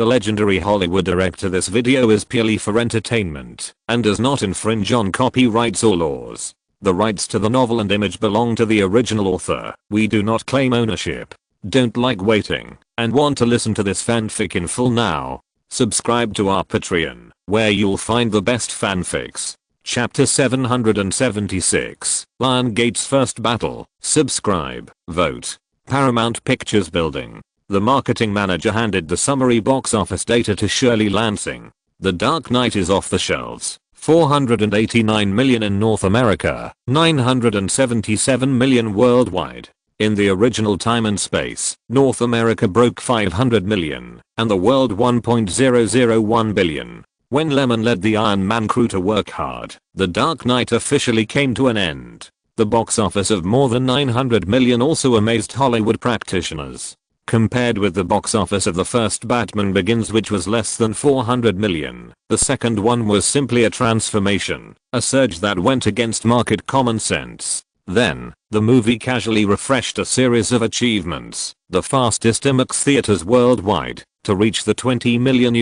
The legendary Hollywood director. This video is purely for entertainment and does not infringe on copyrights or laws. The rights to the novel and image belong to the original author. We do not claim ownership. Don't like waiting and want to listen to this fanfic in full now? Subscribe to our Patreon, where you'll find the best fanfics. Chapter 776, Lion Gate's First Battle. Subscribe, vote. Paramount Pictures Building. The marketing manager handed the summary box office data to Shirley Lansing. The Dark Knight is off the shelves. 489 million in North America, 977 million worldwide. In the original time and space, North America broke 500 million, and the world 1.001 billion. When Lyman led the Iron Man crew to work hard, The Dark Knight officially came to an end. The box office of more than 900 million also amazed Hollywood practitioners. Compared with the box office of the first Batman Begins, which was less than 400 million, the second one was simply a transformation, a surge that went against market common sense. Then, the movie casually refreshed a series of achievements, the fastest IMAX theaters worldwide, to reach the $20 million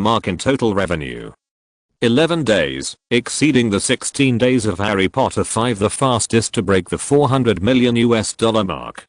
mark in total revenue. 11 days, exceeding the 16 days of Harry Potter 5, the fastest to break the $400 million mark.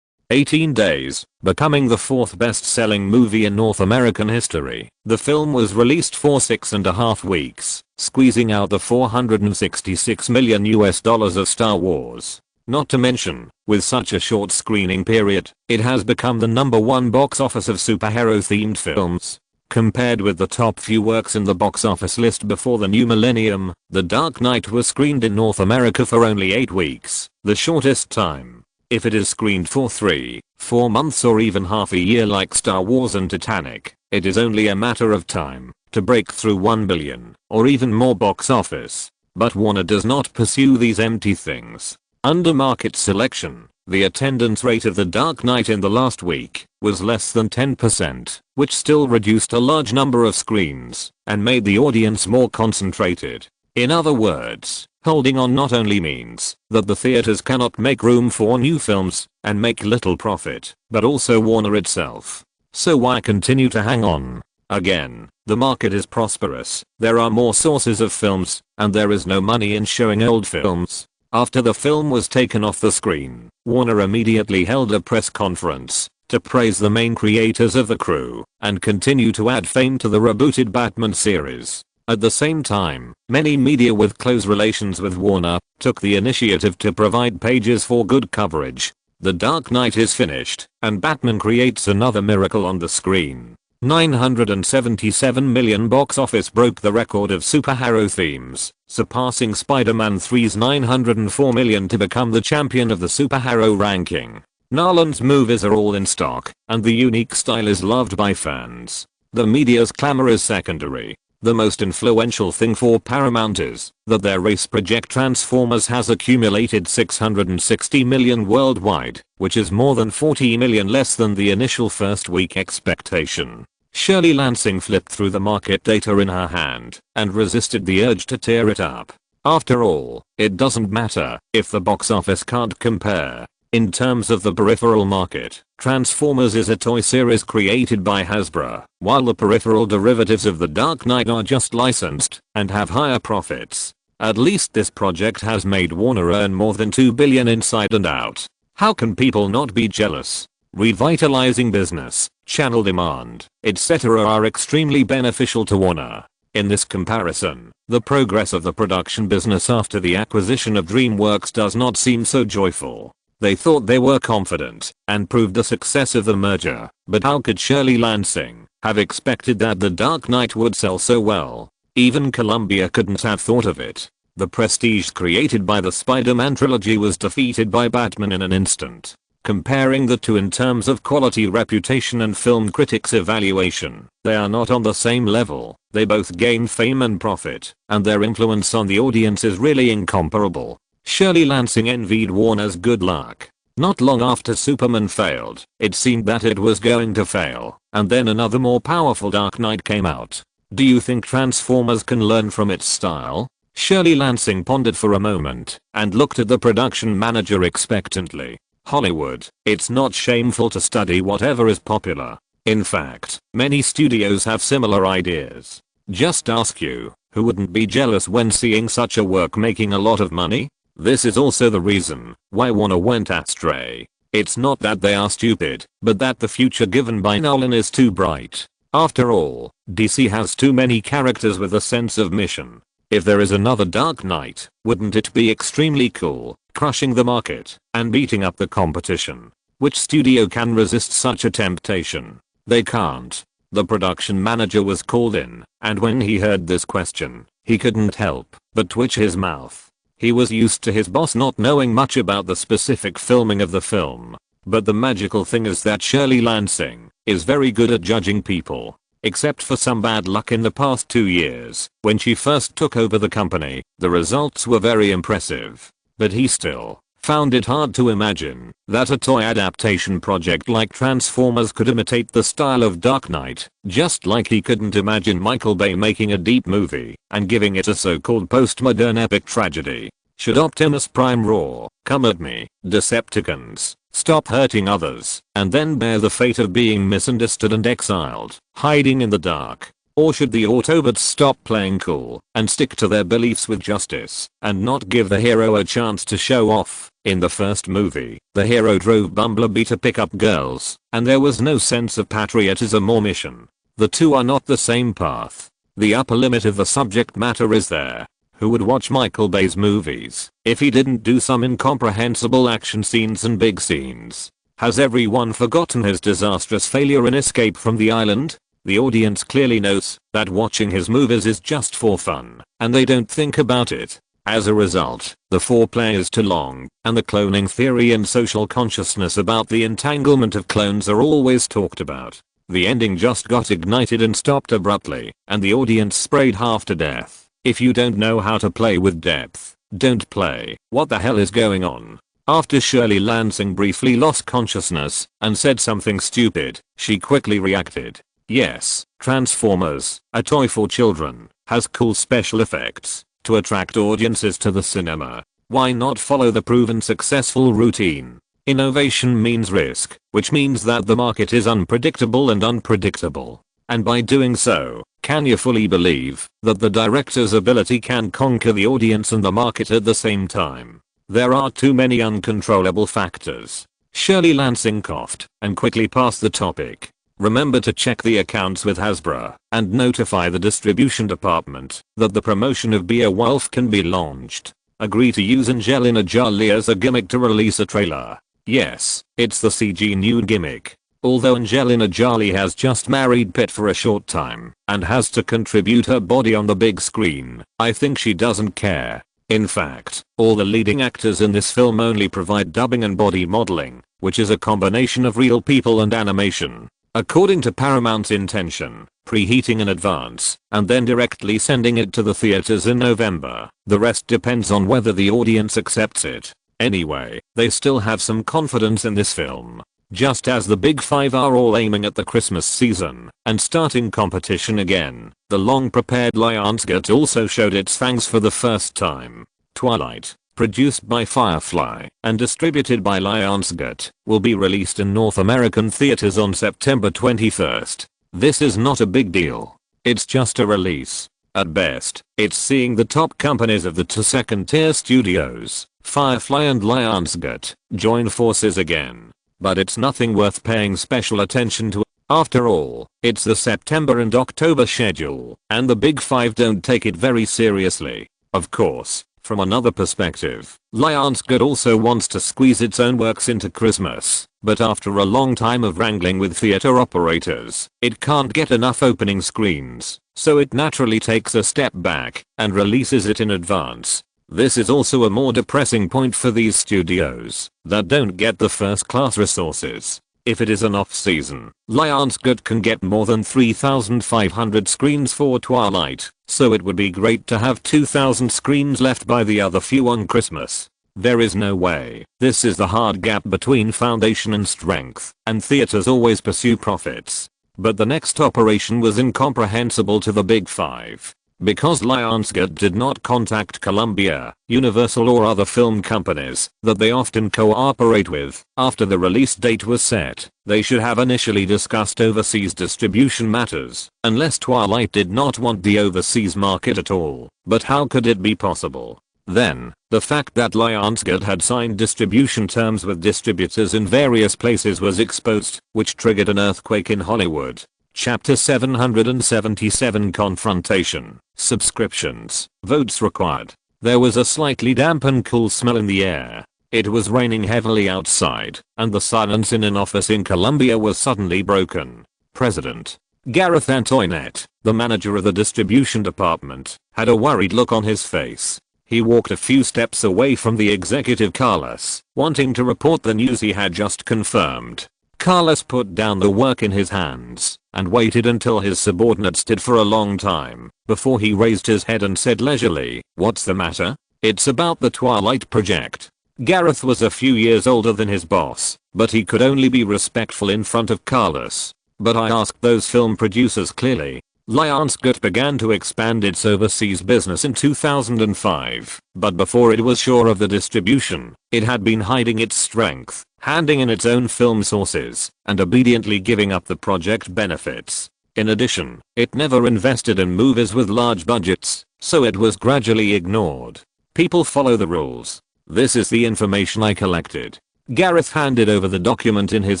18 days, becoming the fourth best-selling movie in North American history. The film was released for 6.5 weeks, squeezing out the $466 million of Star Wars. Not to mention, with such a short screening period, it has become the #1 box office of superhero-themed films. Compared with the top few works in the box office list before the new millennium, The Dark Knight was screened in North America for only 8 weeks, the shortest time. If it is screened for 3, 4 months or even half a year like Star Wars and Titanic, it is only a matter of time to break through 1 billion or even more box office. But Warner does not pursue these empty things. Under market selection, the attendance rate of The Dark Knight in the last week was less than 10%, which still reduced a large number of screens and made the audience more concentrated. In other words, holding on not only means that the theaters cannot make room for new films and make little profit, but also Warner itself. So why continue to hang on? Again, the market is prosperous, there are more sources of films, and there is no money in showing old films. After the film was taken off the screen, Warner immediately held a press conference to praise the main creators of the crew and continue to add fame to the rebooted Batman series. At the same time, many media with close relations with Warner took the initiative to provide pages for good coverage. The Dark Knight is finished, and Batman creates another miracle on the screen. 977 million box office broke the record of superhero themes, surpassing Spider-Man 3's 904 million to become the champion of the superhero ranking. Nolan's movies are all in stock, and the unique style is loved by fans. The media's clamor is secondary. The most influential thing for Paramount is that their race project Transformers has accumulated 660 million worldwide, which is more than 40 million less than the initial first week expectation. Shirley Lansing flipped through the market data in her hand and resisted the urge to tear it up. After all, it doesn't matter if the box office can't compare. In terms of the peripheral market, Transformers is a toy series created by Hasbro, while the peripheral derivatives of The Dark Knight are just licensed and have higher profits. At least this project has made Warner earn more than $2 billion inside and out. How can people not be jealous? Revitalizing business, channel demand, etc. are extremely beneficial to Warner. In this comparison, the progress of the production business after the acquisition of DreamWorks does not seem so joyful. They thought they were confident and proved the success of the merger, but how could Shirley Lansing have expected that The Dark Knight would sell so well? Even Columbia couldn't have thought of it. The prestige created by the Spider-Man trilogy was defeated by Batman in an instant. Comparing the two in terms of quality, reputation and film critics' evaluation, they are not on the same level. They both gain fame and profit, and their influence on the audience is really incomparable. Shirley Lansing envied Warner's good luck. Not long after Superman failed, it seemed that it was going to fail, and then another more powerful Dark Knight came out. Do you think Transformers can learn from its style? Shirley Lansing pondered for a moment and looked at the production manager expectantly. Hollywood, it's not shameful to study whatever is popular. In fact, many studios have similar ideas. Just ask you, who wouldn't be jealous when seeing such a work making a lot of money? This is also the reason why Warner went astray. It's not that they are stupid, but that the future given by Nolan is too bright. After all, DC has too many characters with a sense of mission. If there is another Dark Knight, wouldn't it be extremely cool, crushing the market and beating up the competition? Which studio can resist such a temptation? They can't. The production manager was called in, and when he heard this question, he couldn't help but twitch his mouth. He was used to his boss not knowing much about the specific filming of the film. But the magical thing is that Shirley Lansing is very good at judging people. Except for some bad luck in the past 2 years, when she first took over the company, the results were very impressive. But he still found it hard to imagine that a toy adaptation project like Transformers could imitate the style of Dark Knight, just like he couldn't imagine Michael Bay making a deep movie and giving it a so-called postmodern epic tragedy. Should Optimus Prime roar, "Come at me, Decepticons, stop hurting others," and then bear the fate of being misunderstood and exiled, hiding in the dark? Or should the Autobots stop playing cool and stick to their beliefs with justice and not give the hero a chance to show off? In the first movie, the hero drove Bumblebee to pick up girls, and there was no sense of patriotism or mission. The two are not the same path. The upper limit of the subject matter is there. Who would watch Michael Bay's movies if he didn't do some incomprehensible action scenes and big scenes? Has everyone forgotten his disastrous failure in Escape from the Island? The audience clearly knows that watching his movies is just for fun, and they don't think about it. As a result, the foreplay is too long, and the cloning theory and social consciousness about the entanglement of clones are always talked about. The ending just got ignited and stopped abruptly, and the audience sprayed half to death. If you don't know how to play with depth, don't play. What the hell is going on? After Shirley Lansing briefly lost consciousness and said something stupid, she quickly reacted. Yes, Transformers, a toy for children, has cool special effects to attract audiences to the cinema. Why not follow the proven successful routine? Innovation means risk, which means that the market is unpredictable and unpredictable. And by doing so, can you fully believe that the director's ability can conquer the audience and the market at the same time? There are too many uncontrollable factors. Shirley Lansing coughed and quickly passed the topic. Remember to check the accounts with Hasbro and notify the distribution department that the promotion of Beowulf can be launched. Agree to use Angelina Jolie as a gimmick to release a trailer. Yes, it's the CG nude gimmick. Although Angelina Jolie has just married Pitt for a short time and has to contribute her body on the big screen, I think she doesn't care. In fact, all the leading actors in this film only provide dubbing and body modeling, which is a combination of real people and animation. According to Paramount's intention, preheating in advance and then directly sending it to the theaters in November. The rest depends on whether the audience accepts it. Anyway, they still have some confidence in this film. Just as the big five are all aiming at the Christmas season and starting competition again, the long-prepared Lionsgate also showed its fangs for the first time. Twilight, produced by Firefly and distributed by Lionsgate, will be released in North American theaters on September 21st. This is not a big deal. It's just a release. At best, it's seeing the top companies of the two second-tier studios, Firefly and Lionsgate, join forces again. But it's nothing worth paying special attention to. After all, it's the September and October schedule, and the big five don't take it very seriously. Of course, from another perspective, Lionsgate also wants to squeeze its own works into Christmas, but after a long time of wrangling with theater operators, it can't get enough opening screens, so it naturally takes a step back and releases it in advance. This is also a more depressing point for these studios that don't get the first-class resources. If it is an off-season, Lionsgate can get more than 3,500 screens for Twilight, so it would be great to have 2,000 screens left by the other few on Christmas. There is no way. This is the hard gap between foundation and strength, and theaters always pursue profits. But the next operation was incomprehensible to the big five. Because Lionsgate did not contact Columbia, Universal or other film companies that they often cooperate with after the release date was set, they should have initially discussed overseas distribution matters, unless Twilight did not want the overseas market at all. But how could it be possible? Then, the fact that Lionsgate had signed distribution terms with distributors in various places was exposed, which triggered an earthquake in Hollywood. Chapter 777 Confrontation. Subscriptions. Votes required. There was a slightly damp and cool smell in the air. It was raining heavily outside, and the silence in an office in Columbia was suddenly broken. President Gareth Antoinette, the manager of the distribution department, had a worried look on his face. He walked a few steps away from the executive Carlos, wanting to report the news he had just confirmed. Carlos put down the work in his hands and waited until his subordinates did for a long time before he raised his head and said leisurely, "What's the matter?" "It's about the Twilight project." Gareth was a few years older than his boss, but he could only be respectful in front of Carlos. "But I asked those film producers clearly." Lionsgate began to expand its overseas business in 2005, but before it was sure of the distribution, it had been hiding its strength, handing in its own film sources, and obediently giving up the project benefits. In addition, it never invested in movies with large budgets, so it was gradually ignored. People follow the rules. This is the information I collected. Gareth handed over the document in his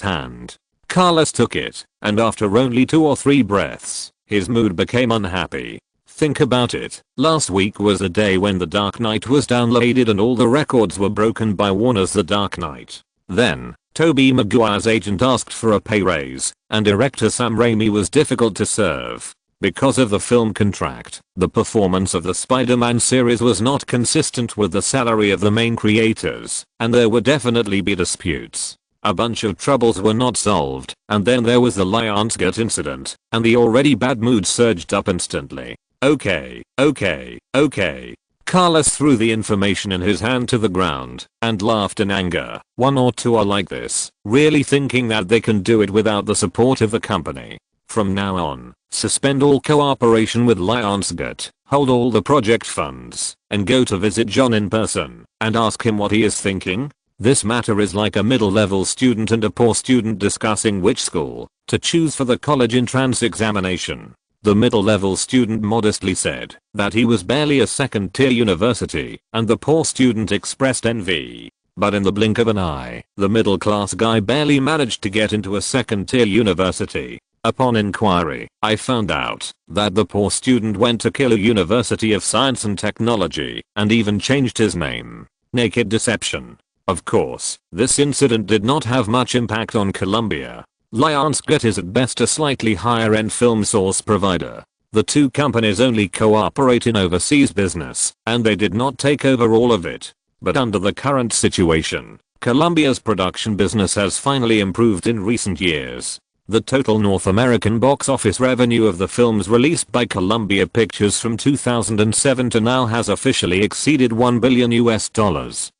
hand. Carlos took it, and after only 2 or 3 breaths, his mood became unhappy. Think about it. Last week was the day when The Dark Knight was downloaded and all the records were broken by Warner's The Dark Knight. Then, Tobey Maguire's agent asked for a pay raise, and director Sam Raimi was difficult to serve. Because of the film contract, the performance of the Spider-Man series was not consistent with the salary of the main creators, and there would definitely be disputes. A bunch of troubles were not solved, and then there was the Lionsgate incident, and the already bad mood surged up instantly. Okay. Carlos threw the information in his hand to the ground and laughed in anger. 1 or 2 are like this, really thinking that they can do it without the support of the company. From now on, suspend all cooperation with Lionsgate, hold all the project funds, and go to visit John in person and ask him what he is thinking. This matter is like a middle-level student and a poor student discussing which school to choose for the college entrance examination. The middle-level student modestly said that he was barely a second-tier university, and the poor student expressed envy. But in the blink of an eye, the middle-class guy barely managed to get into a second-tier university. Upon inquiry, I found out that the poor student went to Killer University of Science and Technology and even changed his name. Naked deception. Of course, this incident did not have much impact on Columbia. Lionsgate is at best a slightly higher-end film source provider. The two companies only cooperate in overseas business, and they did not take over all of it. But under the current situation, Columbia's production business has finally improved in recent years. The total North American box office revenue of the films released by Columbia Pictures from 2007 to now has officially exceeded $1 billion,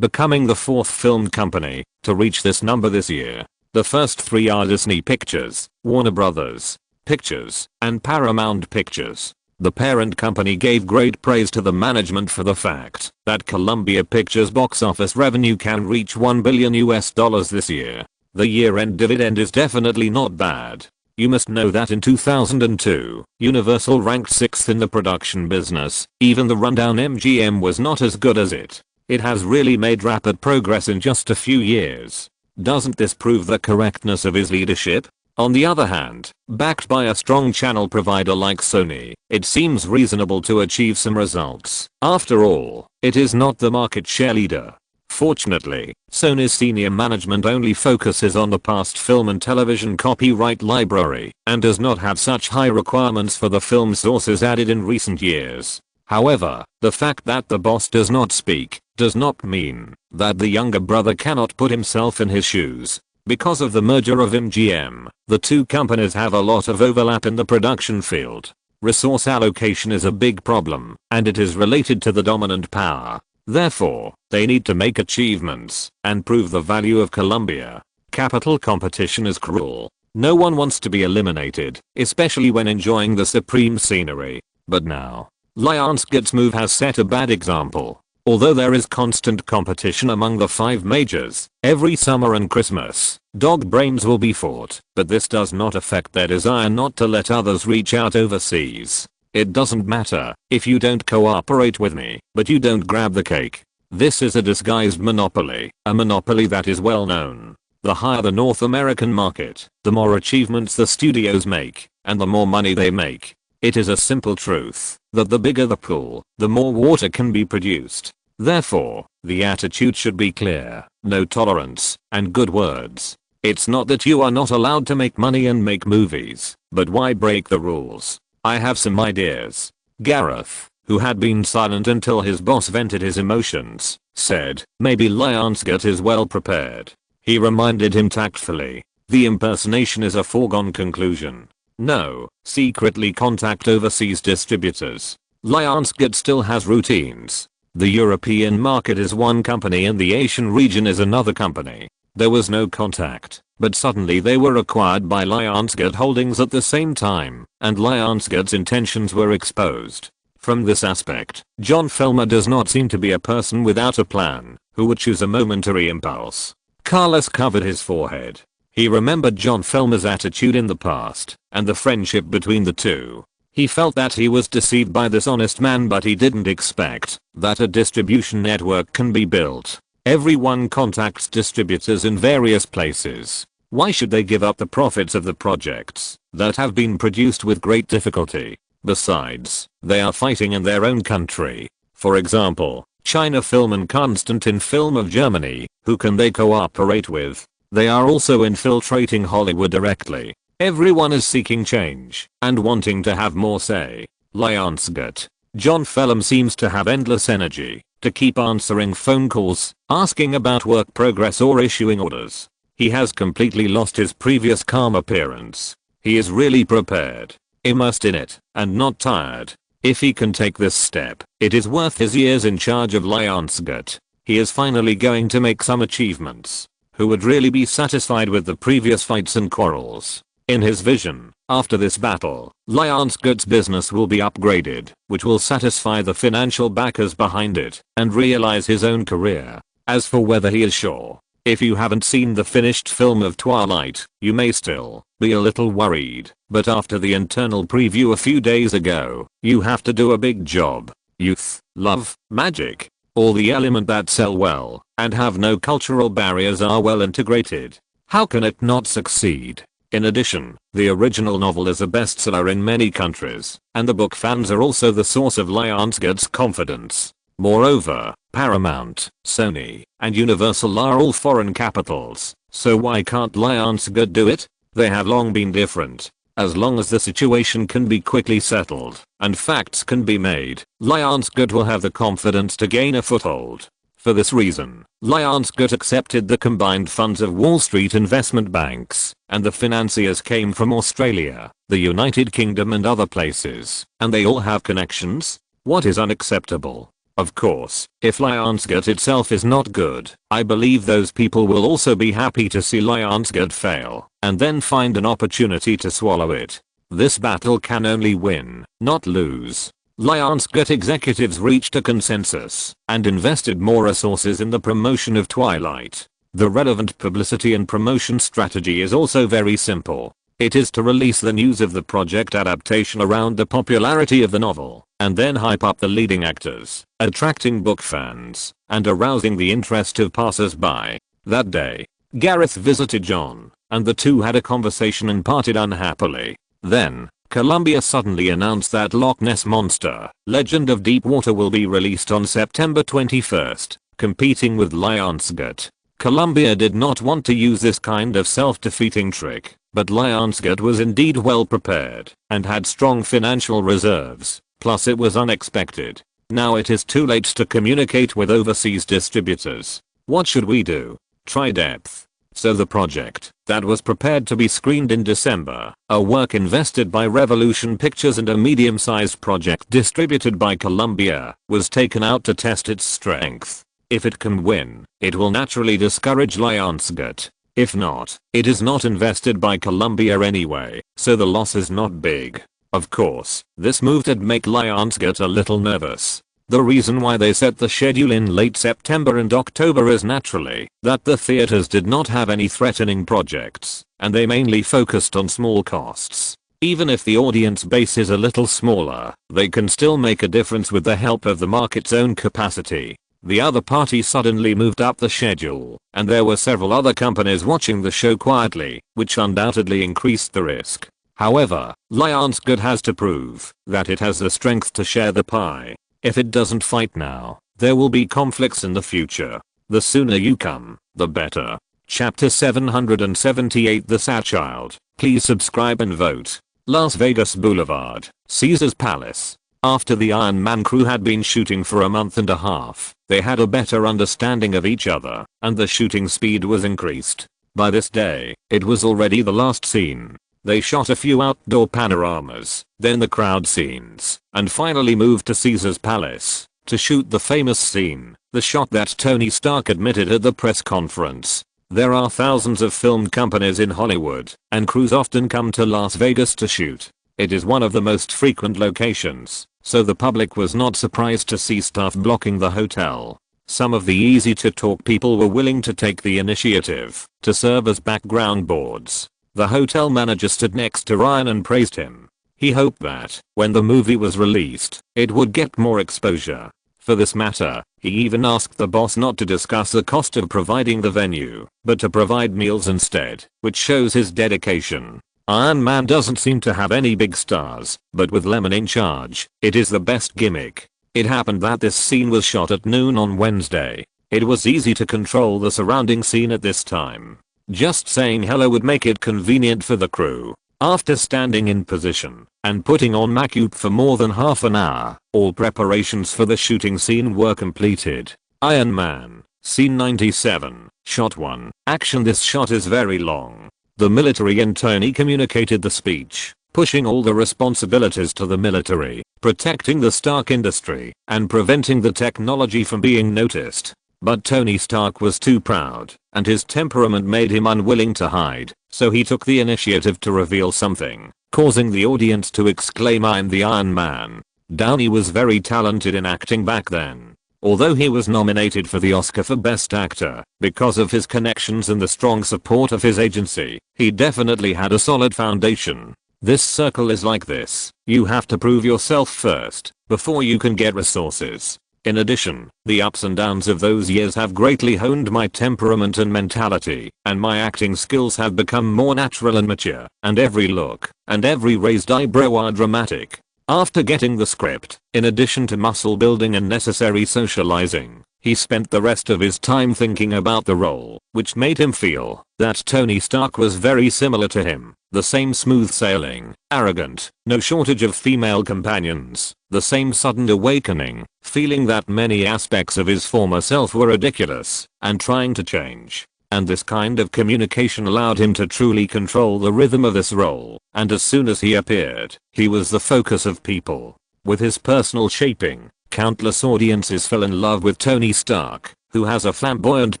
becoming the 4th film company to reach this number this year. The first 3 are Disney Pictures, Warner Brothers Pictures, and Paramount Pictures. The parent company gave great praise to the management for the fact that Columbia Pictures box office revenue can reach $1 billion this year. The year-end dividend is definitely not bad. You must know that in 2002, Universal ranked 6th in the production business. Even the rundown MGM was not as good as it. It has really made rapid progress in just a few years. Doesn't this prove the correctness of his leadership? On the other hand, backed by a strong channel provider like Sony, it seems reasonable to achieve some results. After all, it is not the market share leader. Fortunately, Sony's senior management only focuses on the past film and television copyright library and does not have such high requirements for the film sources added in recent years. However, the fact that the boss does not speak does not mean that the younger brother cannot put himself in his shoes. Because of the merger of MGM, the two companies have a lot of overlap in the production field. Resource allocation is a big problem, and it is related to the dominant power. Therefore, they need to make achievements and prove the value of Columbia. Capital competition is cruel. No one wants to be eliminated, especially when enjoying the supreme scenery. But now, Lionsgate's move has set a bad example. Although there is constant competition among the 5 majors, every summer and Christmas, dog brains will be fought, but this does not affect their desire not to let others reach out overseas. It doesn't matter if you don't cooperate with me, but you don't grab the cake. This is a disguised monopoly, a monopoly that is well known. The higher the North American market, the more achievements the studios make, and the more money they make. It is a simple truth that the bigger the pool, the more water can be produced. Therefore, the attitude should be clear, no tolerance, and good words. It's not that you are not allowed to make money and make movies, but why break the rules? I have some ideas. Gareth, who had been silent until his boss vented his emotions, said, maybe Lionsgate is well prepared. He reminded him tactfully. The impersonation is a foregone conclusion. No, secretly contact overseas distributors. Lionsgate still has routines. The European market is one company and the Asian region is another company. There was no contact, but suddenly they were acquired by Lionsgate Holdings at the same time, and Lionsgate's intentions were exposed. From this aspect, John Filmer does not seem to be a person without a plan, who would choose a momentary impulse. Carlos covered his forehead. He remembered John Filmer's attitude in the past, and the friendship between the two. He felt that he was deceived by this honest man, but he didn't expect that a distribution network can be built. Everyone contacts distributors in various places. Why should they give up the profits of the projects that have been produced with great difficulty? Besides, they are fighting in their own country. For example, China Film and Constantin Film of Germany, who can they cooperate with? They are also infiltrating Hollywood directly. Everyone is seeking change and wanting to have more say. Lionsgate. John Film seems to have endless energy to keep answering phone calls, asking about work progress or issuing orders. He has completely lost his previous calm appearance. He is really prepared, immersed in it, and not tired. If he can take this step, it is worth his years in charge of Lionsgate. He is finally going to make some achievements. Who would really be satisfied with the previous fights and quarrels? In his vision, after this battle, Lionsgate's business will be upgraded, which will satisfy the financial backers behind it, and realize his own career. As for whether he is sure, if you haven't seen the finished film of Twilight, you may still be a little worried, but after the internal preview a few days ago, you have to do a big job. Youth, love, magic, all the elements that sell well, and have no cultural barriers are well integrated. How can it not succeed? In addition, the original novel is a bestseller in many countries, and the book fans are also the source of Lionsgate's confidence. Moreover, Paramount, Sony, and Universal are all foreign capitals, so why can't Lionsgate do it? They have long been different. As long as the situation can be quickly settled, and facts can be made, Lionsgate will have the confidence to gain a foothold. For this reason, Lionsgate accepted the combined funds of Wall Street investment banks, and the financiers came from Australia, the United Kingdom and other places, and they all have connections. What is unacceptable? Of course, if Lionsgate itself is not good, I believe those people will also be happy to see Lionsgate fail, and then find an opportunity to swallow it. This battle can only win, not lose. Lionsgate executives reached a consensus and invested more resources in the promotion of Twilight. The relevant publicity and promotion strategy is also very simple. It is to release the news of the project adaptation around the popularity of the novel, and then hype up the leading actors, attracting book fans, and arousing the interest of passers-by. That day, Gareth visited John, and the two had a conversation and parted unhappily. Then, Columbia suddenly announced that Loch Ness Monster, Legend of Deep Water will be released on September 21st, competing with Lionsgate. Columbia did not want to use this kind of self-defeating trick, but Lionsgate was indeed well prepared, and had strong financial reserves, plus it was unexpected. Now it is too late to communicate with overseas distributors. What should we do? Try depth. So the project, that was prepared to be screened in December, a work invested by Revolution Pictures and a medium-sized project distributed by Columbia, was taken out to test its strength. If it can win, it will naturally discourage Lionsgate. If not, it is not invested by Columbia anyway, so the loss is not big. Of course, this move did make Lionsgate a little nervous. The reason why they set the schedule in late September and October is naturally that the theaters did not have any threatening projects, and they mainly focused on small costs. Even if the audience base is a little smaller, they can still make a difference with the help of the market's own capacity. The other party suddenly moved up the schedule, and there were several other companies watching the show quietly, which undoubtedly increased the risk. However, Lionsgate has to prove that it has the strength to share the pie. If it doesn't fight now, there will be conflicts in the future. The sooner you come, the better. Chapter 778 The Sad Child. Please subscribe and vote. Las Vegas Boulevard, Caesar's Palace. After the Iron Man crew had been shooting for a month and a half, they had a better understanding of each other, and the shooting speed was increased. By this day, it was already the last scene. They shot a few outdoor panoramas, then the crowd scenes, and finally moved to Caesar's Palace to shoot the famous scene, the shot that Tony Stark admitted at the press conference. There are thousands of film companies in Hollywood, and crews often come to Las Vegas to shoot. It is one of the most frequent locations, so the public was not surprised to see staff blocking the hotel. Some of the easy-to-talk people were willing to take the initiative to serve as background boards. The hotel manager stood next to Ryan and praised him. He hoped that, when the movie was released, it would get more exposure. For this matter, he even asked the boss not to discuss the cost of providing the venue, but to provide meals instead, which shows his dedication. Iron Man doesn't seem to have any big stars, but with Lyman in charge, it is the best gimmick. It happened that this scene was shot at noon on Wednesday. It was easy to control the surrounding scene at this time. Just saying hello would make it convenient for the crew. After standing in position and putting on makeup for more than half an hour, all preparations for the shooting scene were completed. Iron Man, Scene 97, Shot 1. Action. This shot is very long. The military and Tony communicated the speech, pushing all the responsibilities to the military, protecting the Stark industry, and preventing the technology from being noticed. But Tony Stark was too proud, and his temperament made him unwilling to hide, so he took the initiative to reveal something, causing the audience to exclaim, "I'm the Iron Man." Downey was very talented in acting back then. Although he was nominated for the Oscar for Best Actor, because of his connections and the strong support of his agency, he definitely had a solid foundation. This circle is like this. You have to prove yourself first, before you can get resources. In addition, the ups and downs of those years have greatly honed my temperament and mentality, and my acting skills have become more natural and mature, and every look and every raised eyebrow are dramatic. After getting the script, in addition to muscle building and necessary socializing, he spent the rest of his time thinking about the role, which made him feel that Tony Stark was very similar to him. The same smooth sailing, arrogant, no shortage of female companions, the same sudden awakening, feeling that many aspects of his former self were ridiculous, and trying to change. And this kind of communication allowed him to truly control the rhythm of this role, and as soon as he appeared, he was the focus of people. With his personal shaping, countless audiences fell in love with Tony Stark, who has a flamboyant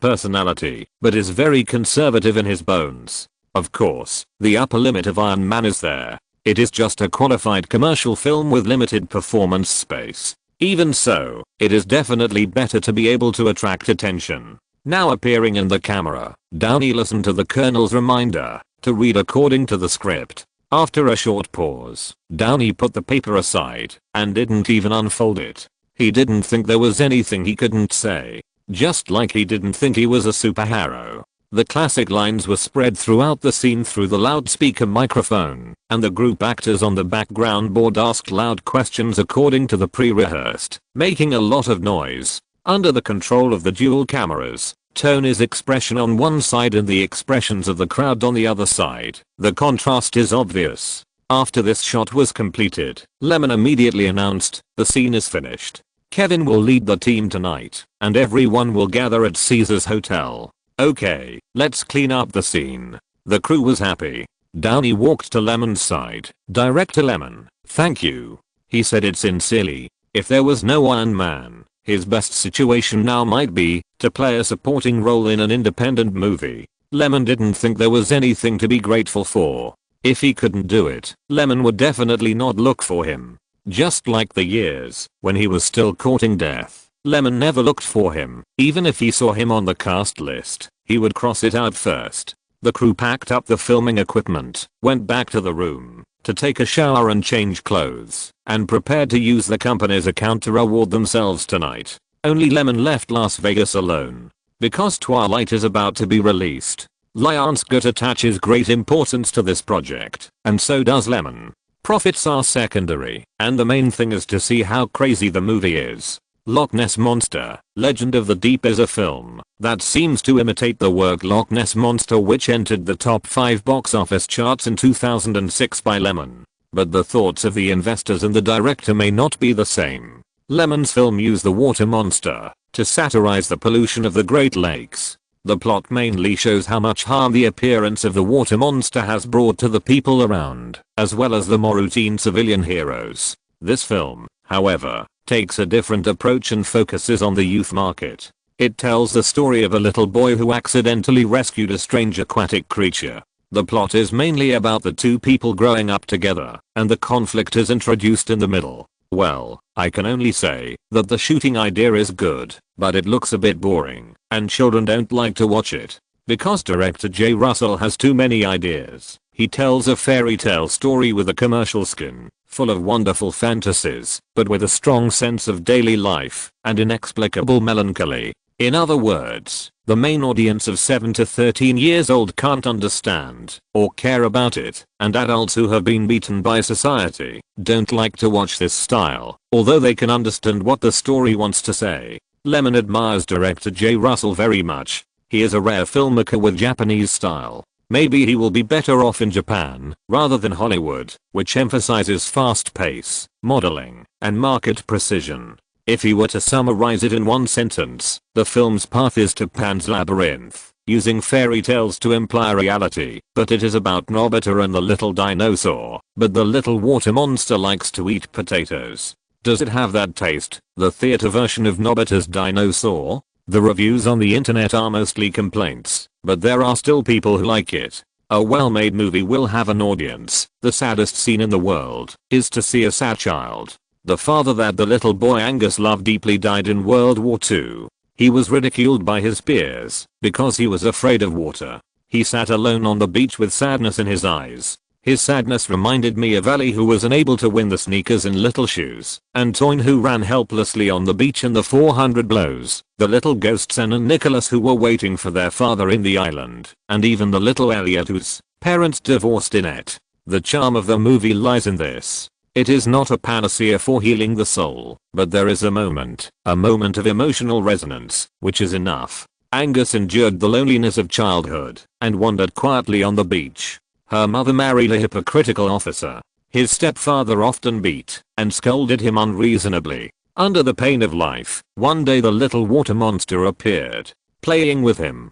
personality, but is very conservative in his bones. Of course, the upper limit of Iron Man is there. It is just a qualified commercial film with limited performance space. Even so, it is definitely better to be able to attract attention. Now appearing in the camera, Downey listened to the Colonel's reminder to read according to the script. After a short pause, Downey put the paper aside and didn't even unfold it. He didn't think there was anything he couldn't say. Just like he didn't think he was a superhero. The classic lines were spread throughout the scene through the loudspeaker microphone, and the group actors on the background board asked loud questions according to the pre-rehearsed, making a lot of noise. Under the control of the dual cameras, Tony's expression on one side and the expressions of the crowd on the other side, the contrast is obvious. After this shot was completed, Lyman immediately announced, "The scene is finished. Kevin will lead the team tonight, and everyone will gather at Caesar's hotel. Okay, let's clean up the scene." The crew was happy. Downey walked to Lyman's side. "Director Lyman, thank you," he said it sincerely. If there was no Iron Man, his best situation now might be to play a supporting role in an independent movie. Lyman didn't think there was anything to be grateful for. If he couldn't do it, Lemon would definitely not look for him. Just like the years when he was still courting death, Lemon never looked for him. Even if he saw him on the cast list, he would cross it out first. The crew packed up the filming equipment, went back to the room to take a shower and change clothes, and prepared to use the company's account to reward themselves tonight. Only Lemon left Las Vegas alone. Because Twilight is about to be released, Lionsgate attaches great importance to this project, and so does Lemon. Profits are secondary, and the main thing is to see how crazy the movie is. Loch Ness Monster, Legend of the Deep is a film that seems to imitate the work Loch Ness Monster, which entered the top 5 box office charts in 2006 by Lemon. But the thoughts of the investors and the director may not be the same. Lemon's film used the water monster to satirize the pollution of the Great Lakes. The plot mainly shows how much harm the appearance of the water monster has brought to the people around, as well as the more routine civilian heroes. This film, however, takes a different approach and focuses on the youth market. It tells the story of a little boy who accidentally rescued a strange aquatic creature. The plot is mainly about the two people growing up together, and the conflict is introduced in the middle. Well, I can only say that the shooting idea is good, but it looks a bit boring, and children don't like to watch it. Because director J. Russell has too many ideas. He tells a fairy tale story with a commercial skin, full of wonderful fantasies, but with a strong sense of daily life and inexplicable melancholy. In other words, the main audience of 7 to 13 years old can't understand or care about it, and adults who have been beaten by society don't like to watch this style, although they can understand what the story wants to say. Lemon admires director J. Russell very much. He is a rare filmmaker with Japanese style. Maybe he will be better off in Japan rather than Hollywood, which emphasizes fast pace, modeling, and market precision. If he were to summarize it in one sentence, the film's path is to Pan's Labyrinth, using fairy tales to imply reality, but it is about Nobita and the little dinosaur, but the little water monster likes to eat potatoes. Does it have that taste, the theater version of Nobita's dinosaur? The reviews on the internet are mostly complaints, but there are still people who like it. A well-made movie will have an audience. The saddest scene in the world is to see a sad child. The father that the little boy Angus loved deeply died in World War II. He was ridiculed by his peers because he was afraid of water. He sat alone on the beach with sadness in his eyes. His sadness reminded me of Ellie, who was unable to win the sneakers in Little Shoes, and Toyne, who ran helplessly on the beach in the 400 Blows, the little ghosts Anne and Nicholas, who were waiting for their father in the island, and even the little Elliot whose parents divorced in it. The charm of the movie lies in this. It is not a panacea for healing the soul, but there is a moment of emotional resonance, which is enough. Angus endured the loneliness of childhood and wandered quietly on the beach. Her mother married a hypocritical officer. His stepfather often beat and scolded him unreasonably. Under the pain of life, one day the little water monster appeared, playing with him,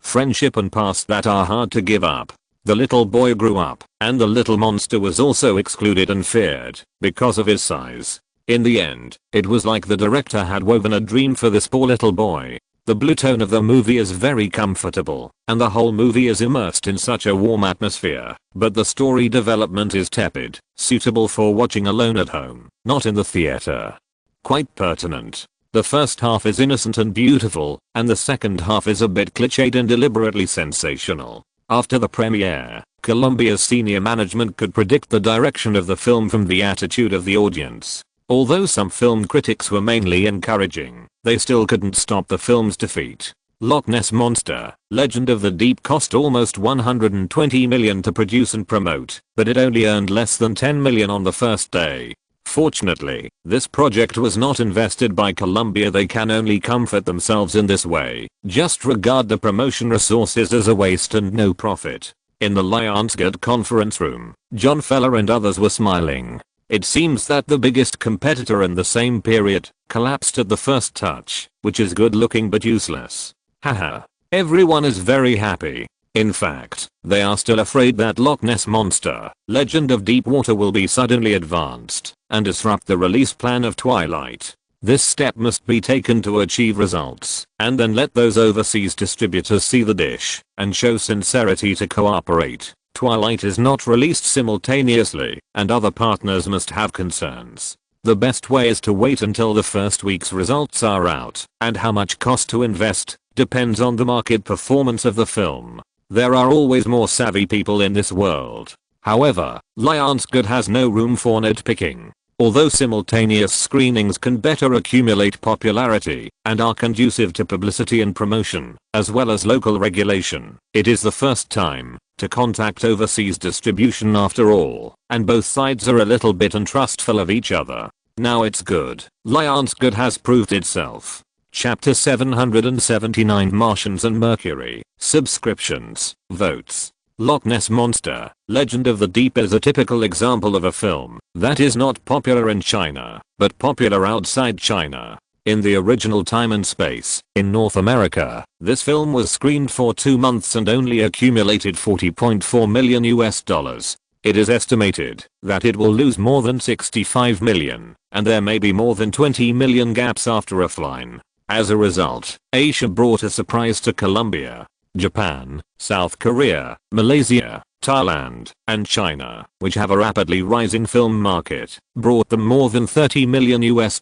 friendship and past that are hard to give up. The little boy grew up, and the little monster was also excluded and feared because of his size. In the end, it was like the director had woven a dream for this poor little boy. The blue tone of the movie is very comfortable, and the whole movie is immersed in such a warm atmosphere, but the story development is tepid, suitable for watching alone at home, not in the theater. Quite pertinent. The first half is innocent and beautiful, and the second half is a bit cliched and deliberately sensational. After the premiere, Columbia's senior management could predict the direction of the film from the attitude of the audience. Although some film critics were mainly encouraging, they still couldn't stop the film's defeat. Loch Ness Monster, Legend of the Deep cost almost $120 million to produce and promote, but it only earned less than $10 million on the first day. Fortunately, this project was not invested by Columbia. They can only comfort themselves in this way. Just regard the promotion resources as a waste and no profit. In the Lionsgate conference room, John Feller and others were smiling. It seems that the biggest competitor in the same period collapsed at the first touch, which is good looking but useless. Haha. Everyone is very happy. In fact, they are still afraid that Loch Ness Monster, Legend of Deep Water will be suddenly advanced and disrupt the release plan of Twilight. This step must be taken to achieve results, and then let those overseas distributors see the dish and show sincerity to cooperate. Twilight is not released simultaneously, and other partners must have concerns. The best way is to wait until the first week's results are out, and how much cost to invest depends on the market performance of the film. There are always more savvy people in this world. However, Lionsgate has no room for nitpicking. Although simultaneous screenings can better accumulate popularity and are conducive to publicity and promotion, as well as local regulation, it is the first time to contact overseas distribution after all, and both sides are a little bit untrustful of each other. Now it's good. Lionsgate has proved itself. Chapter 779 Martians and Mercury. Subscriptions. Votes. Loch Ness Monster, Legend of the Deep is a typical example of a film that is not popular in China, but popular outside China. In the original time and space, in North America, this film was screened for 2 months and only accumulated $40.4 million US. It is estimated that it will lose more than 65 million, and there may be more than 20 million gaps after offline. As a result, Asia brought a surprise to Colombia, Japan, South Korea, Malaysia, Thailand, and China, which have a rapidly rising film market, brought them more than 30 million US.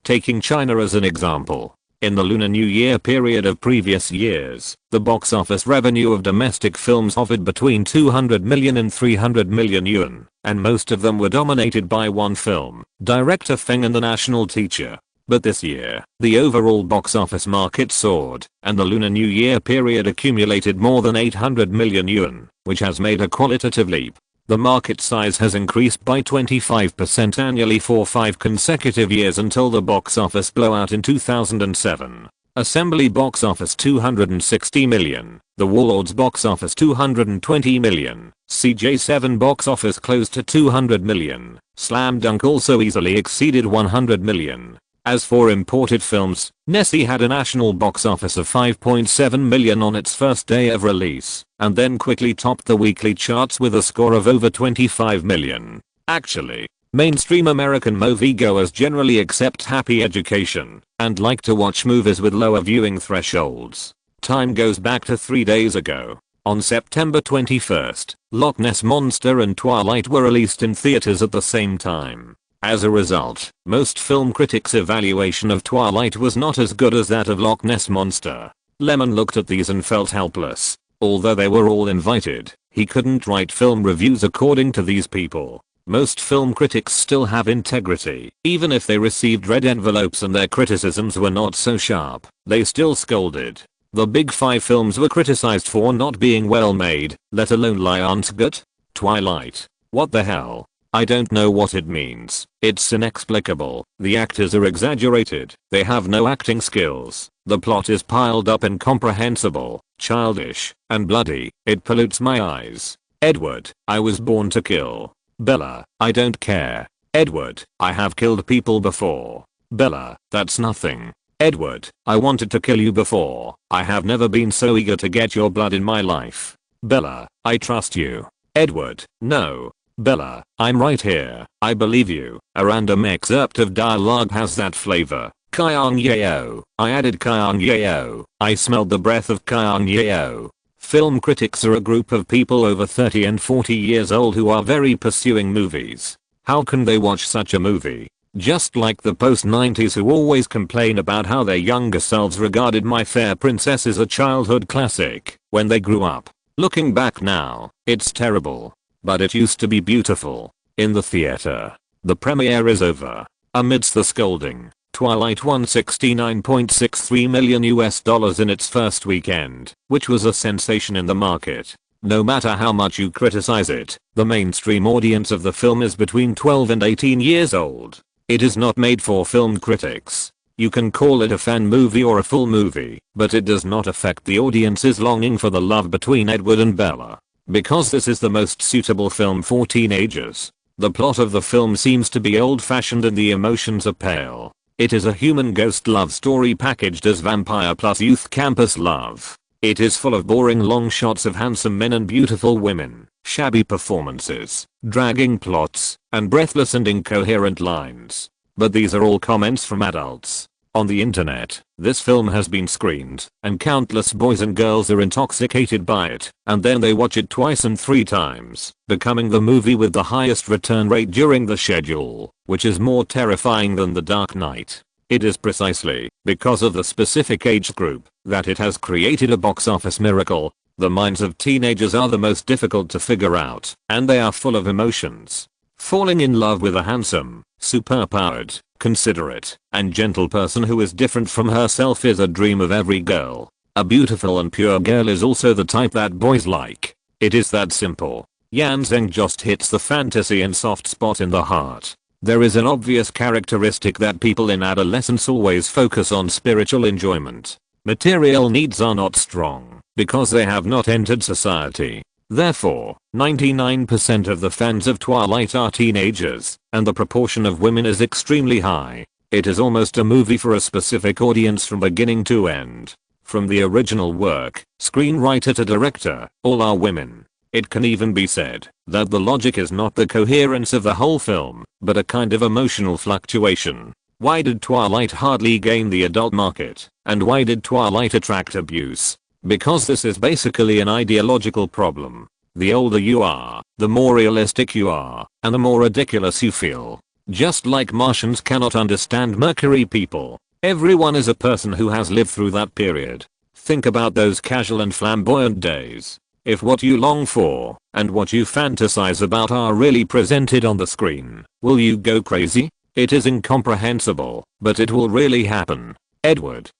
Taking China as an example, in the Lunar New Year period of previous years, the box office revenue of domestic films hovered between 200 million and 300 million yuan, and most of them were dominated by one film, director Feng and the National Teacher. But this year, the overall box office market soared, and the Lunar New Year period accumulated more than 800 million yuan, which has made a qualitative leap. The market size has increased by 25% annually for 5 consecutive years until the box office blowout in 2007. Assembly box office 260 million, The Warlords box office 220 million, CJ7 box office close to 200 million, Slam Dunk also easily exceeded 100 million. As for imported films, Nessie had a national box office of 5.7 million on its first day of release, and then quickly topped the weekly charts with a score of over 25 million. Actually, mainstream American moviegoers generally accept Happy Education and like to watch movies with lower viewing thresholds. Time goes back to 3 days ago. On September 21st, Loch Ness Monster and Twilight were released in theaters at the same time. As a result, most film critics' evaluation of Twilight was not as good as that of Loch Ness Monster. Lyman looked at these and felt helpless. Although they were all invited, he couldn't write film reviews according to these people. Most film critics still have integrity. Even if they received red envelopes and their criticisms were not so sharp, they still scolded. The big 5 films were criticized for not being well made, let alone Lionsgate. Twilight. What the hell? I don't know what it means. It's inexplicable. The actors are exaggerated. They have no acting skills. The plot is piled up incomprehensible, childish, and bloody. It pollutes my eyes. Edward, I was born to kill. Bella, I don't care. Edward, I have killed people before. Bella, that's nothing. Edward, I wanted to kill you before. I have never been so eager to get your blood in my life. Bella, I trust you. Edward, no. Bella, I'm right here. I believe you. A random excerpt of dialogue has that flavor. Kyong Yeo. I added Kyong Yeo. I smelled the breath of Kyong Yeo. Film critics are a group of people over 30 and 40 years old who are very pursuing movies. How can they watch such a movie? Just like the post-90s who always complain about how their younger selves regarded My Fair Princess as a childhood classic when they grew up. Looking back now, it's terrible. But it used to be beautiful. In the theater. The premiere is over. Amidst the scolding, Twilight won $69.63 million US in its first weekend, which was a sensation in the market. No matter how much you criticize it, the mainstream audience of the film is between 12 and 18 years old. It is not made for film critics. You can call it a fan movie or a full movie, but it does not affect the audience's longing for the love between Edward and Bella. Because this is the most suitable film for teenagers. The plot of the film seems to be old-fashioned and the emotions are pale. It is a human ghost love story packaged as vampire plus youth campus love. It is full of boring long shots of handsome men and beautiful women, shabby performances, dragging plots, and breathless and incoherent lines. But these are all comments from adults. On the internet, this film has been screened, and countless boys and girls are intoxicated by it, and then they watch it twice and 3 times, becoming the movie with the highest return rate during the schedule, which is more terrifying than The Dark Knight. It is precisely because of the specific age group that it has created a box office miracle. The minds of teenagers are the most difficult to figure out, and they are full of emotions. Falling in love with a handsome, superpowered, considerate, and gentle person who is different from herself is a dream of every girl. A beautiful and pure girl is also the type that boys like. It is that simple. Yan Zheng just hits the fantasy and soft spot in the heart. There is an obvious characteristic that people in adolescence always focus on: spiritual enjoyment. Material needs are not strong, because they have not entered society. Therefore, 99% of the fans of Twilight are teenagers, and the proportion of women is extremely high. It is almost a movie for a specific audience from beginning to end. From the original work, screenwriter to director, all are women. It can even be said that the logic is not the coherence of the whole film, but a kind of emotional fluctuation. Why did Twilight hardly gain the adult market? And why did Twilight attract abuse? Because this is basically an ideological problem. The older you are, the more realistic you are, and the more ridiculous you feel. Just like Martians cannot understand Mercury people, everyone is a person who has lived through that period. Think about those casual and flamboyant days. If what you long for, and what you fantasize about are really presented on the screen, will you go crazy? It is incomprehensible, but it will really happen. Edward,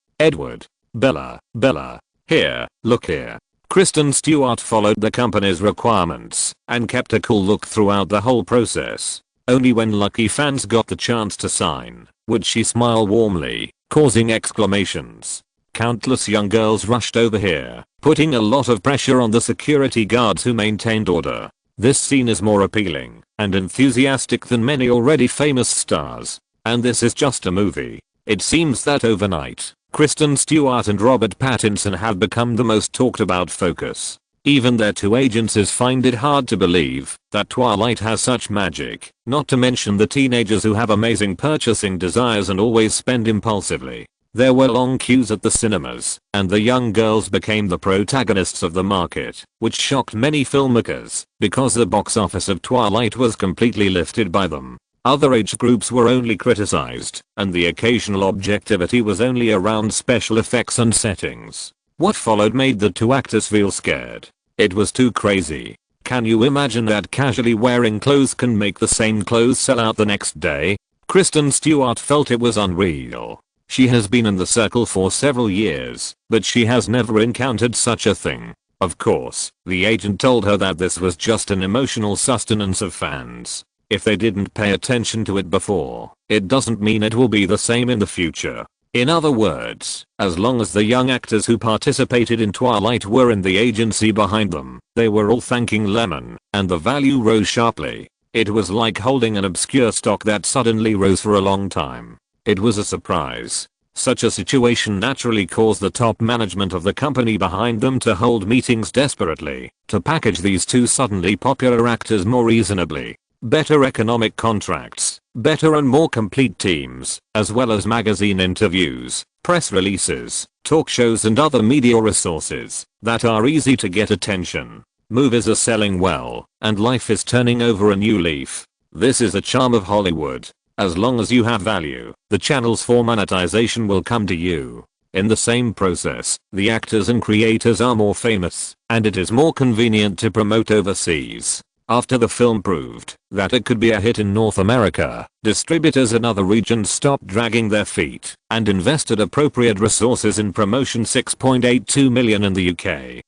Bella, here, look here. Kristen Stewart followed the company's requirements, and kept a cool look throughout the whole process. Only when lucky fans got the chance to sign, would she smile warmly, causing exclamations. Countless young girls rushed over here, putting a lot of pressure on the security guards who maintained order. This scene is more appealing and enthusiastic than many already famous stars. And this is just a movie. It seems that overnight, Kristen Stewart and Robert Pattinson have become the most talked about focus. Even their two agencies find it hard to believe that Twilight has such magic, not to mention the teenagers who have amazing purchasing desires and always spend impulsively. There were long queues at the cinemas, and the young girls became the protagonists of the market, which shocked many filmmakers, because the box office of Twilight was completely lifted by them. Other age groups were only criticized, and the occasional objectivity was only around special effects and settings. What followed made the two actors feel scared. It was too crazy. Can you imagine that casually wearing clothes can make the same clothes sell out the next day? Kristen Stewart felt it was unreal. She has been in the circle for several years, but she has never encountered such a thing. Of course, the agent told her that this was just an emotional sustenance of fans. If they didn't pay attention to it before, it doesn't mean it will be the same in the future. In other words, as long as the young actors who participated in Twilight were in the agency behind them, they were all thanking Lyman, and the value rose sharply. It was like holding an obscure stock that suddenly rose for a long time. It was a surprise. Such a situation naturally caused the top management of the company behind them to hold meetings desperately to package these two suddenly popular actors more reasonably. Better economic contracts, better and more complete teams, as well as magazine interviews, press releases, talk shows and other media resources that are easy to get attention. Movies are selling well, and life is turning over a new leaf. This is the charm of Hollywood. As long as you have value, the channels for monetization will come to you. In the same process, the actors and creators are more famous, and it is more convenient to promote overseas. After the film proved that it could be a hit in North America, distributors in other regions stopped dragging their feet and invested appropriate resources in promotion. 6.82 million in the UK,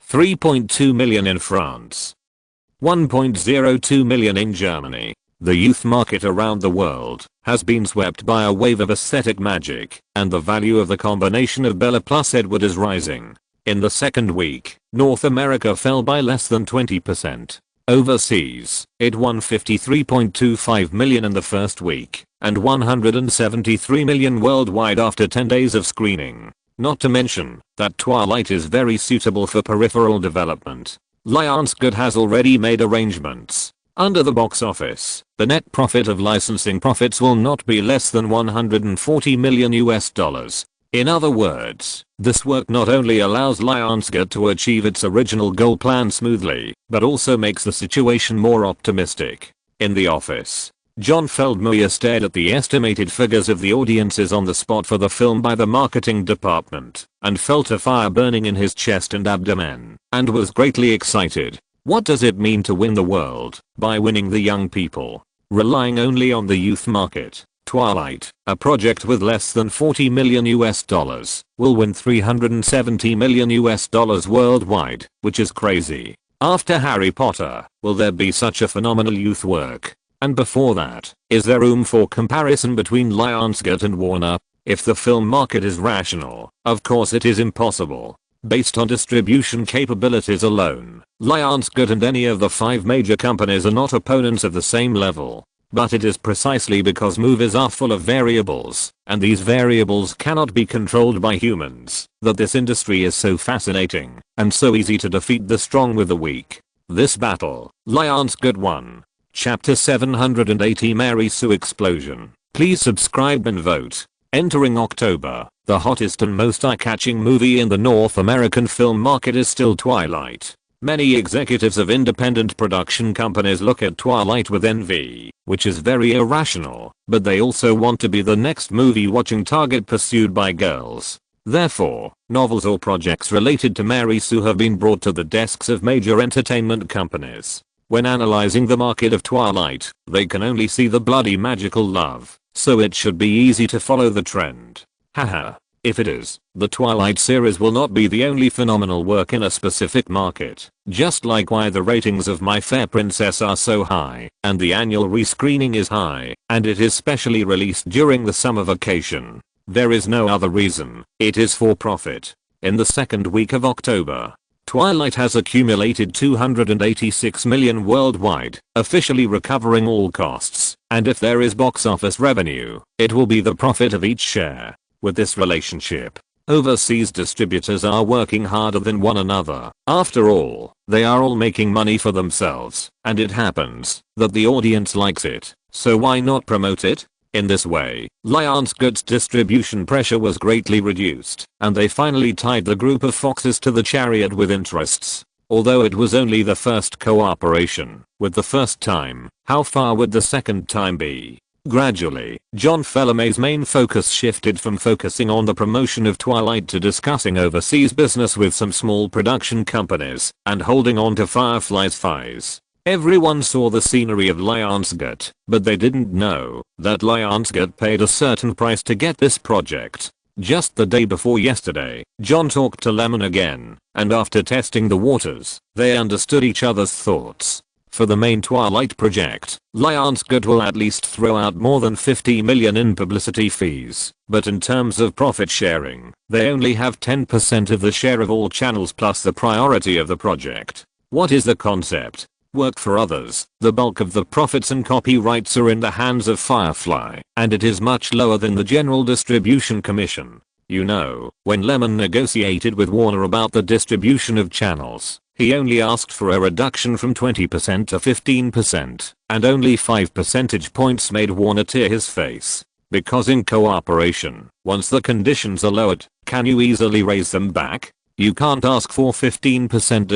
3.2 million in France, 1.02 million in Germany. The youth market around the world has been swept by a wave of aesthetic magic, and the value of the combination of Bella plus Edward is rising. In the second week, North America fell by less than 20%. Overseas, it won 53.25 million in the first week, and 173 million worldwide after 10 days of screening. Not to mention that Twilight is very suitable for peripheral development. Lionsgate has already made arrangements Under the box office, the net profit of licensing profits will not be less than $140 million US. In other words, this work not only allows Lionsgate to achieve its original goal plan smoothly, but also makes the situation more optimistic. In the office, John Feldmeyer stared at the estimated figures of the audiences on the spot for the film by the marketing department, and felt a fire burning in his chest and abdomen, and was greatly excited. What does it mean to win the world by winning the young people? Relying only on the youth market. Twilight, a project with less than $40 million US, will win $370 million US worldwide, which is crazy. After Harry Potter, will there be such a phenomenal youth work? And before that, is there room for comparison between Lionsgate and Warner? If the film market is rational, of course it is impossible. Based on distribution capabilities alone, Lionsgate and any of the 5 major companies are not opponents of the same level. But it is precisely because movies are full of variables, and these variables cannot be controlled by humans, that this industry is so fascinating, and so easy to defeat the strong with the weak. This battle, Lionsgate won. Chapter 780 Mary Sue Explosion. Please subscribe and vote. Entering October, the hottest and most eye-catching movie in the North American film market is still Twilight. Many executives of independent production companies look at Twilight with envy, which is very irrational, but they also want to be the next movie-watching target pursued by girls. Therefore, novels or projects related to Mary Sue have been brought to the desks of major entertainment companies. When analyzing the market of Twilight, they can only see the bloody magical love, so it should be easy to follow the trend. Haha. If it is, the Twilight series will not be the only phenomenal work in a specific market, just like why the ratings of My Fair Princess are so high, and the annual rescreening is high, and it is specially released during the summer vacation. There is no other reason, it is for profit. In the second week of October, Twilight has accumulated $286 million worldwide, officially recovering all costs, and if there is box office revenue, it will be the profit of each share. With this relationship, overseas distributors are working harder than one another. After all, they are all making money for themselves, and it happens that the audience likes it, so why not promote it? In this way, Lionsgate's distribution pressure was greatly reduced, and they finally tied the group of foxes to the chariot with interests. Although it was only the first cooperation, with the first time, how far would the second time be? Gradually, John Feldmeyer's main focus shifted from focusing on the promotion of Twilight to discussing overseas business with some small production companies, and holding on to Firefly's thighs. Everyone saw the scenery of Lionsgate, but they didn't know that Lionsgate paid a certain price to get this project. Just the day before yesterday, John talked to Lyman again, and after testing the waters, they understood each other's thoughts. For the main Twilight project, Lionsgate will at least throw out more than $50 million in publicity fees, but in terms of profit sharing, they only have 10% of the share of all channels plus the priority of the project. What is the concept? Work for others. The bulk of the profits and copyrights are in the hands of Firefly, and it is much lower than the general distribution commission. You know, when Lyman negotiated with Warner about the distribution of channels, he only asked for a reduction from 20% to 15%, and only 5 percentage points made Warner tear his face. Because in cooperation, once the conditions are lowered, can you easily raise them back? You can't ask for 15%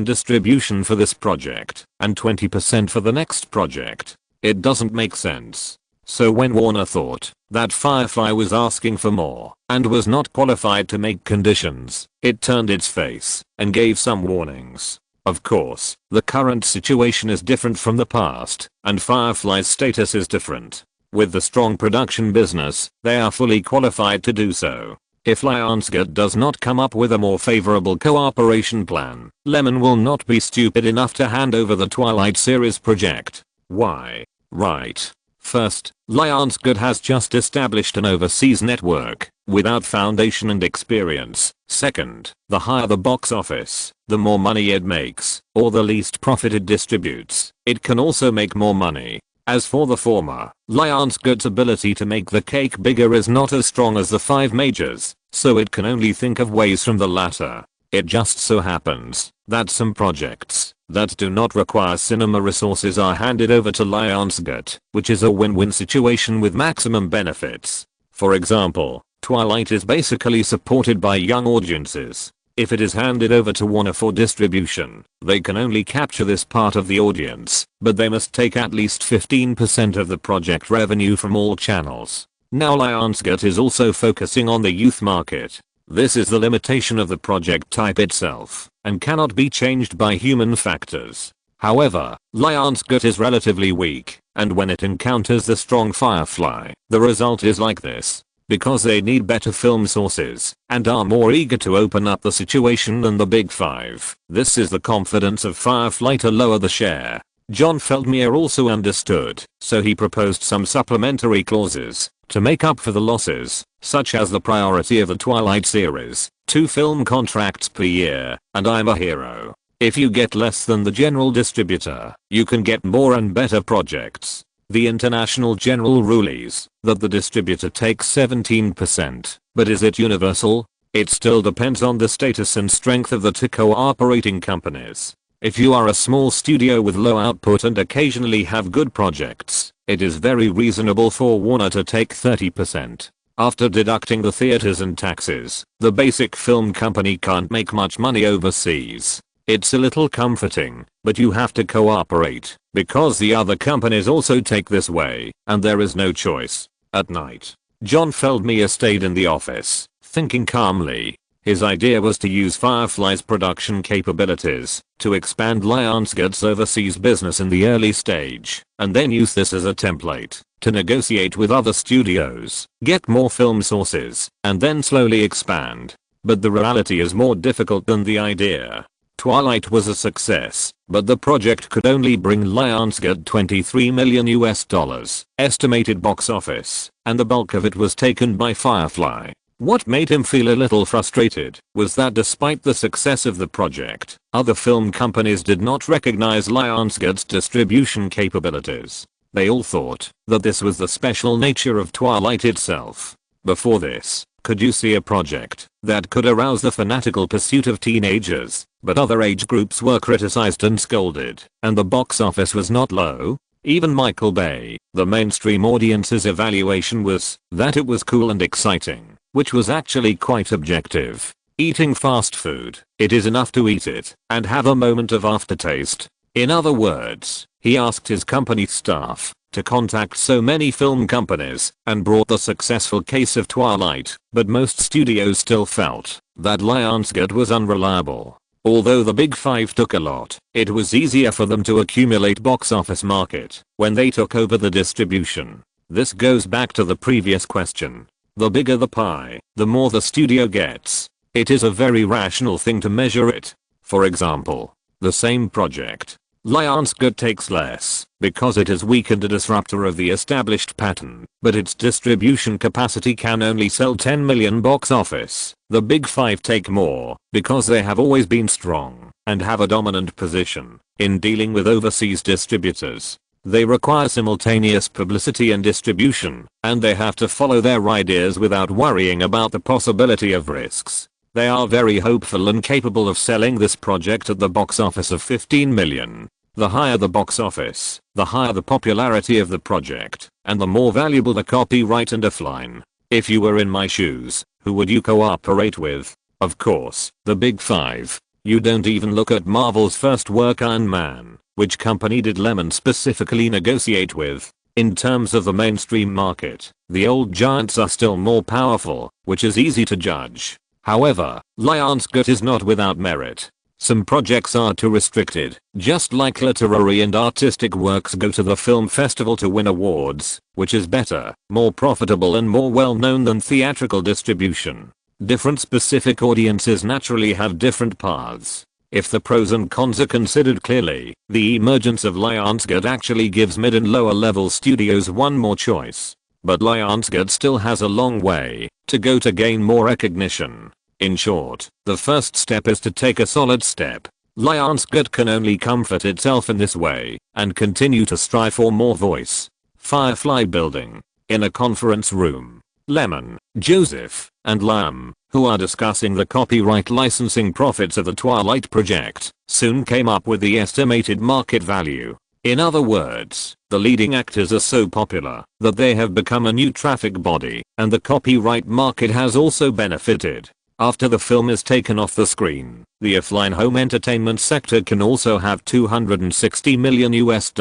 distribution for this project, and 20% for the next project. It doesn't make sense. So when Warner thought that Firefly was asking for more, and was not qualified to make conditions, it turned its face, and gave some warnings. Of course, the current situation is different from the past, and Firefly's status is different. With the strong production business, they are fully qualified to do so. If Lionsgate does not come up with a more favorable cooperation plan, Lyman will not be stupid enough to hand over the Twilight series project. Why? Right. First, Lionsgate has just established an overseas network, without foundation and experience. Second, the higher the box office, the more money it makes, or the least profit it distributes. It can also make more money. As for the former, Lionsgate's ability to make the cake bigger is not as strong as the 5 majors, so it can only think of ways from the latter. It just so happens that some projects that do not require cinema resources are handed over to Lionsgate, which is a win-win situation with maximum benefits. For example, Twilight is basically supported by young audiences. If it is handed over to Warner for distribution, they can only capture this part of the audience, but they must take at least 15% of the project revenue from all channels. Now Lionsgate is also focusing on the youth market. This is the limitation of the project type itself, and cannot be changed by human factors. However, Lionsgate is relatively weak, and when it encounters the strong Firefly, the result is like this. Because they need better film sources, and are more eager to open up the situation than the big five. This is the confidence of Firefly to lower the share. John Feldmere also understood, so he proposed some supplementary clauses to make up for the losses, such as the priority of the Twilight series, 2 film contracts per year, and I'm a hero. If you get less than the general distributor, you can get more and better projects. The international general rule is that the distributor takes 17%, but is it universal? It still depends on the status and strength of the 2 cooperating companies. If you are a small studio with low output and occasionally have good projects, it is very reasonable for Warner to take 30%. After deducting the theaters and taxes, the basic film company can't make much money overseas. It's a little comforting, but you have to cooperate, because the other companies also take this way, and there is no choice. At night, John Feldmere stayed in the office, thinking calmly. His idea was to use Firefly's production capabilities to expand Lionsgate's overseas business in the early stage, and then use this as a template to negotiate with other studios, get more film sources, and then slowly expand. But the reality is more difficult than the idea. Twilight was a success, but the project could only bring Lionsgate $23 million estimated box office, and the bulk of it was taken by Firefly. What made him feel a little frustrated was that despite the success of the project, other film companies did not recognize Lionsgate's distribution capabilities. They all thought that this was the special nature of Twilight itself. Before this, could you see a project that could arouse the fanatical pursuit of teenagers, but other age groups were criticized and scolded, and the box office was not low? Even Michael Bay, the mainstream audience's evaluation was that it was cool and exciting, which was actually quite objective. Eating fast food, it is enough to eat it and have a moment of aftertaste. In other words, he asked his company staff to contact so many film companies and brought the successful case of Twilight, but most studios still felt that Lionsgate was unreliable. Although the big five took a lot, it was easier for them to accumulate box office market when they took over the distribution. This goes back to the previous question. The bigger the pie, the more the studio gets. It is a very rational thing to measure it. For example, the same project, Lionsgate takes less because it is weak and a disruptor of the established pattern, but its distribution capacity can only sell 10 million box office. The big five take more because they have always been strong and have a dominant position in dealing with overseas distributors. They require simultaneous publicity and distribution, and they have to follow their ideas without worrying about the possibility of risks. They are very hopeful and capable of selling this project at the box office of 15 million. The higher the box office, the higher the popularity of the project, and the more valuable the copyright and offline. If you were in my shoes, who would you cooperate with? Of course, the big five. You don't even look at Marvel's first work, Iron Man. Which company did Lyman specifically negotiate with? In terms of the mainstream market, the old giants are still more powerful, which is easy to judge. However, Lionsgate is not without merit. Some projects are too restricted, just like literary and artistic works go to the film festival to win awards, which is better, more profitable and more well known than theatrical distribution. Different specific audiences naturally have different paths. If the pros and cons are considered clearly, the emergence of Lionsgate actually gives mid and lower level studios one more choice. But Lionsgate still has a long way to go to gain more recognition. In short, the first step is to take a solid step. Lionsgate can only comfort itself in this way and continue to strive for more voice. Firefly building. In a conference room, Lemon, Joseph, and Lam, who are discussing the copyright licensing profits of the Twilight project, soon came up with the estimated market value. In other words, the leading actors are so popular that they have become a new traffic body, and the copyright market has also benefited. After the film is taken off the screen, the offline home entertainment sector can also have $260 million US.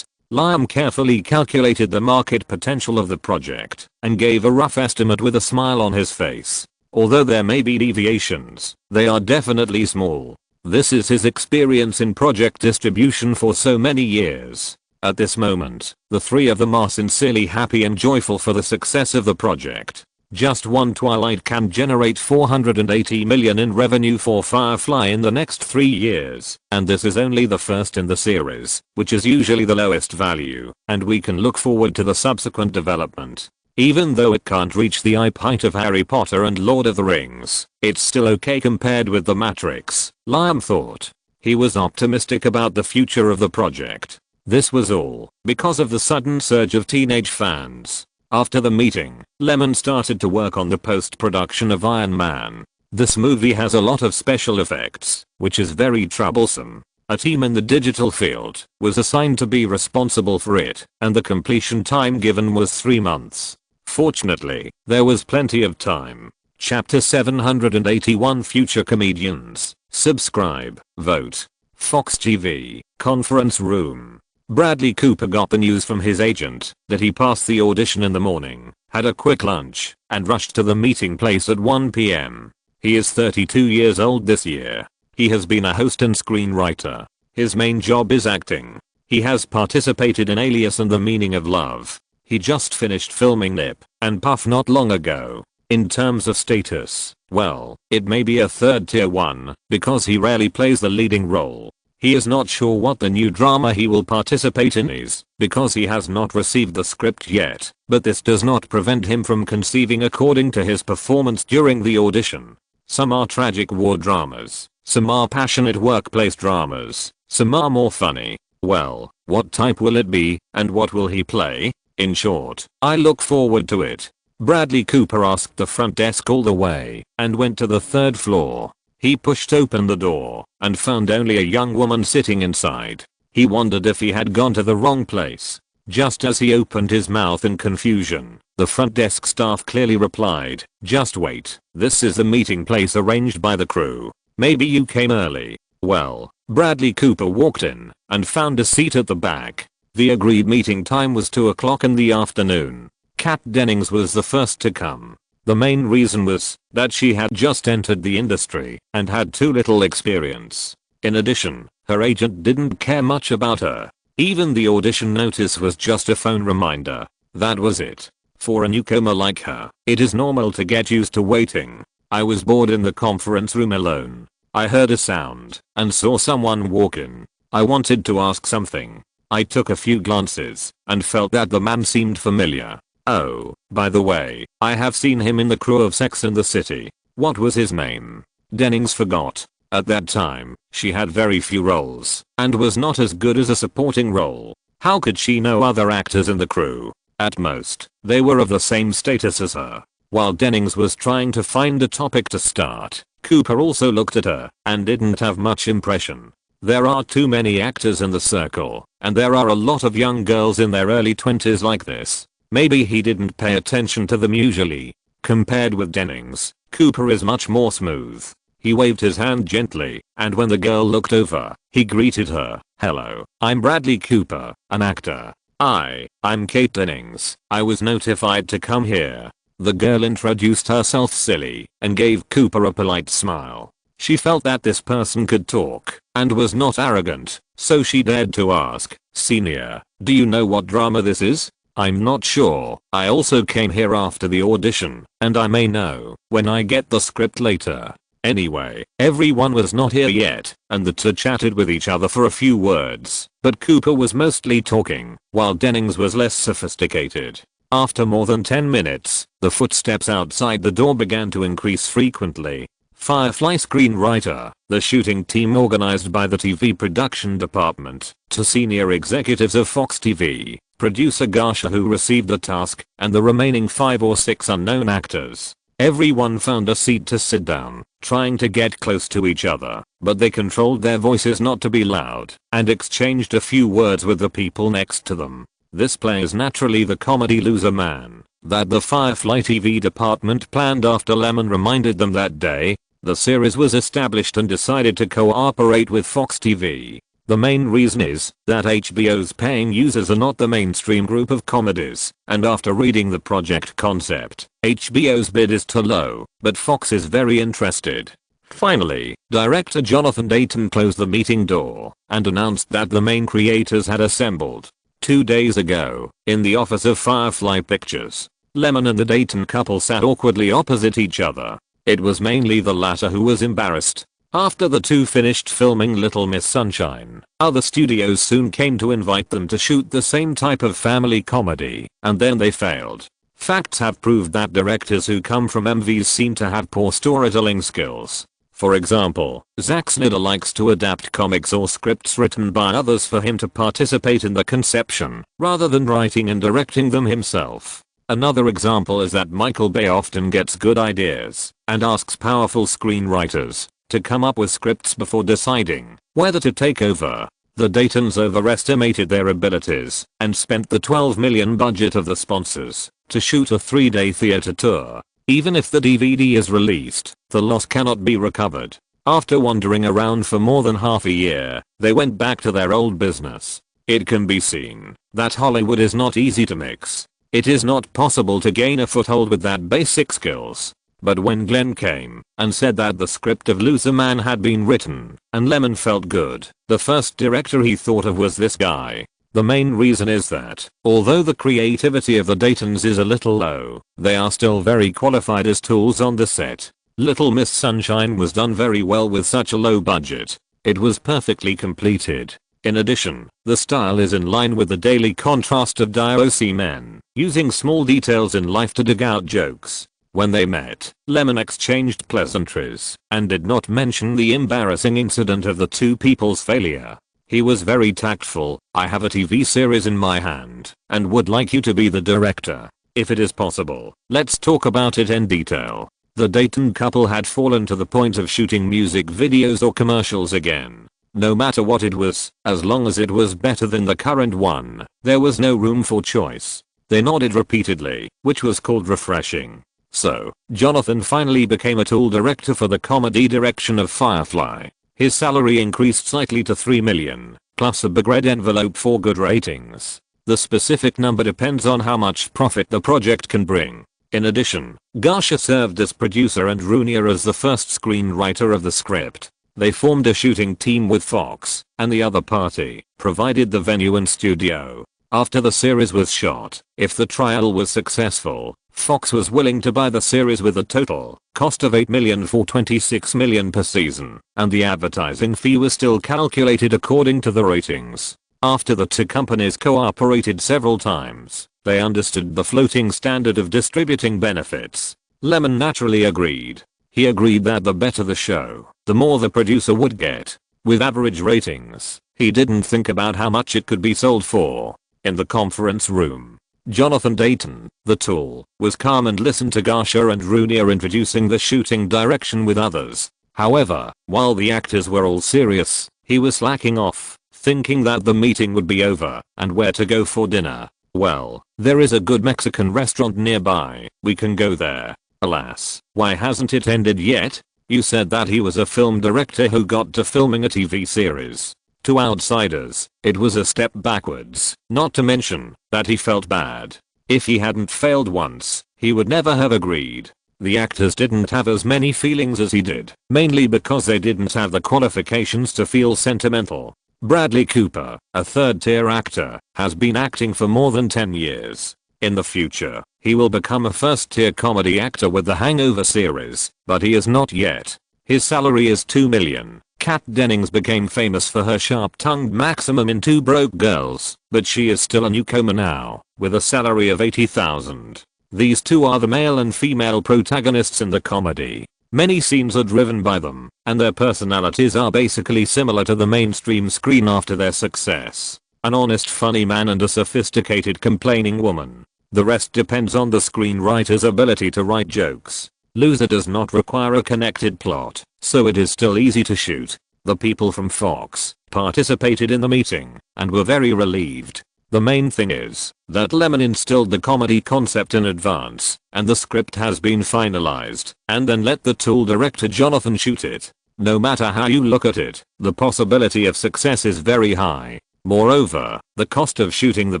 Lyman carefully calculated the market potential of the project and gave a rough estimate with a smile on his face. Although there may be deviations, they are definitely small. This is his experience in project distribution for so many years. At this moment, the three of them are sincerely happy and joyful for the success of the project. Just one Twilight can generate $480 million in revenue for Firefly in the next 3 years, and this is only the first in the series, which is usually the lowest value, and we can look forward to the subsequent development. Even though it can't reach the hype height of Harry Potter and Lord of the Rings, it's still okay compared with The Matrix, Lyman thought. He was optimistic about the future of the project. This was all because of the sudden surge of teenage fans. After the meeting, Lyman started to work on the post-production of Iron Man. This movie has a lot of special effects, which is very troublesome. A team in the digital field was assigned to be responsible for it, and the completion time given was 3 months. Fortunately, there was plenty of time. Chapter 781 Future Comedians. Subscribe, vote. Fox TV, conference room. Bradley Cooper got the news from his agent that he passed the audition in the morning, had a quick lunch, and rushed to the meeting place at 1 p.m. He is 32 years old this year. He has been a host and screenwriter. His main job is acting. He has participated in Alias and The Meaning of Love. He just finished filming Nip and Puff not long ago. In terms of status, well, it may be a third tier one, because he rarely plays the leading role. He is not sure what the new drama he will participate in is, because he has not received the script yet, but this does not prevent him from conceiving according to his performance during the audition. Some are tragic war dramas, some are passionate workplace dramas, some are more funny. Well, what type will it be, and what will he play? In short, I look forward to it. Bradley Cooper asked the front desk all the way, and went to the 3rd floor. He pushed open the door, and found only a young woman sitting inside. He wondered if he had gone to the wrong place. Just as he opened his mouth in confusion, the front desk staff clearly replied, "Just wait, this is the meeting place arranged by the crew. Maybe you came early." Well, Bradley Cooper walked in, and found a seat at the back. The agreed meeting time was 2 o'clock in the afternoon. Kat Dennings was the first to come. The main reason was that she had just entered the industry and had too little experience. In addition, her agent didn't care much about her. Even the audition notice was just a phone reminder. That was it. For a newcomer like her, it is normal to get used to waiting. I was bored in the conference room alone. I heard a sound and saw someone walk in. I wanted to ask something. I took a few glances and felt that the man seemed familiar. Oh, by the way, I have seen him in the crew of Sex and the City. What was his name? Dennings forgot. At that time, she had very few roles and was not as good as a supporting role. How could she know other actors in the crew? At most, they were of the same status as her. While Dennings was trying to find a topic to start, Cooper also looked at her and didn't have much impression. There are too many actors in the circle, and there are a lot of young girls in their early 20s like this. Maybe he didn't pay attention to them usually. Compared with Dennings, Cooper is much more smooth. He waved his hand gently, and when the girl looked over, he greeted her. "Hello, I'm Bradley Cooper, an actor. I'm Kate Dennings. I was notified to come here." The girl introduced herself silly and gave Cooper a polite smile. She felt that this person could talk and was not arrogant, so she dared to ask, "Senior, do you know what drama this is?" "I'm not sure. I also came here after the audition, and I may know when I get the script later." Anyway, everyone was not here yet, and the two chatted with each other for a few words, but Cooper was mostly talking, while Dennings was less sophisticated. After more than 10 minutes, the footsteps outside the door began to increase frequently. Firefly screenwriter, the shooting team organized by the TV production department, to senior executives of Fox TV, producer Garsha who received the task, and the remaining 5 or 6 unknown actors. Everyone found a seat to sit down, trying to get close to each other, but they controlled their voices not to be loud, and exchanged a few words with the people next to them. This plays naturally the comedy Loser Man that the Firefly TV department planned after Lyman reminded them that day. The series was established and decided to cooperate with Fox TV. The main reason is that HBO's paying users are not the mainstream group of comedies, and after reading the project concept, HBO's bid is too low, but Fox is very interested. Finally, director Jonathan Dayton closed the meeting door and announced that the main creators had assembled 2 days ago in the office of Firefly Pictures. Lyman and the Dayton couple sat awkwardly opposite each other. It was mainly the latter who was embarrassed. After the two finished filming Little Miss Sunshine, other studios soon came to invite them to shoot the same type of family comedy, and then they failed. Facts have proved that directors who come from MVs seem to have poor storytelling skills. For example, Zack Snyder likes to adapt comics or scripts written by others for him to participate in the conception, rather than writing and directing them himself. Another example is that Michael Bay often gets good ideas and asks powerful screenwriters to come up with scripts before deciding whether to take over. The Daytons overestimated their abilities and spent the $12 million budget of the sponsors to shoot a 3-day theater tour. Even if the DVD is released, the loss cannot be recovered. After wandering around for more than half a year, they went back to their old business. It can be seen that Hollywood is not easy to mix. It is not possible to gain a foothold with that basic skills. But when Glenn came and said that the script of Loser Man had been written and Lyman felt good, the first director he thought of was this guy. The main reason is that, although the creativity of the Daytons is a little low, they are still very qualified as tools on the set. Little Miss Sunshine was done very well with such a low budget. It was perfectly completed. In addition, the style is in line with the daily contrast of DOC men, using small details in life to dig out jokes. When they met, Lyman exchanged pleasantries and did not mention the embarrassing incident of the two people's failure. He was very tactful. I have a TV series in my hand and would like you to be the director. If it is possible, let's talk about it in detail. The Dayton couple had fallen to the point of shooting music videos or commercials again. No matter what it was, as long as it was better than the current one, there was no room for choice. They nodded repeatedly, which was called refreshing. So, Jonathan finally became a tool director for the comedy direction of Firefly. His salary increased slightly to $3 million, plus a big red envelope for good ratings. The specific number depends on how much profit the project can bring. In addition, Garcia served as producer and Roonier as the first screenwriter of the script. They formed a shooting team with Fox, and the other party provided the venue and studio. After the series was shot, if the trial was successful, Fox was willing to buy the series with a total cost of $8 million for $26 million per season, and the advertising fee was still calculated according to the ratings. After the two companies cooperated several times, they understood the floating standard of distributing benefits. Lyman naturally agreed. He agreed that the better the show, the more the producer would get. With average ratings, he didn't think about how much it could be sold for. In the conference room, Jonathan Dayton, the tool, was calm and listened to Garcia and Roonier introducing the shooting direction with others. However, while the actors were all serious, he was slacking off, thinking that the meeting would be over and where to go for dinner. Well, there is a good Mexican restaurant nearby, we can go there. Alas, why hasn't it ended yet? You said that he was a film director who got to filming a TV series. To outsiders, it was a step backwards, not to mention that he felt bad. If he hadn't failed once, he would never have agreed. The actors didn't have as many feelings as he did, mainly because they didn't have the qualifications to feel sentimental. Bradley Cooper, a third-tier actor, has been acting for more than 10 years. In the future, he will become a first-tier comedy actor with the Hangover series, but he is not yet. His salary is $2 million. Kat Dennings became famous for her sharp-tongued maximum in Two Broke Girls, but she is still a newcomer now, with a salary of $80,000. These two are the male and female protagonists in the comedy. Many scenes are driven by them, and their personalities are basically similar to the mainstream screen after their success. An honest funny man and a sophisticated complaining woman. The rest depends on the screenwriter's ability to write jokes. Loser does not require a connected plot, so it is still easy to shoot. The people from Fox participated in the meeting and were very relieved. The main thing is that Lyman instilled the comedy concept in advance, and the script has been finalized, and then let the tool director Jonathan shoot it. No matter how you look at it, the possibility of success is very high. Moreover, the cost of shooting the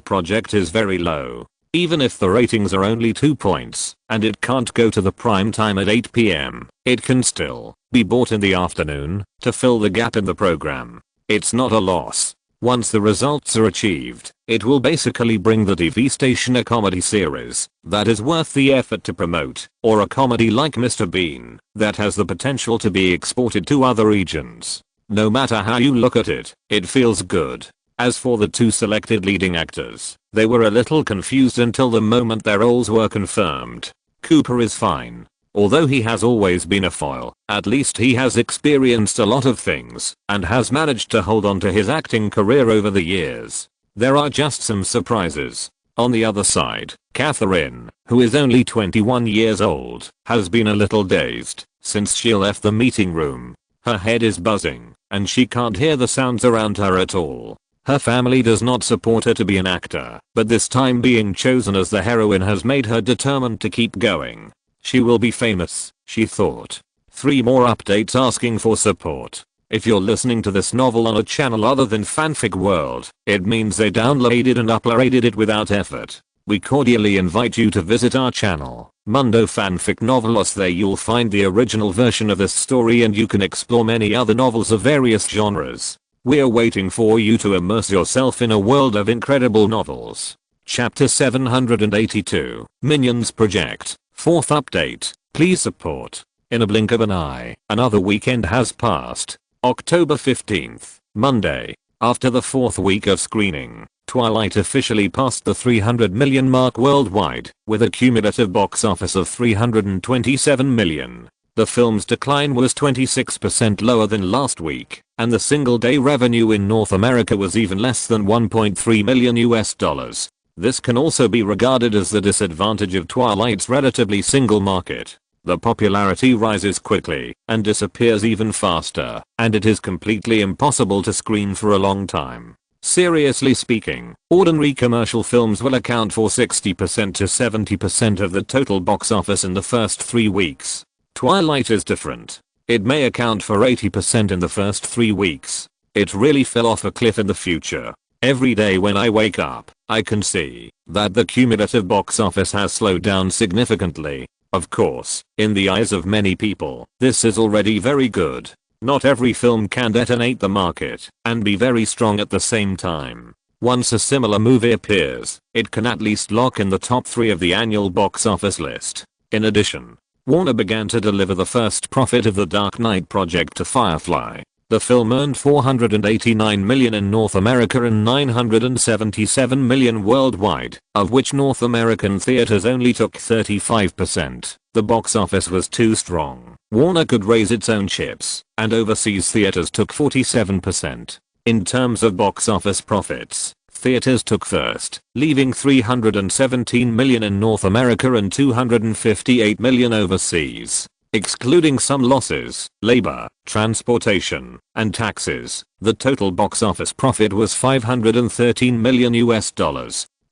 project is very low. Even if the ratings are only 2 points, and it can't go to the prime time at 8 p.m., it can still be bought in the afternoon to fill the gap in the program. It's not a loss. Once the results are achieved, it will basically bring the TV station a comedy series that is worth the effort to promote, or a comedy like Mr. Bean that has the potential to be exported to other regions. No matter how you look at it, it feels good. As for the 2 selected leading actors, they were a little confused until the moment their roles were confirmed. Cooper is fine. Although he has always been a foil, at least he has experienced a lot of things and has managed to hold on to his acting career over the years. There are just some surprises. On the other side, Catherine, who is only 21 years old, has been a little dazed since she left the meeting room. Her head is buzzing and she can't hear the sounds around her at all. Her family does not support her to be an actor, but this time being chosen as the heroine has made her determined to keep going. She will be famous, she thought. 3 more updates asking for support. If you're listening to this novel on a channel other than Fanfic World, it means they downloaded and uploaded it without effort. We cordially invite you to visit our channel, Mundo Fanfic Novelos. There you'll find the original version of this story and you can explore many other novels of various genres. We're waiting for you to immerse yourself in a world of incredible novels. Chapter 782, Minions Project. 4th update, please support. In a blink of an eye, another weekend has passed. October 15th, Monday. After the 4th week of screening, Twilight officially passed the 300 million mark worldwide, with a cumulative box office of 327 million. The film's decline was 26% lower than last week, and the single-day revenue in North America was even less than $1.3 million. This can also be regarded as the disadvantage of Twilight's relatively single market. The popularity rises quickly and disappears even faster, and it is completely impossible to screen for a long time. Seriously speaking, ordinary commercial films will account for 60% to 70% of the total box office in the first 3 weeks. Twilight is different. It may account for 80% in the first 3 weeks. It really fell off a cliff in the future. Every day when I wake up, I can see that the cumulative box office has slowed down significantly. Of course, in the eyes of many people, this is already very good. Not every film can detonate the market and be very strong at the same time. Once a similar movie appears, it can at least lock in the top 3 of the annual box office list. In addition, Warner began to deliver the first profit of the Dark Knight project to Firefly. The film earned $489 million in North America and $977 million worldwide, of which North American theaters only took 35%. The box office was too strong. Warner could raise its own chips, and overseas theaters took 47%. In terms of box office profits, theaters took first, leaving $317 million in North America and $258 million overseas. Excluding some losses, labor, transportation, and taxes, the total box office profit was $513 million.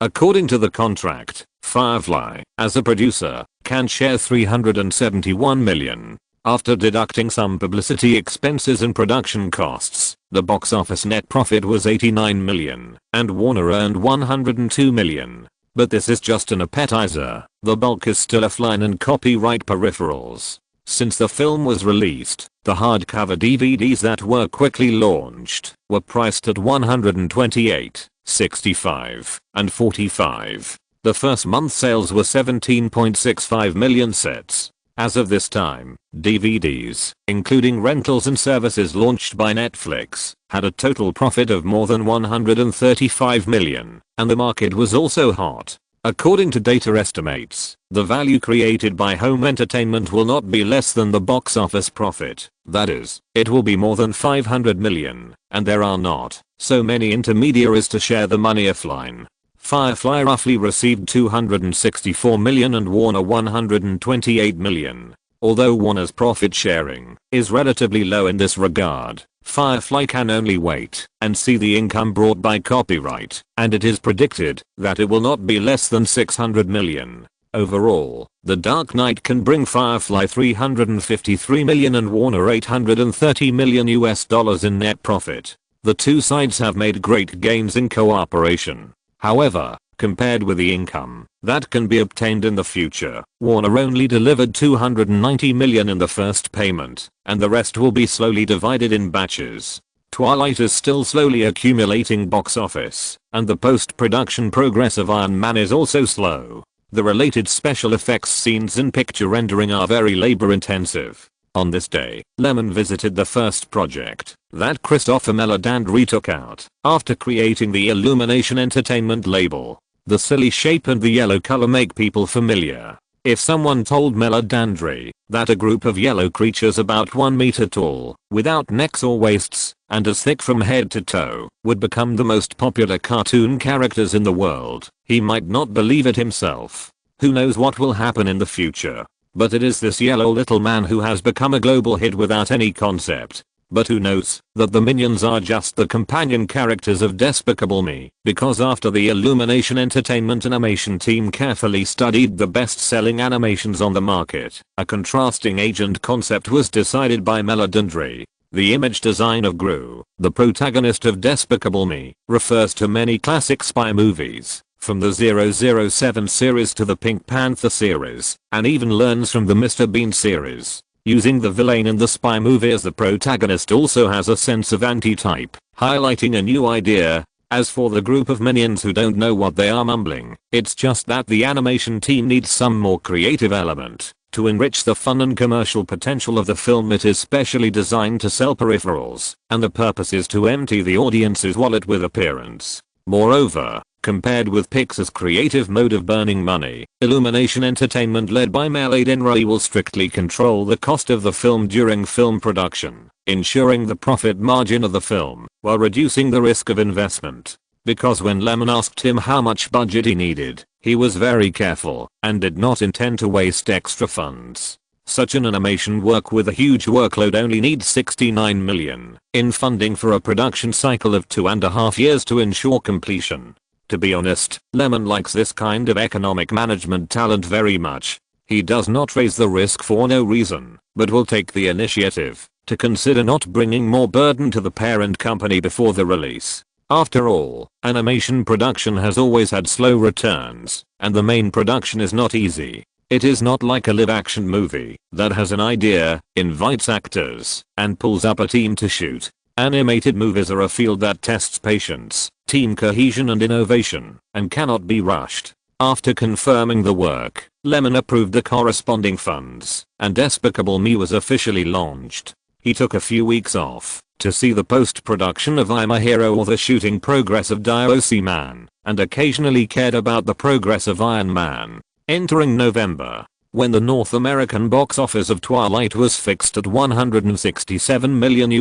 According to the contract, Firefly, as a producer, can share $371 million. After deducting some publicity expenses and production costs, the box office net profit was $89 million, and Warner earned $102 million. But this is just an appetizer. The bulk is still offline and copyright peripherals. Since the film was released, the hardcover DVDs that were quickly launched were priced at $128, $65, and $45. The first month sales were 17.65 million sets. As of this time, DVDs, including rentals and services launched by Netflix, had a total profit of more than $135 million, and the market was also hot. According to data estimates, the value created by home entertainment will not be less than the box office profit. That is, it will be more than $500 million, and there are not so many intermediaries to share the money offline. Firefly roughly received $264 million and Warner $128 million. Although Warner's profit sharing is relatively low in this regard, Firefly can only wait and see the income brought by copyright, and it is predicted that it will not be less than $600 million. Overall, The Dark Knight can bring Firefly $353 million and Warner $830 million in net profit. The two sides have made great gains in cooperation. However, compared with the income that can be obtained in the future, Warner only delivered $290 million in the first payment, and the rest will be slowly divided in batches. Twilight is still slowly accumulating box office, and the post-production progress of Iron Man is also slow. The related special effects scenes and picture rendering are very labor-intensive. On this day, Lyman visited the first project that Christopher Meledandri took out after creating the Illumination Entertainment label. The silly shape and the yellow color make people familiar. If someone told Meledandri that a group of yellow creatures about 1 meter tall, without necks or waists, and as thick from head to toe, would become the most popular cartoon characters in the world, he might not believe it himself. Who knows what will happen in the future? But it is this yellow little man who has become a global hit without any concept. But who knows that the minions are just the companion characters of Despicable Me, because after the Illumination Entertainment animation team carefully studied the best-selling animations on the market, a contrasting agent concept was decided by Meledandri. The image design of Gru, the protagonist of Despicable Me, refers to many classic spy movies, from the 007 series to the Pink Panther series, and even learns from the Mr. Bean series. Using the villain in the spy movie as the protagonist also has a sense of anti-type, highlighting a new idea. As for the group of minions who don't know what they are mumbling, it's just that the animation team needs some more creative element to enrich the fun and commercial potential of the film. It is specially designed to sell peripherals, and the purpose is to empty the audience's wallet with appearance. Moreover, compared with Pixar's creative mode of burning money, Illumination Entertainment led by Meledandri will strictly control the cost of the film during film production, ensuring the profit margin of the film, while reducing the risk of investment. Because when Lyman asked him how much budget he needed, he was very careful, and did not intend to waste extra funds. Such an animation work with a huge workload only needs $69 million in funding for a production cycle of 2.5 years to ensure completion. To be honest, Lyman likes this kind of economic management talent very much. He does not raise the risk for no reason, but will take the initiative to consider not bringing more burden to the parent company before the release. After all, animation production has always had slow returns, and the main production is not easy. It is not like a live-action movie that has an idea, invites actors, and pulls up a team to shoot. Animated movies are a field that tests patience, team cohesion and innovation, and cannot be rushed. After confirming the work, Lyman approved the corresponding funds, and Despicable Me was officially launched. He took a few weeks off to see the post-production of I'm a Hero or the shooting progress of DOC Man, and occasionally cared about the progress of Iron Man. Entering November, when the North American box office of Twilight was fixed at $167 million,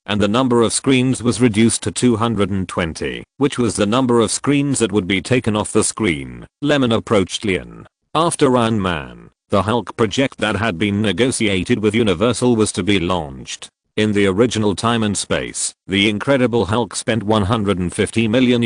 and the number of screens was reduced to 220, which was the number of screens that would be taken off the screen, Lyman approached Lyman. After Iron Man, the Hulk project that had been negotiated with Universal was to be launched. In the original Time and Space, The Incredible Hulk spent $150 million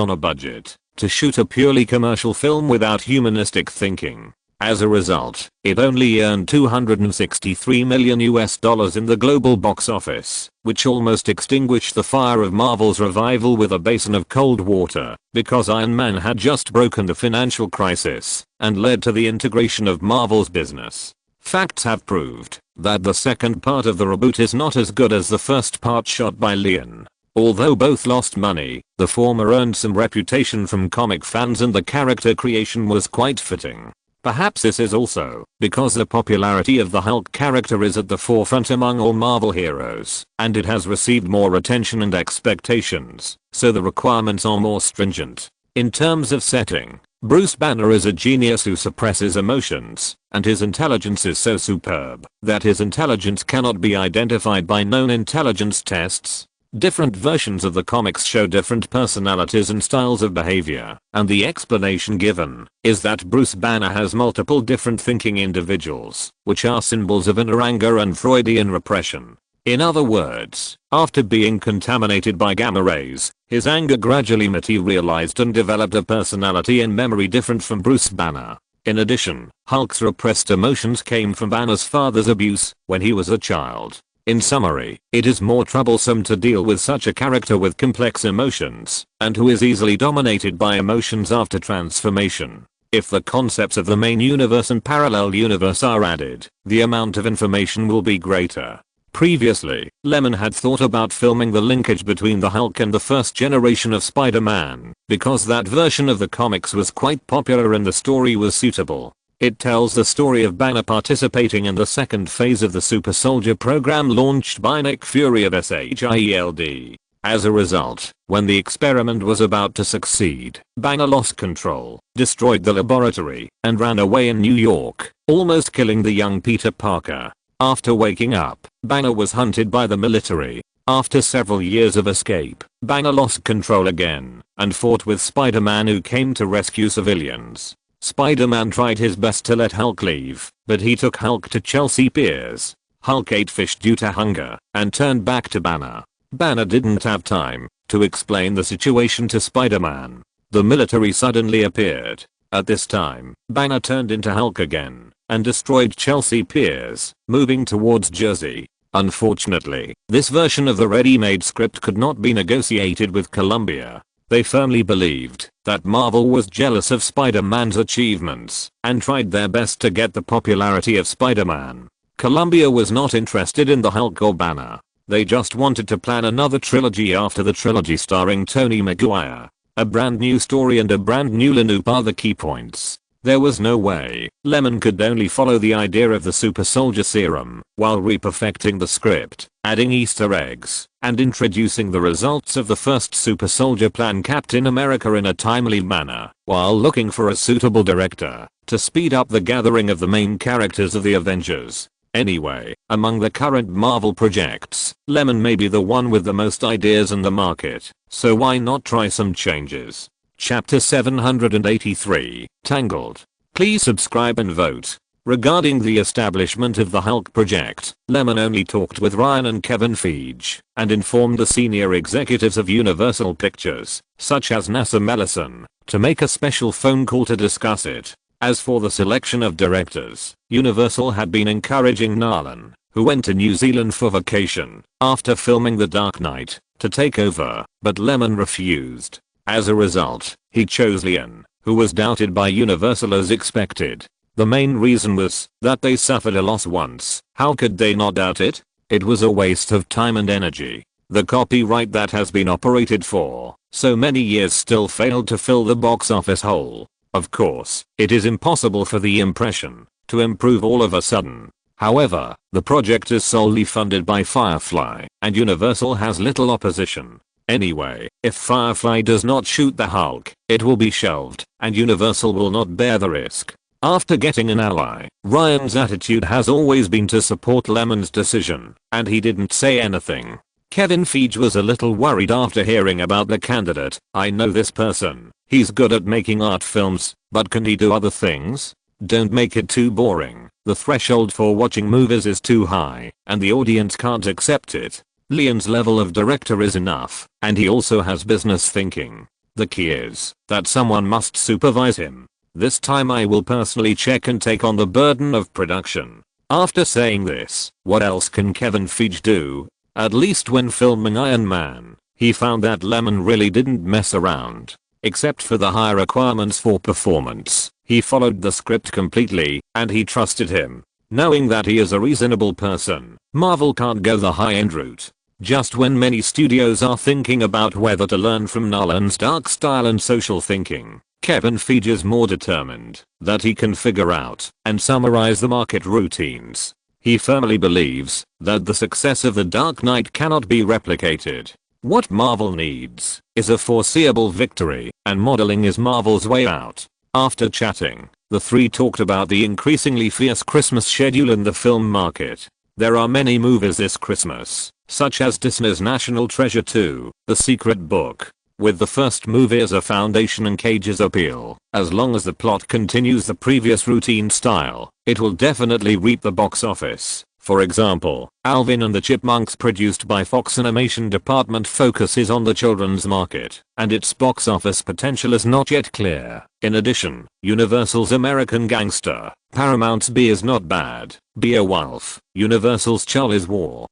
on a budget to shoot a purely commercial film without humanistic thinking. As a result, it only earned $263 million in the global box office, which almost extinguished the fire of Marvel's revival with a basin of cold water, because Iron Man had just broken the financial crisis and led to the integration of Marvel's business. Facts have proved that the second part of the reboot is not as good as the first part shot by Lyman. Although both lost money, the former earned some reputation from comic fans and the character creation was quite fitting. Perhaps this is also because the popularity of the Hulk character is at the forefront among all Marvel heroes, and it has received more attention and expectations, so the requirements are more stringent. In terms of setting, Bruce Banner is a genius who suppresses emotions, and his intelligence is so superb that his intelligence cannot be identified by known intelligence tests. Different versions of the comics show different personalities and styles of behavior, and the explanation given is that Bruce Banner has multiple different thinking individuals, which are symbols of inner anger and Freudian repression. In other words, after being contaminated by gamma rays, his anger gradually materialized and developed a personality and memory different from Bruce Banner. In addition, Hulk's repressed emotions came from Banner's father's abuse when he was a child. In summary, it is more troublesome to deal with such a character with complex emotions, and who is easily dominated by emotions after transformation. If the concepts of the main universe and parallel universe are added, the amount of information will be greater. Previously, Lyman had thought about filming the linkage between the Hulk and the first generation of Spider-Man, because that version of the comics was quite popular and the story was suitable. It tells the story of Banner participating in the second phase of the Super Soldier program launched by Nick Fury of SHIELD. As a result, when the experiment was about to succeed, Banner lost control, destroyed the laboratory, and ran away in New York, almost killing the young Peter Parker. After waking up, Banner was hunted by the military. After several years of escape, Banner lost control again, and fought with Spider-Man, who came to rescue civilians. Spider-Man tried his best to let Hulk leave, but he took Hulk to Chelsea Piers. Hulk ate fish due to hunger, and turned back to Banner. Banner didn't have time to explain the situation to Spider-Man. The military suddenly appeared. At this time, Banner turned into Hulk again, and destroyed Chelsea Piers, moving towards Jersey. Unfortunately, this version of the ready-made script could not be negotiated with Columbia. They firmly believed that Marvel was jealous of Spider-Man's achievements and tried their best to get the popularity of Spider-Man. Columbia was not interested in the Hulk or Banner. They just wanted to plan another trilogy after the trilogy starring Tobey Maguire. A brand new story and a brand new lineup are the key points. There was no way Lyman could only follow the idea of the super soldier serum while reperfecting the script, adding Easter eggs, and introducing the results of the first super soldier plan Captain America in a timely manner, while looking for a suitable director to speed up the gathering of the main characters of the Avengers. Anyway, among the current Marvel projects, Lyman may be the one with the most ideas in the market, so why not try some changes? Chapter 783, Tangled. Please subscribe and vote. Regarding the establishment of the Hulk project, Lyman only talked with Ryan and Kevin Feige, and informed the senior executives of Universal Pictures, such as Nasser Mellison, to make a special phone call to discuss it. As for the selection of directors, Universal had been encouraging Nolan, who went to New Zealand for vacation after filming The Dark Knight, to take over, but Lyman refused. As a result, he chose Lyman, who was doubted by Universal as expected. The main reason was that they suffered a loss once. How could they not doubt it? It was a waste of time and energy. The copyright that has been operated for so many years still failed to fill the box office hole. Of course, it is impossible for the impression to improve all of a sudden. However, the project is solely funded by Firefly, and Universal has little opposition. Anyway, if Firefly does not shoot the Hulk, it will be shelved, and Universal will not bear the risk. After getting an ally, Ryan's attitude has always been to support Lyman's decision, and he didn't say anything. Kevin Feige was a little worried after hearing about the candidate. I know this person. He's good at making art films, but can he do other things? Don't make it too boring. The threshold for watching movies is too high, and the audience can't accept it. Lyman's level of director is enough, and he also has business thinking. The key is that someone must supervise him. This time I will personally check and take on the burden of production. After saying this, what else can Kevin Feige do? At least when filming Iron Man, he found that Lyman really didn't mess around. Except for the high requirements for performance, he followed the script completely, and he trusted him. Knowing that he is a reasonable person, Marvel can't go the high-end route. Just when many studios are thinking about whether to learn from Nolan's dark style and social thinking, Kevin Feige is more determined that he can figure out and summarize the market routines. He firmly believes that the success of The Dark Knight cannot be replicated. What Marvel needs is a foreseeable victory, and modeling is Marvel's way out. After chatting, the three talked about the increasingly fierce Christmas schedule in the film market. There are many movies this Christmas, such as Disney's National Treasure 2, The Secret Book. With the first movie as a foundation and Cage's appeal, as long as the plot continues the previous routine style, it will definitely reap the box office. For example, Alvin and the Chipmunks, produced by Fox Animation Department, focuses on the children's market, and its box office potential is not yet clear. In addition, Universal's American Gangster, Paramount's B is Not Bad, Beowulf, Universal's Charlie's War,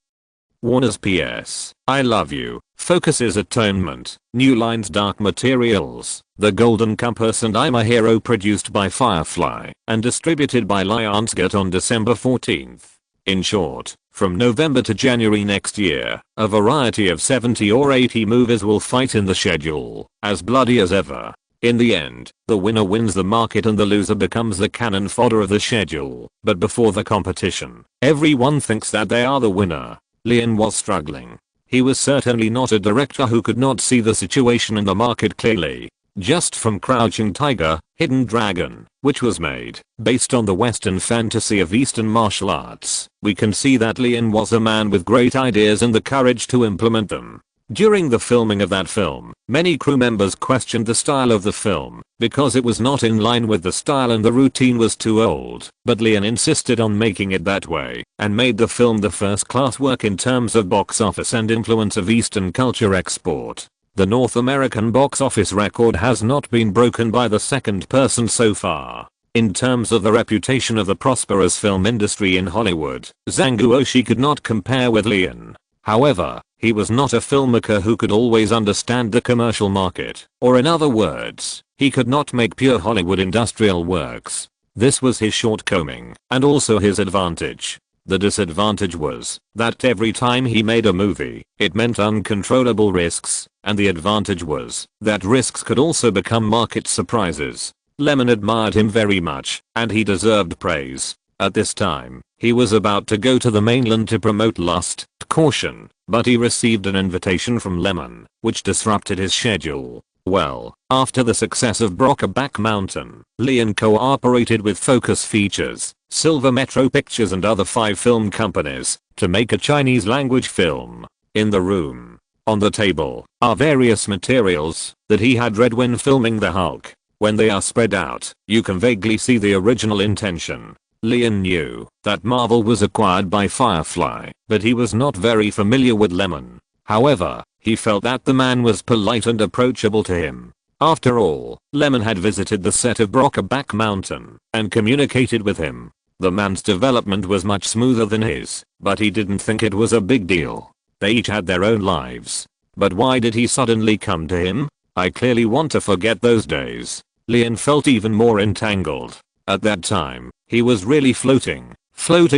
Warner's P.S. I Love You, focuses Atonement, New Line's Dark Materials, The Golden Compass, and I'm a Hero, produced by Firefly, and distributed by Lionsgate on December 14th. In short, from November to January next year, a variety of 70 or 80 movies will fight in the schedule, as bloody as ever. In the end, the winner wins the market and the loser becomes the cannon fodder of the schedule. But before the competition, everyone thinks that they are the winner. Lyman was struggling. He was certainly not a director who could not see the situation in the market clearly. Just from Crouching Tiger, Hidden Dragon, which was made based on the Western fantasy of Eastern martial arts, we can see that Lyman was a man with great ideas and the courage to implement them. During the filming of that film, many crew members questioned the style of the film because it was not in line with the style and the routine was too old, but Lyman insisted on making it that way and made the film the first-class work in terms of box office and influence of Eastern culture export. The North American box office record has not been broken by the second person so far. In terms of the reputation of the prosperous film industry in Hollywood, Zhang Guoxi could not compare with Lyman. However, he was not a filmmaker who could always understand the commercial market, or in other words, he could not make pure Hollywood industrial works. This was his shortcoming, and also his advantage. The disadvantage was that every time he made a movie, it meant uncontrollable risks, and the advantage was that risks could also become market surprises. Lyman admired him very much, and he deserved praise. At this time, he was about to go to the mainland to promote Lust, Caution, but he received an invitation from Lyman, which disrupted his schedule. Well, after the success of Brokeback Mountain, Lyman cooperated with Focus Features, Silver Metro Pictures and other 5 film companies to make a Chinese language film. In the room, on the table, are various materials that he had read when filming the Hulk. When they are spread out, you can vaguely see the original intention. Lyman knew that Marvel was acquired by Firefly, but he was not very familiar with Lyman. However, he felt that the man was polite and approachable to him. After all, Lyman had visited the set of Brokeback Mountain and communicated with him. The man's development was much smoother than his, but he didn't think it was a big deal. They each had their own lives. But why did he suddenly come to him? I clearly want to forget those days. Lyman felt even more entangled. At that time, he was really floating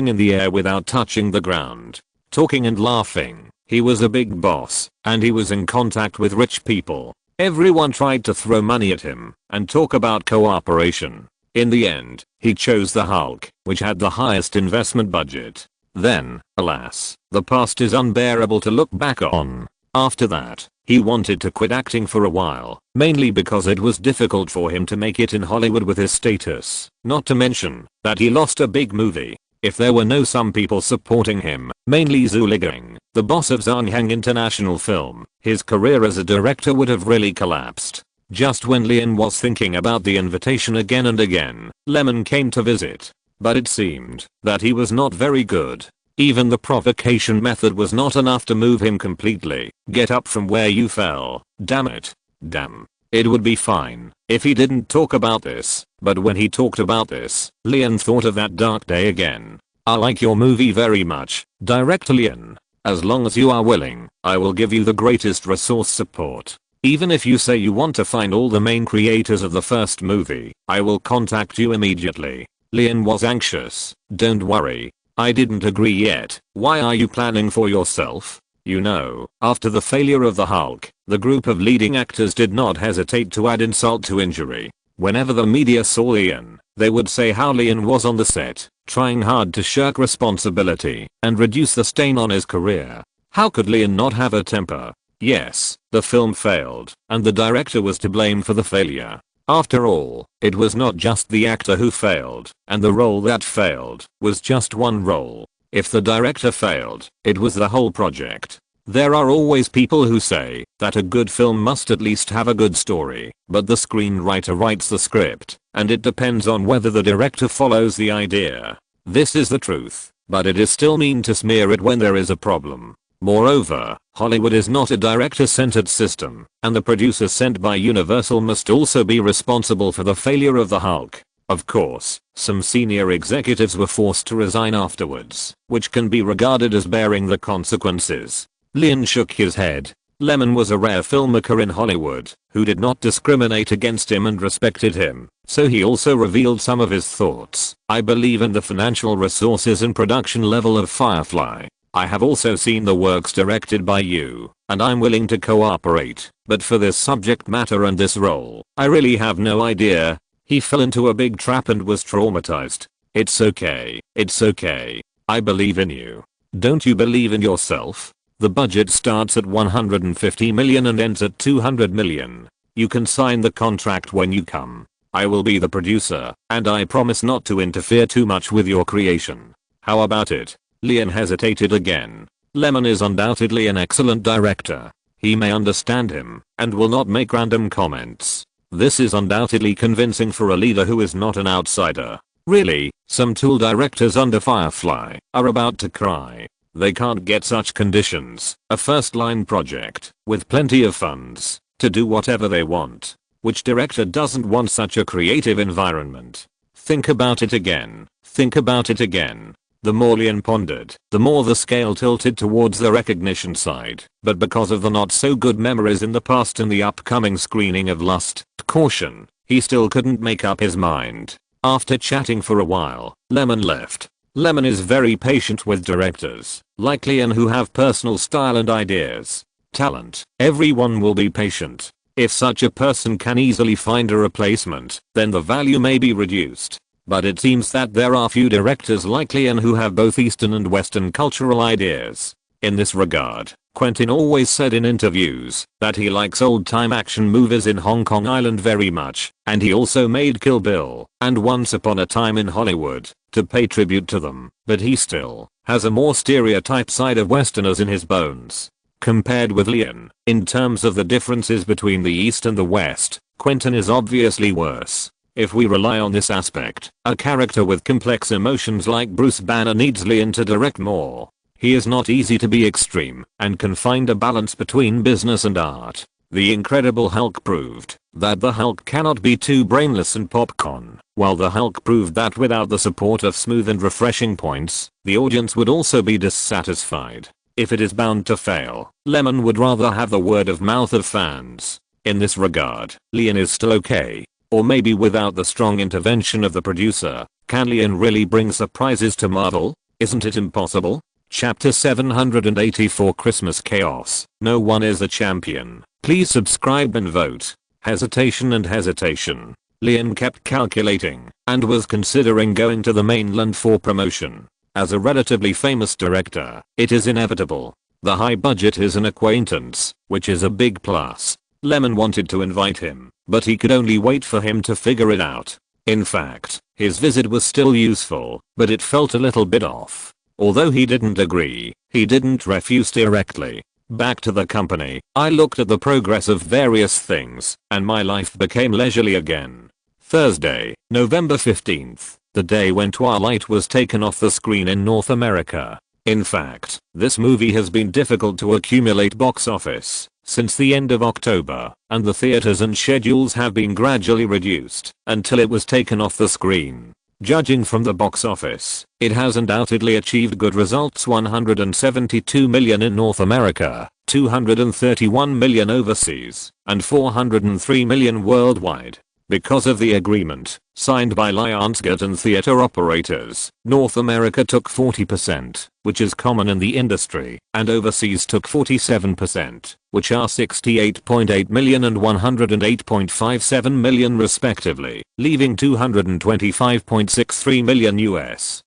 in the air without touching the ground. Talking and laughing. He was a big boss, and he was in contact with rich people. Everyone tried to throw money at him and talk about cooperation. In the end, he chose the Hulk, which had the highest investment budget. Then, alas, the past is unbearable to look back on. After that, he wanted to quit acting for a while, mainly because it was difficult for him to make it in Hollywood with his status, not to mention that he lost a big movie. If there were no some people supporting him, mainly Zhu Ligang, the boss of Zhanghang International Film, his career as a director would have really collapsed. Just when Lyman was thinking about the invitation again and again, Lyman came to visit. But it seemed that he was not very good. Even the provocation method was not enough to move him completely. Get up from where you fell. Damn it. Damn. It would be fine if he didn't talk about this, but when he talked about this, Lyman thought of that dark day again. I like your movie very much, Director Lyman. As long as you are willing, I will give you the greatest resource support. Even if you say you want to find all the main creators of the first movie, I will contact you immediately. Lyman was anxious. Don't worry. I didn't agree yet. Why are you planning for yourself? You know, after the failure of the Hulk, the group of leading actors did not hesitate to add insult to injury. Whenever the media saw Lyman, they would say how Lyman was on the set, trying hard to shirk responsibility and reduce the stain on his career. How could Lyman not have a temper? Yes, the film failed, and the director was to blame for the failure. After all, it was not just the actor who failed, and the role that failed was just one role. If the director failed, it was the whole project. There are always people who say that a good film must at least have a good story, but the screenwriter writes the script, and it depends on whether the director follows the idea. This is the truth, but it is still mean to smear it when there is a problem. Moreover, Hollywood is not a director-centered system, and the producer sent by Universal must also be responsible for the failure of the Hulk. Of course, some senior executives were forced to resign afterwards, which can be regarded as bearing the consequences. Lyman shook his head. Lyman was a rare filmmaker in Hollywood who did not discriminate against him and respected him, so he also revealed some of his thoughts. I believe in the financial resources and production level of Firefly. I have also seen the works directed by you, and I'm willing to cooperate, but for this subject matter and this role, I really have no idea. He fell into a big trap and was traumatized. It's okay. It's okay. I believe in you. Don't you believe in yourself? The budget starts at 150 million and ends at 200 million. You can sign the contract when you come. I will be the producer, and I promise not to interfere too much with your creation. How about it? Lyman hesitated again. Lyman is undoubtedly an excellent director. He may understand him, and will not make random comments. This is undoubtedly convincing for a leader who is not an outsider. Really, some tool directors under Firefly are about to cry. They can't get such conditions, a first-line project, with plenty of funds, to do whatever they want. Which director doesn't want such a creative environment? Think about it again. Think about it again. The more Lyman pondered, the more the scale tilted towards the recognition side, but because of the not so good memories in the past and the upcoming screening of Lust, Caution, he still couldn't make up his mind. After chatting for a while, Lyman left. Lyman is very patient with directors, like Lyman, who have personal style and ideas. Talent. Everyone will be patient. If such a person can easily find a replacement, then the value may be reduced. But it seems that there are few directors like Lyman who have both Eastern and Western cultural ideas. In this regard, Quentin always said in interviews that he likes old-time action movies in Hong Kong Island very much, and he also made Kill Bill and Once Upon a Time in Hollywood to pay tribute to them, but he still has a more stereotype side of Westerners in his bones. Compared with Lyman, in terms of the differences between the East and the West, Quentin is obviously worse. If we rely on this aspect, a character with complex emotions like Bruce Banner needs Lyman to direct more. He is not easy to be extreme and can find a balance between business and art. The Incredible Hulk proved that the Hulk cannot be too brainless and popcorn, while the Hulk proved that without the support of smooth and refreshing points, the audience would also be dissatisfied. If it is bound to fail, Lyman would rather have the word of mouth of fans. In this regard, Lyman is still okay. Or maybe without the strong intervention of the producer, can Lyman really bring surprises to Marvel? Isn't it impossible? Chapter 784 Christmas Chaos. No one is a champion. Please subscribe and vote. Hesitation and hesitation. Lyman kept calculating and was considering going to the mainland for promotion. As a relatively famous director, it is inevitable. The high budget is an acquaintance, which is a big plus. Lyman wanted to invite him, but he could only wait for him to figure it out. In fact, his visit was still useful, but it felt a little bit off. Although he didn't agree, he didn't refuse directly. Back to the company, I looked at the progress of various things, and my life became leisurely again. Thursday, November 15th, the day when Twilight was taken off the screen in North America. In fact, this movie has been difficult to accumulate box office since the end of October, and the theaters and schedules have been gradually reduced until it was taken off the screen. Judging from the box office, it has undoubtedly achieved good results: 172 million in North America, 231 million overseas, and 403 million worldwide. Because of the agreement signed by Lionsgate and theater operators, North America took 40%, which is common in the industry, and overseas took 47%, which are 68.8 million and 108.57 million respectively, leaving 225.63 million US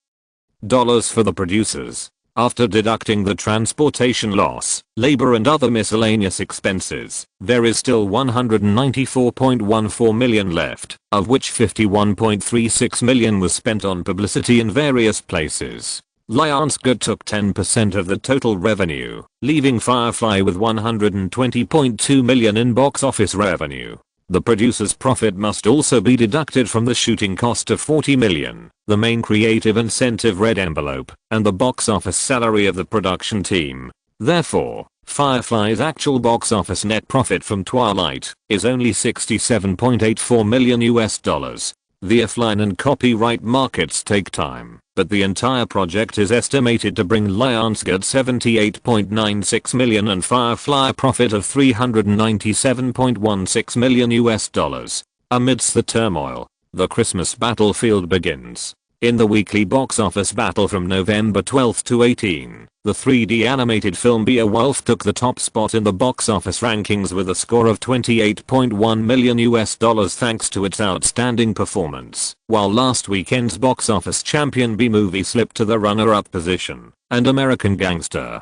dollars for the producers. After deducting the transportation loss, labor and other miscellaneous expenses, there is still 194.14 million left, of which 51.36 million was spent on publicity in various places. Lionsgate took 10% of the total revenue, leaving Firefly with $120.2 million in box office revenue. The producer's profit must also be deducted from the shooting cost of $40 million, the main creative incentive red envelope, and the box office salary of the production team. Therefore, Firefly's actual box office net profit from Twilight is only $67.84 million US. The offline and copyright markets take time, but the entire project is estimated to bring Lionsgate $78.96 million and Firefly a profit of $397.16 million US. Amidst the turmoil, the Christmas battlefield begins. In the weekly box office battle from November 12 to 18, the 3D animated film Beowulf took the top spot in the box office rankings with a score of $28.1 million US thanks to its outstanding performance, while last weekend's box office champion B-movie slipped to the runner-up position, and American Gangster,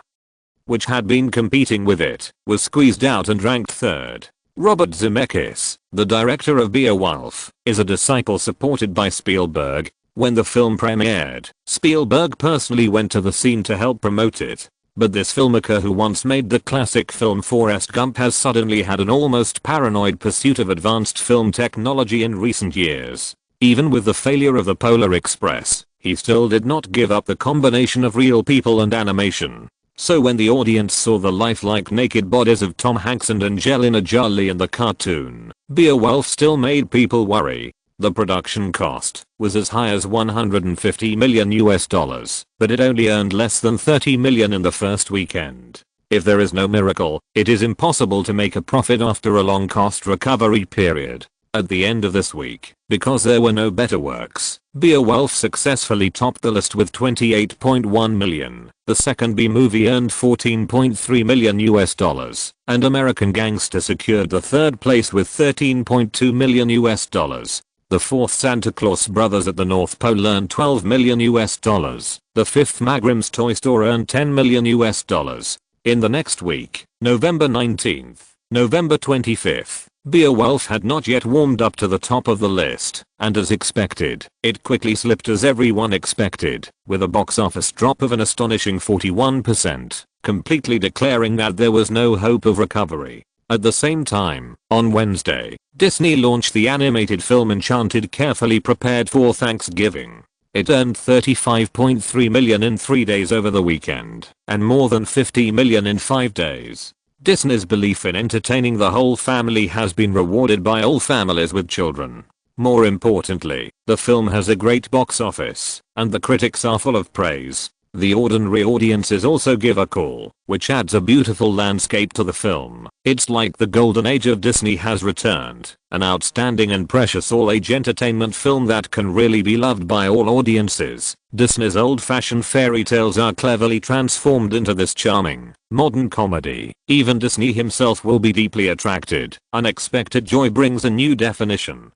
which had been competing with it, was squeezed out and ranked third. Robert Zemeckis, the director of Beowulf, is a disciple supported by Spielberg. When the film premiered, Spielberg personally went to the scene to help promote it. But this filmmaker who once made the classic film Forrest Gump has suddenly had an almost paranoid pursuit of advanced film technology in recent years. Even with the failure of the Polar Express, he still did not give up the combination of real people and animation. So when the audience saw the lifelike naked bodies of Tom Hanks and Angelina Jolie in the cartoon, Beowulf still made people worry. The production cost was as high as $150 million US, but it only earned less than $30 million in the first weekend. If there is no miracle, it is impossible to make a profit after a long cost recovery period. At the end of this week, because there were no better works, Beowulf successfully topped the list with $28.1 million. The second B-movie earned $14.3 million US, and American Gangster secured the third place with $13.2 million US. The fourth Santa Claus Brothers at the North Pole earned $12 million US. The fifth Magrim's Toy Store earned $10 million US. In the next week, November 19th, November 25th, Beowulf had not yet warmed up to the top of the list, and as expected, it quickly slipped as everyone expected, with a box office drop of an astonishing 41%, completely declaring that there was no hope of recovery. At the same time, on Wednesday, Disney launched the animated film Enchanted, carefully prepared for Thanksgiving. It earned $35.3 million in 3 days over the weekend, and more than $50 million in 5 days. Disney's belief in entertaining the whole family has been rewarded by all families with children. More importantly, the film has a great box office, and the critics are full of praise. The ordinary audiences also give a call, which adds a beautiful landscape to the film. It's like the golden age of Disney has returned, an outstanding and precious all-age entertainment film that can really be loved by all audiences. Disney's old-fashioned fairy tales are cleverly transformed into this charming, modern comedy. Even Disney himself will be deeply attracted. Unexpected joy brings a new definition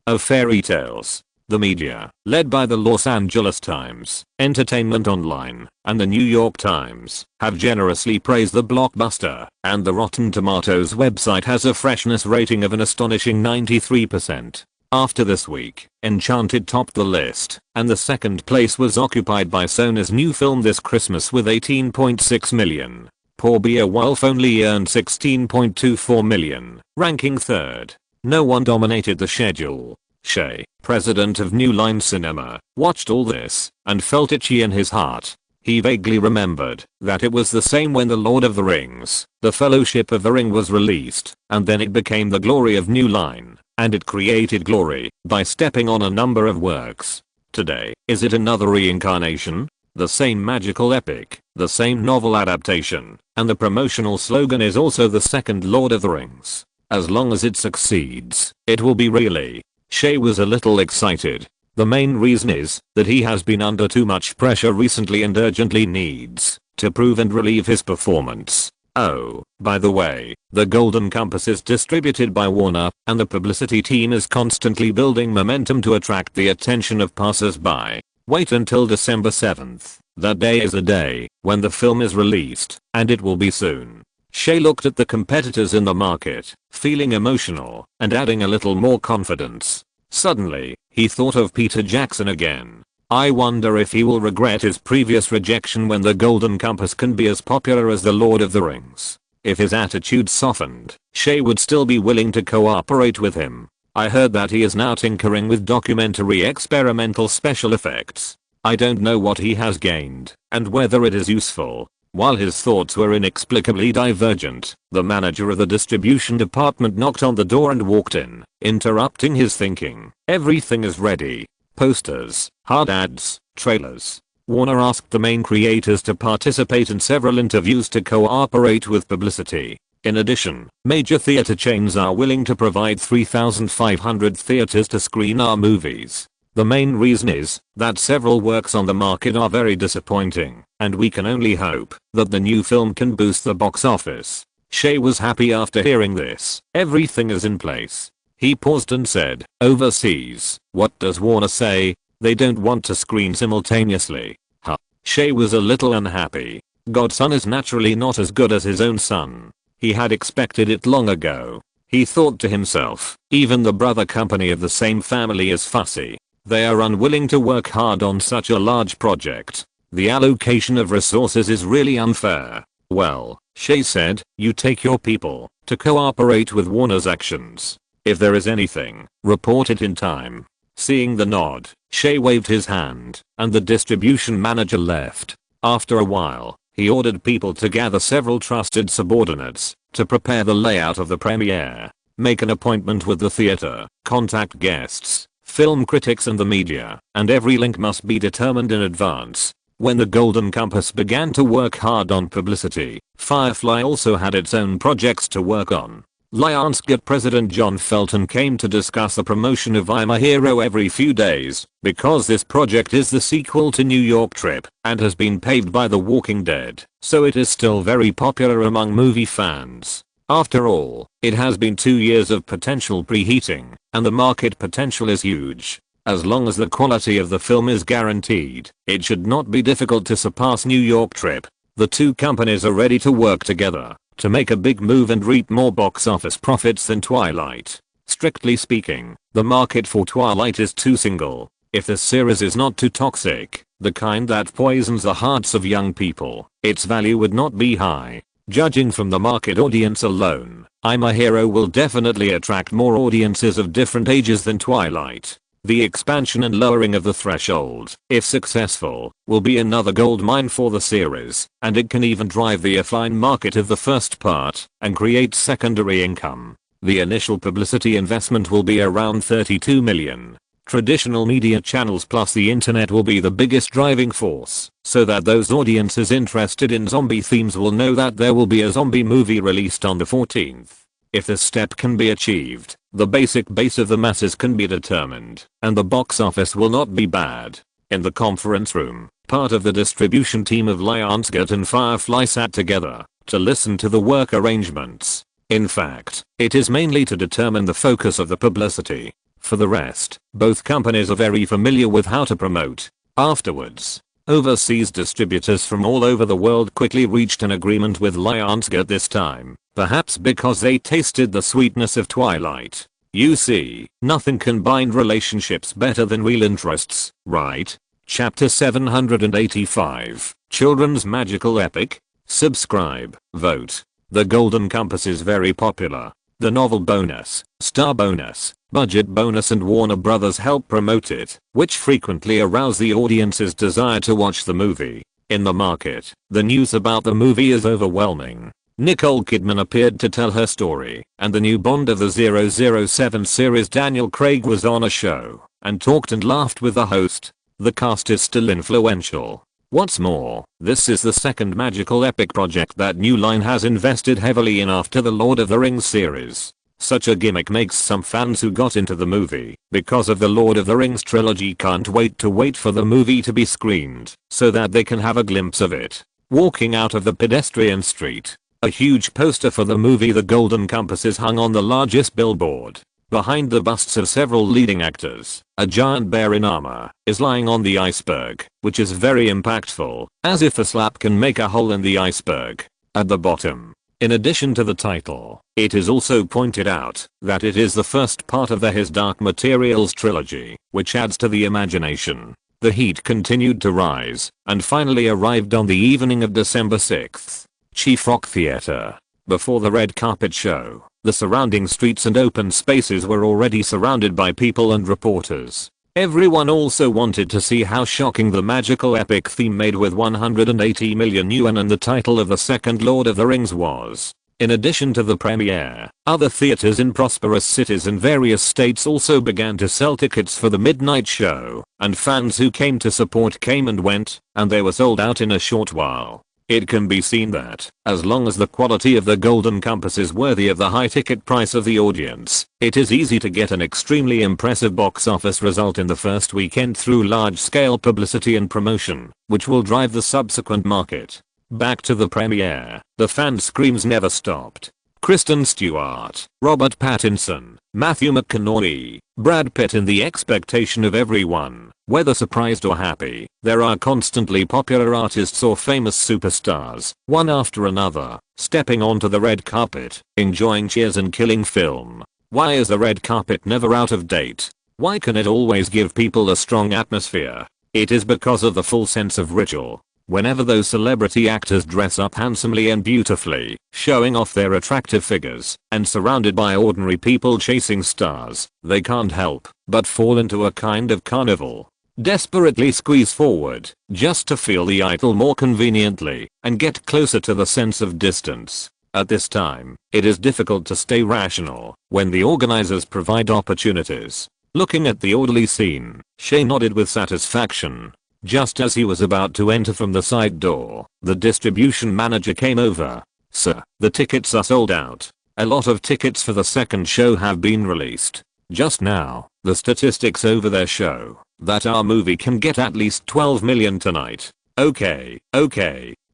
of fairy tales. The media, led by the Los Angeles Times, Entertainment Online, and the New York Times, have generously praised the blockbuster, and the Rotten Tomatoes website has a freshness rating of an astonishing 93%. After this week, Enchanted topped the list, and the second place was occupied by Sony's new film This Christmas with $18.6 million. Poor Beowulf only earned $16.24 million, ranking third. No one dominated the schedule. Shay, president of New Line Cinema, watched all this and felt itchy in his heart. He vaguely remembered that it was the same when The Lord of the Rings, The Fellowship of the Ring was released, and then it became the glory of New Line, and it created glory by stepping on a number of works. Today, is it another reincarnation? The same magical epic, the same novel adaptation, and the promotional slogan is also the second Lord of the Rings. As long as it succeeds, it will be really. Shay was a little excited. The main reason is that he has been under too much pressure recently and urgently needs to prove and relieve his performance. Oh, by the way, the Golden Compass is distributed by Warner, and the publicity team is constantly building momentum to attract the attention of passers-by. Wait until December 7th. That day is the day when the film is released, and it will be soon. Shay looked at the competitors in the market, feeling emotional and adding a little more confidence. Suddenly, he thought of Peter Jackson again. I wonder if he will regret his previous rejection when the Golden Compass can be as popular as the Lord of the Rings. If his attitude softened, Shay would still be willing to cooperate with him. I heard that he is now tinkering with documentary experimental special effects. I don't know what he has gained and whether it is useful. While his thoughts were inexplicably divergent, the manager of the distribution department knocked on the door and walked in, interrupting his thinking. Everything is ready. Posters, hard ads, trailers. Warner asked the main creators to participate in several interviews to cooperate with publicity. In addition, major theater chains are willing to provide 3,500 theaters to screen our movies. The main reason is that several works on the market are very disappointing, and we can only hope that the new film can boost the box office. Shay was happy after hearing this. Everything is in place. He paused and said, overseas, what does Warner say? They don't want to screen simultaneously. Huh. Shay was a little unhappy. Godson is naturally not as good as his own son. He had expected it long ago. He thought to himself, even the brother company of the same family is fussy. They are unwilling to work hard on such a large project. The allocation of resources is really unfair. Well, Shay said, you take your people to cooperate with Warner's actions. If there is anything, report it in time. Seeing the nod, Shay waved his hand, and the distribution manager left. After a while, he ordered people to gather several trusted subordinates to prepare the layout of the premiere, make an appointment with the theater, contact guests, film critics and the media, and every link must be determined in advance. When the Golden Compass began to work hard on publicity, Firefly also had its own projects to work on. Lionsgate president John Felton came to discuss the promotion of I'm a Hero every few days, because this project is the sequel to New York Trip and has been paved by The Walking Dead, so it is still very popular among movie fans. After all, it has been 2 years of potential preheating, and the market potential is huge. As long as the quality of the film is guaranteed, it should not be difficult to surpass New York Trip. The two companies are ready to work together to make a big move and reap more box office profits than Twilight. Strictly speaking, the market for Twilight is too single. If the series is not too toxic, the kind that poisons the hearts of young people, its value would not be high. Judging from the market audience alone, I'm a Hero will definitely attract more audiences of different ages than Twilight. The expansion and lowering of the threshold, if successful, will be another gold mine for the series, and it can even drive the offline market of the first part and create secondary income. The initial publicity investment will be around $32 million. Traditional media channels plus the internet will be the biggest driving force, so that those audiences interested in zombie themes will know that there will be a zombie movie released on the 14th. If this step can be achieved, the basic base of the masses can be determined, and the box office will not be bad. In the conference room, part of the distribution team of Lionsgate and Firefly sat together to listen to the work arrangements. In fact, it is mainly to determine the focus of the publicity. For the rest, both companies are very familiar with how to promote. Afterwards, overseas distributors from all over the world quickly reached an agreement with Lionsgate this time, perhaps because they tasted the sweetness of Twilight. You see, nothing can bind relationships better than real interests, right? Chapter 785, Children's Magical Epic? Subscribe, vote. The Golden Compass is very popular. The novel bonus, star bonus, budget bonus and Warner Brothers help promote it, which frequently arouse the audience's desire to watch the movie. In the market, the news about the movie is overwhelming. Nicole Kidman appeared to tell her story, and the new Bond of the 007 series Daniel Craig was on a show and talked and laughed with the host. The cast is still influential. What's more, this is the second magical epic project that New Line has invested heavily in after the Lord of the Rings series. Such a gimmick makes some fans who got into the movie because of the Lord of the Rings trilogy can't wait for the movie to be screened so that they can have a glimpse of it. Walking out of the pedestrian street, a huge poster for the movie The Golden Compass is hung on the largest billboard. Behind the busts of several leading actors, a giant bear in armor is lying on the iceberg, which is very impactful, as if a slap can make a hole in the iceberg. At the bottom, in addition to the title, it is also pointed out that it is the first part of the His Dark Materials trilogy, which adds to the imagination. The heat continued to rise and finally arrived on the evening of December 6th. Chief Rock Theater. Before the red carpet show, the surrounding streets and open spaces were already surrounded by people and reporters. Everyone also wanted to see how shocking the magical epic theme made with 180 million yuan and the title of the second Lord of the Rings was. In addition to the premiere, other theaters in prosperous cities in various states also began to sell tickets for the midnight show, and fans who came to support came and went, and they were sold out in a short while. It can be seen that, as long as the quality of the Golden Compass is worthy of the high ticket price of the audience, it is easy to get an extremely impressive box office result in the first weekend through large-scale publicity and promotion, which will drive the subsequent market. Back to the premiere, the fan screams never stopped. Kristen Stewart, Robert Pattinson, Matthew McConaughey, Brad Pitt in the expectation of everyone, whether surprised or happy. There are constantly popular artists or famous superstars, one after another, stepping onto the red carpet, enjoying cheers and killing film. Why is the red carpet never out of date? Why can it always give people a strong atmosphere? It is because of the full sense of ritual. Whenever those celebrity actors dress up handsomely and beautifully, showing off their attractive figures, and surrounded by ordinary people chasing stars, they can't help but fall into a kind of carnival. Desperately squeeze forward, just to feel the idol more conveniently, and get closer to the sense of distance. At this time, it is difficult to stay rational, when the organizers provide opportunities. Looking at the orderly scene, Shay nodded with satisfaction. Just as he was about to enter from the side door, the distribution manager came over. "Sir, the tickets are sold out. A lot of tickets for the second show have been released. Just now, the statistics over there show that our movie can get at least 12 million tonight." Okay.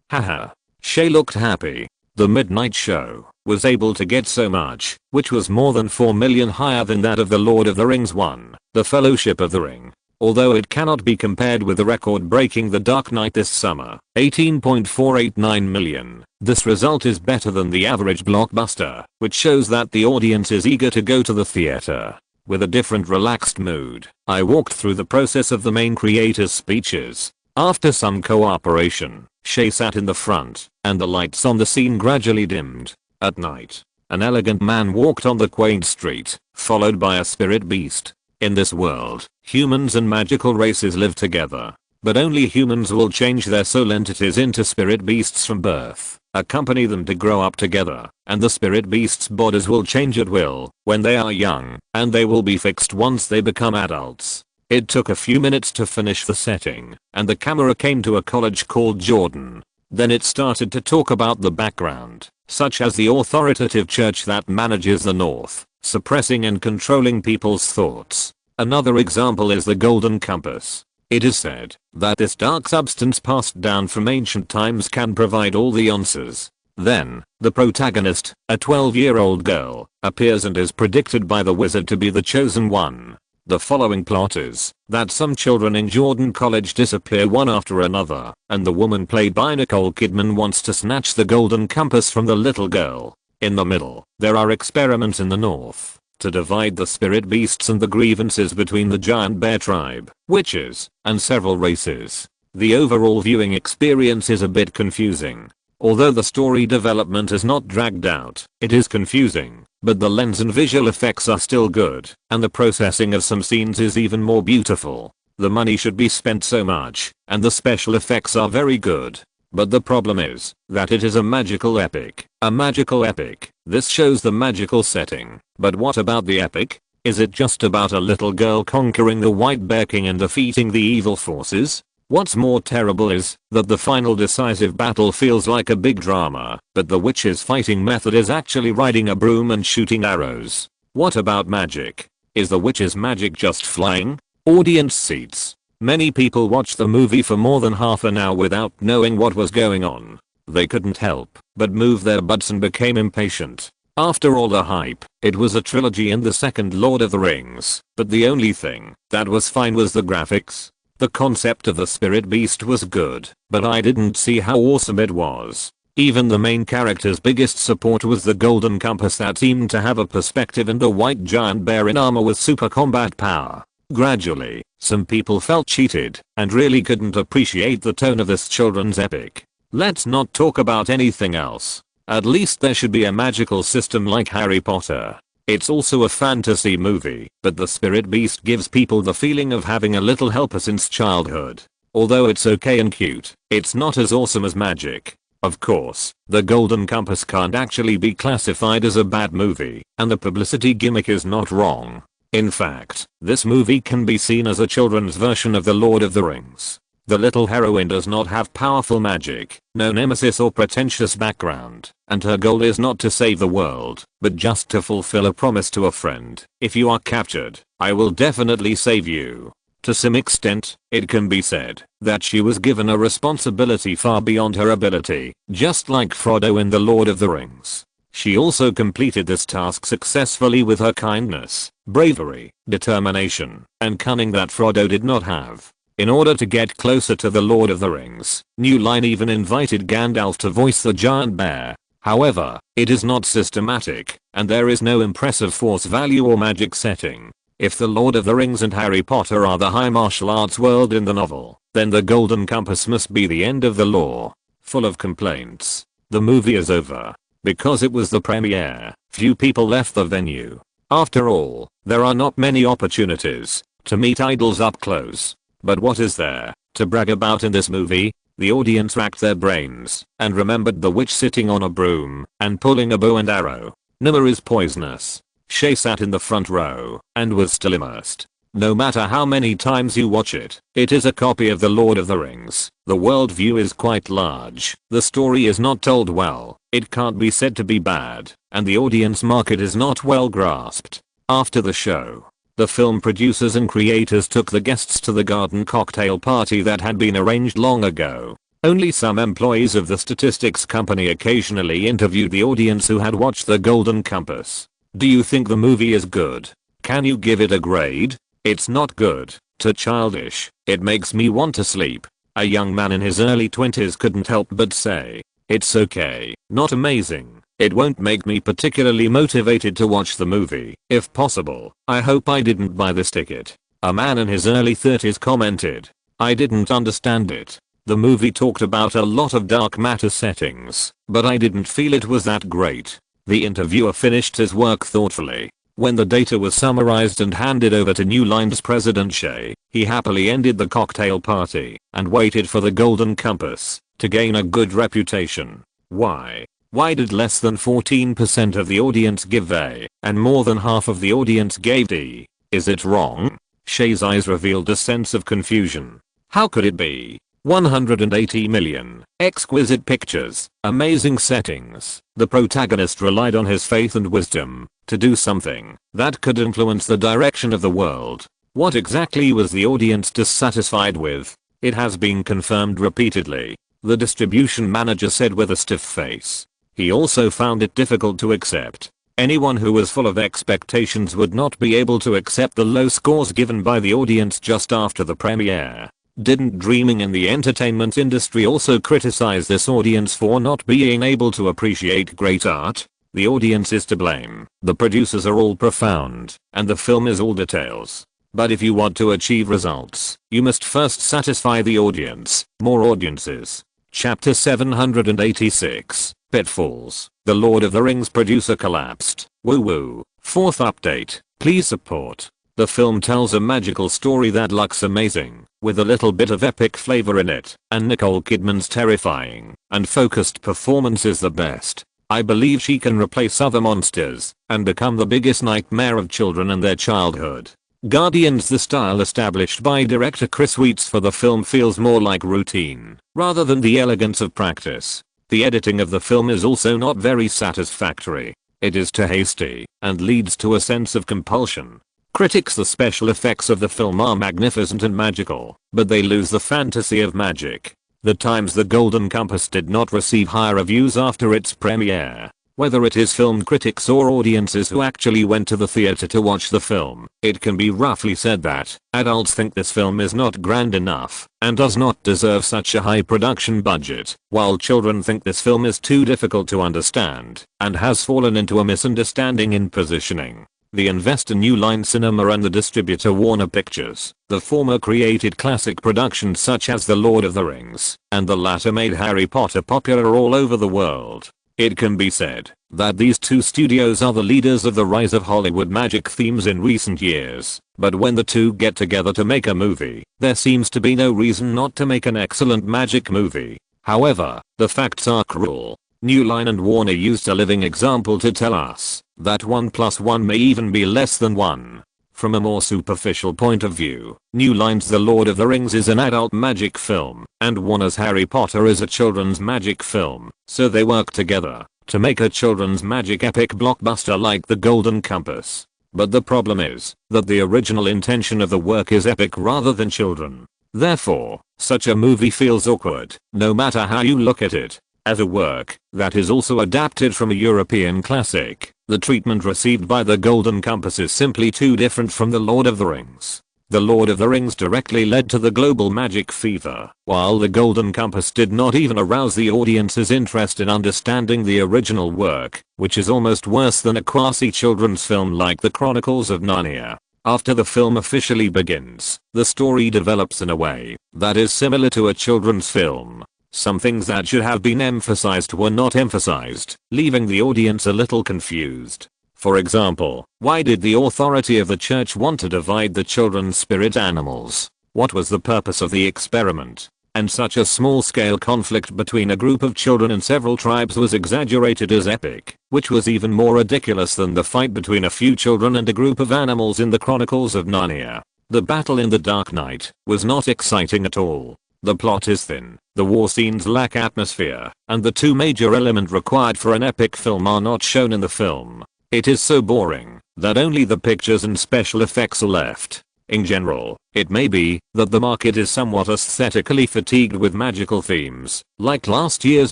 Haha. Shay looked happy. The midnight show was able to get so much, which was more than 4 million higher than that of the Lord of the Rings one, The Fellowship of the Ring. Although it cannot be compared with the record-breaking The Dark Knight this summer, 18.489 million, this result is better than the average blockbuster, which shows that the audience is eager to go to the theater. With a different relaxed mood, I walked through the process of the main creators' speeches. After some cooperation, Shay sat in the front, and the lights on the scene gradually dimmed. At night, an elegant man walked on the quaint street, followed by a spirit beast. In this world, humans and magical races live together. But only humans will change their soul entities into spirit beasts from birth, accompany them to grow up together, and the spirit beasts' bodies will change at will when they are young, and they will be fixed once they become adults. It took a few minutes to finish the setting, and the camera came to a college called Jordan. Then it started to talk about the background, such as the authoritative church that manages the North, suppressing and controlling people's thoughts. Another example is the Golden Compass. It is said that this dark substance passed down from ancient times can provide all the answers. Then, the protagonist, a 12-year-old girl, appears and is predicted by the wizard to be the chosen one. The following plot is that some children in Jordan College disappear one after another, and the woman played by Nicole Kidman wants to snatch the Golden Compass from the little girl. In the middle, there are experiments in the North to divide the spirit beasts and the grievances between the giant bear tribe, witches, and several races. The overall viewing experience is a bit confusing. Although the story development is not dragged out, it is confusing, but the lens and visual effects are still good, and the processing of some scenes is even more beautiful. The money should be spent so much, and the special effects are very good. But the problem is that it is a magical epic. A magical epic. This shows the magical setting. But what about the epic? Is it just about a little girl conquering the White Bear King and defeating the evil forces? What's more terrible is that the final decisive battle feels like a big drama, but the witch's fighting method is actually riding a broom and shooting arrows. What about magic? Is the witch's magic just flying? Audience seats. Many people watched the movie for more than half an hour without knowing what was going on. They couldn't help but move their butts and became impatient. After all the hype, it was a trilogy in the second Lord of the Rings, but the only thing that was fine was the graphics. The concept of the spirit beast was good, but I didn't see how awesome it was. Even the main character's biggest support was the Golden Compass that seemed to have a perspective and a white giant bear in armor with super combat power. Gradually, some people felt cheated and really couldn't appreciate the tone of this children's epic. Let's not talk about anything else. At least there should be a magical system like Harry Potter. It's also a fantasy movie, but the spirit beast gives people the feeling of having a little helper since childhood. Although it's okay and cute, it's not as awesome as magic. Of course, The Golden Compass can't actually be classified as a bad movie, and the publicity gimmick is not wrong. In fact, this movie can be seen as a children's version of The Lord of the Rings. The little heroine does not have powerful magic, no nemesis or pretentious background, and her goal is not to save the world, but just to fulfill a promise to a friend. If you are captured, I will definitely save you. To some extent, it can be said that she was given a responsibility far beyond her ability, just like Frodo in The Lord of the Rings. She also completed this task successfully with her kindness, bravery, determination, and cunning that Frodo did not have. In order to get closer to The Lord of the Rings, New Line even invited Gandalf to voice the giant bear. However, it is not systematic, and there is no impressive force value or magic setting. If The Lord of the Rings and Harry Potter are the high martial arts world in the novel, then The Golden Compass must be the end of the lore. Full of complaints. The movie is over. Because it was the premiere, few people left the venue. After all, there are not many opportunities to meet idols up close. But what is there to brag about in this movie? The audience racked their brains and remembered the witch sitting on a broom and pulling a bow and arrow. Nimmer is poisonous. Shay sat in the front row and was still immersed. No matter how many times you watch it, it is a copy of The Lord of the Rings. The worldview is quite large. The story is not told well. It can't be said to be bad, and the audience market is not well grasped. After the show, the film producers and creators took the guests to the garden cocktail party that had been arranged long ago. Only some employees of the statistics company occasionally interviewed the audience who had watched The Golden Compass. Do you think the movie is good? Can you give it a grade? It's not good. Too childish. It makes me want to sleep. A young man in his early 20s couldn't help but say, it's okay, not amazing. It won't make me particularly motivated to watch the movie. If possible, I hope I didn't buy this ticket. A man in his early 30s commented, I didn't understand it. The movie talked about a lot of dark matter settings, but I didn't feel it was that great. The interviewer finished his work thoughtfully. When the data was summarized and handed over to New Line's president Shay, he happily ended the cocktail party and waited for The Golden Compass to gain a good reputation. Why? Why did less than 14% of the audience give A and more than half of the audience gave D? Is it wrong? Shay's eyes revealed a sense of confusion. How could it be? 180 million, exquisite pictures, amazing settings. The protagonist relied on his faith and wisdom to do something that could influence the direction of the world. What exactly was the audience dissatisfied with? It has been confirmed repeatedly, the distribution manager said with a stiff face. He also found it difficult to accept. Anyone who was full of expectations would not be able to accept the low scores given by the audience just after the premiere. Didn't Dreaming in the entertainment industry also criticize this audience for not being able to appreciate great art? The audience is to blame. The producers are all profound, and the film is all details. But if you want to achieve results, you must first satisfy the audience. More audiences. Chapter 786. Pitfalls. The Lord of the Rings producer collapsed. Woo woo. Fourth update. Please support. The film tells a magical story that looks amazing, with a little bit of epic flavor in it, and Nicole Kidman's terrifying and focused performance is the best. I believe she can replace other monsters and become the biggest nightmare of children and their childhood. Guardians. The style established by director Chris Weitz for the film feels more like routine, rather than the elegance of practice. The editing of the film is also not very satisfactory. It is too hasty, and leads to a sense of compulsion. Critics. The special effects of the film are magnificent and magical, but they lose the fantasy of magic. The times The Golden Compass did not receive high reviews after its premiere. Whether it is film critics or audiences who actually went to the theater to watch the film, it can be roughly said that adults think this film is not grand enough and does not deserve such a high production budget, while children think this film is too difficult to understand and has fallen into a misunderstanding in positioning. The investor New Line Cinema and the distributor Warner Pictures. The former created classic productions such as The Lord of the Rings, and the latter made Harry Potter popular all over the world. It can be said that these two studios are the leaders of the rise of Hollywood magic themes in recent years, but when the two get together to make a movie, there seems to be no reason not to make an excellent magic movie. However, the facts are cruel. New Line and Warner used a living example to tell us that 1 + 1 may even be less than 1. From a more superficial point of view, New Line's The Lord of the Rings is an adult magic film, and Warner's Harry Potter is a children's magic film, so they work together to make a children's magic epic blockbuster like The Golden Compass. But the problem is that the original intention of the work is epic rather than children. Therefore, such a movie feels awkward, no matter how you look at it. As a work that is also adapted from a European classic, the treatment received by The Golden Compass is simply too different from The Lord of the Rings. The Lord of the Rings directly led to the global magic fever, while The Golden Compass did not even arouse the audience's interest in understanding the original work, which is almost worse than a quasi-children's film like The Chronicles of Narnia. After the film officially begins, the story develops in a way that is similar to a children's film. Some things that should have been emphasized were not emphasized, leaving the audience a little confused. For example, why did the authority of the church want to divide the children's spirit animals? What was the purpose of the experiment? And such a small-scale conflict between a group of children and several tribes was exaggerated as epic, which was even more ridiculous than the fight between a few children and a group of animals in the Chronicles of Narnia. The battle in the Dark Knight was not exciting at all. The plot is thin, the war scenes lack atmosphere, and the two major elements required for an epic film are not shown in the film. It is so boring that only the pictures and special effects are left. In general, it may be that the market is somewhat aesthetically fatigued with magical themes, like last year's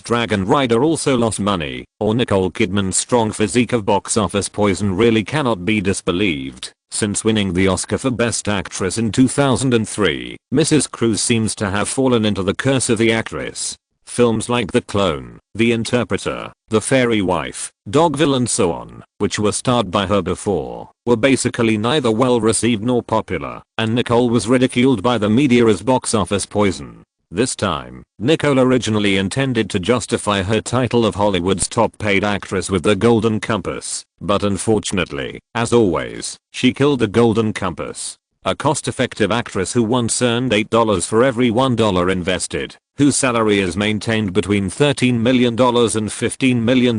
Dragon Rider also lost money, or Nicole Kidman's strong physique of box office poison really cannot be disbelieved. Since winning the Oscar for Best Actress in 2003, Mrs. Cruz seems to have fallen into the curse of the actress. Films like The Clone, The Interpreter, The Fairy Wife, Dogville and so on, which were starred by her before, were basically neither well received nor popular, and Nicole was ridiculed by the media as box office poison. This time, Nicole originally intended to justify her title of Hollywood's top paid actress with The Golden Compass, but unfortunately, as always, she killed The Golden Compass. A cost-effective actress who once earned $8 for every $1 invested, whose salary is maintained between $13 million and $15 million,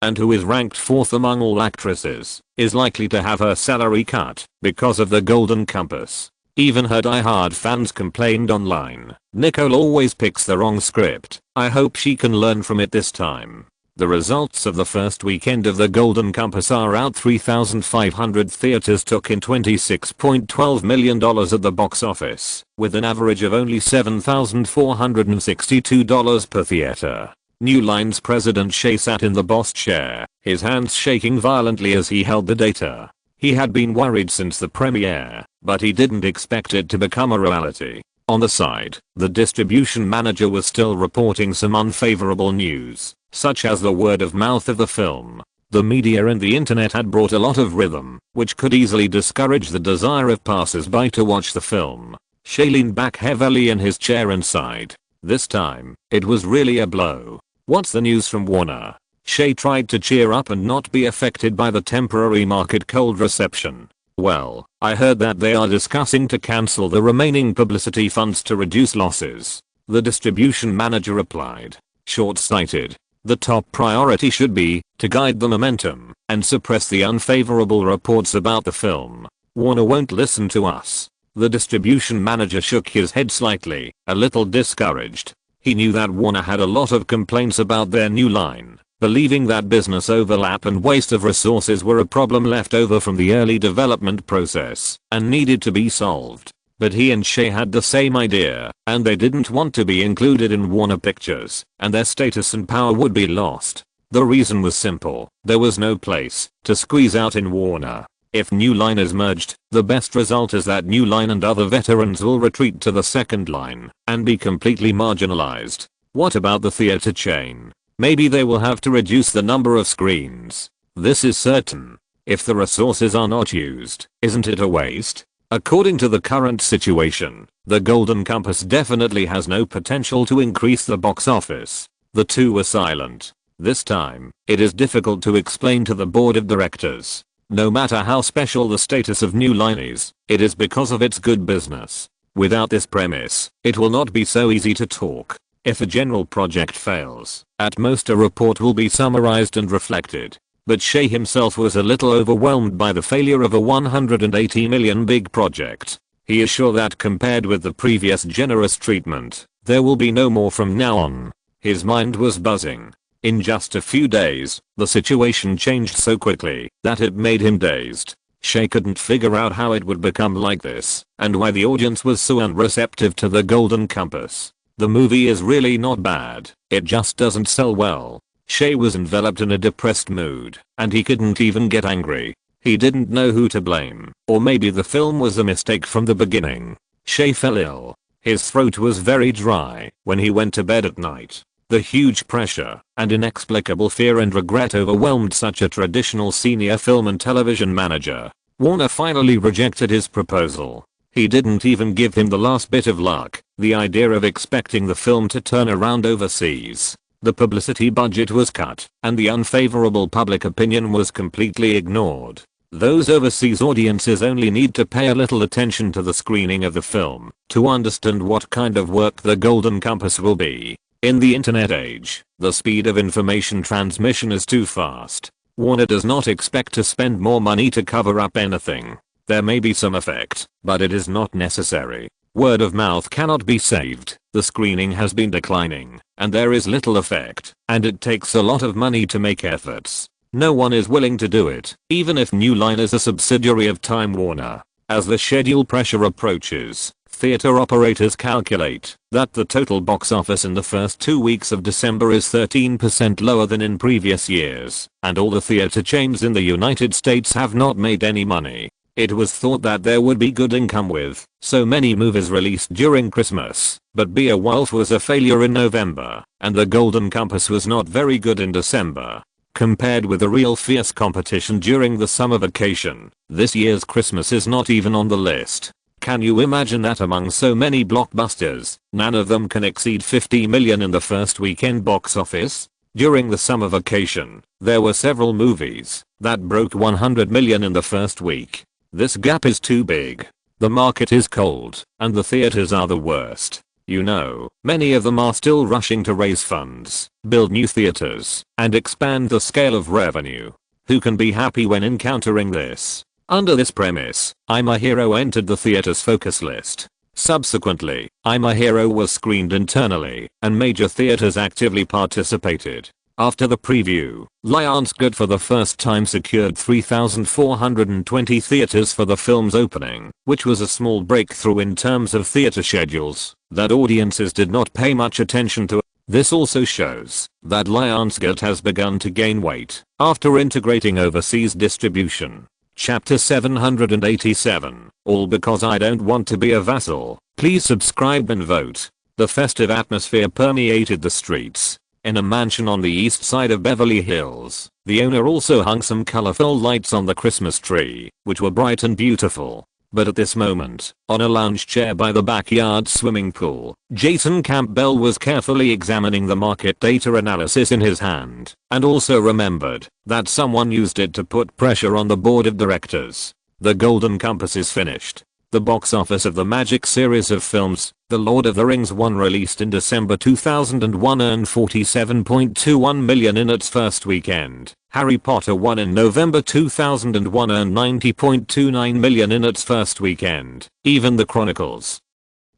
and who is ranked 4th among all actresses, is likely to have her salary cut because of The Golden Compass. Even her die-hard fans complained online. Nicole always picks the wrong script. I hope she can learn from it this time. The results of the first weekend of The Golden Compass are out. 3,500 theaters took in $26.12 million at the box office, with an average of only $7,462 per theater. New Line's president Shay sat in the boss chair, his hands shaking violently as he held the data. He had been worried since the premiere, but he didn't expect it to become a reality. On the side, the distribution manager was still reporting some unfavorable news, such as the word of mouth of the film. The media and the internet had brought a lot of rhythm, which could easily discourage the desire of passers-by to watch the film. Shay leaned back heavily in his chair and sighed. This time, it was really a blow. What's the news from Warner? Shay tried to cheer up and not be affected by the temporary market cold reception. Well, I heard that they are discussing to cancel the remaining publicity funds to reduce losses. The distribution manager replied. Short-sighted. The top priority should be to guide the momentum and suppress the unfavorable reports about the film. Warner won't listen to us. The distribution manager shook his head slightly, a little discouraged. He knew that Warner had a lot of complaints about their new line, believing that business overlap and waste of resources were a problem left over from the early development process and needed to be solved. But he and Shay had the same idea, and they didn't want to be included in Warner Pictures, and their status and power would be lost. The reason was simple. There was no place to squeeze out in Warner. If New Line is merged, the best result is that New Line and other veterans will retreat to the second line and be completely marginalized. What about the theater chain? Maybe they will have to reduce the number of screens. This is certain. If the resources are not used, isn't it a waste? According to the current situation, the Golden Compass definitely has no potential to increase the box office. The two were silent. This time, it is difficult to explain to the board of directors. No matter how special the status of New Line is, it is because of its good business. Without this premise, it will not be so easy to talk. If a general project fails, at most a report will be summarized and reflected. But Shea himself was a little overwhelmed by the failure of a $180 million big project. He is sure that compared with the previous generous treatment, there will be no more from now on. His mind was buzzing. In just a few days, the situation changed so quickly that it made him dazed. Shea couldn't figure out how it would become like this, and why the audience was so unreceptive to the Golden Compass. The movie is really not bad, it just doesn't sell well. Shea was enveloped in a depressed mood, and he couldn't even get angry. He didn't know who to blame, or maybe the film was a mistake from the beginning. Shea fell ill. His throat was very dry when he went to bed at night. The huge pressure and inexplicable fear and regret overwhelmed such a traditional senior film and television manager. Warner finally rejected his proposal. He didn't even give him the last bit of luck, the idea of expecting the film to turn around overseas. The publicity budget was cut, and the unfavorable public opinion was completely ignored. Those overseas audiences only need to pay a little attention to the screening of the film to understand what kind of work the Golden Compass will be. In the internet age, the speed of information transmission is too fast. Warner does not expect to spend more money to cover up anything. There may be some effect, but it is not necessary. Word of mouth cannot be saved. The screening has been declining, and there is little effect, and it takes a lot of money to make efforts. No one is willing to do it, even if New Line is a subsidiary of Time Warner. As the schedule pressure approaches, theater operators calculate that the total box office in the first 2 weeks of December is 13% lower than in previous years, and all the theater chains in the United States have not made any money. It was thought that there would be good income with so many movies released during Christmas, but Beowulf was a failure in November, and the Golden Compass was not very good in December. Compared with the real fierce competition during the summer vacation, this year's Christmas is not even on the list. Can you imagine that among so many blockbusters, none of them can exceed 50 million in the first weekend box office? During the summer vacation, there were several movies that broke 100 million in the first week. This gap is too big. The market is cold, and the theaters are the worst. You know, many of them are still rushing to raise funds, build new theaters, and expand the scale of revenue. Who can be happy when encountering this? Under this premise, I'm a Hero entered the theater's focus list. Subsequently, I'm a Hero was screened internally, and major theaters actively participated. After the preview, Lionsgate for the first time secured 3,420 theaters for the film's opening, which was a small breakthrough in terms of theater schedules that audiences did not pay much attention to. This also shows that Lionsgate has begun to gain weight after integrating overseas distribution. Chapter 787, all because I don't want to be a vassal. Please subscribe and vote. The festive atmosphere permeated the streets. In a mansion on the east side of Beverly Hills, the owner also hung some colorful lights on the Christmas tree, which were bright and beautiful. But at this moment, on a lounge chair by the backyard swimming pool, Jason Campbell was carefully examining the market data analysis in his hand, and also remembered that someone used it to put pressure on the board of directors. The Golden Compass is finished. The box office of the Magic series of films, The Lord of the Rings 1 released in December 2001 earned $47.21 million in its first weekend. Harry Potter 1 in November 2001 earned $90.29 million in its first weekend. Even The Chronicles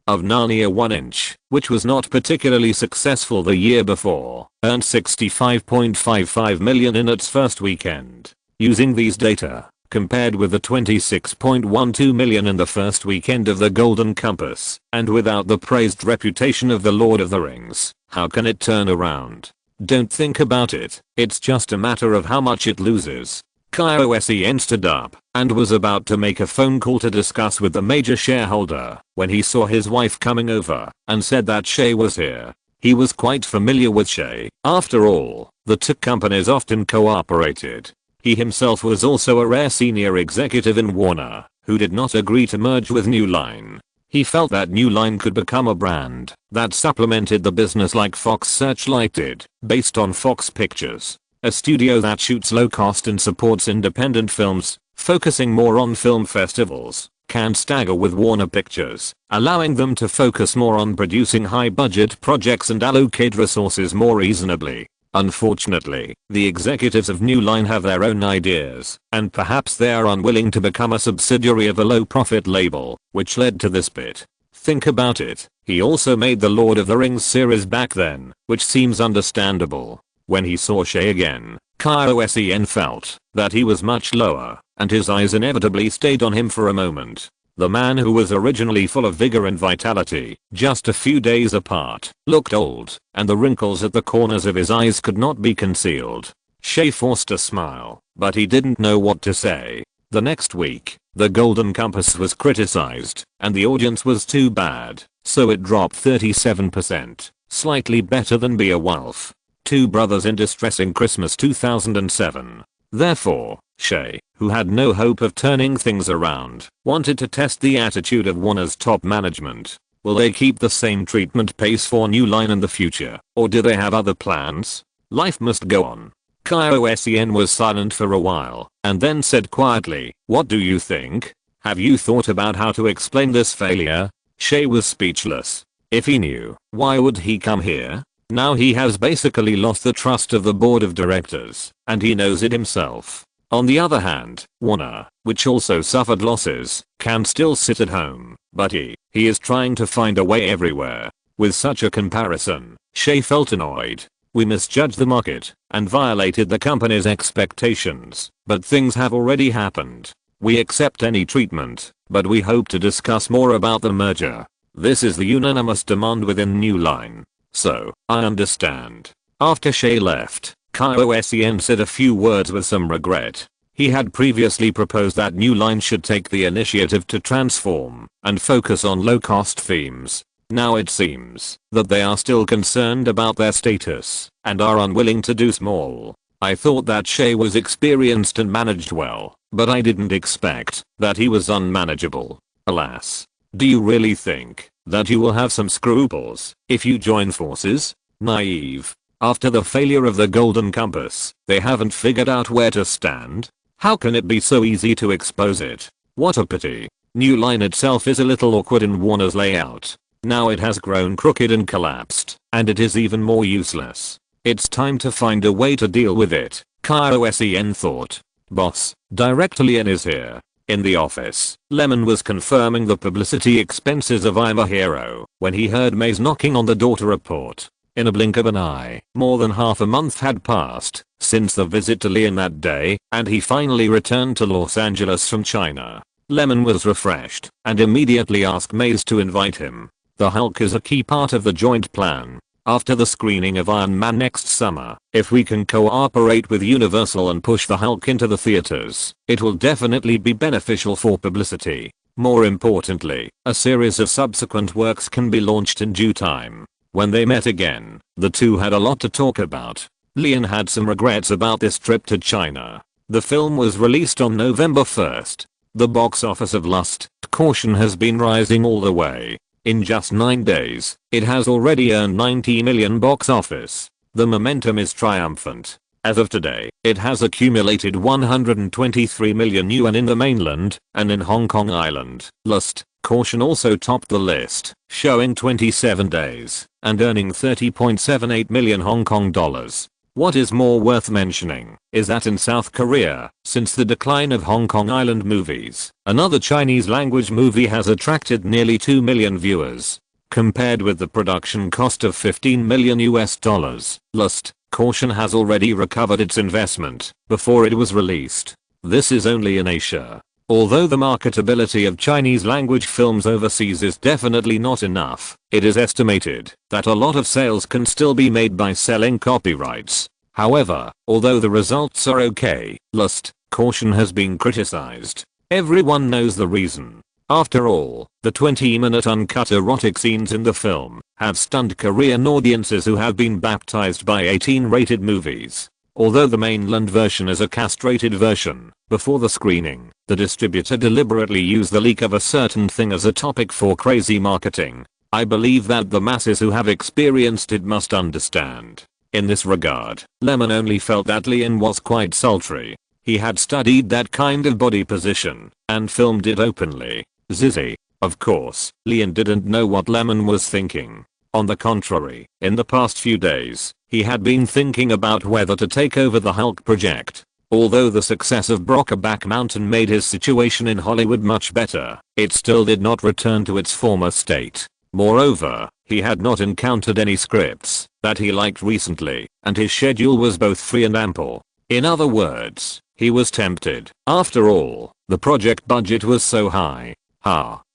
of Narnia 1-inch, which was not particularly successful the year before, earned $65.55 million in its first weekend. Using these data, compared with the $26.12 million in the first weekend of The Golden Compass, and without the praised reputation of The Lord of the Rings, how can it turn around? Don't think about it, it's just a matter of how much it loses. Kiyosaki stood up and was about to make a phone call to discuss with the major shareholder when he saw his wife coming over and said that Shea was here. He was quite familiar with Shea. After all, the two companies often cooperated. He himself was also a rare senior executive in Warner, who did not agree to merge with New Line. He felt that New Line could become a brand that supplemented the business like Fox Searchlight did, based on Fox Pictures, a studio that shoots low cost and supports independent films, focusing more on film festivals, can stagger with Warner Pictures, allowing them to focus more on producing high budget projects and allocate resources more reasonably. Unfortunately, the executives of New Line have their own ideas, and perhaps they are unwilling to become a subsidiary of a low-profit label, which led to this bit. Think about it, he also made the Lord of the Rings series back then, which seems understandable. When he saw Shay again, Sen felt that he was much lower, and his eyes inevitably stayed on him for a moment. The man who was originally full of vigor and vitality, just a few days apart, looked old, and the wrinkles at the corners of his eyes could not be concealed. Shay forced a smile, but he didn't know what to say. The next week, The Golden Compass was criticized, and the audience was too bad, so it dropped 37%, slightly better than Beowulf. Two Brothers in Distress in Christmas 2007. Therefore, Shay, who had no hope of turning things around, wanted to test the attitude of Warner's top management. Will they keep the same treatment pace for New Line in the future, or do they have other plans? Life must go on. Sen was silent for a while, and then said quietly, "What do you think? Have you thought about how to explain this failure?" Shay was speechless. If he knew, why would he come here? Now he has basically lost the trust of the board of directors, and he knows it himself. On the other hand, Warner, which also suffered losses, can still sit at home, but he is trying to find a way everywhere. With such a comparison, Shay felt annoyed. We misjudged the market and violated the company's expectations, but things have already happened. We accept any treatment, but we hope to discuss more about the merger. This is the unanimous demand within New Line. So, I understand. After Shay left, Sen said a few words with some regret. He had previously proposed that New Line should take the initiative to transform and focus on low-cost themes. Now it seems that they are still concerned about their status and are unwilling to do small. I thought that Shay was experienced and managed well, but I didn't expect that he was unmanageable. Alas. Do you really think that you will have some scruples if you join forces? Naive. After the failure of the Golden Compass, they haven't figured out where to stand. How can it be so easy to expose it? What a pity. New Line itself is a little awkward in Warner's layout. Now it has grown crooked and collapsed, and it is even more useless. It's time to find a way to deal with it, Sen thought. Boss, Director Lyman is here. In the office, Lyman was confirming the publicity expenses of I'm a Hero when he heard May's knocking on the door to report. In a blink of an eye, more than half a month had passed since the visit to Lyman that day, and he finally returned to Los Angeles from China. Lyman was refreshed and immediately asked Mays to invite him. The Hulk is a key part of the joint plan. After the screening of Iron Man next summer, if we can cooperate with Universal and push the Hulk into the theaters, it will definitely be beneficial for publicity. More importantly, a series of subsequent works can be launched in due time. When they met again, the two had a lot to talk about. Lyman had some regrets about this trip to China. The film was released on November 1st. The box office of Lust, Caution has been rising all the way. In just 9 days, it has already earned $90 million box office. The momentum is triumphant. As of today, it has accumulated 123 million yuan in the mainland and in Hong Kong Island. Lust, Caution also topped the list, showing 27 days and earning 30.78 million Hong Kong dollars. What is more worth mentioning is that in South Korea, since the decline of Hong Kong Island movies, another Chinese language movie has attracted nearly 2 million viewers. Compared with the production cost of $15 million, Lust, Caution has already recovered its investment before it was released. This is only in Asia. Although the marketability of Chinese language films overseas is definitely not enough, it is estimated that a lot of sales can still be made by selling copyrights. However, although the results are okay, Lust, Caution has been criticized. Everyone knows the reason. After all, the 20-minute uncut erotic scenes in the film have stunned Korean audiences who have been baptized by 18-rated movies. Although the mainland version is a castrated version, before the screening, the distributor deliberately used the leak of a certain thing as a topic for crazy marketing. I believe that the masses who have experienced it must understand. In this regard, Lemon only felt that Lyman was quite sultry. He had studied that kind of body position and filmed it openly. Zizzy. Of course, Lyman didn't know what Lemon was thinking. On the contrary, in the past few days, he had been thinking about whether to take over the Hulk project. Although the success of Brokeback Mountain made his situation in Hollywood much better, it still did not return to its former state. Moreover, he had not encountered any scripts that he liked recently, and his schedule was both free and ample. In other words, he was tempted. After all, the project budget was so high.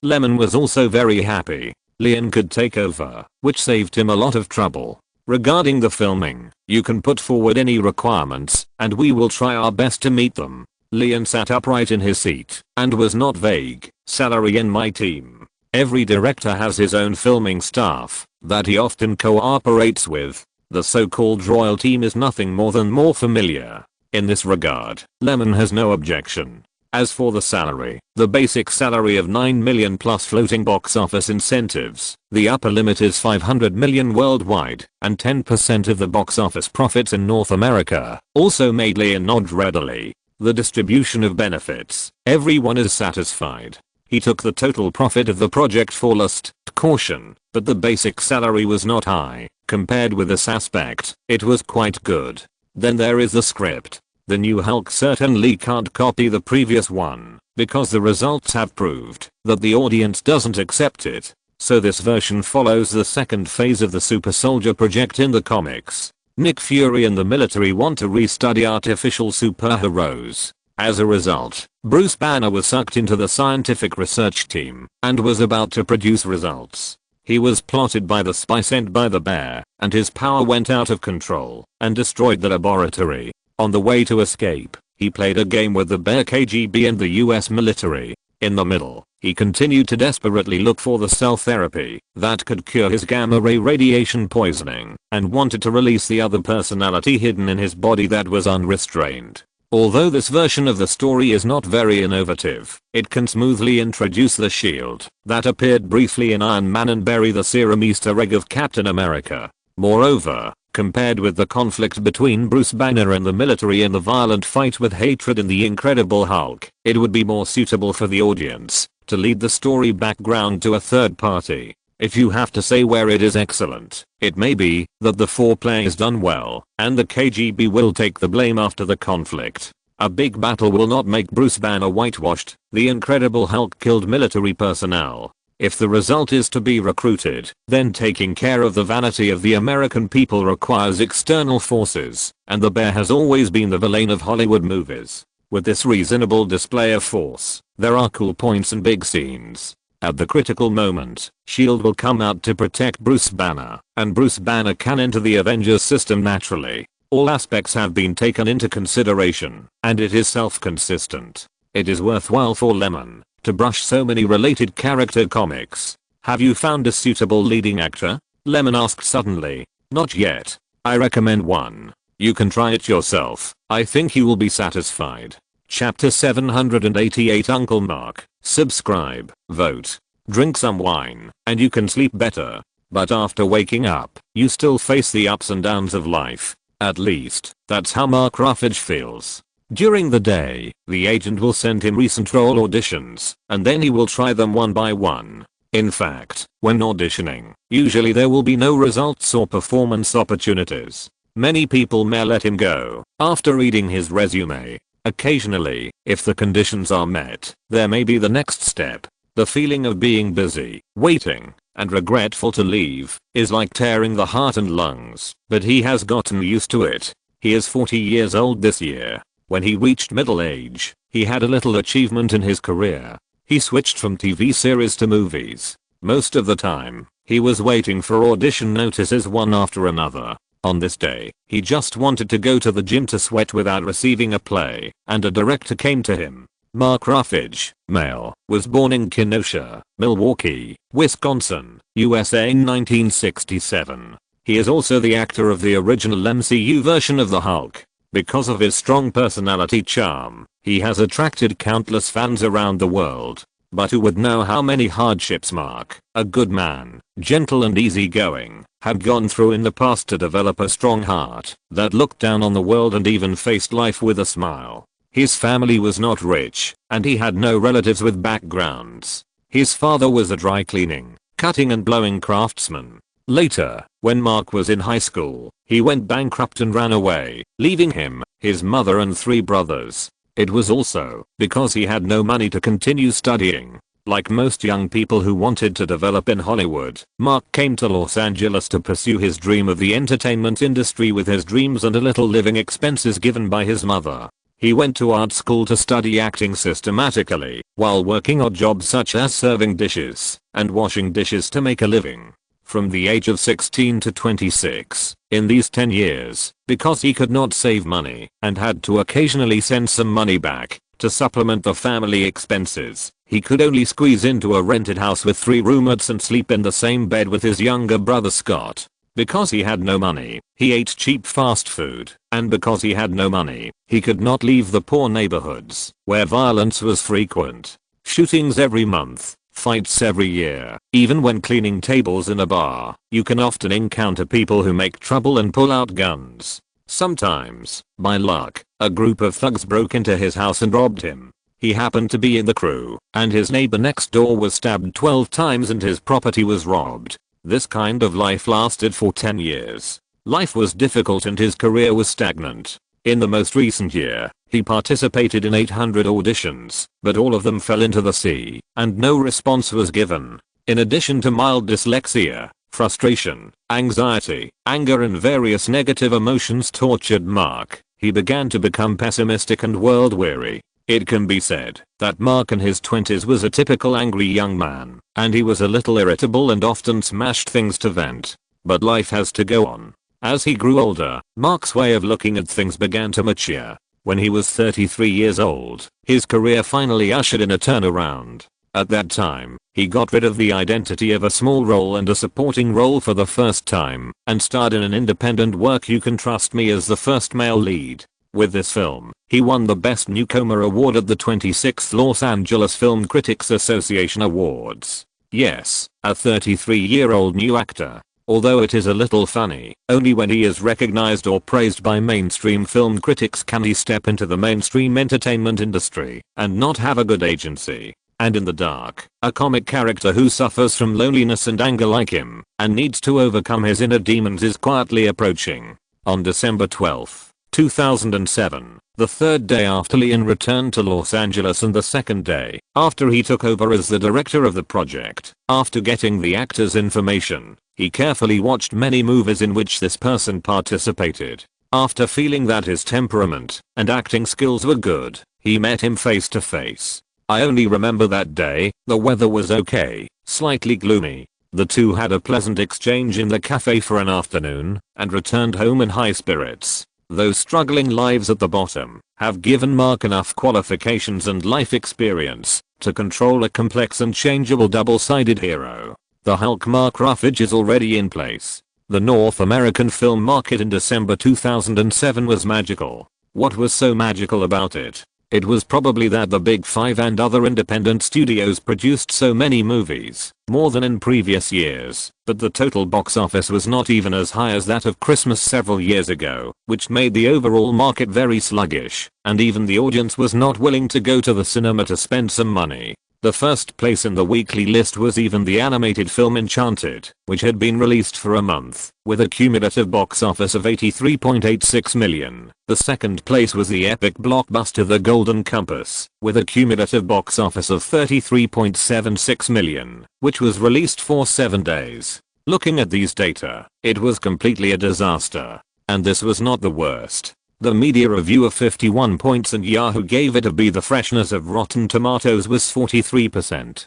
Lemon was also very happy. Lyman could take over, which saved him a lot of trouble. Regarding the filming, you can put forward any requirements, and we will try our best to meet them. Lyman sat upright in his seat, and was not vague. Salary in my team. Every director has his own filming staff that he often cooperates with. The so-called royal team is nothing more than more familiar. In this regard, Lemon has no objection. As for the salary, the basic salary of 9 million plus floating box office incentives, the upper limit is 500 million worldwide, and 10% of the box office profits in North America, also made Lyman nod readily. The distribution of benefits, everyone is satisfied. He took the total profit of the project for last caution, but the basic salary was not high. Compared with this aspect, it was quite good. Then there is the script. The new Hulk certainly can't copy the previous one, because the results have proved that the audience doesn't accept it. So this version follows the second phase of the super soldier project in the comics. Nick Fury and the military want to restudy artificial superheroes. As a result, Bruce Banner was sucked into the scientific research team and was about to produce results. He was plotted by the spy sent by the bear, and his power went out of control and destroyed the laboratory. On the way to escape, he played a game with the bear KGB and the US military. In the middle, he continued to desperately look for the cell therapy that could cure his gamma ray radiation poisoning, and wanted to release the other personality hidden in his body that was unrestrained. Although this version of the story is not very innovative, it can smoothly introduce the shield that appeared briefly in Iron Man and bury the serum Easter egg of Captain America. Moreover, compared with the conflict between Bruce Banner and the military in the violent fight with hatred in The Incredible Hulk, it would be more suitable for the audience to lead the story background to a third party. If you have to say where it is excellent, it may be that the foreplay is done well, and the KGB will take the blame after the conflict. A big battle will not make Bruce Banner whitewashed. The Incredible Hulk killed military personnel. If the result is to be recruited, then taking care of the vanity of the American people requires external forces, and the bear has always been the villain of Hollywood movies. With this reasonable display of force, there are cool points and big scenes. At the critical moment, S.H.I.E.L.D. will come out to protect Bruce Banner, and Bruce Banner can enter the Avengers system naturally. All aspects have been taken into consideration, and it is self-consistent. It is worthwhile for Lemon to brush so many related character comics. Have you found a suitable leading actor? Lemon asked suddenly. Not yet. I recommend one. You can try it yourself. I think you will be satisfied. Chapter 788 Uncle Mark. Subscribe, vote, drink some wine, and you can sleep better. But after waking up, you still face the ups and downs of life. At least, that's how Mark Ruffage feels. During the day, the agent will send him recent role auditions, and then he will try them one by one. In fact, when auditioning, usually there will be no results or performance opportunities. Many people may let him go after reading his resume. Occasionally, if the conditions are met, there may be the next step. The feeling of being busy, waiting, and regretful to leave is like tearing the heart and lungs, but he has gotten used to it. He is 40 years old this year. When he reached middle age, he had a little achievement in his career. He switched from TV series to movies. Most of the time, he was waiting for audition notices one after another. On this day, he just wanted to go to the gym to sweat without receiving a play, and a director came to him. Mark Ruffage, male, was born in Kenosha, Milwaukee, Wisconsin, USA in 1967. He is also the actor of the original MCU version of the Hulk. Because of his strong personality charm, he has attracted countless fans around the world. But who would know how many hardships Mark, a good man, gentle and easygoing, had gone through in the past to develop a strong heart that looked down on the world and even faced life with a smile. His family was not rich, and he had no relatives with backgrounds. His father was a dry cleaning, cutting and blowing craftsman. Later, when Mark was in high school, he went bankrupt and ran away, leaving him, his mother and 3 brothers. It was also because he had no money to continue studying. Like most young people who wanted to develop in Hollywood, Mark came to Los Angeles to pursue his dream of the entertainment industry with his dreams and a little living expenses given by his mother. He went to art school to study acting systematically, while working odd jobs such as serving dishes and washing dishes to make a living. From the age of 16 to 26, in these 10 years, because he could not save money and had to occasionally send some money back to supplement the family expenses, he could only squeeze into a rented house with 3 roommates and sleep in the same bed with his younger brother Scott. Because he had no money, he ate cheap fast food, and because he had no money, he could not leave the poor neighborhoods, where violence was frequent. Shootings every month, fights every year. Even when cleaning tables in a bar, you can often encounter people who make trouble and pull out guns. Sometimes, by luck, a group of thugs broke into his house and robbed him. He happened to be in the crew, and his neighbor next door was stabbed 12 times and his property was robbed. This kind of life lasted for 10 years. Life was difficult and his career was stagnant. In the most recent year, he participated in 800 auditions, but all of them fell into the sea, and no response was given. In addition to mild dyslexia, frustration, anxiety, anger and various negative emotions tortured Mark, he began to become pessimistic and world-weary. It can be said that Mark in his 20s was a typical angry young man, and he was a little irritable and often smashed things to vent. But life has to go on. As he grew older, Mark's way of looking at things began to mature. When he was 33 years old, his career finally ushered in a turnaround. At that time, he got rid of the identity of a small role and a supporting role for the first time, and starred in an independent work You Can Trust Me as the first male lead. With this film, he won the Best Newcomer Award at the 26th Los Angeles Film Critics Association Awards. Yes, a 33-year-old new actor. Although it is a little funny, only when he is recognized or praised by mainstream film critics can he step into the mainstream entertainment industry and not have a good agency. And in the dark, a comic character who suffers from loneliness and anger like him and needs to overcome his inner demons is quietly approaching. On December 12, 2007, the 3rd day after Lyman returned to Los Angeles and the 2nd day after he took over as the director of the project. After getting the actor's information, he carefully watched many movies in which this person participated. After feeling that his temperament and acting skills were good, he met him face to face. I only remember that day, the weather was okay, slightly gloomy. The two had a pleasant exchange in the cafe for an afternoon, and returned home in high spirits. Those struggling lives at the bottom have given Mark enough qualifications and life experience to control a complex and changeable double-sided hero. The Hulk Mark Ruffage is already in place. The North American film market in December 2007 was magical. What was so magical about it? It was probably that the Big Five and other independent studios produced so many movies, more than in previous years, but the total box office was not even as high as that of Christmas several years ago, which made the overall market very sluggish, and even the audience was not willing to go to the cinema to spend some money. The first place in the weekly list was even the animated film Enchanted, which had been released for a month, with a cumulative box office of $83.86 million. The second place was the epic blockbuster The Golden Compass, with a cumulative box office of $33.76 million, which was released for 7 days. Looking at these data, it was completely a disaster. And this was not the worst. The media review of 51 points and Yahoo gave it a B. The freshness of Rotten Tomatoes was 43%.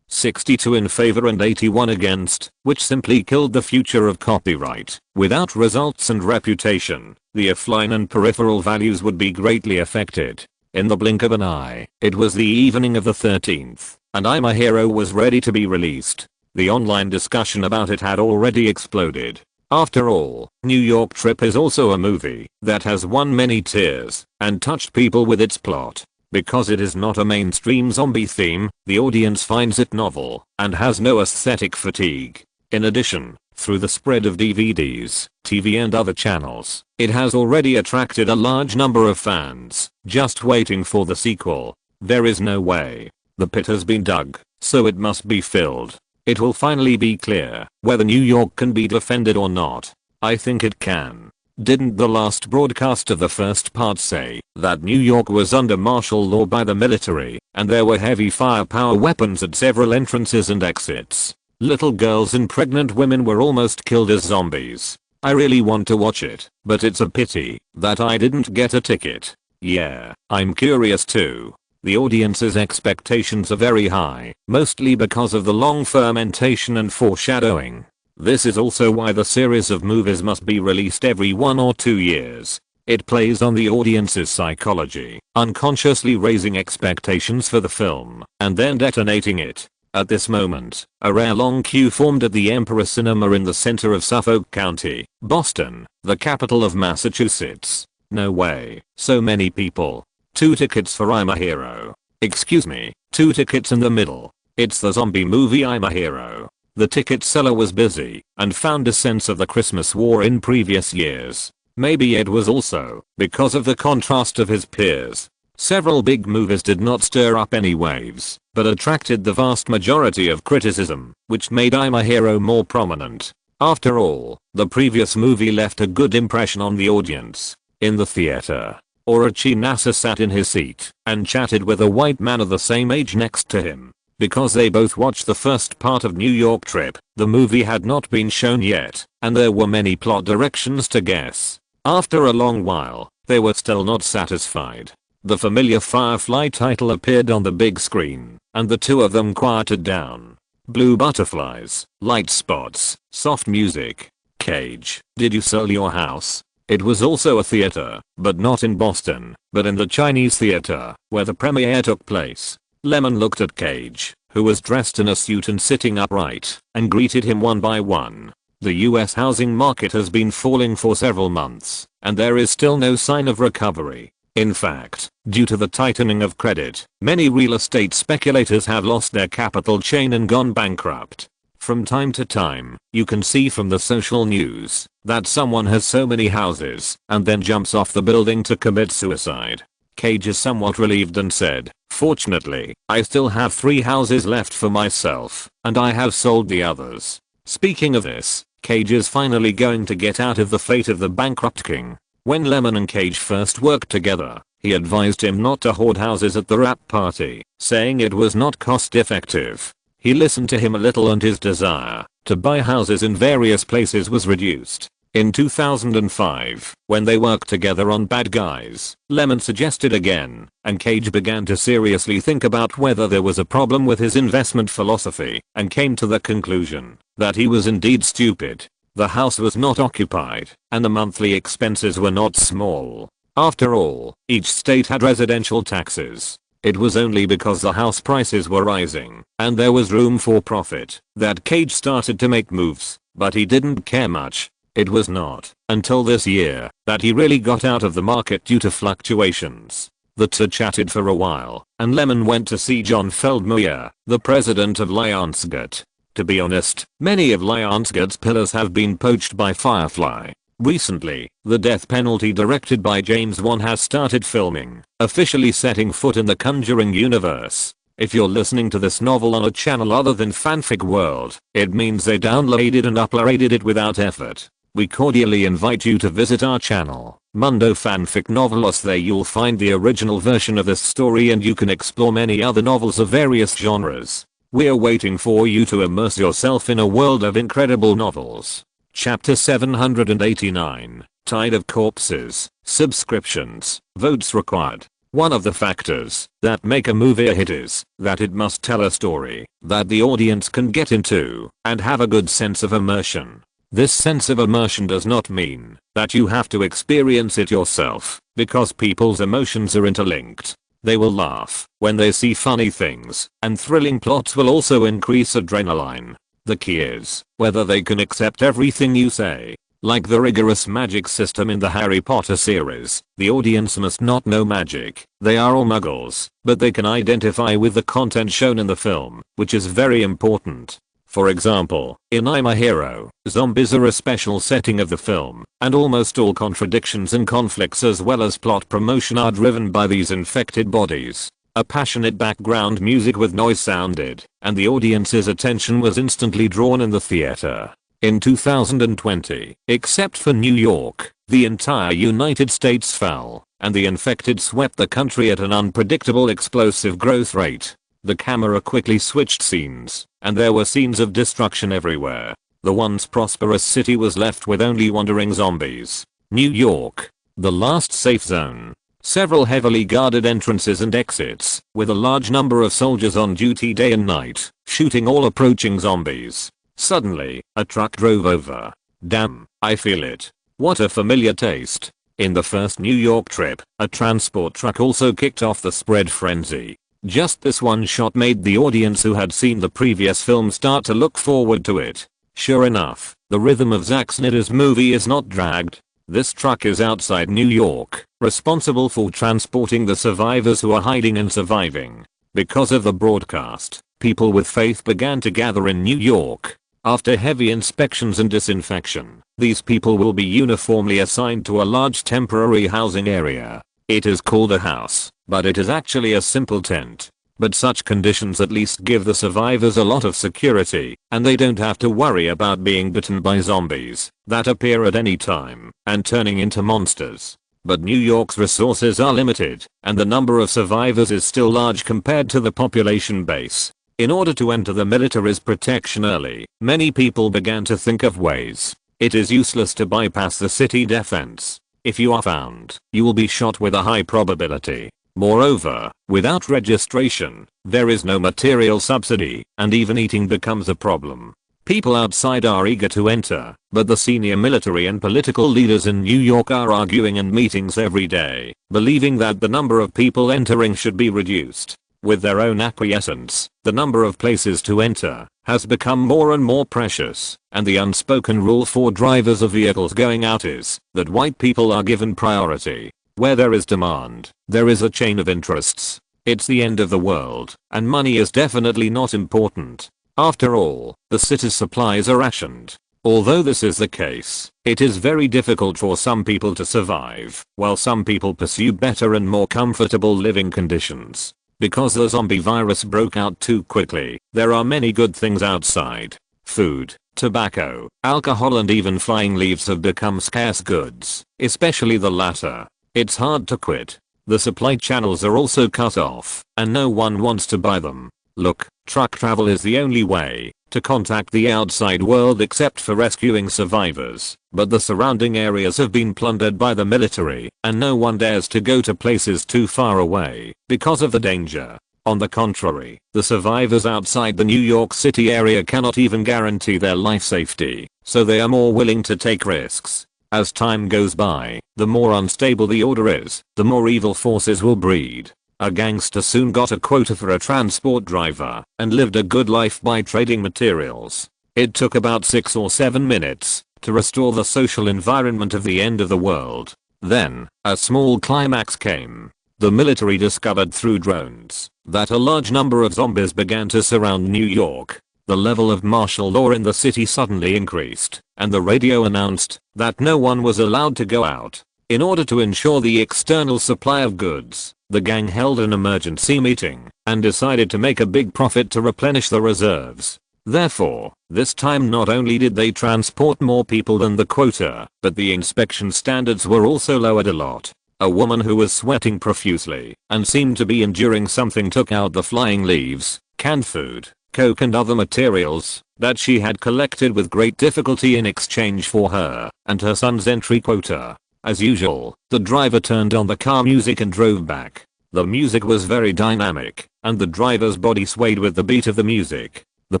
62 in favor and 81 against, which simply killed the future of copyright. Without results and reputation, the offline and peripheral values would be greatly affected. In the blink of an eye, it was the evening of the 13th, and I'm a Hero was ready to be released. The online discussion about it had already exploded. After all, New York Trip is also a movie that has won many tears and touched people with its plot. Because it is not a mainstream zombie theme, the audience finds it novel and has no aesthetic fatigue. In addition, through the spread of DVDs, TV and other channels, it has already attracted a large number of fans, just waiting for the sequel. There is no way. The pit has been dug, so it must be filled. It will finally be clear whether New York can be defended or not. I think it can. Didn't the last broadcast of the first part say that New York was under martial law by the military and there were heavy firepower weapons at several entrances and exits? Little girls and pregnant women were almost killed as zombies. I really want to watch it, but it's a pity that I didn't get a ticket. Yeah, I'm curious too. The audience's expectations are very high, mostly because of the long fermentation and foreshadowing. This is also why the series of movies must be released every 1 or 2 years. It plays on the audience's psychology, unconsciously raising expectations for the film, and then detonating it. At this moment, a rare long queue formed at the Emperor Cinema in the center of Suffolk County, Boston, the capital of Massachusetts. No way, so many people. 2 tickets for I'm a Hero. Excuse me, 2 tickets in the middle. It's the zombie movie I'm a Hero. The ticket seller was busy and found a sense of the Christmas war in previous years. Maybe it was also because of the contrast of his peers. Several big movies did not stir up any waves, but attracted the vast majority of criticism, which made I'm a Hero more prominent. After all, the previous movie left a good impression on the audience. In the theater, Orachinasa sat in his seat and chatted with a white man of the same age next to him. Because they both watched the first part of New York Trip, the movie had not been shown yet, and there were many plot directions to guess. After a long while, they were still not satisfied. The familiar Firefly title appeared on the big screen, and the two of them quieted down. Blue butterflies, light spots, soft music. Cage, did you sell your house? It was also a theater, but not in Boston, but in the Chinese theater, where the premiere took place. Lemon looked at Cage, who was dressed in a suit and sitting upright, and greeted him one by one. The US housing market has been falling for several months, and there is still no sign of recovery. In fact, due to the tightening of credit, many real estate speculators have lost their capital chain and gone bankrupt. From time to time, you can see from the social news that someone has so many houses and then jumps off the building to commit suicide. Cage is somewhat relieved and said, "Fortunately, I still have 3 houses left for myself, and I have sold the others." Speaking of this, Cage is finally going to get out of the fate of the bankrupt king. When Lemon and Cage first worked together, he advised him not to hoard houses at the wrap party, saying it was not cost effective. He listened to him a little and his desire to buy houses in various places was reduced. In 2005, when they worked together on Bad Guys, Lemon suggested again, and Cage began to seriously think about whether there was a problem with his investment philosophy, and came to the conclusion that he was indeed stupid. The house was not occupied, and the monthly expenses were not small. After all, each state had residential taxes. It was only because the house prices were rising, and there was room for profit, that Cage started to make moves, but he didn't care much. It was not until this year that he really got out of the market due to fluctuations. The two chatted for a while, and Lemon went to see John Feldmeyer, the president of Lionsgate. To be honest, many of Lionsgate's pillars have been poached by Firefly. Recently, the death penalty directed by James Wan has started filming, officially setting foot in the Conjuring universe. If you're listening to this novel on a channel other than Fanfic World, it means they downloaded and uploaded it without effort. We cordially invite you to visit our channel, Mundo Fanfic Novelos. There you'll find the original version of this story and you can explore many other novels of various genres. We're waiting for you to immerse yourself in a world of incredible novels. Chapter 789, Tide of Corpses, Subscriptions, Votes Required. One of the factors that make a movie a hit is that it must tell a story that the audience can get into and have a good sense of immersion. This sense of immersion does not mean that you have to experience it yourself, because people's emotions are interlinked. They will laugh when they see funny things, and thrilling plots will also increase adrenaline. The key is whether they can accept everything you say. Like the rigorous magic system in the Harry Potter series, the audience must not know magic. They are all muggles, but they can identify with the content shown in the film, which is very important. For example, in I'm a Hero, zombies are a special setting of the film, and almost all contradictions and conflicts as well as plot promotion are driven by these infected bodies. A passionate background music with noise sounded, and the audience's attention was instantly drawn in the theater. In 2020, except for New York, the entire United States fell, and the infected swept the country at an unpredictable explosive growth rate. The camera quickly switched scenes, and there were scenes of destruction everywhere. The once prosperous city was left with only wandering zombies. New York, the last safe zone. Several heavily guarded entrances and exits, with a large number of soldiers on duty day and night, shooting all approaching zombies. Suddenly, a truck drove over. Damn, I feel it. What a familiar taste. In the first New York trip, a transport truck also kicked off the spread frenzy. Just this one shot made the audience who had seen the previous film start to look forward to it. Sure enough, the rhythm of Zack Snyder's movie is not dragged. This truck is outside New York, responsible for transporting the survivors who are hiding and surviving. Because of the broadcast, people with faith began to gather in New York. After heavy inspections and disinfection, these people will be uniformly assigned to a large temporary housing area. It is called a house, but it is actually a simple tent. But such conditions at least give the survivors a lot of security, and they don't have to worry about being bitten by zombies that appear at any time and turning into monsters. But New York's resources are limited, and the number of survivors is still large compared to the population base. In order to enter the military's protection early, many people began to think of ways. It is useless to bypass the city defense. If you are found, you will be shot with a high probability. Moreover, without registration, there is no material subsidy, and even eating becomes a problem. People outside are eager to enter, but the senior military and political leaders in New York are arguing in meetings every day, believing that the number of people entering should be reduced. With their own acquiescence, the number of places to enter has become more and more precious, and the unspoken rule for drivers of vehicles going out is that white people are given priority. Where there is demand, there is a chain of interests. It's the end of the world, and money is definitely not important. After all, the city's supplies are rationed. Although this is the case, it is very difficult for some people to survive, while some people pursue better and more comfortable living conditions. Because the zombie virus broke out too quickly, there are many good things outside. Food, tobacco, alcohol and even flying leaves have become scarce goods, especially the latter. It's hard to quit. The supply channels are also cut off, and no one wants to buy them. Look, truck travel is the only way to contact the outside world except for rescuing survivors, but the surrounding areas have been plundered by the military, and no one dares to go to places too far away because of the danger. On the contrary, the survivors outside the New York City area cannot even guarantee their life safety, so they are more willing to take risks. As time goes by, the more unstable the order is, the more evil forces will breed. A gangster soon got a quota for a transport driver and lived a good life by trading materials. It took about 6 or 7 minutes to restore the social environment of the end of the world. Then, a small climax came. The military discovered through drones that a large number of zombies began to surround New York. The level of martial law in the city suddenly increased, and the radio announced that no one was allowed to go out. In order to ensure the external supply of goods, the gang held an emergency meeting and decided to make a big profit to replenish the reserves. Therefore, this time not only did they transport more people than the quota, but the inspection standards were also lowered a lot. A woman who was sweating profusely and seemed to be enduring something took out the flying leaves, canned food, coke and other materials that she had collected with great difficulty in exchange for her and her son's entry quota. As usual, the driver turned on the car music and drove back. The music was very dynamic, and the driver's body swayed with the beat of the music. The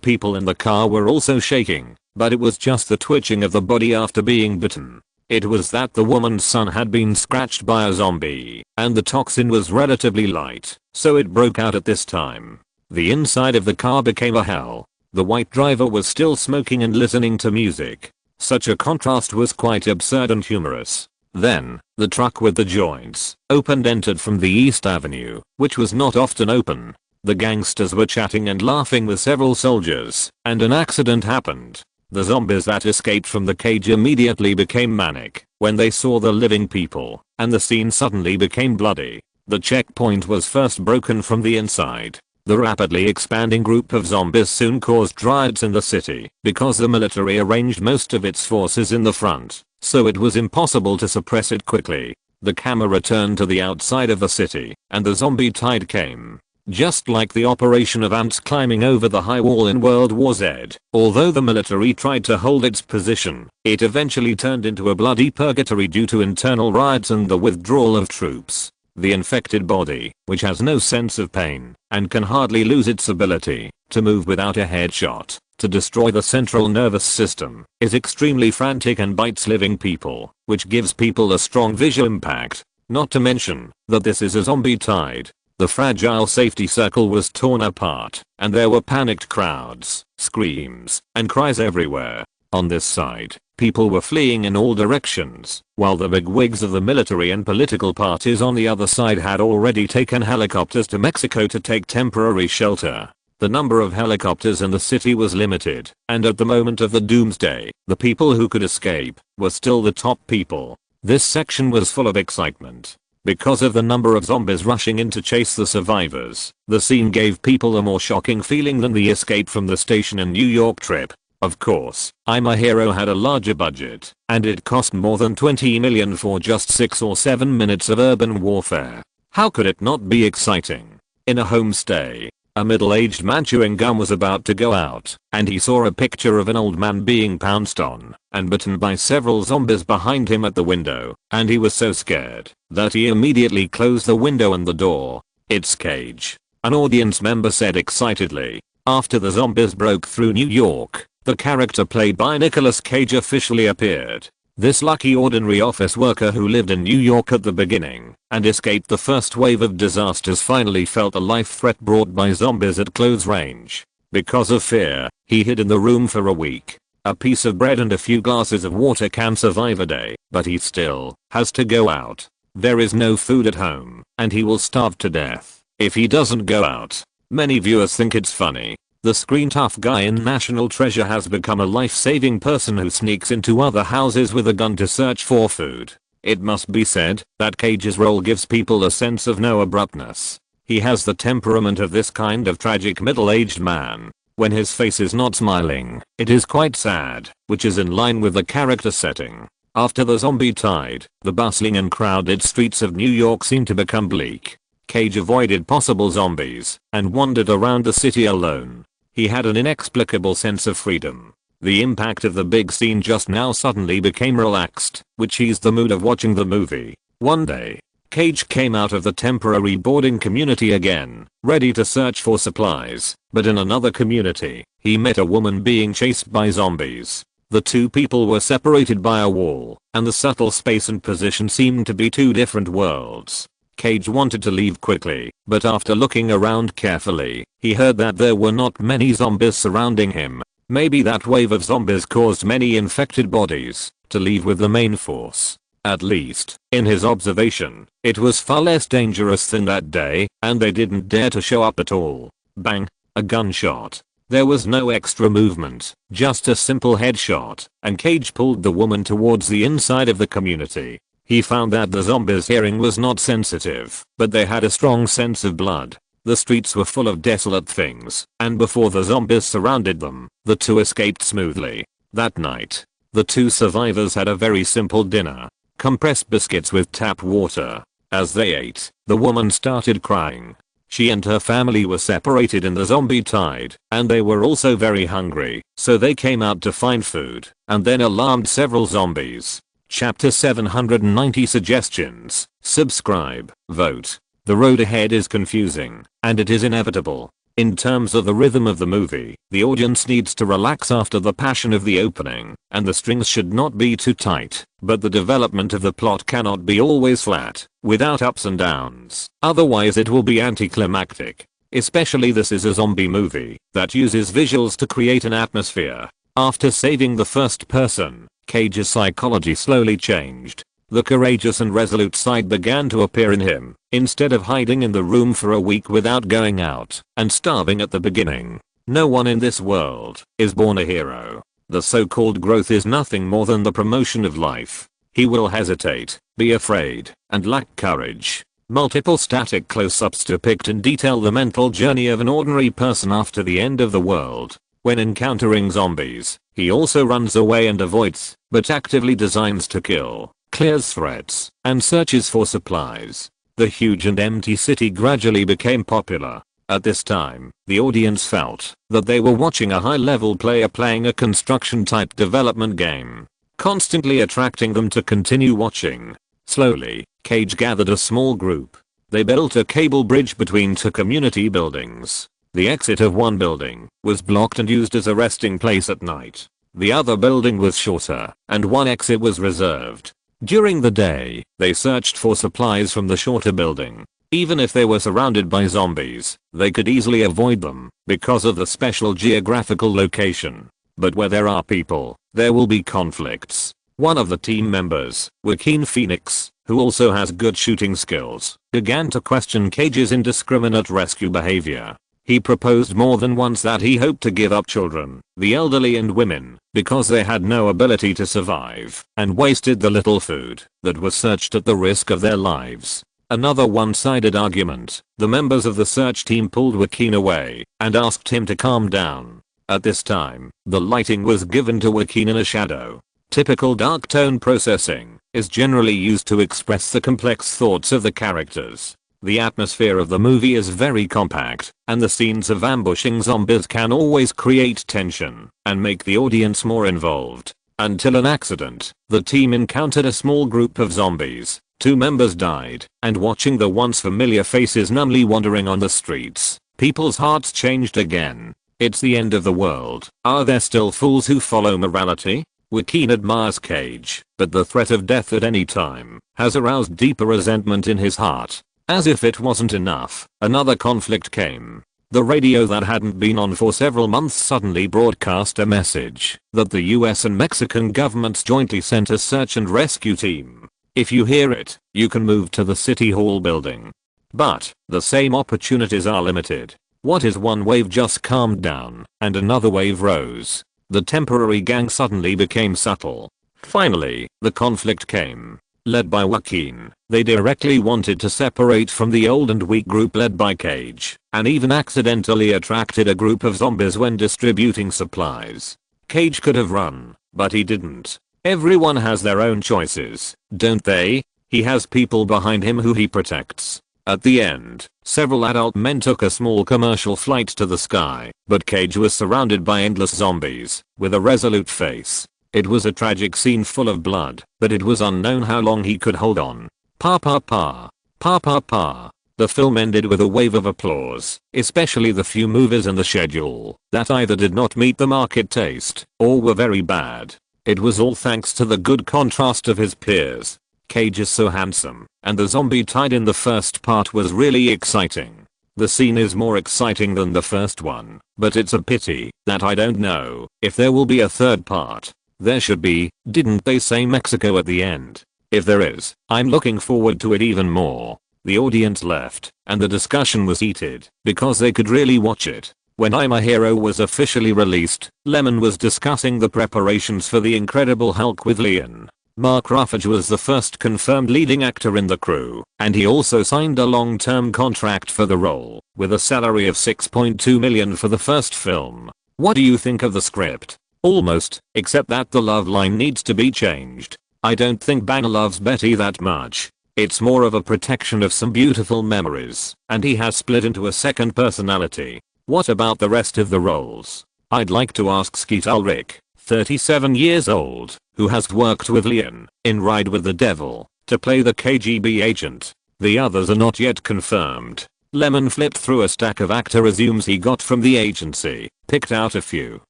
people in the car were also shaking, but it was just the twitching of the body after being bitten. It was that the woman's son had been scratched by a zombie, and the toxin was relatively light, so it broke out at this time. The inside of the car became a hell. The white driver was still smoking and listening to music. Such a contrast was quite absurd and humorous. Then, the truck with the joints, entered from the East Avenue, which was not often open. The gangsters were chatting and laughing with several soldiers, and an accident happened. The zombies that escaped from the cage immediately became manic when they saw the living people, and the scene suddenly became bloody. The checkpoint was first broken from the inside. The rapidly expanding group of zombies soon caused riots in the city because the military arranged most of its forces in the front, so it was impossible to suppress it quickly. The camera turned to the outside of the city, and the zombie tide came. Just like the operation of ants climbing over the high wall in World War Z, although the military tried to hold its position, it eventually turned into a bloody purgatory due to internal riots and the withdrawal of troops. The infected body, which has no sense of pain, and can hardly lose its ability to move without a headshot, to destroy the central nervous system, is extremely frantic and bites living people, which gives people a strong visual impact. Not to mention that this is a zombie tide. The fragile safety circle was torn apart, and there were panicked crowds, screams, and cries everywhere. On this side, people were fleeing in all directions, while the bigwigs of the military and political parties on the other side had already taken helicopters to Mexico to take temporary shelter. The number of helicopters in the city was limited, and at the moment of the doomsday, the people who could escape were still the top people. This section was full of excitement. Because of the number of zombies rushing in to chase the survivors, the scene gave people a more shocking feeling than the escape from the station in New York trip. Of course, I'm a Hero had a larger budget, and it cost more than $20 million for just 6 or 7 minutes of urban warfare. How could it not be exciting? In a homestay, a middle-aged man chewing gum was about to go out, and he saw a picture of an old man being pounced on and bitten by several zombies behind him at the window, and he was so scared that he immediately closed the window and the door. "It's Cage," an audience member said excitedly. After the zombies broke through New York, the character played by Nicolas Cage officially appeared. This lucky ordinary office worker who lived in New York at the beginning and escaped the first wave of disasters finally felt a life threat brought by zombies at close range. Because of fear, he hid in the room for a week. A piece of bread and a few glasses of water can survive a day, but he still has to go out. There is no food at home, and he will starve to death if he doesn't go out. Many viewers think it's funny. The screen tough guy in National Treasure has become a life-saving person who sneaks into other houses with a gun to search for food. It must be said that Cage's role gives people a sense of no abruptness. He has the temperament of this kind of tragic middle-aged man. When his face is not smiling, it is quite sad, which is in line with the character setting. After the zombie tide, the bustling and crowded streets of New York seemed to become bleak. Cage avoided possible zombies and wandered around the city alone. He had an inexplicable sense of freedom. The impact of the big scene just now suddenly became relaxed, which eased the mood of watching the movie. One day, Cage came out of the temporary boarding community again, ready to search for supplies, but in another community, he met a woman being chased by zombies. The two people were separated by a wall, and the subtle space and position seemed to be two different worlds. Cage wanted to leave quickly, but after looking around carefully, he heard that there were not many zombies surrounding him. Maybe that wave of zombies caused many infected bodies to leave with the main force. At least, in his observation, it was far less dangerous than that day, and they didn't dare to show up at all. Bang! A gunshot. There was no extra movement, just a simple headshot, and Cage pulled the woman towards the inside of the community. He found that the zombies' hearing was not sensitive, but they had a strong sense of blood. The streets were full of desolate things, and before the zombies surrounded them, the two escaped smoothly. That night, the two survivors had a very simple dinner. Compressed biscuits with tap water. As they ate, the woman started crying. She and her family were separated in the zombie tide, and they were also very hungry, so they came out to find food, and then alarmed several zombies. Chapter 790 Suggestions. Subscribe, vote. The road ahead is confusing, and it is inevitable. In terms of the rhythm of the movie, the audience needs to relax after the passion of the opening, and the strings should not be too tight, but the development of the plot cannot be always flat, without ups and downs, otherwise it will be anticlimactic. Especially this is a zombie movie that uses visuals to create an atmosphere. After saving the first person, Cage's psychology slowly changed. The courageous and resolute side began to appear in him, instead of hiding in the room for a week without going out and starving at the beginning. No one in this world is born a hero. The so-called growth is nothing more than the promotion of life. He will hesitate, be afraid, and lack courage. Multiple static close-ups depict in detail the mental journey of an ordinary person after the end of the world. When encountering zombies, he also runs away and avoids, but actively designs to kill, clears threats, and searches for supplies. The huge and empty city gradually became popular. At this time, the audience felt that they were watching a high-level player playing a construction-type development game, constantly attracting them to continue watching. Slowly, Cage gathered a small group. They built a cable bridge between two community buildings. The exit of one building was blocked and used as a resting place at night. The other building was shorter, and one exit was reserved. During the day, they searched for supplies from the shorter building. Even if they were surrounded by zombies, they could easily avoid them because of the special geographical location. But where there are people, there will be conflicts. One of the team members, Joaquin Phoenix, who also has good shooting skills, began to question Cage's indiscriminate rescue behavior. He proposed more than once that he hoped to give up children, the elderly and women, because they had no ability to survive and wasted the little food that was searched at the risk of their lives. Another one-sided argument. The members of the search team pulled Joaquin away and asked him to calm down. At this time, the lighting was given to Joaquin in a shadow. Typical dark tone processing is generally used to express the complex thoughts of the characters. The atmosphere of the movie is very compact, and the scenes of ambushing zombies can always create tension and make the audience more involved. Until an accident, the team encountered a small group of zombies. 2 members died, and watching the once familiar faces numbly wandering on the streets, people's hearts changed again. It's the end of the world. Are there still fools who follow morality? Joaquin admires Cage, but the threat of death at any time has aroused deeper resentment in his heart. As if it wasn't enough, another conflict came. The radio that hadn't been on for several months suddenly broadcast a message that the US and Mexican governments jointly sent a search and rescue team. If you hear it, you can move to the City Hall building. But the same opportunities are limited. What is one wave just calmed down, and another wave rose. The temporary gang suddenly became subtle. Finally, the conflict came. Led by Joaquin, they directly wanted to separate from the old and weak group led by Cage, and even accidentally attracted a group of zombies when distributing supplies. Cage could have run, but he didn't. Everyone has their own choices, don't they? He has people behind him who he protects. At the end, several adult men took a small commercial flight to the sky, but Cage was surrounded by endless zombies, with a resolute face. It was a tragic scene full of blood, but it was unknown how long he could hold on. Pa pa pa. Pa pa pa. The film ended with a wave of applause, especially the few movies in the schedule that either did not meet the market taste or were very bad. It was all thanks to the good contrast of his peers. Cage is so handsome, and the zombie tied in the first part was really exciting. The scene is more exciting than the first one, but it's a pity that I don't know if there will be a third part. There should be, didn't they say Mexico at the end? If there is, I'm looking forward to it even more. The audience left, and the discussion was heated, because they could really watch it. When I'm a Hero was officially released, Lyman was discussing the preparations for The Incredible Hulk with Lyman. Mark Ruffalo was the first confirmed leading actor in the crew, and he also signed a long-term contract for the role, with a salary of $6.2 million for the first film. What do you think of the script? Almost, except that the love line needs to be changed. I don't think Banner loves Betty that much. It's more of a protection of some beautiful memories, and he has split into a second personality. What about the rest of the roles? I'd like to ask Skeet Ulrich, 37 years old, who has worked with Lyman in Ride with the Devil, to play the KGB agent. The others are not yet confirmed. Lyman flipped through a stack of actor resumes he got from the agency, picked out a few,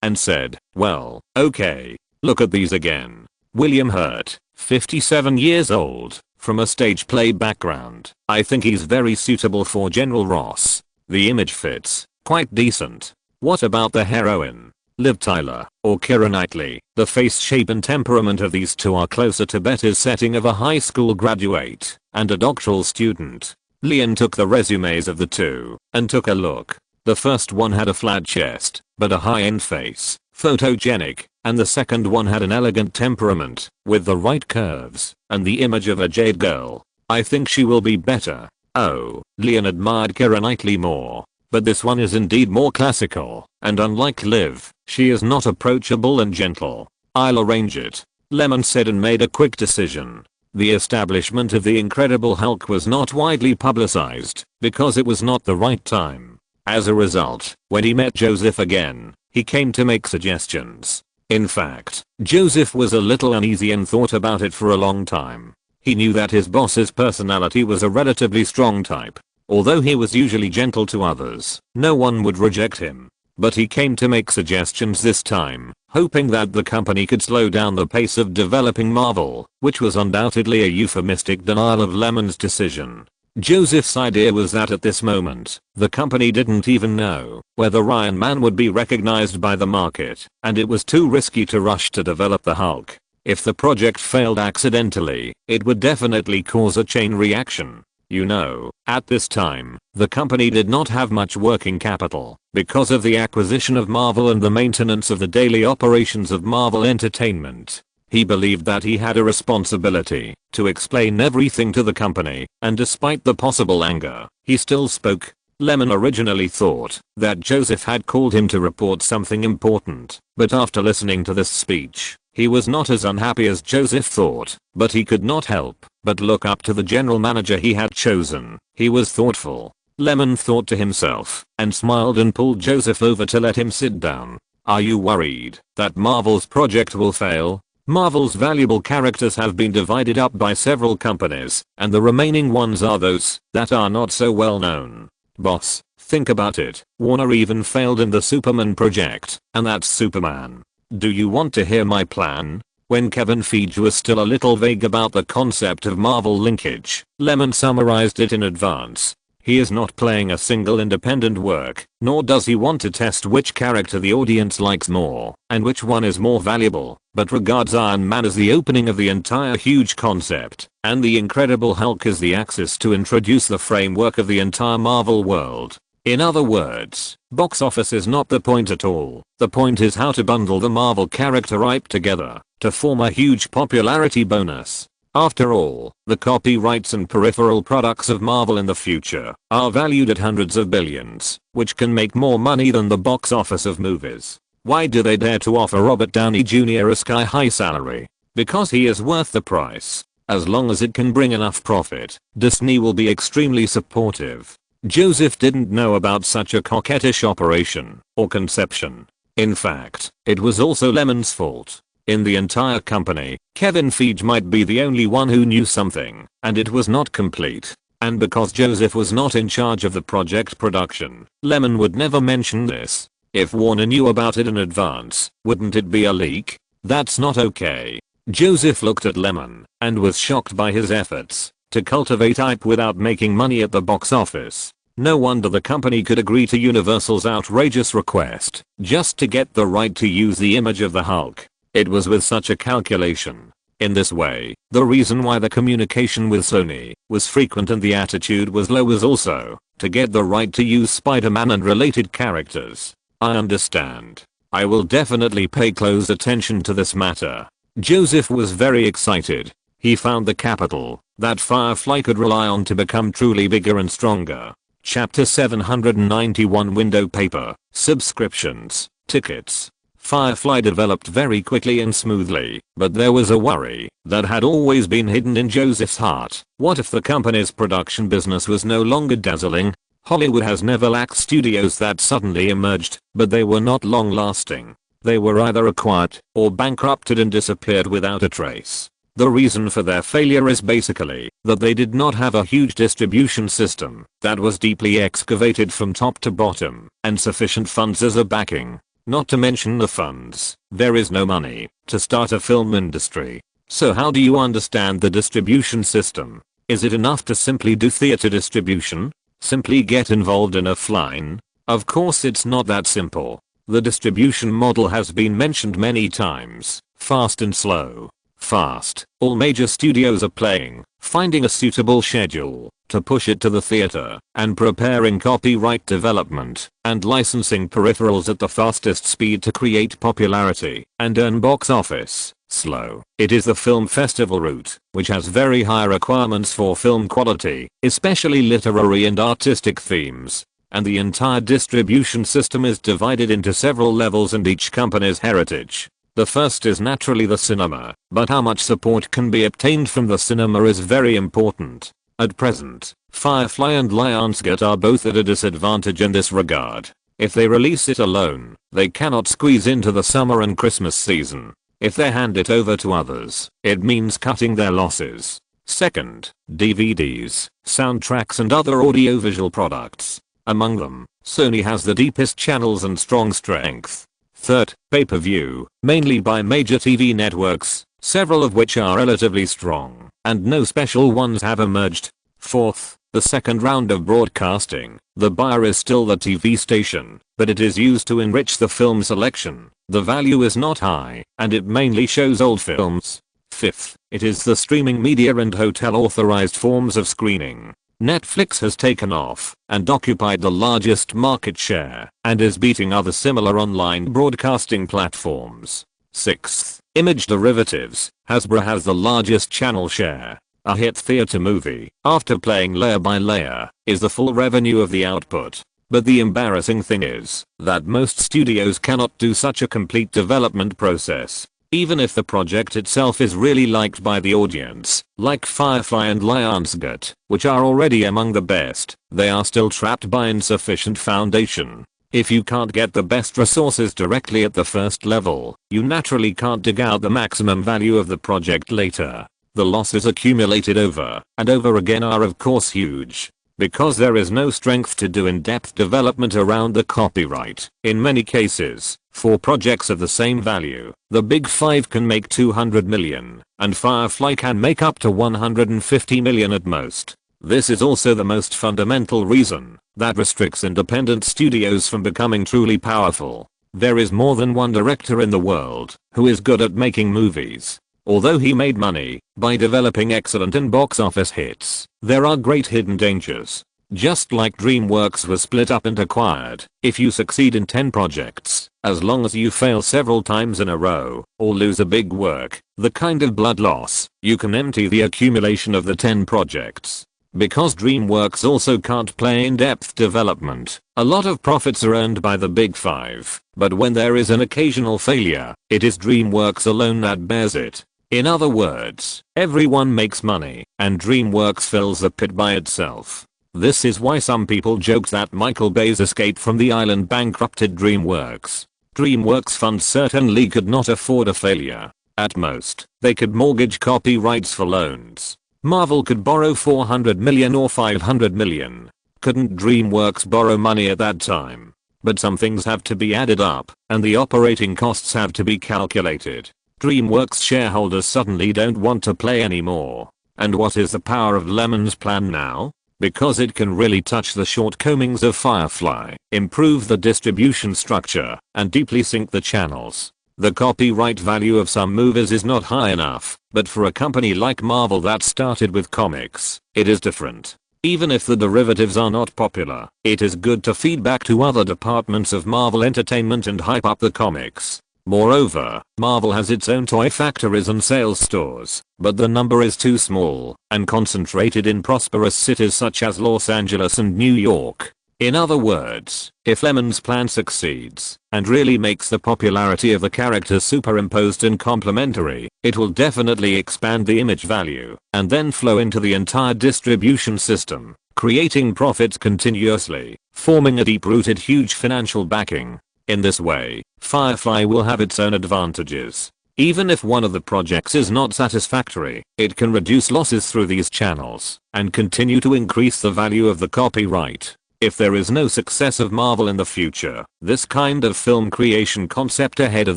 and said, well, okay, look at these again. William Hurt, 57 years old, from a stage play background. I think he's very suitable for General Ross. The image fits, quite decent. What about the heroine? Liv Tyler or Keira Knightley? The face shape and temperament of these two are closer to Betty's setting of a high school graduate and a doctoral student. Lian took the resumes of the two and took a look. The first one had a flat chest, but a high-end face, photogenic, and the second one had an elegant temperament, with the right curves, and the image of a jade girl. I think she will be better. Oh, Lian admired Keira Knightley more. But this one is indeed more classical, and unlike Liv, she is not approachable and gentle. I'll arrange it, Lemon said and made a quick decision. The establishment of the Incredible Hulk was not widely publicized, because it was not the right time. As a result, when he met Joseph again, he came to make suggestions. In fact, Joseph was a little uneasy and thought about it for a long time. He knew that his boss's personality was a relatively strong type. Although he was usually gentle to others, no one would reject him. But he came to make suggestions this time, hoping that the company could slow down the pace of developing Marvel, which was undoubtedly a euphemistic denial of Lemon's decision. Joseph's idea was that at this moment, the company didn't even know whether Iron Man would be recognized by the market, and it was too risky to rush to develop the Hulk. If the project failed accidentally, it would definitely cause a chain reaction. You know, at this time, the company did not have much working capital because of the acquisition of Marvel and the maintenance of the daily operations of Marvel Entertainment. He believed that he had a responsibility to explain everything to the company, and despite the possible anger, he still spoke. Lemon originally thought that Joseph had called him to report something important, but after listening to this speech, he was not as unhappy as Joseph thought, but he could not help but look up to the general manager he had chosen. He was thoughtful. Lemon thought to himself and smiled and pulled Joseph over to let him sit down. Are you worried that Marvel's project will fail? Marvel's valuable characters have been divided up by several companies, and the remaining ones are those that are not so well known. Boss, think about it. Warner even failed in the Superman project, and that's Superman. Do you want to hear my plan? When Kevin Feige was still a little vague about the concept of Marvel linkage, Lemon summarized it in advance. He is not playing a single independent work, nor does he want to test which character the audience likes more, and which one is more valuable, but regards Iron Man as the opening of the entire huge concept, and the Incredible Hulk as the axis to introduce the framework of the entire Marvel world. In other words, box office is not the point at all. The point is how to bundle the Marvel character IP together to form a huge popularity bonus. After all, the copyrights and peripheral products of Marvel in the future are valued at hundreds of billions, which can make more money than the box office of movies. Why do they dare to offer Robert Downey Jr. a sky-high salary? Because he is worth the price. As long as it can bring enough profit, Disney will be extremely supportive. Joseph didn't know about such a coquettish operation or conception. In fact, it was also Lemon's fault. In the entire company, Kevin Feige might be the only one who knew something, and it was not complete. And because Joseph was not in charge of the project production, Lemon would never mention this. If Warner knew about it in advance, wouldn't it be a leak? That's not okay. Joseph looked at Lemon and was shocked by his efforts to cultivate hype without making money at the box office. No wonder the company could agree to Universal's outrageous request just to get the right to use the image of the Hulk. It was with such a calculation. In this way, the reason why the communication with Sony was frequent and the attitude was low was also to get the right to use Spider-Man and related characters. I understand. I will definitely pay close attention to this matter. Joseph was very excited. He found the capital that Firefly could rely on to become truly bigger and stronger. Chapter 791 Window Paper, Subscriptions, Tickets. Firefly developed very quickly and smoothly, but there was a worry that had always been hidden in Joseph's heart. What if the company's production business was no longer dazzling? Hollywood has never lacked studios that suddenly emerged, but they were not long lasting. They were either acquired or bankrupted and disappeared without a trace. The reason for their failure is basically that they did not have a huge distribution system that was deeply excavated from top to bottom and sufficient funds as a backing. Not to mention the funds. There is no money to start a film industry. So how do you understand the distribution system? Is it enough to simply do theater distribution? Simply get involved in offline? Of course it's not that simple. The distribution model has been mentioned many times. Fast and slow. Fast. All major studios are playing, finding a suitable schedule to push it to the theater, and preparing copyright development and licensing peripherals at the fastest speed to create popularity and earn box office. Slow. It is the film festival route, which has very high requirements for film quality, especially literary and artistic themes. And the entire distribution system is divided into several levels and each company's heritage. The first is naturally the cinema, but how much support can be obtained from the cinema is very important. At present, Firefly and Lionsgate are both at a disadvantage in this regard. If they release it alone, they cannot squeeze into the summer and Christmas season. If they hand it over to others, it means cutting their losses. Second, DVDs, soundtracks and other audiovisual products. Among them, Sony has the deepest channels and strong strength. Third, pay-per-view, mainly by major TV networks, several of which are relatively strong, and no special ones have emerged. Fourth, the second round of broadcasting. The buyer is still the TV station, but it is used to enrich the film selection. The value is not high, and it mainly shows old films. Fifth, it is the streaming media and hotel authorized forms of screening. Netflix has taken off and occupied the largest market share and is beating other similar online broadcasting platforms. Sixth, image derivatives. Hasbro has the largest channel share. A hit theater movie, after playing layer by layer, is the full revenue of the output. But the embarrassing thing is that most studios cannot do such a complete development process. Even if the project itself is really liked by the audience, like Firefly and Lionsgate, which are already among the best, they are still trapped by insufficient foundation. If you can't get the best resources directly at the first level, you naturally can't dig out the maximum value of the project later. The losses accumulated over and over again are of course huge. Because there is no strength to do in-depth development around the copyright. In many cases, for projects of the same value, the big five can make 200 million, and Firefly can make up to 150 million at most. This is also the most fundamental reason that restricts independent studios from becoming truly powerful. There is more than one director in the world who is good at making movies. Although he made money by developing excellent and box office hits, there are great hidden dangers. Just like DreamWorks was split up and acquired, if you succeed in 10 projects, as long as you fail several times in a row, or lose a big work, the kind of blood loss, you can empty the accumulation of the 10 projects. Because DreamWorks also can't play in-depth development, a lot of profits are earned by the big five, but when there is an occasional failure, it is DreamWorks alone that bears it. In other words, everyone makes money, and DreamWorks fills the pit by itself. This is why some people joked that Michael Bay's escape from the island bankrupted DreamWorks. DreamWorks funds certainly could not afford a failure. At most, they could mortgage copyrights for loans. Marvel could borrow 400 million or 500 million. Couldn't DreamWorks borrow money at that time? But some things have to be added up, and the operating costs have to be calculated. DreamWorks shareholders suddenly don't want to play anymore. And what is the power of Lemon's plan now? Because it can really touch the shortcomings of Firefly, improve the distribution structure, and deeply sync the channels. The copyright value of some movies is not high enough, but for a company like Marvel that started with comics, it is different. Even if the derivatives are not popular, it is good to feed back to other departments of Marvel Entertainment and hype up the comics. Moreover, Marvel has its own toy factories and sales stores, but the number is too small and concentrated in prosperous cities such as Los Angeles and New York. In other words, if Lemon's plan succeeds and really makes the popularity of the characters superimposed and complementary, it will definitely expand the image value and then flow into the entire distribution system, creating profits continuously, forming a deep-rooted huge financial backing. In this way, Firefly will have its own advantages. Even if one of the projects is not satisfactory, it can reduce losses through these channels and continue to increase the value of the copyright. If there is no success of Marvel in the future, this kind of film creation concept ahead of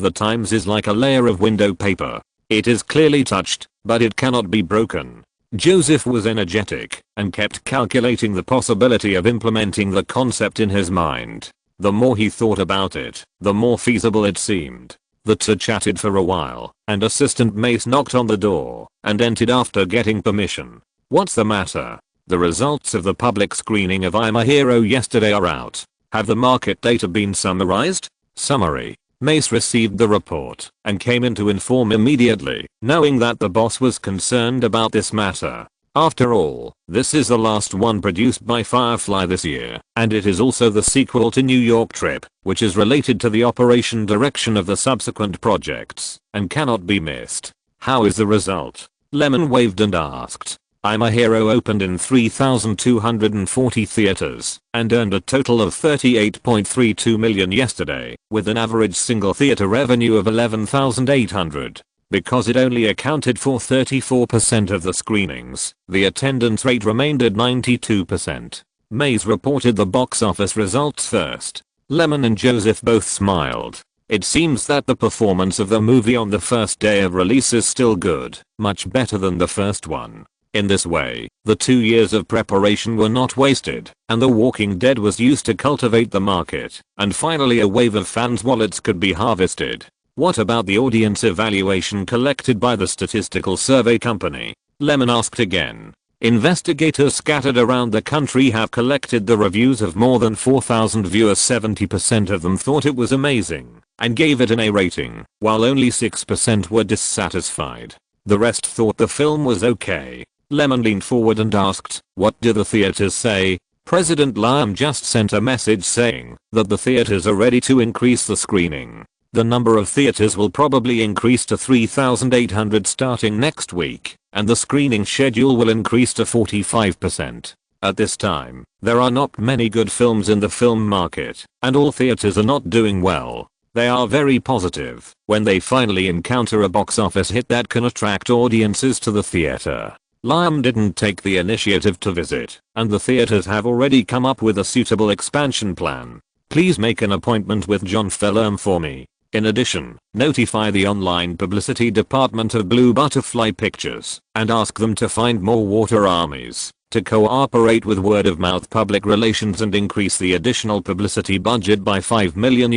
the times is like a layer of window paper. It is clearly touched, but it cannot be broken. Joseph was energetic and kept calculating the possibility of implementing the concept in his mind. The more he thought about it, the more feasible it seemed. The two chatted for a while, and Assistant Mace knocked on the door and entered after getting permission. "What's the matter? The results of the public screening of I'm a Hero yesterday are out. Have the market data been summarized?" Summary. Mace received the report and came in to inform immediately, knowing that the boss was concerned about this matter. After all, this is the last one produced by Firefly this year, and it is also the sequel to New York Trip, which is related to the operation direction of the subsequent projects, and cannot be missed. "How is the result?" Lemon waved and asked. I'm a Hero opened in 3,240 theaters and earned a total of $38.32 million yesterday, with an average single theater revenue of $11,800. Because it only accounted for 34% of the screenings, the attendance rate remained at 92%. Mays reported the box office results first. Lemon and Joseph both smiled. It seems that the performance of the movie on the first day of release is still good, much better than the first one. In this way, the 2 years of preparation were not wasted, and The Walking Dead was used to cultivate the market, and finally a wave of fans' wallets could be harvested. What about the audience evaluation collected by the statistical survey company? Lemon asked again. Investigators scattered around the country have collected the reviews of more than 4,000 viewers. 70% of them thought it was amazing and gave it an A rating, while only 6% were dissatisfied. The rest thought the film was okay. Lemon leaned forward and asked, "What do the theaters say?" President Lyman just sent a message saying that the theaters are ready to increase the screening. The number of theaters will probably increase to 3,800 starting next week, and the screening schedule will increase to 45%. At this time, there are not many good films in the film market, and all theaters are not doing well. They are very positive when they finally encounter a box office hit that can attract audiences to the theater. Lyman didn't take the initiative to visit, and the theaters have already come up with a suitable expansion plan. Please make an appointment with John Fellerm for me. In addition, notify the online publicity department of Blue Butterfly Pictures and ask them to find more water armies to cooperate with word-of-mouth public relations and increase the additional publicity budget by $5 million.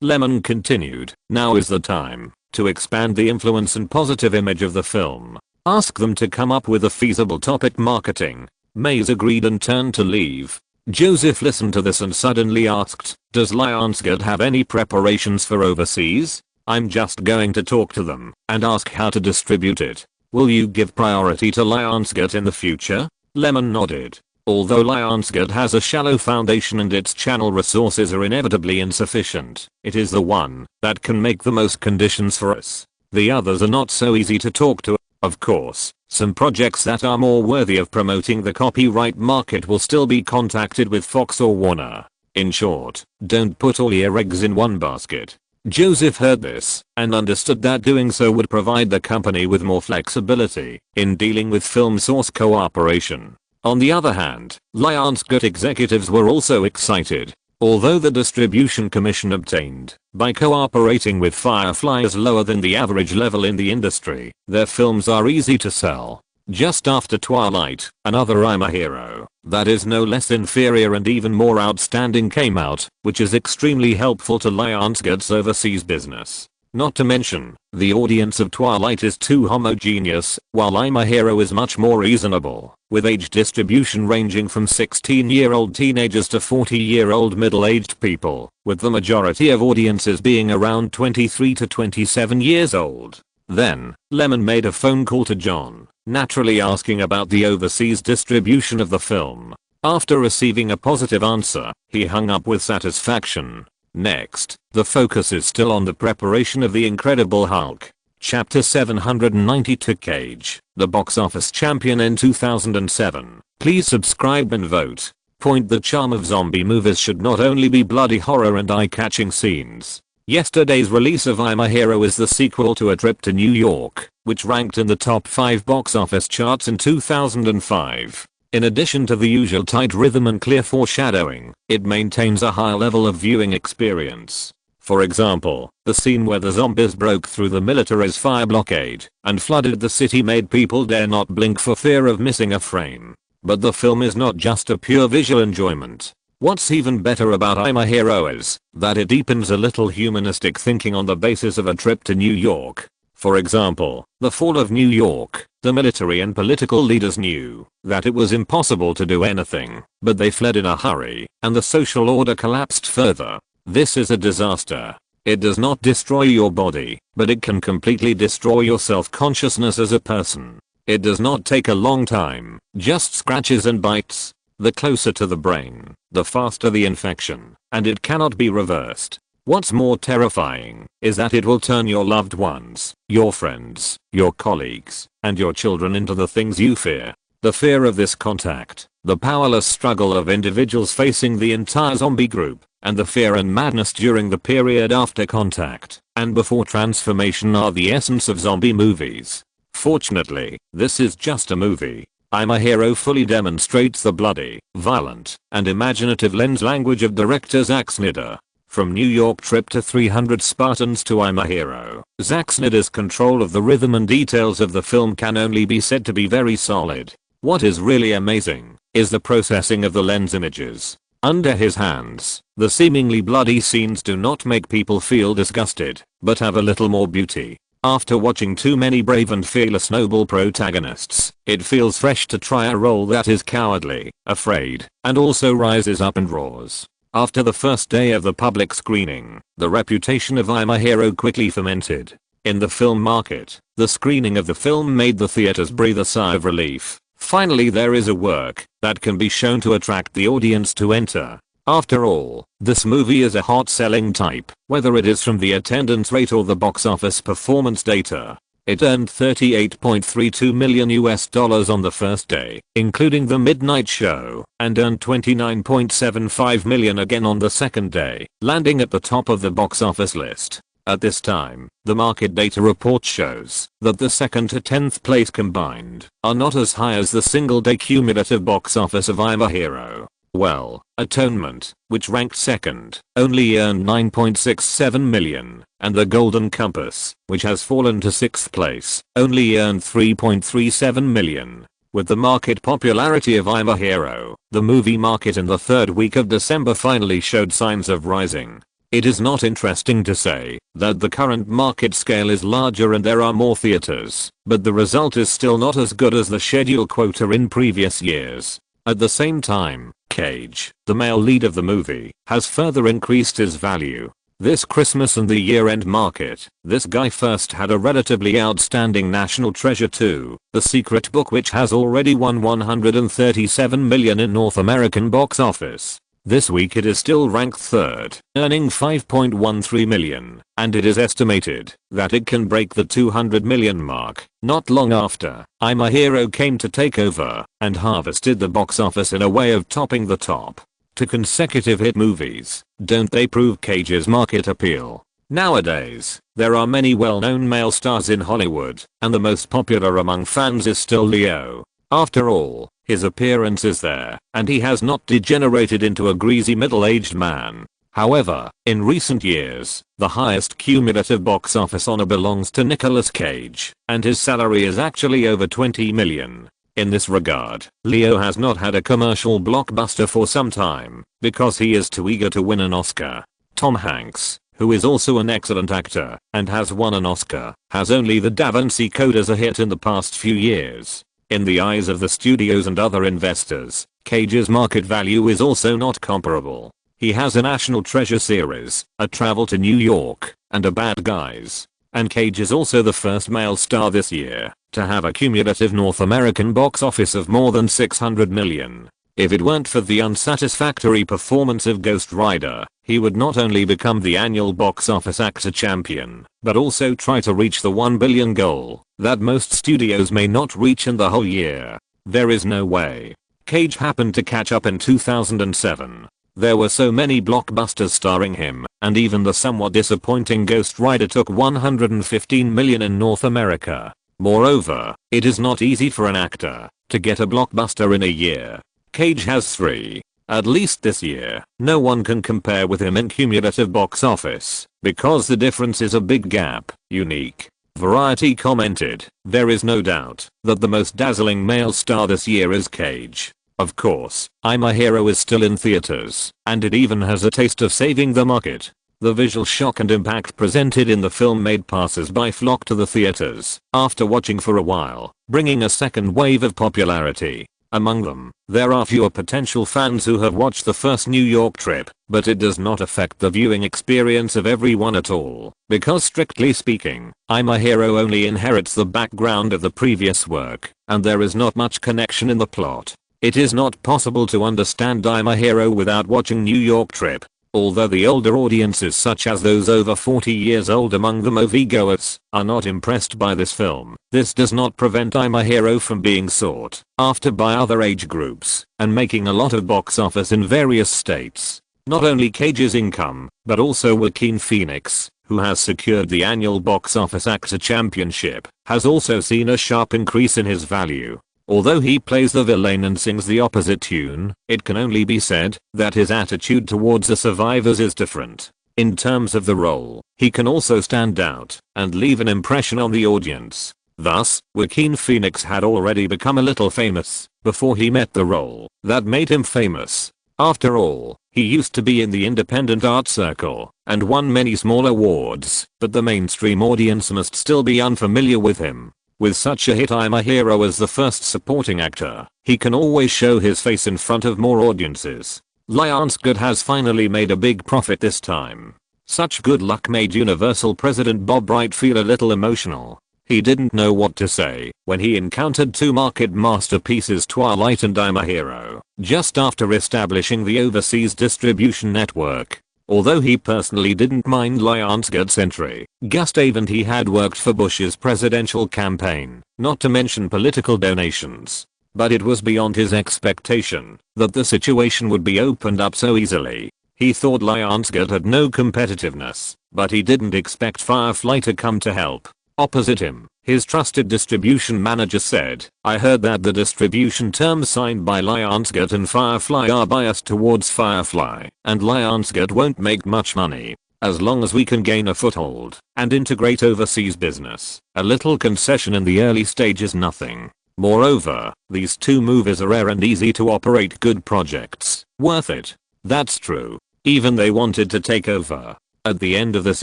Lemon continued, "Now is the time to expand the influence and positive image of the film. Ask them to come up with a feasible topic marketing." Mays agreed and turned to leave. Joseph listened to this and suddenly asked, "Does Lionsgate have any preparations for overseas? I'm just going to talk to them and ask how to distribute it. Will you give priority to Lionsgate in the future?" Lemon nodded. Although Lionsgate has a shallow foundation and its channel resources are inevitably insufficient, it is the one that can make the most conditions for us. The others are not so easy to talk to. Of course, some projects that are more worthy of promoting the copyright market will still be contacted with Fox or Warner. In short, don't put all your eggs in one basket. Joseph heard this and understood that doing so would provide the company with more flexibility in dealing with film source cooperation. On the other hand, Lionsgate executives were also excited. Although the distribution commission obtained by cooperating with Firefly is lower than the average level in the industry, their films are easy to sell. Just after Twilight, another I'm a Hero that is no less inferior and even more outstanding came out, which is extremely helpful to Lionsgate's overseas business. Not to mention, the audience of Twilight is too homogeneous, while I'm a Hero is much more reasonable, with age distribution ranging from 16-year-old teenagers to 40-year-old middle-aged people, with the majority of audiences being around 23 to 27 years old. Then, Lemon made a phone call to John, naturally asking about the overseas distribution of the film. After receiving a positive answer, he hung up with satisfaction. Next, the focus is still on the preparation of The Incredible Hulk. Chapter 792 Cage, the box office champion in 2007. Please subscribe and vote. Point: the charm of zombie movies should not only be bloody horror and eye-catching scenes. Yesterday's release of I'm a Hero is the sequel to A Trip to New York, which ranked in the top 5 box office charts in 2005. In addition to the usual tight rhythm and clear foreshadowing, it maintains a high level of viewing experience. For example, the scene where the zombies broke through the military's fire blockade and flooded the city made people dare not blink for fear of missing a frame. But the film is not just a pure visual enjoyment. What's even better about I'm a Hero is that it deepens a little humanistic thinking on the basis of a trip to New York. For example, the fall of New York, the military and political leaders knew that it was impossible to do anything, but they fled in a hurry, and the social order collapsed further. This is a disaster. It does not destroy your body, but it can completely destroy your self-consciousness as a person. It does not take a long time, just scratches and bites. The closer to the brain, the faster the infection, and it cannot be reversed. What's more terrifying is that it will turn your loved ones, your friends, your colleagues, and your children into the things you fear. The fear of this contact, the powerless struggle of individuals facing the entire zombie group, and the fear and madness during the period after contact and before transformation are the essence of zombie movies. Fortunately, this is just a movie. I'm a Hero fully demonstrates the bloody, violent, and imaginative lens language of director Zack Snyder. From New York trip to 300 Spartans to I'm a Hero, Zack Snyder's control of the rhythm and details of the film can only be said to be very solid. What is really amazing is the processing of the lens images. Under his hands, the seemingly bloody scenes do not make people feel disgusted, but have a little more beauty. After watching too many brave and fearless noble protagonists, it feels fresh to try a role that is cowardly, afraid, and also rises up and roars. After the first day of the public screening, the reputation of I'm a Hero quickly fermented. In the film market, the screening of the film made the theaters breathe a sigh of relief. Finally there is a work that can be shown to attract the audience to enter. After all, this movie is a hot selling type, whether it is from the attendance rate or the box office performance data. It earned $38.32 million on the first day, including the midnight show, and earned $29.75 million again on the second day, landing at the top of the box office list. At this time, the market data report shows that the second to 10th place combined are not as high as the single day cumulative box office of I'm a Hero. Well, Atonement, which ranked second, only earned $9.67 million, and The Golden Compass, which has fallen to 6th place, only earned $3.37 million. With the market popularity of I'm a Hero, the movie market in the third week of December finally showed signs of rising. It is not interesting to say that the current market scale is larger and there are more theaters, but the result is still not as good as the schedule quota in previous years. At the same time, Cage, the male lead of the movie, has further increased his value. This Christmas and the year-end market, this guy first had a relatively outstanding national treasure too, The Secret Book, which has already won $137 million in North American box office. This week it is still ranked third, earning $5.13 million, and it is estimated that it can break the $200 million mark. Not long after, I'm a Hero came to take over and harvested the box office in a way of topping the top. Two consecutive hit movies, don't they prove Cage's market appeal? Nowadays, there are many well-known male stars in Hollywood, and the most popular among fans is still Leo. After all, his appearance is there, and he has not degenerated into a greasy middle-aged man. However, in recent years, the highest cumulative box office honor belongs to Nicolas Cage, and his salary is actually over $20 million. In this regard, Leo has not had a commercial blockbuster for some time, because he is too eager to win an Oscar. Tom Hanks, who is also an excellent actor, and has won an Oscar, has only The Da Vinci Code as a hit in the past few years. In the eyes of the studios and other investors, Cage's market value is also not comparable. He has a National Treasure series, A Travel to New York, and A Bad Guys. And Cage is also the first male star this year to have a cumulative North American box office of more than $600 million. If it weren't for the unsatisfactory performance of Ghost Rider, he would not only become the annual box office actor champion, but also try to reach the $1 billion goal that most studios may not reach in the whole year. There is no way. Cage happened to catch up in 2007. There were so many blockbusters starring him, and even the somewhat disappointing Ghost Rider took $115 million in North America. Moreover, it is not easy for an actor to get a blockbuster in a year. Cage has 3. At least this year, no one can compare with him in cumulative box office, because the difference is a big gap, unique. Variety commented, "There is no doubt that the most dazzling male star this year is Cage. Of course, I'm a Hero is still in theaters, and it even has a taste of saving the market. The visual shock and impact presented in the film made passers-by flock to the theaters after watching for a while, bringing a second wave of popularity. Among them, there are fewer potential fans who have watched the first New York trip, but it does not affect the viewing experience of everyone at all, because strictly speaking, I'm a Hero only inherits the background of the previous work, and there is not much connection in the plot. It is not possible to understand I'm a Hero without watching New York Trip. Although the older audiences such as those over 40 years old among the moviegoers are not impressed by this film, this does not prevent I'm a Hero from being sought after by other age groups and making a lot of box office in various states. Not only Cage's income, but also Joaquin Phoenix, who has secured the annual box office actor championship, has also seen a sharp increase in his value. Although he plays the villain and sings the opposite tune, it can only be said that his attitude towards the survivors is different. In terms of the role, he can also stand out and leave an impression on the audience. Thus, Joaquin Phoenix had already become a little famous before he met the role that made him famous. After all, he used to be in the independent art circle and won many small awards, but the mainstream audience must still be unfamiliar with him. With such a hit I'm a Hero as the first supporting actor, he can always show his face in front of more audiences. Lionsgate has finally made a big profit this time. Such good luck made Universal President Bob Wright feel a little emotional. He didn't know what to say when he encountered two market masterpieces, Twilight and I'm a Hero, just after establishing the overseas distribution network. Although he personally didn't mind Lionsgate's entry, Gustav and he had worked for Bush's presidential campaign, not to mention political donations. But it was beyond his expectation that the situation would be opened up so easily. He thought Lionsgate had no competitiveness, but he didn't expect Firefly to come to help. Opposite him, his trusted distribution manager said, "I heard that the distribution terms signed by Lionsgate and Firefly are biased towards Firefly, and Lionsgate won't make much money. As long as we can gain a foothold and integrate overseas business, a little concession in the early stage is nothing. Moreover, these two movies are rare and easy to operate good projects. Worth it." That's true. Even they wanted to take over. At the end of this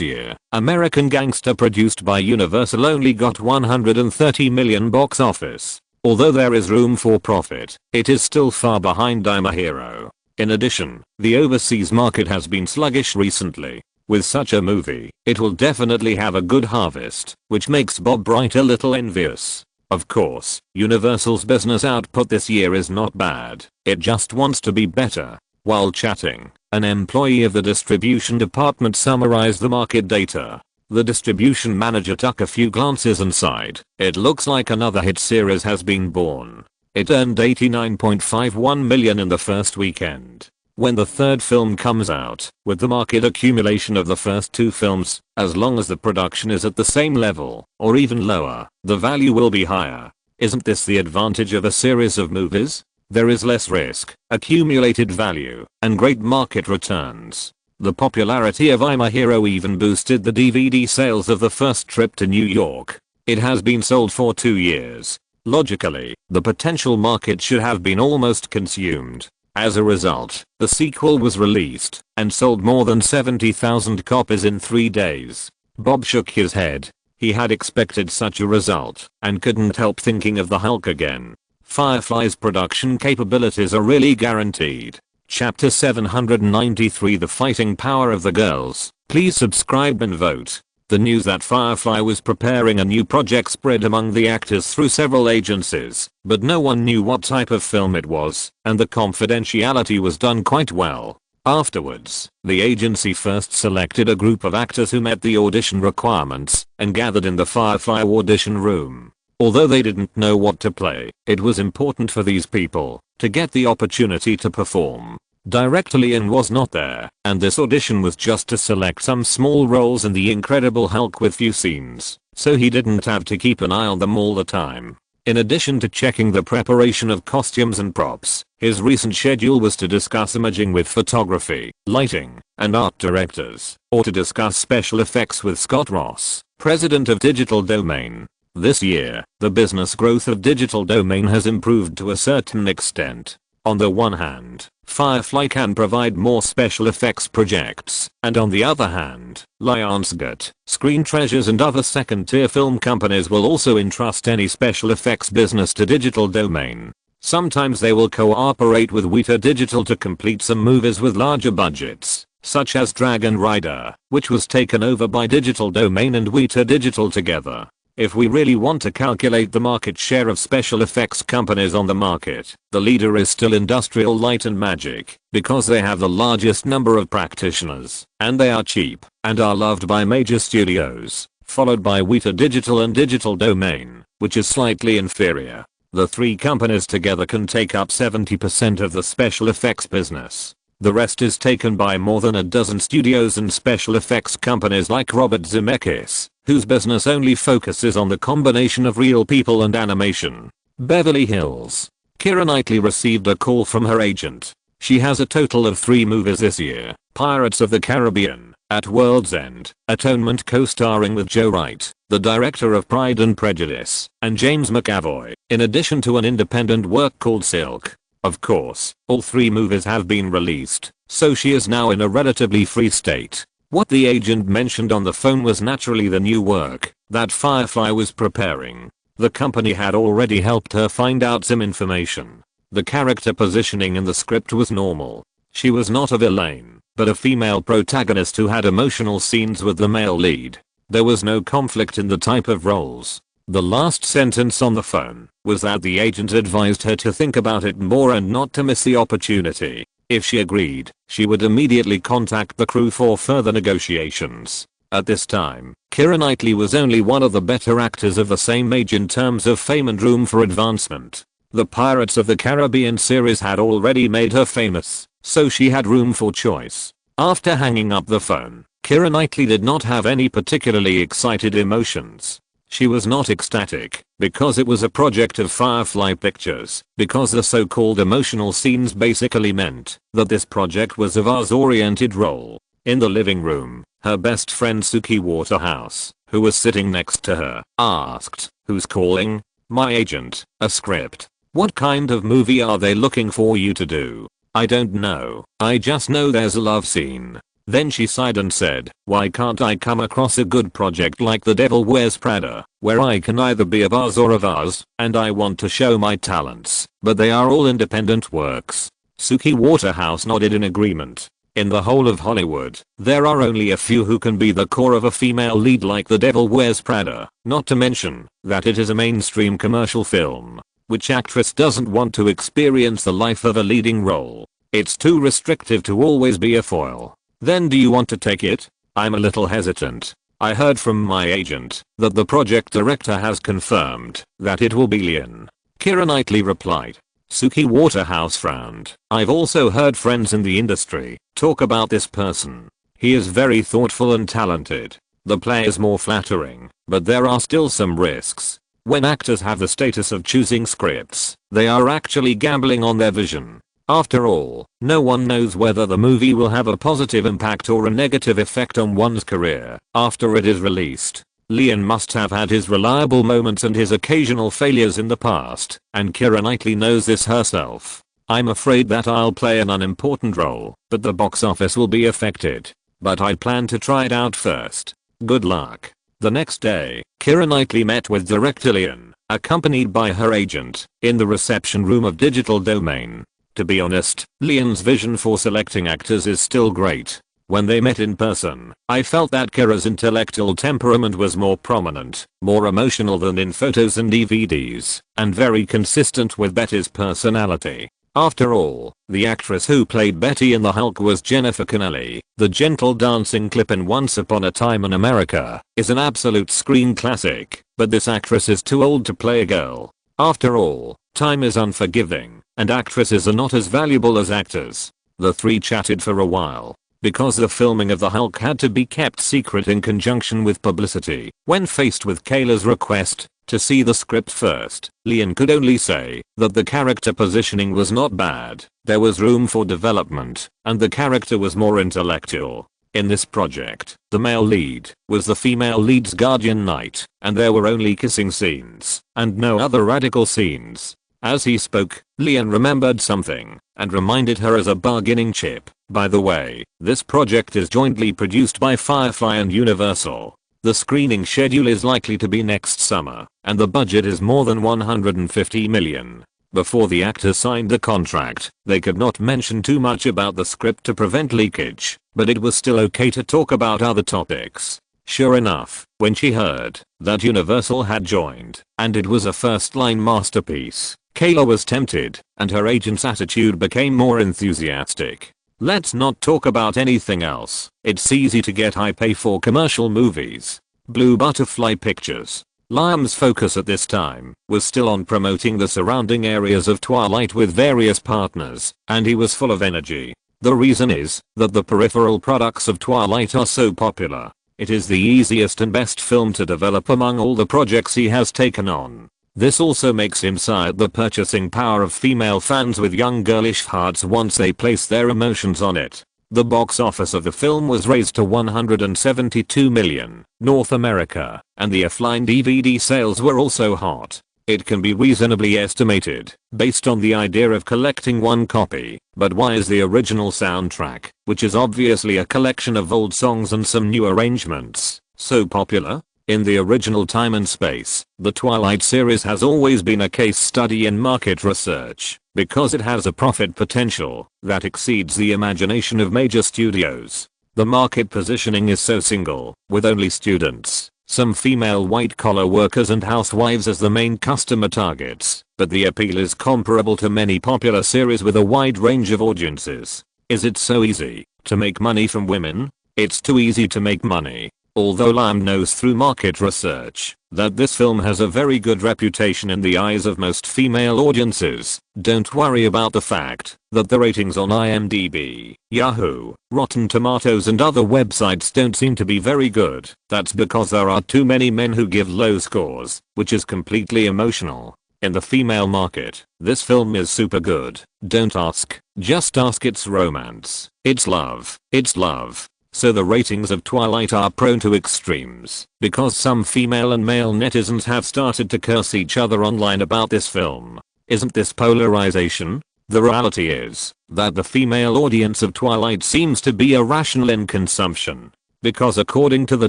year, American Gangster produced by Universal only got $130 million box office. Although there is room for profit, it is still far behind I'm a Hero. In addition, the overseas market has been sluggish recently. With such a movie, it will definitely have a good harvest, which makes Bob Wright a little envious. Of course, Universal's business output this year is not bad, it just wants to be better. While chatting, an employee of the distribution department summarized the market data. The distribution manager took a few glances and sighed. It looks like another hit series has been born. It earned $89.51 million in the first weekend. When the third film comes out, with the market accumulation of the first two films, as long as the production is at the same level, or even lower, the value will be higher. Isn't this the advantage of a series of movies? There is less risk, accumulated value, and great market returns. The popularity of I'm a Hero even boosted the DVD sales of the first trip to New York. It has been sold for 2 years. Logically, the potential market should have been almost consumed. As a result, the sequel was released and sold more than 70,000 copies in 3 days. Bob shook his head. He had expected such a result and couldn't help thinking of the Hulk again. Firefly's production capabilities are really guaranteed. Chapter 793, The Fighting Power of the Girls. Please subscribe and vote. The news that Firefly was preparing a new project spread among the actors through several agencies, but no one knew what type of film it was, and the confidentiality was done quite well. Afterwards, the agency first selected a group of actors who met the audition requirements and gathered in the Firefly audition room. Although they didn't know what to play, it was important for these people to get the opportunity to perform. Director Lyman was not there, and this audition was just to select some small roles in The Incredible Hulk with few scenes, so he didn't have to keep an eye on them all the time. In addition to checking the preparation of costumes and props, his recent schedule was to discuss imaging with photography, lighting, and art directors, or to discuss special effects with Scott Ross, president of Digital Domain. This year, the business growth of Digital Domain has improved to a certain extent. On the one hand, Firefly can provide more special effects projects, and on the other hand, Lionsgate, Screen Treasures and other second-tier film companies will also entrust any special effects business to Digital Domain. Sometimes they will cooperate with Weta Digital to complete some movies with larger budgets, such as Dragon Rider, which was taken over by Digital Domain and Weta Digital together. If we really want to calculate the market share of special effects companies on the market, the leader is still Industrial Light and Magic, because they have the largest number of practitioners, and they are cheap, and are loved by major studios, followed by Weta Digital and Digital Domain, which is slightly inferior. The three companies together can take up 70% of the special effects business. The rest is taken by more than a dozen studios and special effects companies like Robert Zemeckis, whose business only focuses on the combination of real people and animation. Beverly Hills. Keira Knightley received a call from her agent. She has a total of 3 movies this year: Pirates of the Caribbean, At World's End, Atonement co-starring with Joe Wright, the director of Pride and Prejudice, and James McAvoy, in addition to an independent work called Silk. Of course, all 3 movies have been released, so she is now in a relatively free state. What the agent mentioned on the phone was naturally the new work that Firefly was preparing. The company had already helped her find out some information. The character positioning in the script was normal. She was not a villain, but a female protagonist who had emotional scenes with the male lead. There was no conflict in the type of roles. The last sentence on the phone was that the agent advised her to think about it more and not to miss the opportunity. If she agreed, she would immediately contact the crew for further negotiations. At this time, Keira Knightley was only one of the better actors of the same age in terms of fame and room for advancement. The Pirates of the Caribbean series had already made her famous, so she had room for choice. After hanging up the phone, Keira Knightley did not have any particularly excited emotions. She was not ecstatic, because it was a project of Firefly Pictures, because the so-called emotional scenes basically meant that this project was a Vaz-oriented role. In the living room, her best friend Suki Waterhouse, who was sitting next to her, asked, "Who's calling?" "My agent." "A script? What kind of movie are they looking for you to do?" "I don't know. I just know there's a love scene." Then she sighed and said, "Why can't I come across a good project like The Devil Wears Prada, where I can either be a Vaz or a Vaz, and I want to show my talents, but they are all independent works?" Suki Waterhouse nodded in agreement. In the whole of Hollywood, there are only a few who can be the core of a female lead like The Devil Wears Prada, not to mention that it is a mainstream commercial film. Which actress doesn't want to experience the life of a leading role? It's too restrictive to always be a foil. Then do you want to take it? I'm a little hesitant. I heard from my agent that the project director has confirmed that it will be Lyman. Keira Knightley replied. Suki Waterhouse frowned. I've also heard friends in the industry talk about this person. He is very thoughtful and talented. The play is more flattering, but there are still some risks. When actors have the status of choosing scripts, they are actually gambling on their vision. After all, no one knows whether the movie will have a positive impact or a negative effect on one's career after it is released. Lyman must have had his reliable moments and his occasional failures in the past, and Keira Knightley knows this herself. I'm afraid that I'll play an unimportant role, but the box office will be affected. But I plan to try it out first. Good luck. The next day, Keira Knightley met with director Lyman, accompanied by her agent, in the reception room of Digital Domain. To be honest, Lyman's vision for selecting actors is still great. When they met in person, I felt that Keira's intellectual temperament was more prominent, more emotional than in photos and DVDs, and very consistent with Betty's personality. After all, the actress who played Betty in The Hulk was Jennifer Connelly. The gentle dancing clip in Once Upon a Time in America is an absolute screen classic, but this actress is too old to play a girl. After all, time is unforgiving, and actresses are not as valuable as actors. The three chatted for a while. Because the filming of The Hulk had to be kept secret in conjunction with publicity, when faced with Kayla's request to see the script first, Lyman could only say that the character positioning was not bad, there was room for development, and the character was more intellectual. In this project, the male lead was the female lead's guardian knight, and there were only kissing scenes, and no other radical scenes. As he spoke, Lyman remembered something, and reminded her as a bargaining chip. By the way, this project is jointly produced by Firefly and Universal. The screening schedule is likely to be next summer, and the budget is more than $150 million. Before the actors signed the contract, they could not mention too much about the script to prevent leakage, but it was still okay to talk about other topics. Sure enough, when she heard that Universal had joined, and it was a first-line masterpiece, Kayla was tempted, and her agent's attitude became more enthusiastic. Let's not talk about anything else, it's easy to get high pay for commercial movies. Blue Butterfly Pictures. Lyman's focus at this time was still on promoting the surrounding areas of Twilight with various partners, and he was full of energy. The reason is that the peripheral products of Twilight are so popular. It is the easiest and best film to develop among all the projects he has taken on. This also makes him side the purchasing power of female fans with young girlish hearts once they place their emotions on it. The box office of the film was raised to $172 million, North America, and the offline DVD sales were also hot. It can be reasonably estimated, based on the idea of collecting one copy, but why is the original soundtrack, which is obviously a collection of old songs and some new arrangements, so popular? In the original time and space, the Twilight series has always been a case study in market research, because it has a profit potential that exceeds the imagination of major studios. The market positioning is so single, with only students, some female white-collar workers and housewives as the main customer targets, but the appeal is comparable to many popular series with a wide range of audiences. Is it so easy to make money from women? It's too easy to make money. Although Lyman knows through market research that this film has a very good reputation in the eyes of most female audiences, don't worry about the fact that the ratings on IMDb, Yahoo, Rotten Tomatoes and other websites don't seem to be very good. That's because there are too many men who give low scores, which is completely emotional. In the female market, this film is super good. Don't ask, just ask. It's romance, it's love, it's love. So the ratings of Twilight are prone to extremes, because some female and male netizens have started to curse each other online about this film. Isn't this polarization? The reality is that the female audience of Twilight seems to be irrational in consumption. Because according to the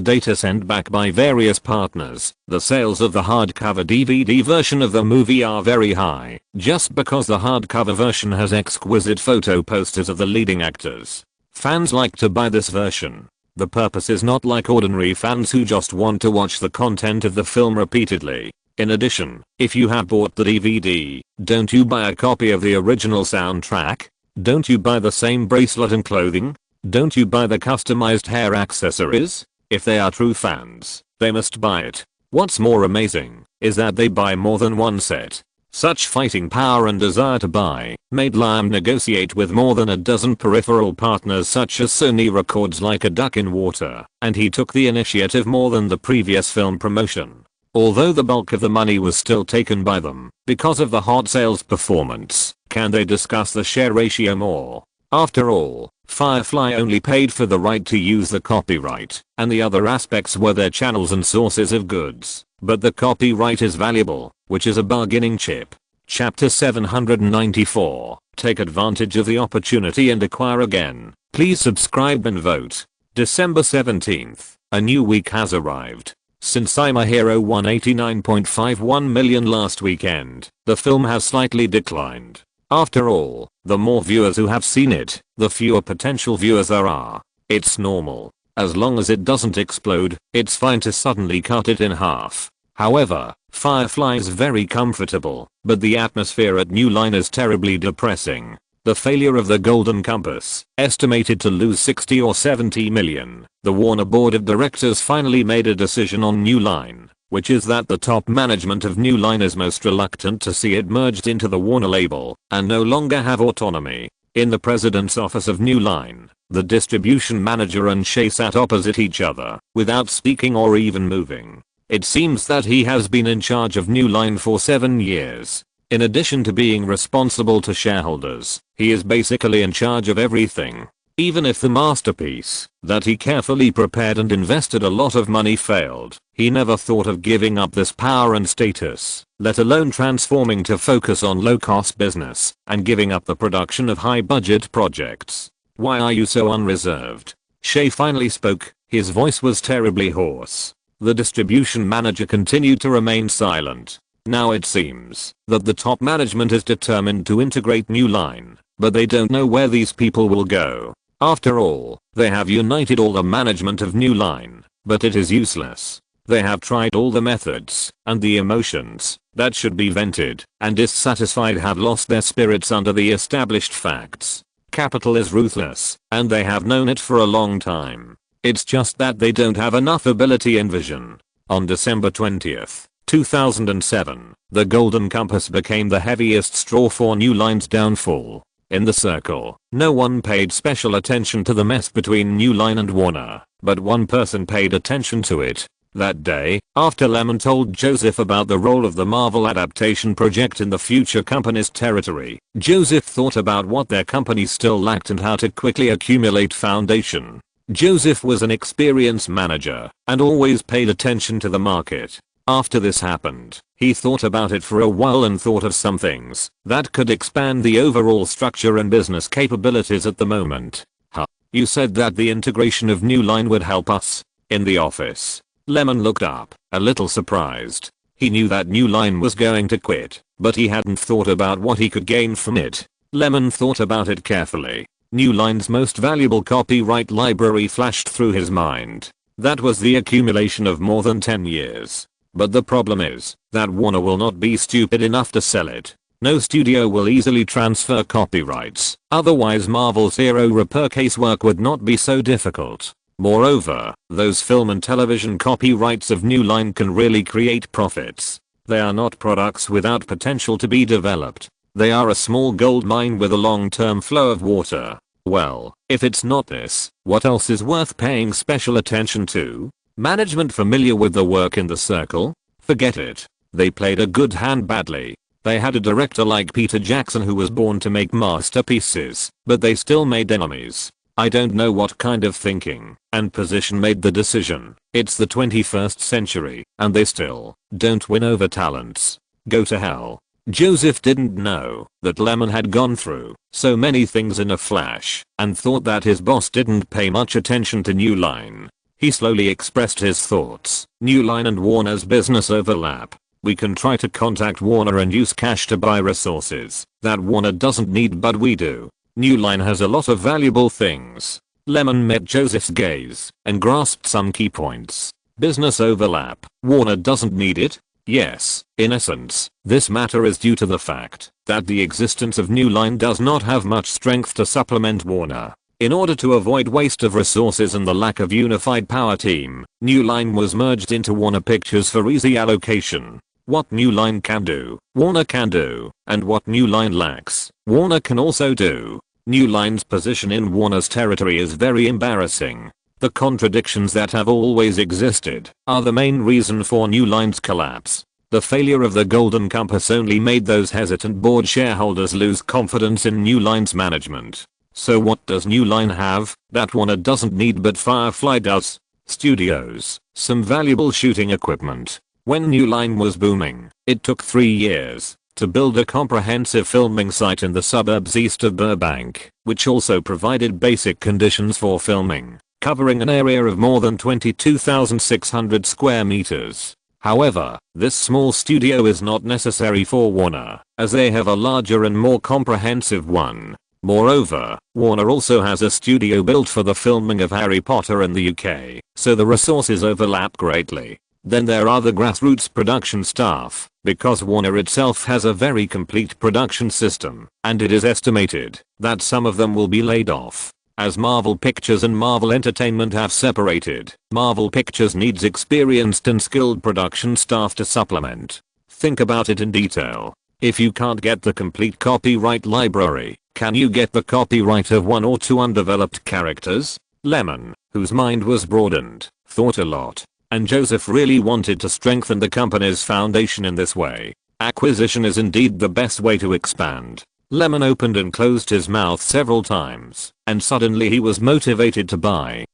data sent back by various partners, the sales of the hardcover DVD version of the movie are very high, just because the hardcover version has exquisite photo posters of the leading actors. Fans like to buy this version. The purpose is not like ordinary fans who just want to watch the content of the film repeatedly. In addition, if you have bought the DVD, don't you buy a copy of the original soundtrack? Don't you buy the same bracelet and clothing? Don't you buy the customized hair accessories? If they are true fans, they must buy it. What's more amazing is that they buy more than one set. Such fighting power and desire to buy made Lyman negotiate with more than a dozen peripheral partners such as Sony Records like a duck in water, and he took the initiative more than the previous film promotion. Although the bulk of the money was still taken by them because of the hot sales performance, can they discuss the share ratio more? After all, Firefly only paid for the right to use the copyright, and the other aspects were their channels and sources of goods. But the copyright is valuable, which is a bargaining chip. Chapter 794. Take advantage of the opportunity and acquire again. Please subscribe and vote. December 17th. A new week has arrived. Since I'm a Hero won 89.51 million last weekend, the film has slightly declined. After all, the more viewers who have seen it, the fewer potential viewers there are. It's normal. As long as it doesn't explode, it's fine to suddenly cut it in half. However, Firefly is very comfortable, but the atmosphere at New Line is terribly depressing. The failure of the Golden Compass, estimated to lose 60 or 70 million, the Warner Board of Directors finally made a decision on New Line, which is that the top management of New Line is most reluctant to see it merged into the Warner label and no longer have autonomy. In the president's office of New Line, the distribution manager and Shay sat opposite each other, without speaking or even moving. It seems that he has been in charge of New Line for 7 years. In addition to being responsible to shareholders, he is basically in charge of everything. Even if the masterpiece that he carefully prepared and invested a lot of money failed, he never thought of giving up this power and status, let alone transforming to focus on low-cost business and giving up the production of high-budget projects. Why are you so unreserved? Shay finally spoke. His voice was terribly hoarse. The distribution manager continued to remain silent. Now it seems that the top management is determined to integrate New Line, but they don't know where these people will go. After all, they have united all the management of New Line, but it is useless. They have tried all the methods, and the emotions that should be vented and dissatisfied have lost their spirits under the established facts. Capital is ruthless, and they have known it for a long time. It's just that they don't have enough ability and vision. On December 20th, 2007, the Golden Compass became the heaviest straw for New Line's downfall. In the circle, no one paid special attention to the mess between New Line and Warner, but one person paid attention to it. That day, after Lyman told Joseph about the role of the Marvel adaptation project in the future company's territory, Joseph thought about what their company still lacked and how to quickly accumulate foundation. Joseph was an experienced manager and always paid attention to the market. After this happened, he thought about it for a while and thought of some things that could expand the overall structure and business capabilities at the moment. Huh? You said that the integration of New Line would help us? In the office, Lyman looked up, a little surprised. He knew that New Line was going to quit, but he hadn't thought about what he could gain from it. Lyman thought about it carefully. New Line's most valuable copyright library flashed through his mind. That was the accumulation of more than 10 years. But the problem is that Warner will not be stupid enough to sell it. No studio will easily transfer copyrights, otherwise Marvel's hero repair case work would not be so difficult. Moreover, those film and television copyrights of New Line can really create profits. They are not products without potential to be developed. They are a small gold mine with a long-term flow of water. Well, if it's not this, what else is worth paying special attention to? Management familiar with the work in the circle? Forget it. They played a good hand badly. They had a director like Peter Jackson who was born to make masterpieces, but they still made enemies. I don't know what kind of thinking and position made the decision. It's the 21st century, and they still don't win over talents. Go to hell. Joseph didn't know that Lyman had gone through so many things in a flash and thought that his boss didn't pay much attention to New Line. He slowly expressed his thoughts. New Line and Warner's business overlap. We can try to contact Warner and use cash to buy resources that Warner doesn't need but we do. New Line has a lot of valuable things. Lyman met Joseph's gaze and grasped some key points. Business overlap. Warner doesn't need it? Yes, in essence, this matter is due to the fact that the existence of New Line does not have much strength to supplement Warner. In order to avoid waste of resources and the lack of unified power team, New Line was merged into Warner Pictures for easy allocation. What New Line can do, Warner can do, and what New Line lacks, Warner can also do. New Line's position in Warner's territory is very embarrassing. The contradictions that have always existed are the main reason for New Line's collapse. The failure of the Golden Compass only made those hesitant board shareholders lose confidence in New Line's management. So what does New Line have that Warner doesn't need but Firefly does? Studios, some valuable shooting equipment. When New Line was booming, it took 3 years to build a comprehensive filming site in the suburbs east of Burbank, which also provided basic conditions for filming, covering an area of more than 22,600 square meters. However, this small studio is not necessary for Warner, as they have a larger and more comprehensive one. Moreover, Warner also has a studio built for the filming of Harry Potter in the UK, so the resources overlap greatly. Then there are the grassroots production staff, because Warner itself has a very complete production system, and it is estimated that some of them will be laid off. As Marvel Pictures and Marvel Entertainment have separated, Marvel Pictures needs experienced and skilled production staff to supplement. Think about it in detail. If you can't get the complete copyright library, can you get the copyright of 1 or 2 undeveloped characters? Lyman, whose mind was broadened, thought a lot. and Joseph really wanted to strengthen the company's foundation in this way. Acquisition is indeed the best way to expand. Lyman opened and closed his mouth several times, and suddenly he was motivated to buy.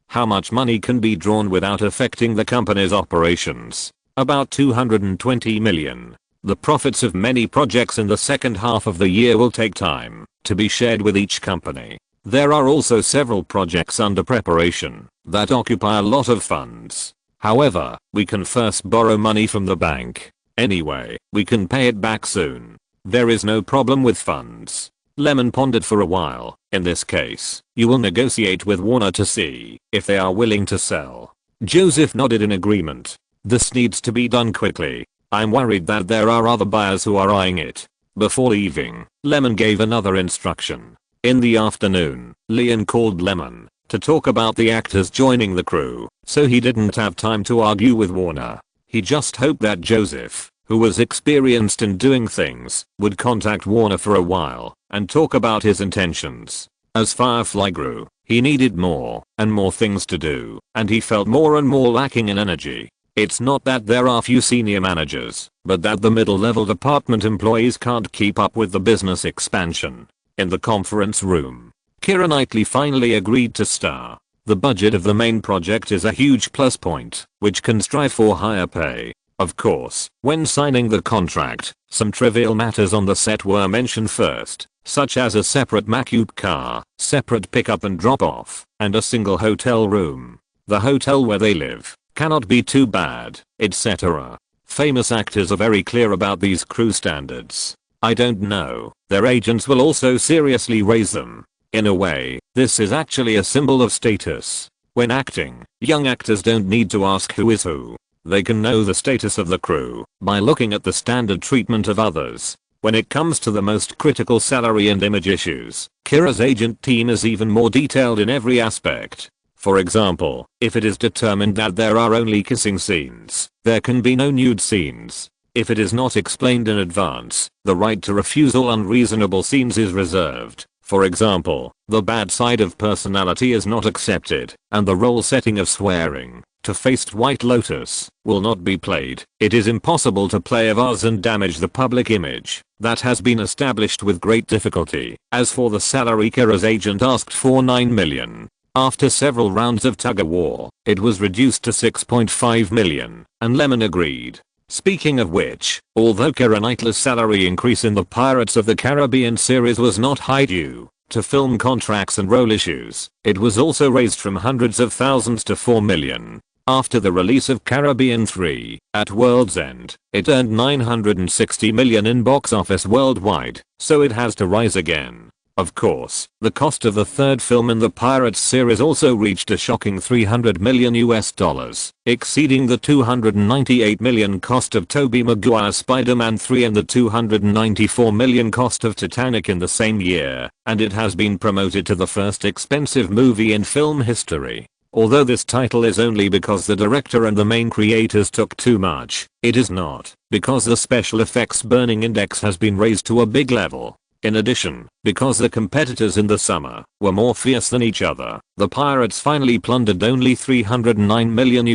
How much money can be drawn without affecting the company's operations? About 220 million. The profits of many projects in the second half of the year will take time to be shared with each company. There are also several projects under preparation that occupy a lot of funds. However, we can first borrow money from the bank. Anyway, we can pay it back soon. There is no problem with funds. Lyman pondered for a while. In this case, you will negotiate with Warner to see if they are willing to sell. Joseph nodded in agreement. This needs to be done quickly. I'm worried that there are other buyers who are eyeing it. Before leaving, Lyman gave another instruction. In the afternoon, Lyman called Lyman to talk about the actors joining the crew, so he didn't have time to argue with Warner. He just hoped that Joseph, who was experienced in doing things, would contact Warner for a while and talk about his intentions. As Firefly grew, he needed more and more things to do, and he felt more and more lacking in energy. It's not that there are few senior managers, but that the middle-level department employees can't keep up with the business expansion. In the conference room, Keira Knightley finally agreed to star. The budget of the main project is a huge plus point, which can strive for higher pay. Of course, when signing the contract, some trivial matters on the set were mentioned first, such as a separate Macute car, separate pickup and drop-off, and a single hotel room. The hotel where they live cannot be too bad, etc. Famous actors are very clear about these crew standards. I don't know, their agents will also seriously raise them. In a way, this is actually a symbol of status. When acting, young actors don't need to ask who is who. They can know the status of the crew by looking at the standard treatment of others. When it comes to the most critical salary and image issues, Keira's agent team is even more detailed in every aspect. For example, if it is determined that there are only kissing scenes, there can be no nude scenes. If it is not explained in advance, the right to refuse all unreasonable scenes is reserved. For example, the bad side of personality is not accepted, and the role setting of swearing to faced White Lotus will not be played. It is impossible to play a vase and damage the public image that has been established with great difficulty. As for the salary, Keira's agent asked for $9 million. After several rounds of tug-of-war, it was reduced to $6.5 million, and Lyman agreed. Speaking of which, although Keira Knightley's salary increase in the Pirates of the Caribbean series was not high due to film contracts and role issues, it was also raised from hundreds of thousands to $4 million. After the release of Caribbean 3, at World's End, it earned $960 million in box office worldwide, so it has to rise again. Of course, the cost of the third film in the Pirates series also reached a shocking $300 million, exceeding the $298 million cost of Tobey Maguire's Spider-Man 3 and the $294 million cost of Titanic in the same year, and it has been promoted to the first expensive movie in film history. Although this title is only because the director and the main creators took too much, it is not because the special effects burning index has been raised to a big level. In addition, because the competitors in the summer were more fierce than each other, the Pirates finally plundered only $309 million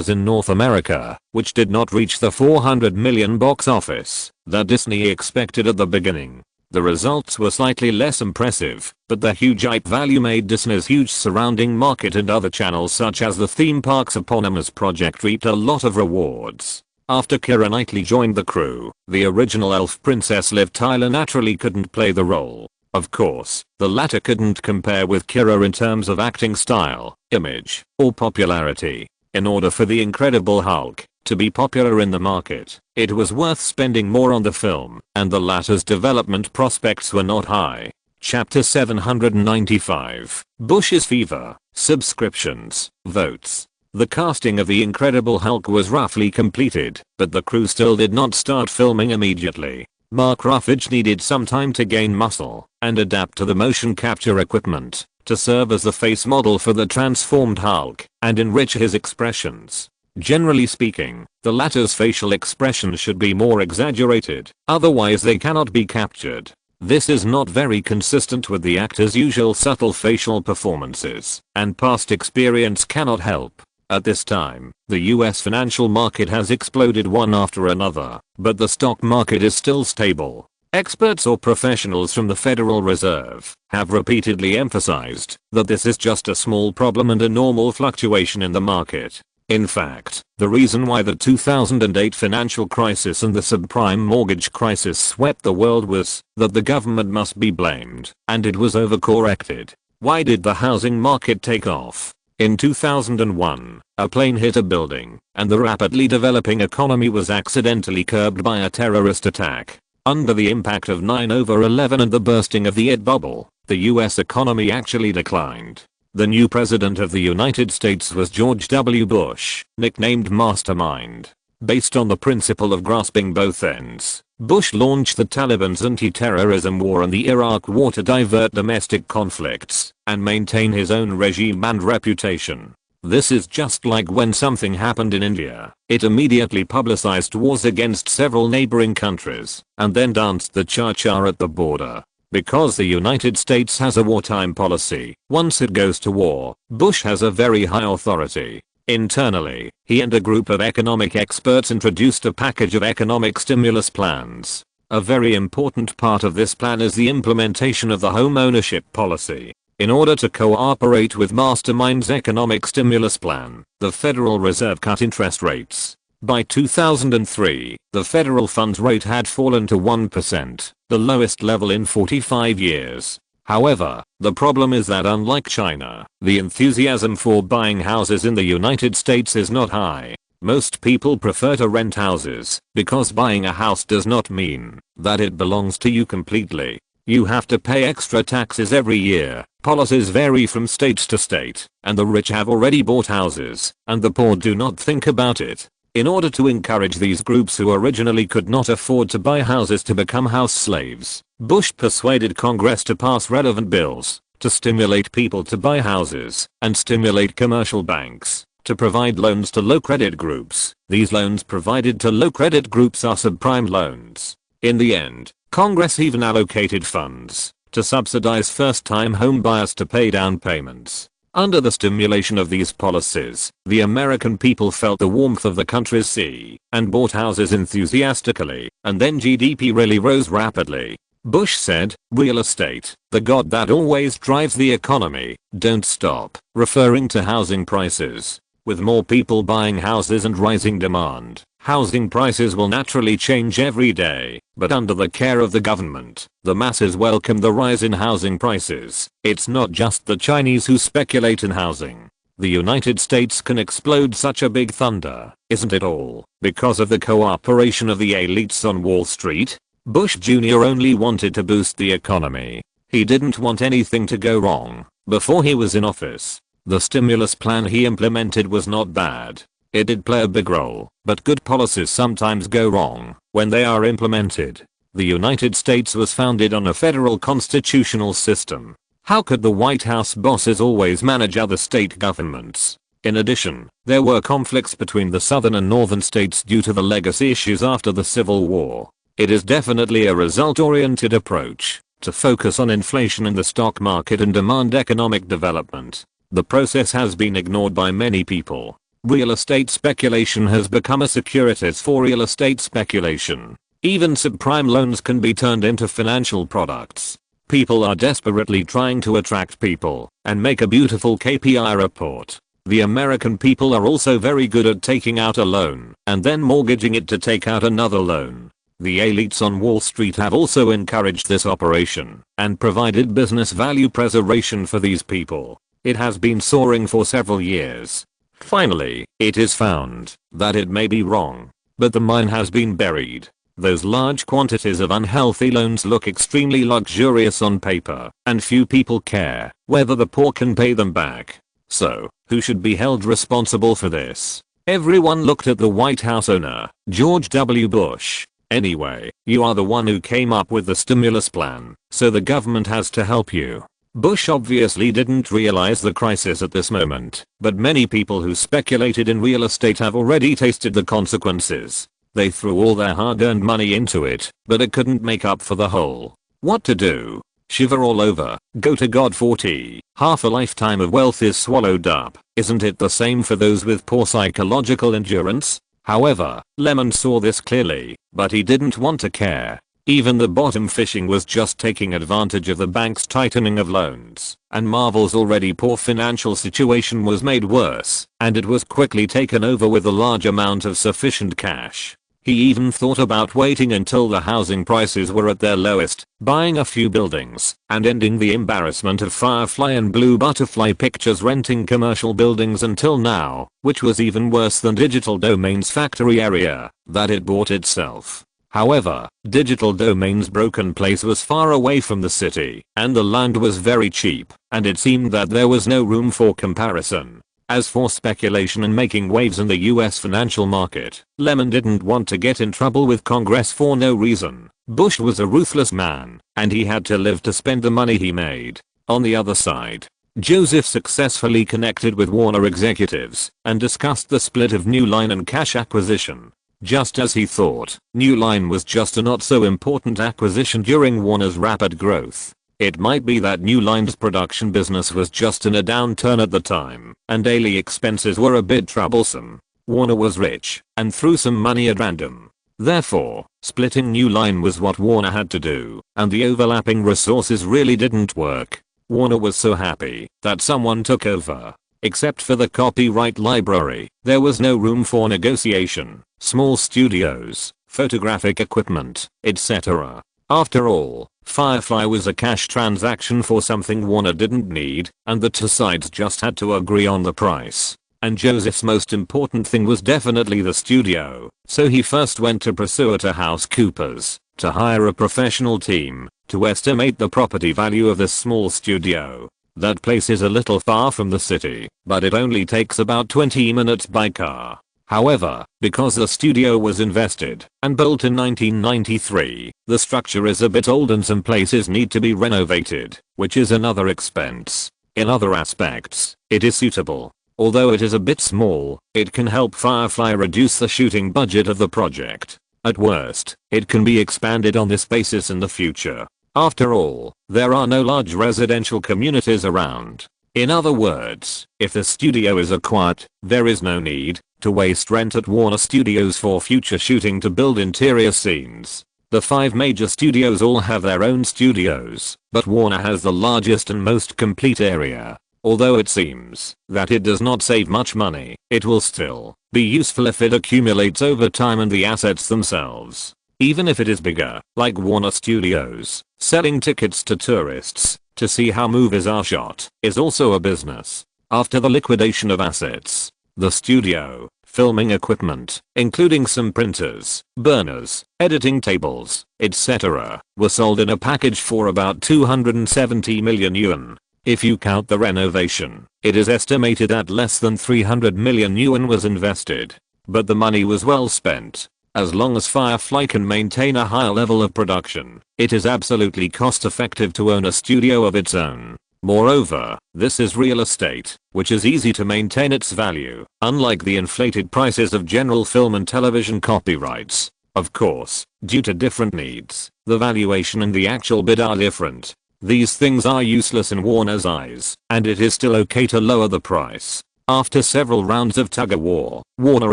in North America, which did not reach the $400 million box office that Disney expected at the beginning. The results were slightly less impressive, but the huge hype value made Disney's huge surrounding market and other channels such as the theme park's eponymous project reaped a lot of rewards. After Keira Knightley joined the crew, the original elf princess Liv Tyler naturally couldn't play the role. Of course, the latter couldn't compare with Keira in terms of acting style, image, or popularity. In order for the Incredible Hulk to be popular in the market, it was worth spending more on the film, and the latter's development prospects were not high. Chapter 795, Bush's Fever, Subscriptions, Votes. The casting of the Incredible Hulk was roughly completed, but the crew still did not start filming immediately. Mark Ruffalo needed some time to gain muscle and adapt to the motion capture equipment to serve as the face model for the transformed Hulk and enrich his expressions. Generally speaking, the latter's facial expressions should be more exaggerated, otherwise they cannot be captured. This is not very consistent with the actor's usual subtle facial performances, and past experience cannot help. At this time, the US financial market has exploded one after another, but the stock market is still stable. Experts or professionals from the Federal Reserve have repeatedly emphasized that this is just a small problem and a normal fluctuation in the market. In fact, the reason why the 2008 financial crisis and the subprime mortgage crisis swept the world was that the government must be blamed, and it was overcorrected. Why did the housing market take off? In 2001, a plane hit a building, and the rapidly developing economy was accidentally curbed by a terrorist attack. Under the impact of 9/11 and the bursting of the IT bubble, the US economy actually declined. The new president of the United States was George W. Bush, nicknamed Mastermind. Based on the principle of grasping both ends, Bush launched the Taliban's anti-terrorism war and the Iraq war to divert domestic conflicts and maintain his own regime and reputation. This is just like when something happened in India. It immediately publicized wars against several neighboring countries and then danced the cha-cha at the border. Because the United States has a wartime policy, once it goes to war, Bush has a very high authority. Internally, he and a group of economic experts introduced a package of economic stimulus plans. A very important part of this plan is the implementation of the home ownership policy. In order to cooperate with Mastermind's economic stimulus plan, the Federal Reserve cut interest rates. By 2003, the federal funds rate had fallen to 1%, the lowest level in 45 years. However, the problem is that unlike China, the enthusiasm for buying houses in the United States is not high. Most people prefer to rent houses, because buying a house does not mean that it belongs to you completely. You have to pay extra taxes every year, policies vary from state to state, and the rich have already bought houses, and the poor do not think about it. In order to encourage these groups who originally could not afford to buy houses to become house slaves, Bush persuaded Congress to pass relevant bills to stimulate people to buy houses and stimulate commercial banks to provide loans to low credit groups. These loans provided to low credit groups are subprime loans. In the end, Congress even allocated funds to subsidize first-time home buyers to pay down payments. Under the stimulation of these policies, the American people felt the warmth of the country's sea and bought houses enthusiastically, and then GDP really rose rapidly. Bush said, "Real estate, the god that always drives the economy, don't stop," referring to housing prices. With more people buying houses and rising demand, housing prices will naturally change every day, but under the care of the government, the masses welcome the rise in housing prices. It's not just the Chinese who speculate in housing. The United States can explode such a big thunder, isn't it all, because of the cooperation of the elites on Wall Street? Bush Jr. only wanted to boost the economy. He didn't want anything to go wrong before he was in office. The stimulus plan he implemented was not bad. It did play a big role, but good policies sometimes go wrong when they are implemented. The United States was founded on a federal constitutional system. How could the White House bosses always manage other state governments? In addition, there were conflicts between the southern and northern states due to the legacy issues after the Civil War. It is definitely a result-oriented approach to focus on inflation in the stock market and demand economic development. The process has been ignored by many people. Real estate speculation has become a securities for real estate speculation. Even subprime loans can be turned into financial products. People are desperately trying to attract people and make a beautiful KPI report. The American people are also very good at taking out a loan and then mortgaging it to take out another loan. The elites on Wall Street have also encouraged this operation and provided business value preservation for these people. It has been soaring for several years. Finally, it is found that it may be wrong, but the mine has been buried. Those large quantities of unhealthy loans look extremely luxurious on paper, and few people care whether the poor can pay them back. So, who should be held responsible for this? Everyone looked at the White House owner, George W. Bush. Anyway, you are the one who came up with the stimulus plan, so the government has to help you. Bush obviously didn't realize the crisis at this moment, but many people who speculated in real estate have already tasted the consequences. They threw all their hard-earned money into it, but it couldn't make up for the hole. What to do? Shiver all over, go to God for tea. Half a lifetime of wealth is swallowed up. Isn't it the same for those with poor psychological endurance? However, Lyman saw this clearly, but he didn't want to care. Even the bottom fishing was just taking advantage of the bank's tightening of loans, and Marvel's already poor financial situation was made worse, and it was quickly taken over with a large amount of sufficient cash. He even thought about waiting until the housing prices were at their lowest, buying a few buildings, and ending the embarrassment of Firefly and Blue Butterfly Pictures renting commercial buildings until now, which was even worse than Digital Domain's factory area that it bought itself. However, Digital Domain's broken place was far away from the city, and the land was very cheap, and it seemed that there was no room for comparison. As for speculation and making waves in the US financial market, Lyman didn't want to get in trouble with Congress for no reason. Bush was a ruthless man, and he had to live to spend the money he made. On the other side, Joseph successfully connected with Warner executives and discussed the split of New Line and cash acquisition. Just as he thought, New Line was just a not so important acquisition during Warner's rapid growth. It might be that New Line's production business was just in a downturn at the time, and daily expenses were a bit troublesome. Warner was rich, and threw some money at random. Therefore, splitting New Line was what Warner had to do, and the overlapping resources really didn't work. Warner was so happy that someone took over. Except for the copyright library, there was no room for negotiation, small studios, photographic equipment, etc. After all, Firefly was a cash transaction for something Warner didn't need, and the two sides just had to agree on the price. And Joseph's most important thing was definitely the studio, so he first went to PricewaterhouseCoopers to hire a professional team to estimate the property value of this small studio. That place is a little far from the city, but it only takes about 20 minutes by car. However, because the studio was invested and built in 1993, the structure is a bit old and some places need to be renovated, which is another expense. In other aspects, it is suitable. Although it is a bit small, it can help Firefly reduce the shooting budget of the project. At worst, it can be expanded on this basis in the future. After all, there are no large residential communities around. In other words, if the studio is acquired, there is no need to waste rent at Warner Studios for future shooting to build interior scenes. The 5 major studios all have their own studios, but Warner has the largest and most complete area. Although it seems that it does not save much money, it will still be useful if it accumulates over time and the assets themselves. Even if it is bigger, like Warner Studios, selling tickets to tourists to see how movies are shot is also a business. After the liquidation of assets, the studio, filming equipment, including some printers, burners, editing tables, etc., were sold in a package for about 270 million yuan. If you count the renovation, it is estimated that less than 300 million yuan was invested. But the money was well spent. As long as Firefly can maintain a higher level of production, it is absolutely cost effective to own a studio of its own. Moreover, this is real estate, which is easy to maintain its value, unlike the inflated prices of general film and television copyrights. Of course, due to different needs, the valuation and the actual bid are different. These things are useless in Warner's eyes, and it is still okay to lower the price. After several rounds of tug-of-war, Warner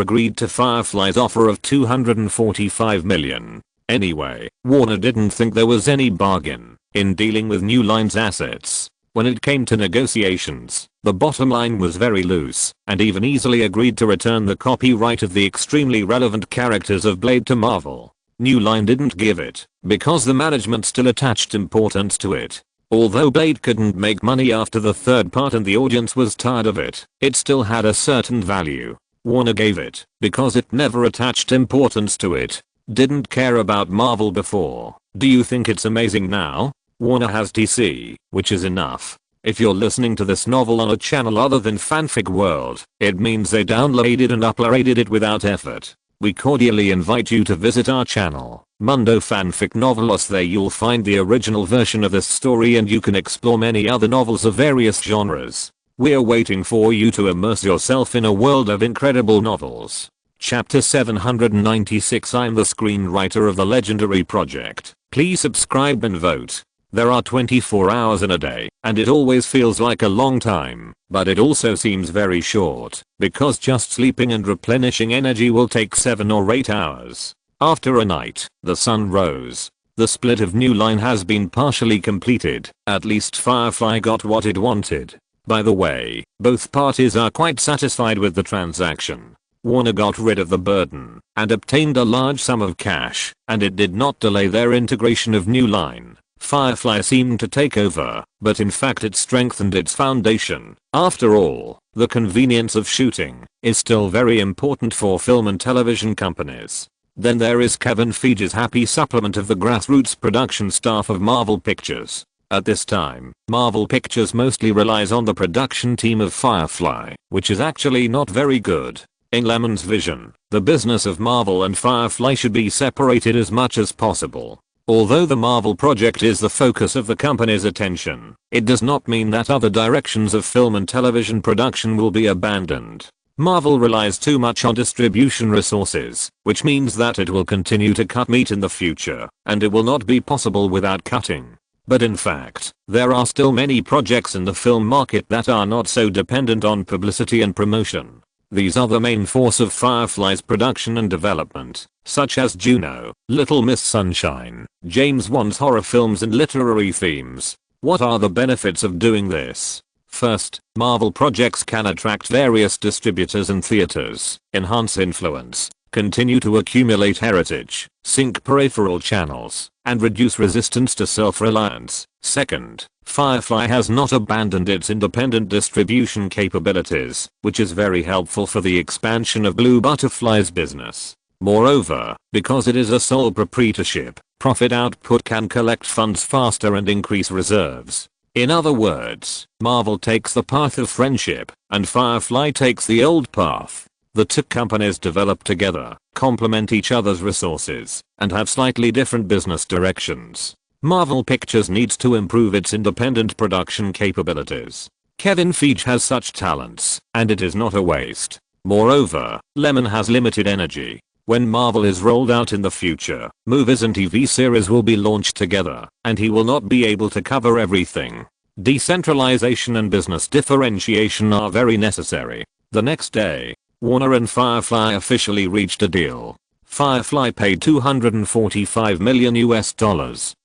agreed to Firefly's offer of 245 million. Anyway, Warner didn't think there was any bargain in dealing with New Line's assets. When it came to negotiations, the bottom line was very loose, and even easily agreed to return the copyright of the extremely relevant characters of Blade to Marvel. New Line didn't give it, because the management still attached importance to it. Although Blade couldn't make money after the third part and the audience was tired of it, it still had a certain value. Warner gave it, because it never attached importance to it. Didn't care about Marvel before. Do you think it's amazing now? Warner has DC, which is enough. If you're listening to this novel on a channel other than Fanfic World, it means they downloaded and uploaded it without effort. We cordially invite you to visit our channel, Mundo Fanfic Novelos. There you'll find the original version of this story and you can explore many other novels of various genres. We're waiting for you to immerse yourself in a world of incredible novels. Chapter 796. I'm the screenwriter of the legendary project. Please subscribe and vote. There are 24 hours in a day, and it always feels like a long time, but it also seems very short, because just sleeping and replenishing energy will take 7 or 8 hours. After a night, the sun rose. The split of New Line has been partially completed, at least Firefly got what it wanted. By the way, both parties are quite satisfied with the transaction. Warner got rid of the burden and obtained a large sum of cash, and it did not delay their integration of New Line. Firefly seemed to take over, but in fact it strengthened its foundation. After all, the convenience of shooting is still very important for film and television companies. Then there is Kevin Feige's happy supplement of the grassroots production staff of Marvel Pictures. At this time, Marvel Pictures mostly relies on the production team of Firefly, which is actually not very good. In Lyman's vision, the business of Marvel and Firefly should be separated as much as possible. Although the Marvel project is the focus of the company's attention, it does not mean that other directions of film and television production will be abandoned. Marvel relies too much on distribution resources, which means that it will continue to cut meat in the future, and it will not be possible without cutting. But in fact, there are still many projects in the film market that are not so dependent on publicity and promotion. These are the main force of Firefly's production and development, such as Juno, Little Miss Sunshine, James Wan's horror films and literary themes. What are the benefits of doing this? First, Marvel projects can attract various distributors and theaters, enhance influence, continue to accumulate heritage, sync peripheral channels, and reduce resistance to self-reliance. Second, Firefly has not abandoned its independent distribution capabilities, which is very helpful for the expansion of Blue Butterfly's business. Moreover, because it is a sole proprietorship, profit output can collect funds faster and increase reserves. In other words, Marvel takes the path of friendship, and Firefly takes the old path. The two companies develop together, complement each other's resources, and have slightly different business directions. Marvel Pictures needs to improve its independent production capabilities. Kevin Feige has such talents, and it is not a waste. Moreover, Lyman has limited energy. When Marvel is rolled out in the future, movies and TV series will be launched together, and he will not be able to cover everything. Decentralization and business differentiation are very necessary. The next day, Warner and Firefly officially reached a deal. Firefly paid $245 million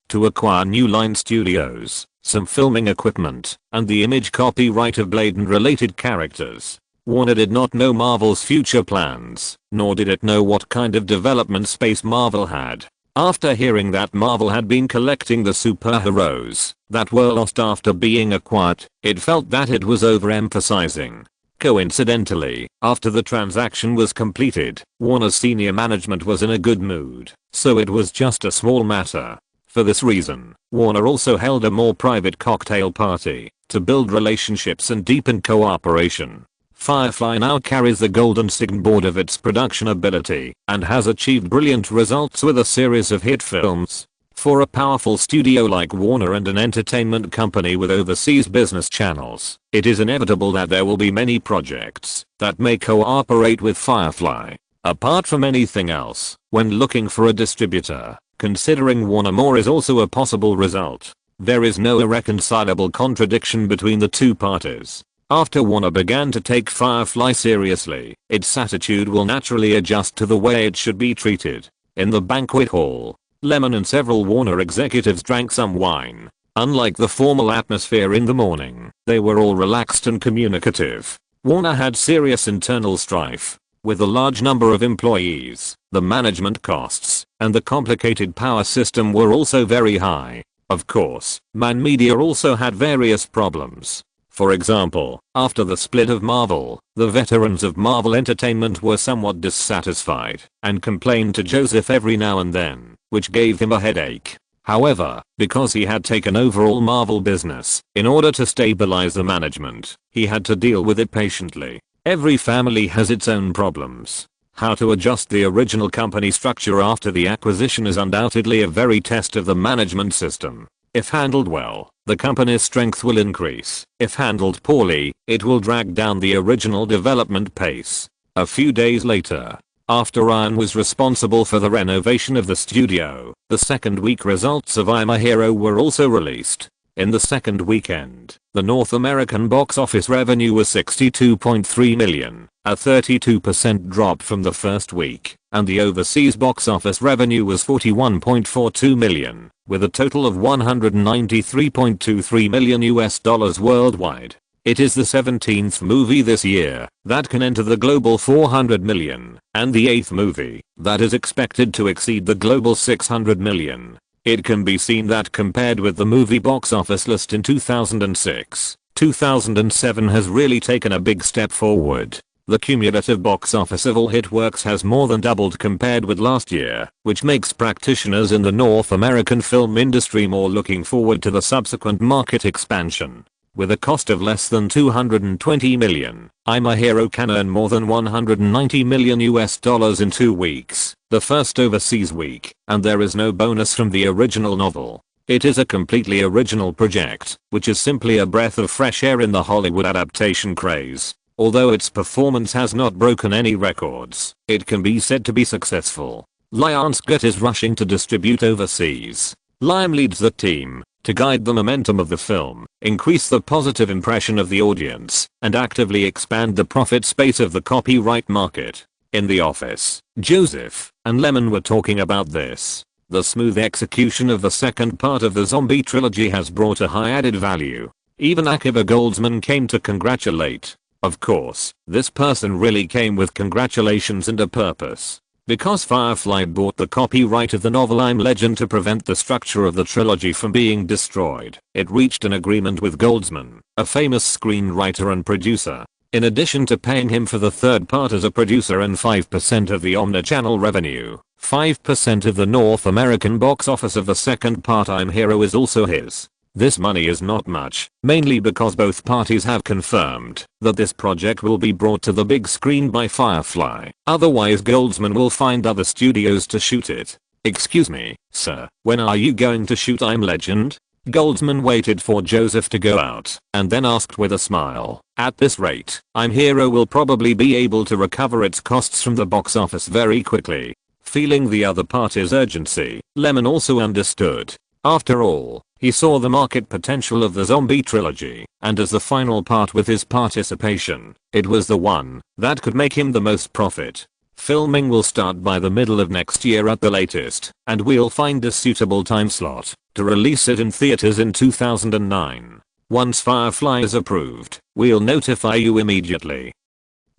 to acquire New Line Studios, some filming equipment, and the image copyright of Blade and related characters. Warner did not know Marvel's future plans, nor did it know what kind of development space Marvel had. After hearing that Marvel had been collecting the superheroes that were lost after being acquired, it felt that it was overemphasizing. Coincidentally, after the transaction was completed, Warner's senior management was in a good mood, so it was just a small matter. For this reason, Warner also held a more private cocktail party to build relationships and deepen cooperation. Firefly now carries the golden signboard of its production ability and has achieved brilliant results with a series of hit films. For a powerful studio like Warner and an entertainment company with overseas business channels, it is inevitable that there will be many projects that may cooperate with Firefly. Apart from anything else, when looking for a distributor, considering Warner more is also a possible result. There is no irreconcilable contradiction between the two parties. After Warner began to take Firefly seriously, its attitude will naturally adjust to the way it should be treated. In the banquet hall, Lyman and several Warner executives drank some wine. Unlike the formal atmosphere in the morning, they were all relaxed and communicative. Warner had serious internal strife. With a large number of employees, the management costs and the complicated power system were also very high. Of course, Man Media also had various problems. For example, after the split of Marvel, the veterans of Marvel Entertainment were somewhat dissatisfied and complained to Joseph every now and then, which gave him a headache. However, because he had taken over all Marvel business, in order to stabilize the management, he had to deal with it patiently. Every family has its own problems. How to adjust the original company structure after the acquisition is undoubtedly a very test of the management system. If handled well, the company's strength will increase. If handled poorly, it will drag down the original development pace. A few days later, After Ryan was responsible for the renovation of the studio, the second week results of I'm a Hero were also released. In the second weekend, the North American box office revenue was $62.3 million, a 32% drop from the first week, and the overseas box office revenue was $41.42 million, with a total of $193.23 million worldwide. It is the 17th movie this year that can enter the global 400 million, and the 8th movie that is expected to exceed the global 600 million. It can be seen that compared with the movie box office list in 2006, 2007 has really taken a big step forward. The cumulative box office of all hit works has more than doubled compared with last year, which makes practitioners in the North American film industry more looking forward to the subsequent market expansion. With a cost of less than $220 million, I'm a Hero can earn more than $190 million in 2 weeks, the first overseas week, and there is no bonus from the original novel. It is a completely original project, which is simply a breath of fresh air in the Hollywood adaptation craze. Although its performance has not broken any records, it can be said to be successful. Lionsgate is rushing to distribute overseas. Lyman leads the team to guide the momentum of the film, increase the positive impression of the audience, and actively expand the profit space of the copyright market. In the office, Joseph and Lemon were talking about this. The smooth execution of the second part of the zombie trilogy has brought a high added value. Even Akiva Goldsman came to congratulate. Of course, this person really came with congratulations and a purpose. Because Firefly bought the copyright of the novel I'm Legend to prevent the structure of the trilogy from being destroyed, it reached an agreement with Goldsman, a famous screenwriter and producer. In addition to paying him for the third part as a producer and 5% of the omnichannel revenue, 5% of the North American box office of the second part I'm Hero is also his. This money is not much, mainly because both parties have confirmed that this project will be brought to the big screen by Firefly. Otherwise Goldsman will find other studios to shoot it. Excuse me, sir, when are you going to shoot I'm Legend? Goldsman waited for Joseph to go out and then asked with a smile, at this rate, I'm Hero will probably be able to recover its costs from the box office very quickly. Feeling the other party's urgency, Lemon also understood. After all, he saw the market potential of the zombie trilogy, and as the final part with his participation, it was the one that could make him the most profit. Filming will start by the middle of next year at the latest, and we'll find a suitable time slot to release it in theaters in 2009. Once Firefly is approved, we'll notify you immediately.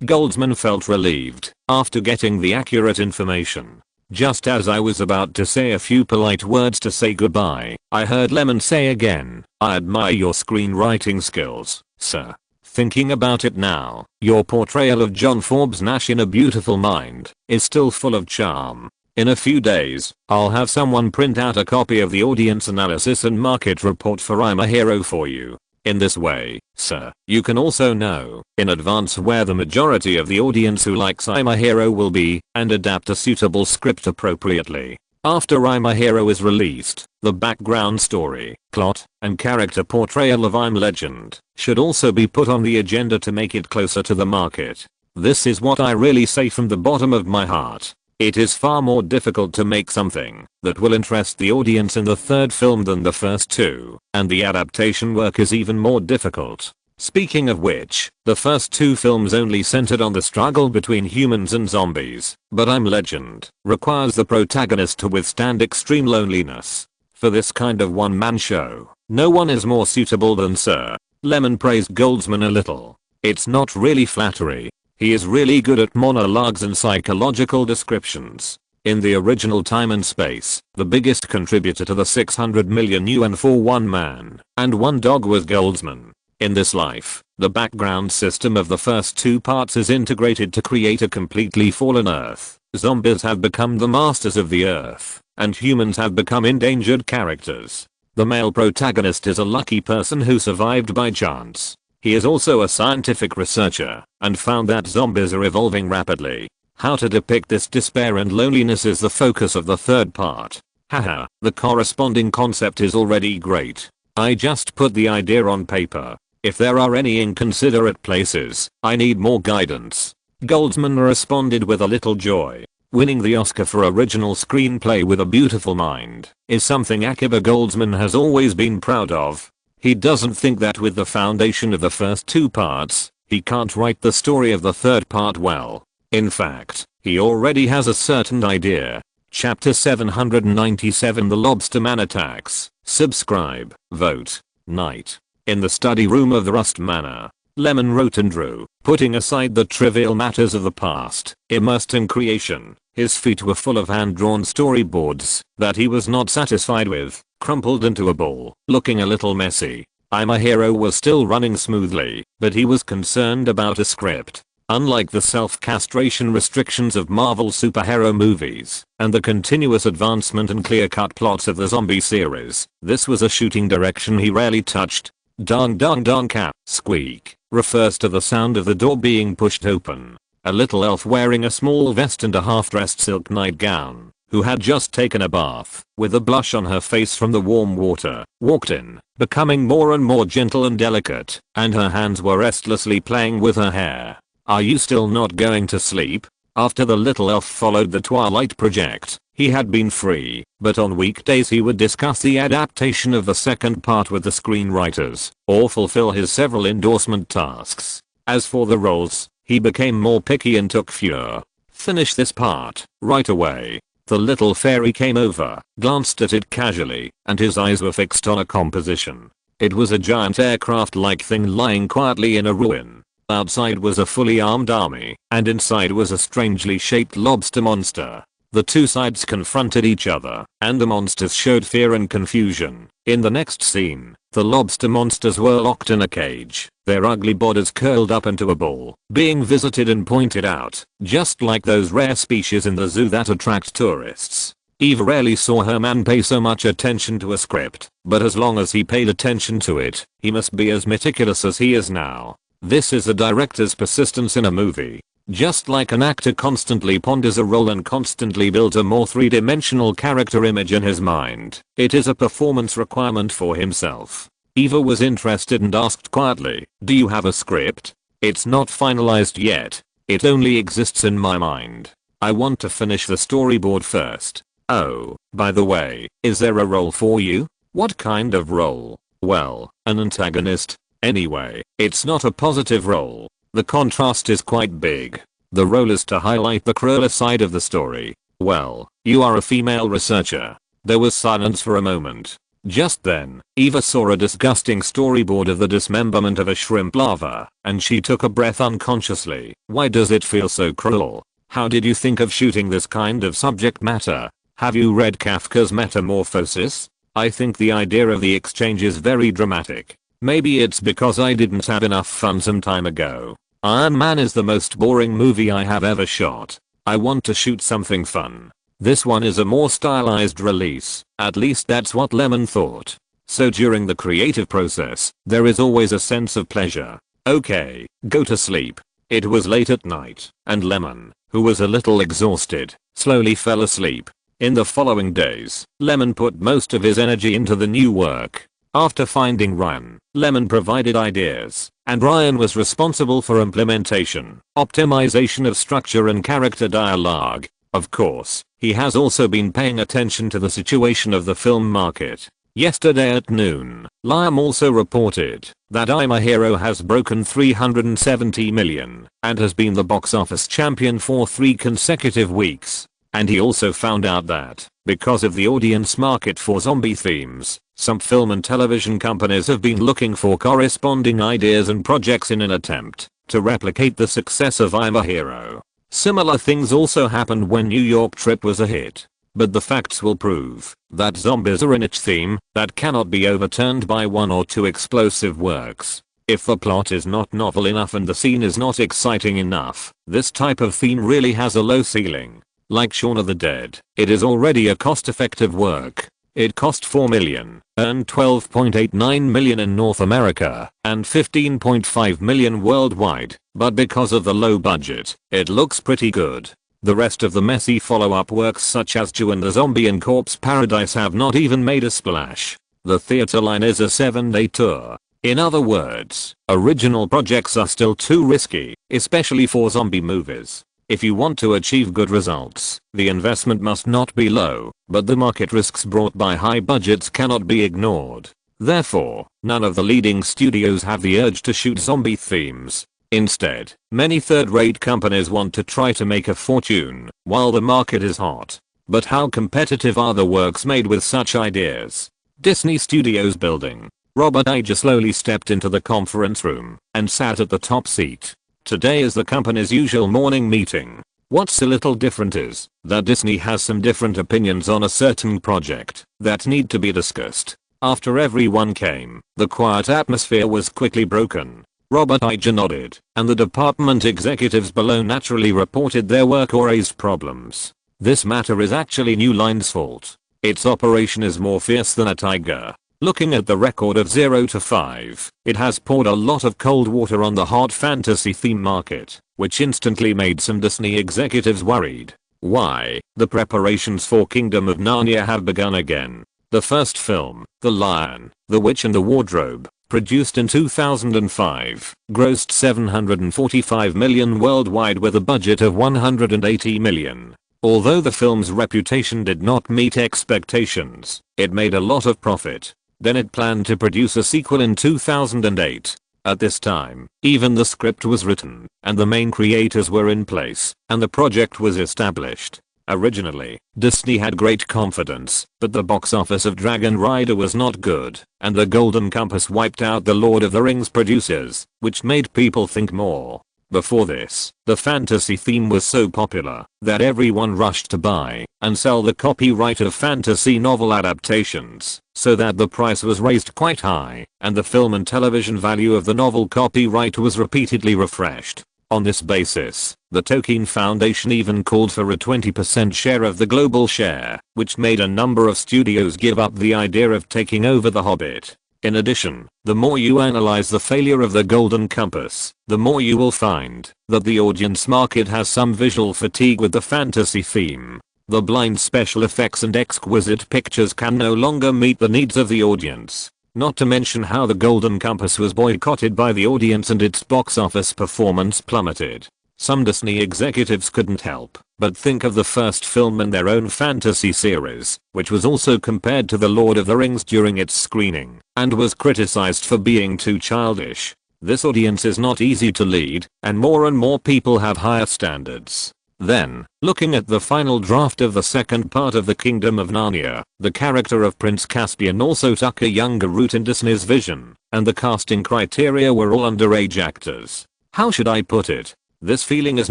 Goldsman felt relieved after getting the accurate information. Just as I was about to say a few polite words to say goodbye, I heard Lemon say again, I admire your screenwriting skills, sir. Thinking about it now, your portrayal of John Forbes Nash in A Beautiful Mind is still full of charm. In a few days, I'll have someone print out a copy of the audience analysis and market report for I'm a Hero for you. In this way, sir, you can also know in advance where the majority of the audience who likes I'm a Hero will be and adapt a suitable script appropriately. After I'm a Hero is released, the background story, plot, and character portrayal of I'm Legend should also be put on the agenda to make it closer to the market. This is what I really say from the bottom of my heart. It is far more difficult to make something that will interest the audience in the third film than the first two, and the adaptation work is even more difficult. Speaking of which, the first two films only centered on the struggle between humans and zombies, but I'm Legend requires the protagonist to withstand extreme loneliness. For this kind of one-man show, no one is more suitable than Sir. Lemon praised Goldsman a little. It's not really flattery. He is really good at monologues and psychological descriptions. In the original Time and Space, the biggest contributor to the $600 million yuan for one man and one dog was Goldsman. In this life, the background system of the first two parts is integrated to create a completely fallen Earth. Zombies have become the masters of the Earth, and humans have become endangered characters. The male protagonist is a lucky person who survived by chance. He is also a scientific researcher and found that zombies are evolving rapidly. How to depict this despair and loneliness is the focus of the third part. Haha, the corresponding concept is already great. I just put the idea on paper. If there are any inconsiderate places, I need more guidance. Goldsman responded with a little joy. Winning the Oscar for original screenplay with A Beautiful Mind is something Akiba Goldsman has always been proud of. He doesn't think that with the foundation of the first two parts, he can't write the story of the third part well. In fact, he already has a certain idea. Chapter 797 The Lobster Man Attacks. Subscribe, vote, night. In the study room of the Rust Manor, Lemon wrote and drew, putting aside the trivial matters of the past, immersed in creation. His feet were full of hand-drawn storyboards that he was not satisfied with, crumpled into a ball, looking a little messy. I'm a Hero was still running smoothly, but he was concerned about a script. Unlike the self-castration restrictions of Marvel superhero movies, and the continuous advancement and clear-cut plots of the zombie series, this was a shooting direction he rarely touched. Dong dong dong cap, squeak, refers to the sound of the door being pushed open. A little elf wearing a small vest and a half-dressed silk nightgown, who had just taken a bath, with a blush on her face from the warm water, walked in, becoming more and more gentle and delicate, and her hands were restlessly playing with her hair. Are you still not going to sleep? After the little elf followed the Twilight Project, he had been free, but on weekdays he would discuss the adaptation of the second part with the screenwriters, or fulfill his several endorsement tasks. As for the roles, he became more picky and took fewer. Finish this part, right away. The little fairy came over, glanced at it casually, and his eyes were fixed on a composition. It was a giant aircraft-like thing lying quietly in a ruin. Outside was a fully armed army, and inside was a strangely shaped lobster monster. The two sides confronted each other, and the monsters showed fear and confusion. In the next scene, the lobster monsters were locked in a cage, their ugly bodies curled up into a ball, being visited and pointed out, just like those rare species in the zoo that attract tourists. Eve rarely saw her man pay so much attention to a script, but as long as he paid attention to it, he must be as meticulous as he is now. This is a director's persistence in a movie. Just like an actor constantly ponders a role and constantly builds a more three-dimensional character image in his mind, it is a performance requirement for himself. Eva was interested and asked quietly, "Do you have a script?" "It's not finalized yet. It only exists in my mind. I want to finish the storyboard first. Oh, by the way, is there a role for you?" "What kind of role?" "Well, an antagonist. Anyway, it's not a positive role. The contrast is quite big. The role is to highlight the crueler side of the story." "Well, you are a female researcher." There was silence for a moment. Just then, Eva saw a disgusting storyboard of the dismemberment of a shrimp larva, and she took a breath unconsciously. "Why does it feel so cruel? How did you think of shooting this kind of subject matter? Have you read Kafka's Metamorphosis? I think the idea of the exchange is very dramatic. Maybe it's because I didn't have enough fun some time ago. Iron Man is the most boring movie I have ever shot. I want to shoot something fun. This one is a more stylized release, at least that's what Lemon thought. So during the creative process, there is always a sense of pleasure. Okay, go to sleep. It was late at night, and Lemon, who was a little exhausted, slowly fell asleep. In the following days, Lemon put most of his energy into the new work. After finding Ryan, Lemon provided ideas, and Ryan was responsible for implementation, optimization of structure and character dialogue. Of course, he has also been paying attention to the situation of the film market. Yesterday at noon, Lyman also reported that I'm a Hero has broken 370 million and has been the box office champion for 3 consecutive weeks. And he also found out that, because of the audience market for zombie themes, some film and television companies have been looking for corresponding ideas and projects in an attempt to replicate the success of I'm a Hero. Similar things also happened when New York Trip was a hit. But the facts will prove that zombies are a niche theme that cannot be overturned by 1 or 2 explosive works. If the plot is not novel enough and the scene is not exciting enough, this type of theme really has a low ceiling. Like Shaun of the Dead, it is already a cost-effective work. It cost $4 million, earned $12.89 million in North America, and $15.5 million worldwide, but because of the low budget, it looks pretty good. The rest of the messy follow-up works such as Jew and the Zombie and Corpse Paradise have not even made a splash. The theater line is a 7-day tour. In other words, original projects are still too risky, especially for zombie movies. If you want to achieve good results, the investment must not be low, but the market risks brought by high budgets cannot be ignored. Therefore, none of the leading studios have the urge to shoot zombie themes. Instead, many third-rate companies want to try to make a fortune while the market is hot. But how competitive are the works made with such ideas? Disney Studios building. Robert Iger slowly stepped into the conference room and sat at the top seat. Today is the company's usual morning meeting. What's a little different is that Disney has some different opinions on a certain project that need to be discussed. After everyone came, the quiet atmosphere was quickly broken. Robert Iger nodded, and the department executives below naturally reported their work or raised problems. This matter is actually New Line's fault. Its operation is more fierce than a tiger. Looking at the record of 0 to 5, it has poured a lot of cold water on the hot fantasy theme market, which instantly made some Disney executives worried. Why? The preparations for Kingdom of Narnia have begun again. The first film, The Lion, the Witch and the Wardrobe, produced in 2005, grossed $745 million worldwide with a budget of $180 million. Although the film's reputation did not meet expectations, it made a lot of profit. Then it planned to produce a sequel in 2008. At this time, even the script was written, and the main creators were in place, and the project was established. Originally, Disney had great confidence, but the box office of Dragon Rider was not good, and the Golden Compass wiped out the Lord of the Rings producers, which made people think more. Before this, the fantasy theme was so popular that everyone rushed to buy and sell the copyright of fantasy novel adaptations, so that the price was raised quite high, and the film and television value of the novel copyright was repeatedly refreshed. On this basis, the Tolkien Foundation even called for a 20% share of the global share, which made a number of studios give up the idea of taking over The Hobbit. In addition, the more you analyze the failure of the Golden Compass, the more you will find that the audience market has some visual fatigue with the fantasy theme. The blind special effects and exquisite pictures can no longer meet the needs of the audience. Not to mention how the Golden Compass was boycotted by the audience and its box office performance plummeted. Some Disney executives couldn't help but think of the first film in their own fantasy series, which was also compared to The Lord of the Rings during its screening, and was criticized for being too childish. This audience is not easy to lead, and more people have higher standards. Then, looking at the final draft of the second part of the Kingdom of Narnia, the character of Prince Caspian also took a younger route in Disney's vision, and the casting criteria were all underage actors. How should I put it? This feeling is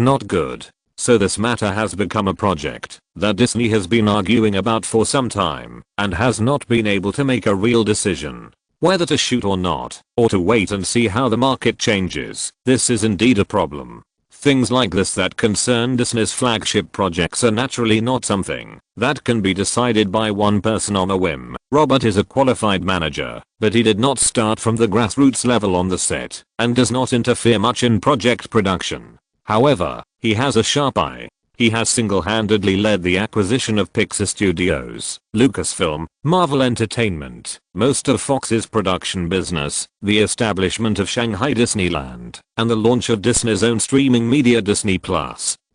not good. So this matter has become a project that Disney has been arguing about for some time, and has not been able to make a real decision. Whether to shoot or not, or to wait and see how the market changes. This is indeed a problem. Things like this that concern Disney's flagship projects are naturally not something that can be decided by one person on a whim. Robert is a qualified manager, but he did not start from the grassroots level on the set, and does not interfere much in project production. However, he has a sharp eye. He has single-handedly led the acquisition of Pixar Studios, Lucasfilm, Marvel Entertainment, most of Fox's production business, the establishment of Shanghai Disneyland, and the launch of Disney's own streaming media Disney+.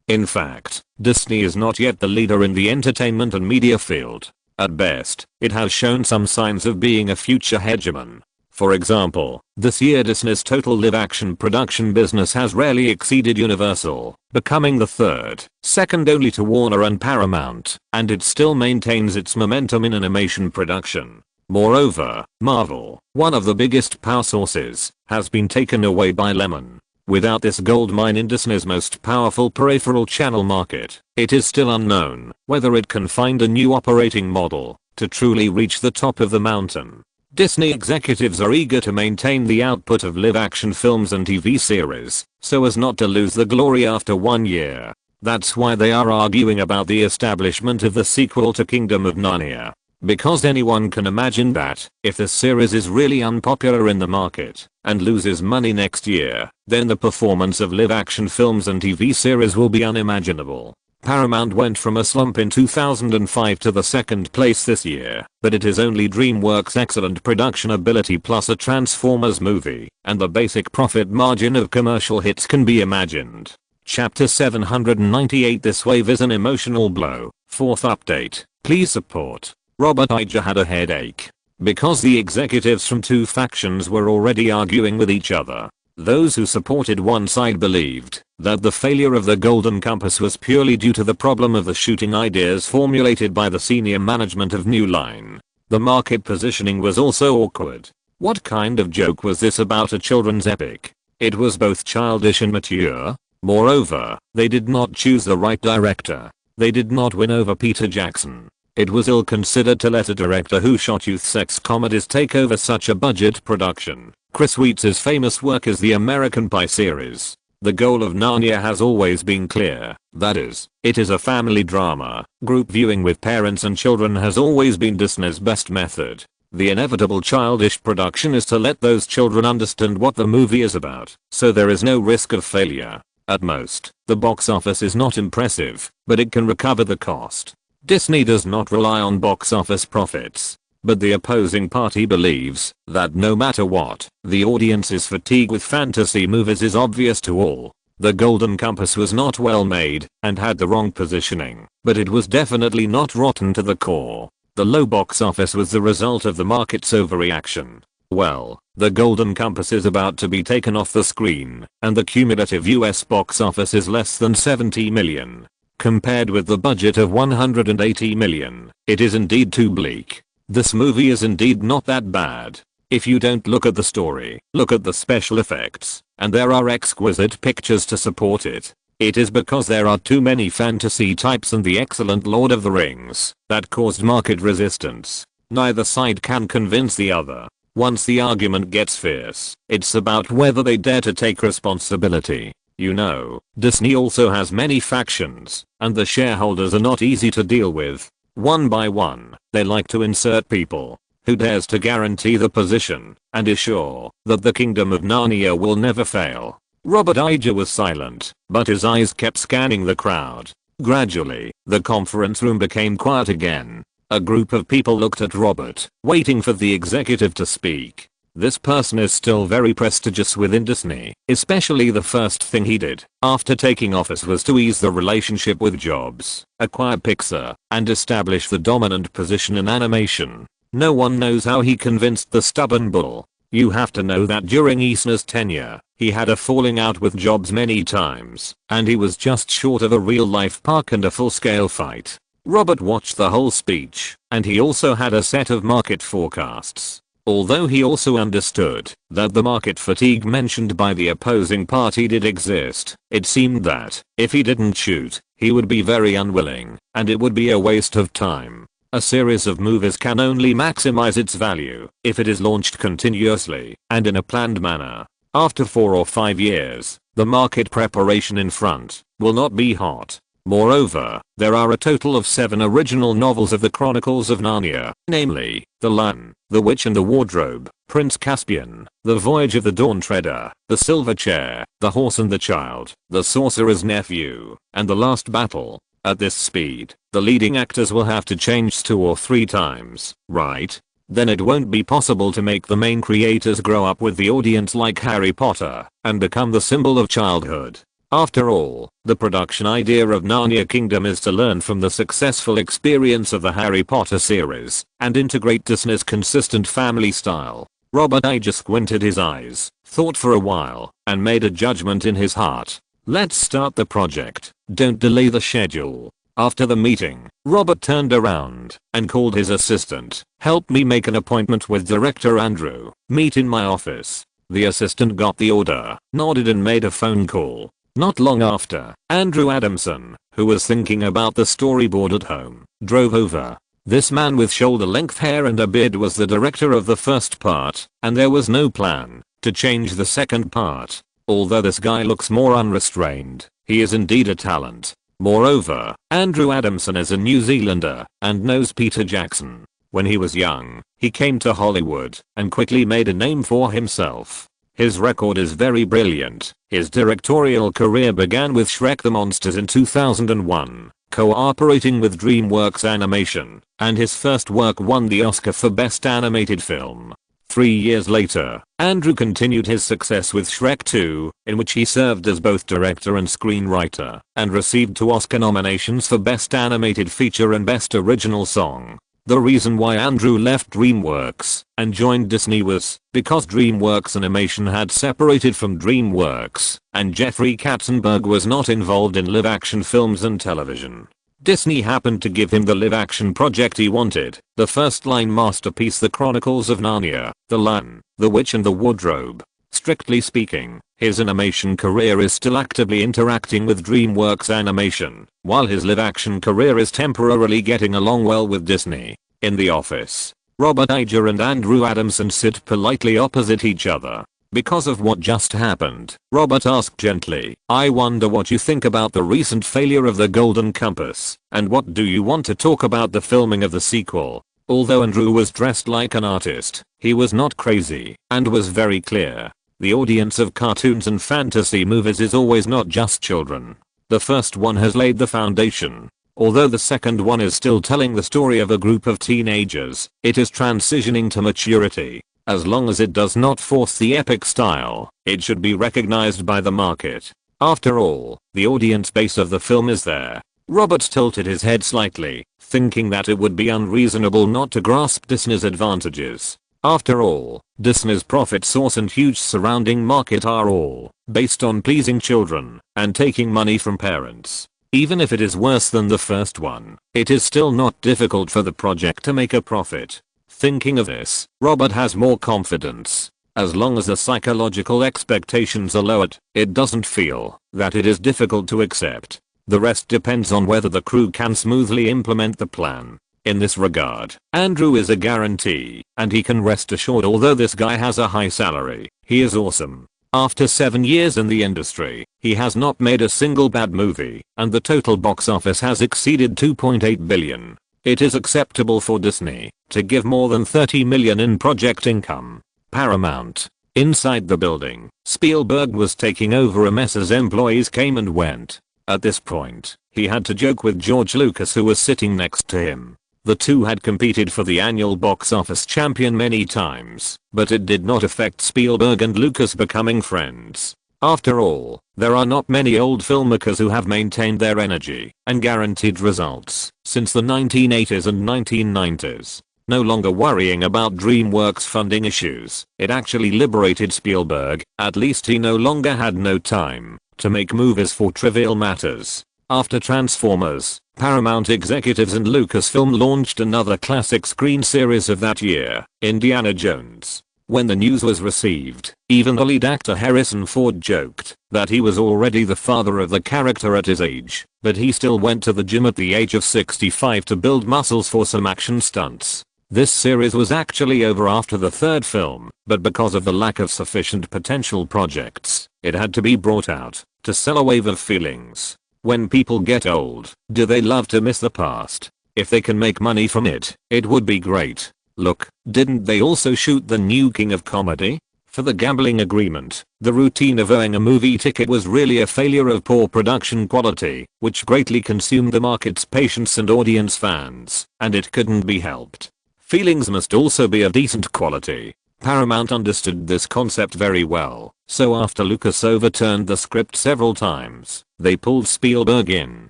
In fact, Disney is not yet the leader in the entertainment and media field. At best, it has shown some signs of being a future hegemon. For example, this year Disney's total live-action production business has rarely exceeded Universal, becoming the third, second only to Warner and Paramount, and it still maintains its momentum in animation production. Moreover, Marvel, one of the biggest power sources, has been taken away by Lyman. Without this goldmine in Disney's most powerful peripheral channel market, it is still unknown whether it can find a new operating model to truly reach the top of the mountain. Disney executives are eager to maintain the output of live-action films and TV series, so as not to lose the glory after 1 year. That's why they are arguing about the establishment of the sequel to Kingdom of Narnia. Because anyone can imagine that, if the series is really unpopular in the market, and loses money next year, then the performance of live-action films and TV series will be unimaginable. Paramount went from a slump in 2005 to the second place this year, but it is only DreamWorks' excellent production ability plus a Transformers movie, and the basic profit margin of commercial hits can be imagined. Chapter 798. This wave is an emotional blow. Fourth update. Please support. Robert Iger had a headache. Because the executives from two factions were already arguing with each other. Those who supported one side believed that the failure of the Golden Compass was purely due to the problem of the shooting ideas formulated by the senior management of New Line. The market positioning was also awkward. What kind of joke was this about a children's epic? It was both childish and mature. Moreover, they did not choose the right director. They did not win over Peter Jackson. It was ill-considered to let a director who shot youth sex comedies take over such a budget production. Chris Weetz's famous work is the American Pie series. The goal of Narnia has always been clear, that is, it is a family drama. Group viewing with parents and children has always been Disney's best method. The inevitable childish production is to let those children understand what the movie is about, so there is no risk of failure. At most, the box office is not impressive, but it can recover the cost. Disney does not rely on box office profits. But the opposing party believes that no matter what, the audience's fatigue with fantasy movies is obvious to all. The Golden Compass was not well made and had the wrong positioning, but it was definitely not rotten to the core. The low box office was the result of the market's overreaction. Well, the Golden Compass is about to be taken off the screen, and the cumulative US box office is less than 70 million. Compared with the budget of 180 million, it is indeed too bleak. This movie is indeed not that bad. If you don't look at the story, look at the special effects, and there are exquisite pictures to support it. It is because there are too many fantasy types and the excellent Lord of the Rings that caused market resistance. Neither side can convince the other. Once the argument gets fierce, it's about whether they dare to take responsibility. You know, Disney also has many factions, and the shareholders are not easy to deal with. One by one, they like to insert people. Who dares to guarantee the position and is sure that the Kingdom of Narnia will never fail? Robert Iger was silent, but his eyes kept scanning the crowd. Gradually, the conference room became quiet again. A group of people looked at Robert, waiting for the executive to speak. This person is still very prestigious within Disney, especially the first thing he did after taking office was to ease the relationship with Jobs, acquire Pixar, and establish the dominant position in animation. No one knows how he convinced the stubborn bull. You have to know that during Eisner's tenure, he had a falling out with Jobs many times, and he was just short of a real-life park and a full-scale fight. Robert watched the whole speech, and he also had a set of market forecasts. Although he also understood that the market fatigue mentioned by the opposing party did exist, it seemed that, if he didn't shoot, he would be very unwilling, and it would be a waste of time. A series of movies can only maximize its value if it is launched continuously and in a planned manner. After 4 or 5 years, the market preparation in front will not be hot. Moreover, there are a total of 7 original novels of the Chronicles of Narnia, namely, The Lion, The Witch and the Wardrobe, Prince Caspian, The Voyage of the Dawn Treader, The Silver Chair, The Horse and the Child, The Sorcerer's Nephew, and The Last Battle. At this speed, the leading actors will have to change 2 or 3 times, right? Then it won't be possible to make the main creators grow up with the audience like Harry Potter and become the symbol of childhood. After all, the production idea of Narnia Kingdom is to learn from the successful experience of the Harry Potter series and integrate Disney's consistent family style. Robert Iger squinted his eyes, thought for a while, and made a judgment in his heart. Let's start the project. Don't delay the schedule. After the meeting, Robert turned around and called his assistant. Help me make an appointment with Director Andrew. Meet in my office. The assistant got the order, nodded and made a phone call. Not long after, Andrew Adamson, who was thinking about the storyboard at home, drove over. This man with shoulder-length hair and a beard was the director of the first part, and there was no plan to change the second part. Although this guy looks more unrestrained, he is indeed a talent. Moreover, Andrew Adamson is a New Zealander and knows Peter Jackson. When he was young, he came to Hollywood and quickly made a name for himself. His record is very brilliant. His directorial career began with Shrek the Monsters in 2001, cooperating with DreamWorks Animation, and his first work won the Oscar for Best Animated Film. 3 years later, Andrew continued his success with Shrek 2, in which he served as both director and screenwriter, and received 2 Oscar nominations for Best Animated Feature and Best Original Song. The reason why Andrew left DreamWorks and joined Disney was because DreamWorks Animation had separated from DreamWorks, and Jeffrey Katzenberg was not involved in live-action films and television. Disney happened to give him the live-action project he wanted, the first-line masterpiece The Chronicles of Narnia, The Lion, the Witch and the Wardrobe. Strictly speaking, his animation career is still actively interacting with DreamWorks Animation, while his live-action career is temporarily getting along well with Disney. In The Office, Robert Iger and Andrew Adamson sit politely opposite each other. Because of what just happened, Robert asked gently, "I wonder what you think about the recent failure of the Golden Compass, and what do you want to talk about the filming of the sequel?" Although Andrew was dressed like an artist, he was not crazy, and was very clear. The audience of cartoons and fantasy movies is always not just children. The first one has laid the foundation. Although the second one is still telling the story of a group of teenagers, it is transitioning to maturity. As long as it does not force the epic style, it should be recognized by the market. After all, the audience base of the film is there. Robert tilted his head slightly, thinking that it would be unreasonable not to grasp Disney's advantages. After all, Disney's profit source and huge surrounding market are all based on pleasing children and taking money from parents. Even if it is worse than the first one, it is still not difficult for the project to make a profit. Thinking of this, Robert has more confidence. As long as the psychological expectations are lowered, it doesn't feel that it is difficult to accept. The rest depends on whether the crew can smoothly implement the plan. In this regard, Andrew is a guarantee, and he can rest assured although this guy has a high salary, he is awesome. After 7 years in the industry, he has not made a single bad movie, and the total box office has exceeded $2.8 billion. It is acceptable for Disney to give more than $30 million in project income. Paramount. Inside the building, Spielberg was taking over a mess as employees came and went. At this point, he had to joke with George Lucas, who was sitting next to him. The two had competed for the annual box office champion many times, but it did not affect Spielberg and Lucas becoming friends. After all, there are not many old filmmakers who have maintained their energy and guaranteed results since the 1980s and 1990s. No longer worrying about DreamWorks funding issues, it actually liberated Spielberg. At least he no longer had no time to make movies for trivial matters. After Transformers, Paramount executives and Lucasfilm launched another classic screen series of that year, Indiana Jones. When the news was received, even the lead actor Harrison Ford joked that he was already the father of the character at his age, but he still went to the gym at the age of 65 to build muscles for some action stunts. This series was actually over after the third film, but because of the lack of sufficient potential projects, it had to be brought out to sell a wave of feelings. When people get old, do they love to miss the past? If they can make money from it, it would be great. Look, didn't they also shoot the new King of Comedy? For the gambling agreement, the routine of owning a movie ticket was really a failure of poor production quality, which greatly consumed the market's patience and audience fans, and it couldn't be helped. Feelings must also be of decent quality. Paramount understood this concept very well, so after Lucas overturned the script several times, they pulled Spielberg in,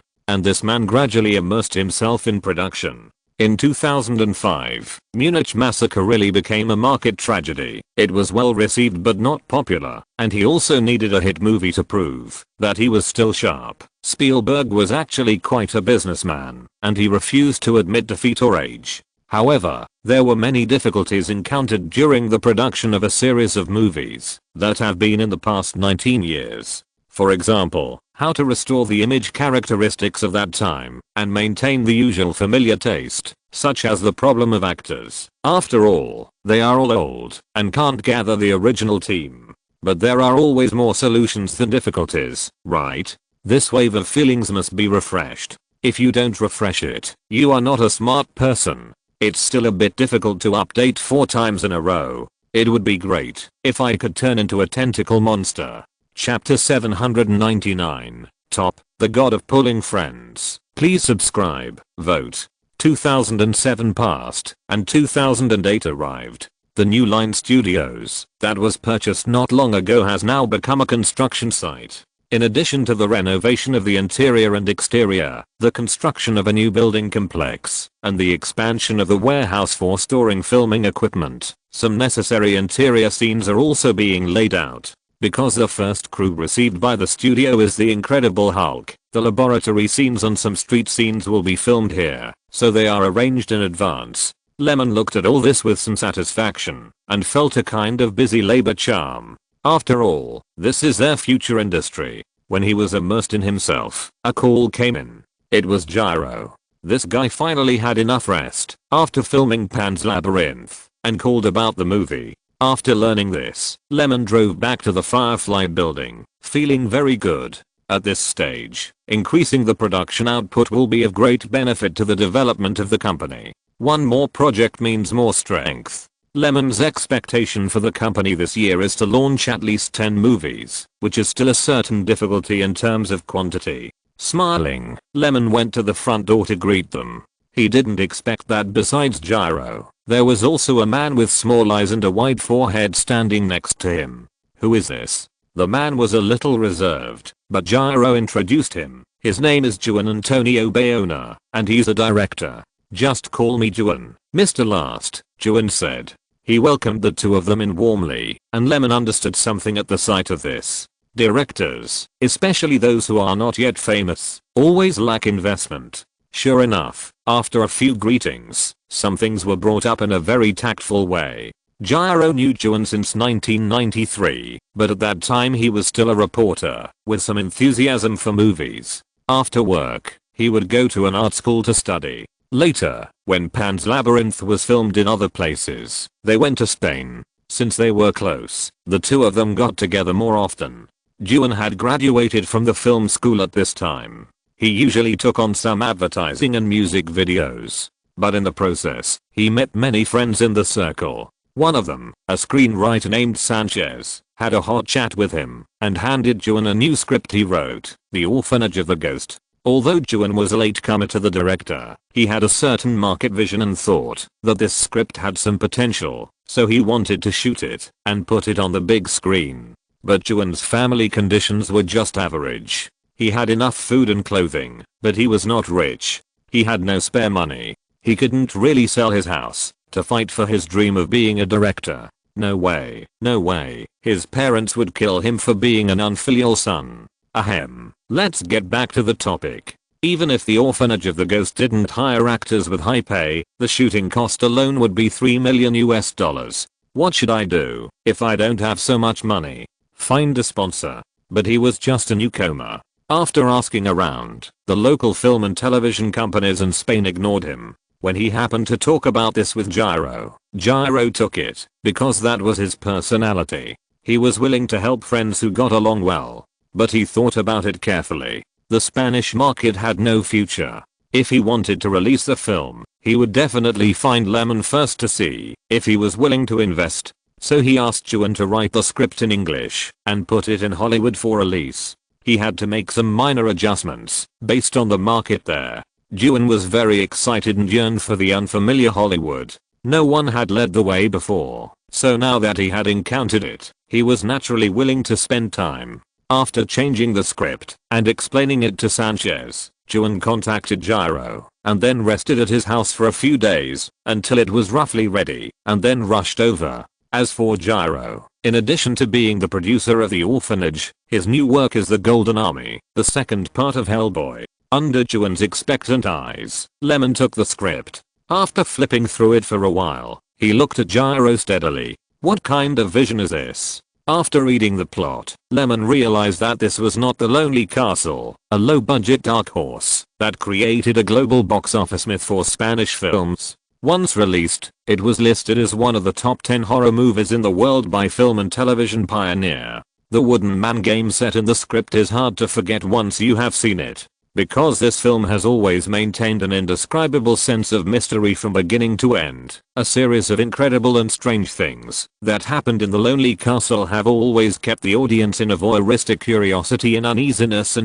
and this man gradually immersed himself in production. In 2005, Munich Massacre really became a market tragedy. It was well received but not popular, and he also needed a hit movie to prove that he was still sharp. Spielberg was actually quite a businessman, and he refused to admit defeat or age. However, there were many difficulties encountered during the production of a series of movies that have been in the past 19 years. For example, how to restore the image characteristics of that time and maintain the usual familiar taste, such as the problem of actors. After all, they are all old and can't gather the original team. But there are always more solutions than difficulties, right? This wave of feelings must be refreshed. If you don't refresh it, you are not a smart person. It's still a bit difficult to update 4 times in a row. It would be great if I could turn into a tentacle monster. Chapter 799. Top, the god of pulling friends. Please subscribe, vote. 2007 passed, and 2008 arrived. The new Line Studios, that was purchased not long ago, has now become a construction site. In addition to the renovation of the interior and exterior, the construction of a new building complex, and the expansion of the warehouse for storing filming equipment, some necessary interior scenes are also being laid out. Because the first crew received by the studio is the Incredible Hulk, the laboratory scenes and some street scenes will be filmed here, so they are arranged in advance. Lemon looked at all this with some satisfaction, and felt a kind of busy labor charm. After all, this is their future industry. When he was immersed in himself, a call came in. It was Gyro. This guy finally had enough rest after filming Pan's Labyrinth, and called about the movie. After learning this, Lemon drove back to the Firefly building, feeling very good. At this stage, increasing the production output will be of great benefit to the development of the company. One more project means more strength. Lemon's expectation for the company this year is to launch at least 10 movies, which is still a certain difficulty in terms of quantity. Smiling, Lemon went to the front door to greet them. He didn't expect that besides Gyro, there was also a man with small eyes and a wide forehead standing next to him. Who is this? The man was a little reserved, but Gyro introduced him. His name is Juan Antonio Bayona, and he's a director. Just call me Juan, Mr. Last, Juan said. He welcomed the two of them in warmly, and Lemon understood something at the sight of this. Directors, especially those who are not yet famous, always lack investment. Sure enough, after a few greetings, some things were brought up in a very tactful way. Gyro knew Juan since 1993, but at that time he was still a reporter, with some enthusiasm for movies. After work, he would go to an art school to study. Later, when Pan's Labyrinth was filmed in other places, they went to Spain. Since they were close, the two of them got together more often. Juan had graduated from the film school at this time. He usually took on some advertising and music videos. But in the process, he met many friends in the circle. One of them, a screenwriter named Sanchez, had a hot chat with him and handed Juan a new script he wrote, The Orphanage of the Ghost. Although Juan was a latecomer to the director, he had a certain market vision and thought that this script had some potential, so he wanted to shoot it and put it on the big screen. But Juan's family conditions were just average. He had enough food and clothing, but he was not rich. He had no spare money. He couldn't really sell his house to fight for his dream of being a director. No way, no way. His parents would kill him for being an unfilial son. Ahem. Let's get back to the topic. Even if the Orphanage of the Ghost didn't hire actors with high pay, the shooting cost alone would be $3 million US. What should I do if I don't have so much money? Find a sponsor. But he was just a newcomer. After asking around, the local film and television companies in Spain ignored him. When he happened to talk about this with Gyro, Gyro took it, because that was his personality. He was willing to help friends who got along well. But he thought about it carefully. The Spanish market had no future. If he wanted to release the film, he would definitely find Lemon first to see if he was willing to invest. So he asked Juan to write the script in English and put it in Hollywood for release. He had to make some minor adjustments based on the market there. Juan was very excited and yearned for the unfamiliar Hollywood. No one had led the way before, so now that he had encountered it, he was naturally willing to spend time. After changing the script and explaining it to Sanchez, Juan contacted Gyro and then rested at his house for a few days until it was roughly ready and then rushed over. As for Gyro, in addition to being the producer of The Orphanage, his new work is The Golden Army, the second part of Hellboy. Under Juan's expectant eyes, Lemon took the script. After flipping through it for a while, he looked at Gyro steadily. What kind of vision is this? After reading the plot, Lemon realized that this was not The Lonely Castle, a low-budget dark horse that created a global box office myth for Spanish films. Once released, it was listed as one of the top 10 horror movies in the world by film and television pioneer. The wooden man game set in the script is hard to forget once you have seen it, because this film has always maintained an indescribable sense of mystery from beginning to end. A series of incredible and strange things that happened in the lonely castle have always kept the audience in a voyeuristic curiosity and uneasiness,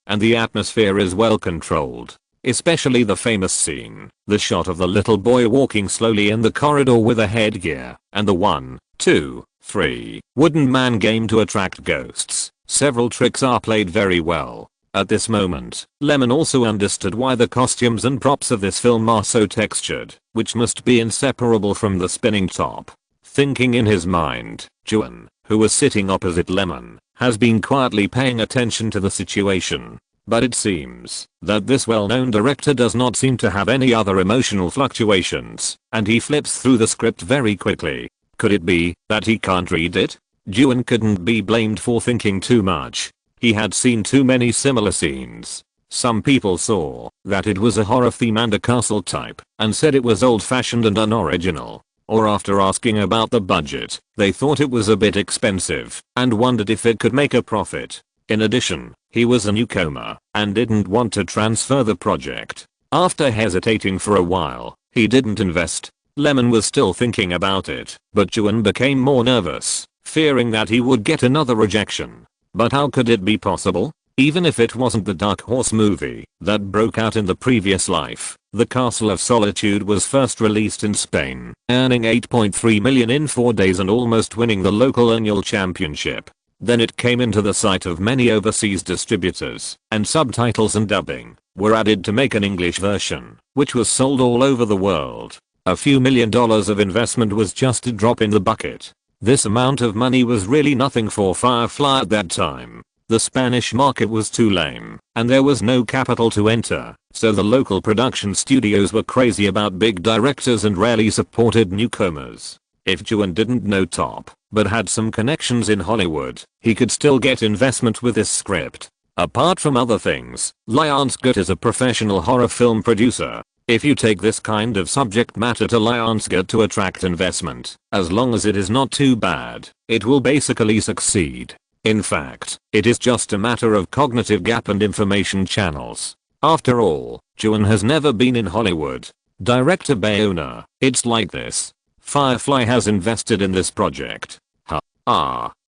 and the atmosphere is well controlled. Especially the famous scene, the shot of the little boy walking slowly in the corridor with a headgear, and the 1, 2, 3 wooden man game to attract ghosts. Several tricks are played very well. At this moment, Lyman also understood why the costumes and props of this film are so textured, which must be inseparable from the spinning top. Thinking in his mind, Juan, who was sitting opposite Lyman, has been quietly paying attention to the situation. But it seems that this well-known director does not seem to have any other emotional fluctuations, and he flips through the script very quickly. Could it be that he can't read it? Juan couldn't be blamed for thinking too much. He had seen too many similar scenes. Some people saw that it was a horror theme and a castle type, and said it was old-fashioned and unoriginal. Or after asking about the budget, they thought it was a bit expensive, and wondered if it could make a profit. In addition, he was a newcomer, and didn't want to transfer the project. After hesitating for a while, he didn't invest. Lyman was still thinking about it, but Juan became more nervous, fearing that he would get another rejection. But how could it be possible? Even if it wasn't the Dark Horse movie that broke out in the previous life, The Castle of Solitude was first released in Spain, earning $8.3 million in 4 days and almost winning the local annual championship. Then it came into the sight of many overseas distributors, and subtitles and dubbing were added to make an English version, which was sold all over the world. A few $1 million of investment was just a drop in the bucket. This amount of money was really nothing for Firefly at that time. The Spanish market was too lame, and there was no capital to enter, so the local production studios were crazy about big directors and rarely supported newcomers. If Juan didn't know top, but had some connections in Hollywood, he could still get investment with this script. Apart from other things, Lionsgate is a professional horror film producer. If you take this kind of subject matter to Lionsgate to attract investment, as long as it is not too bad, it will basically succeed. In fact, it is just a matter of cognitive gap and information channels. After all, Juan has never been in Hollywood. Director Bayona, it's like this. Firefly has invested in this project.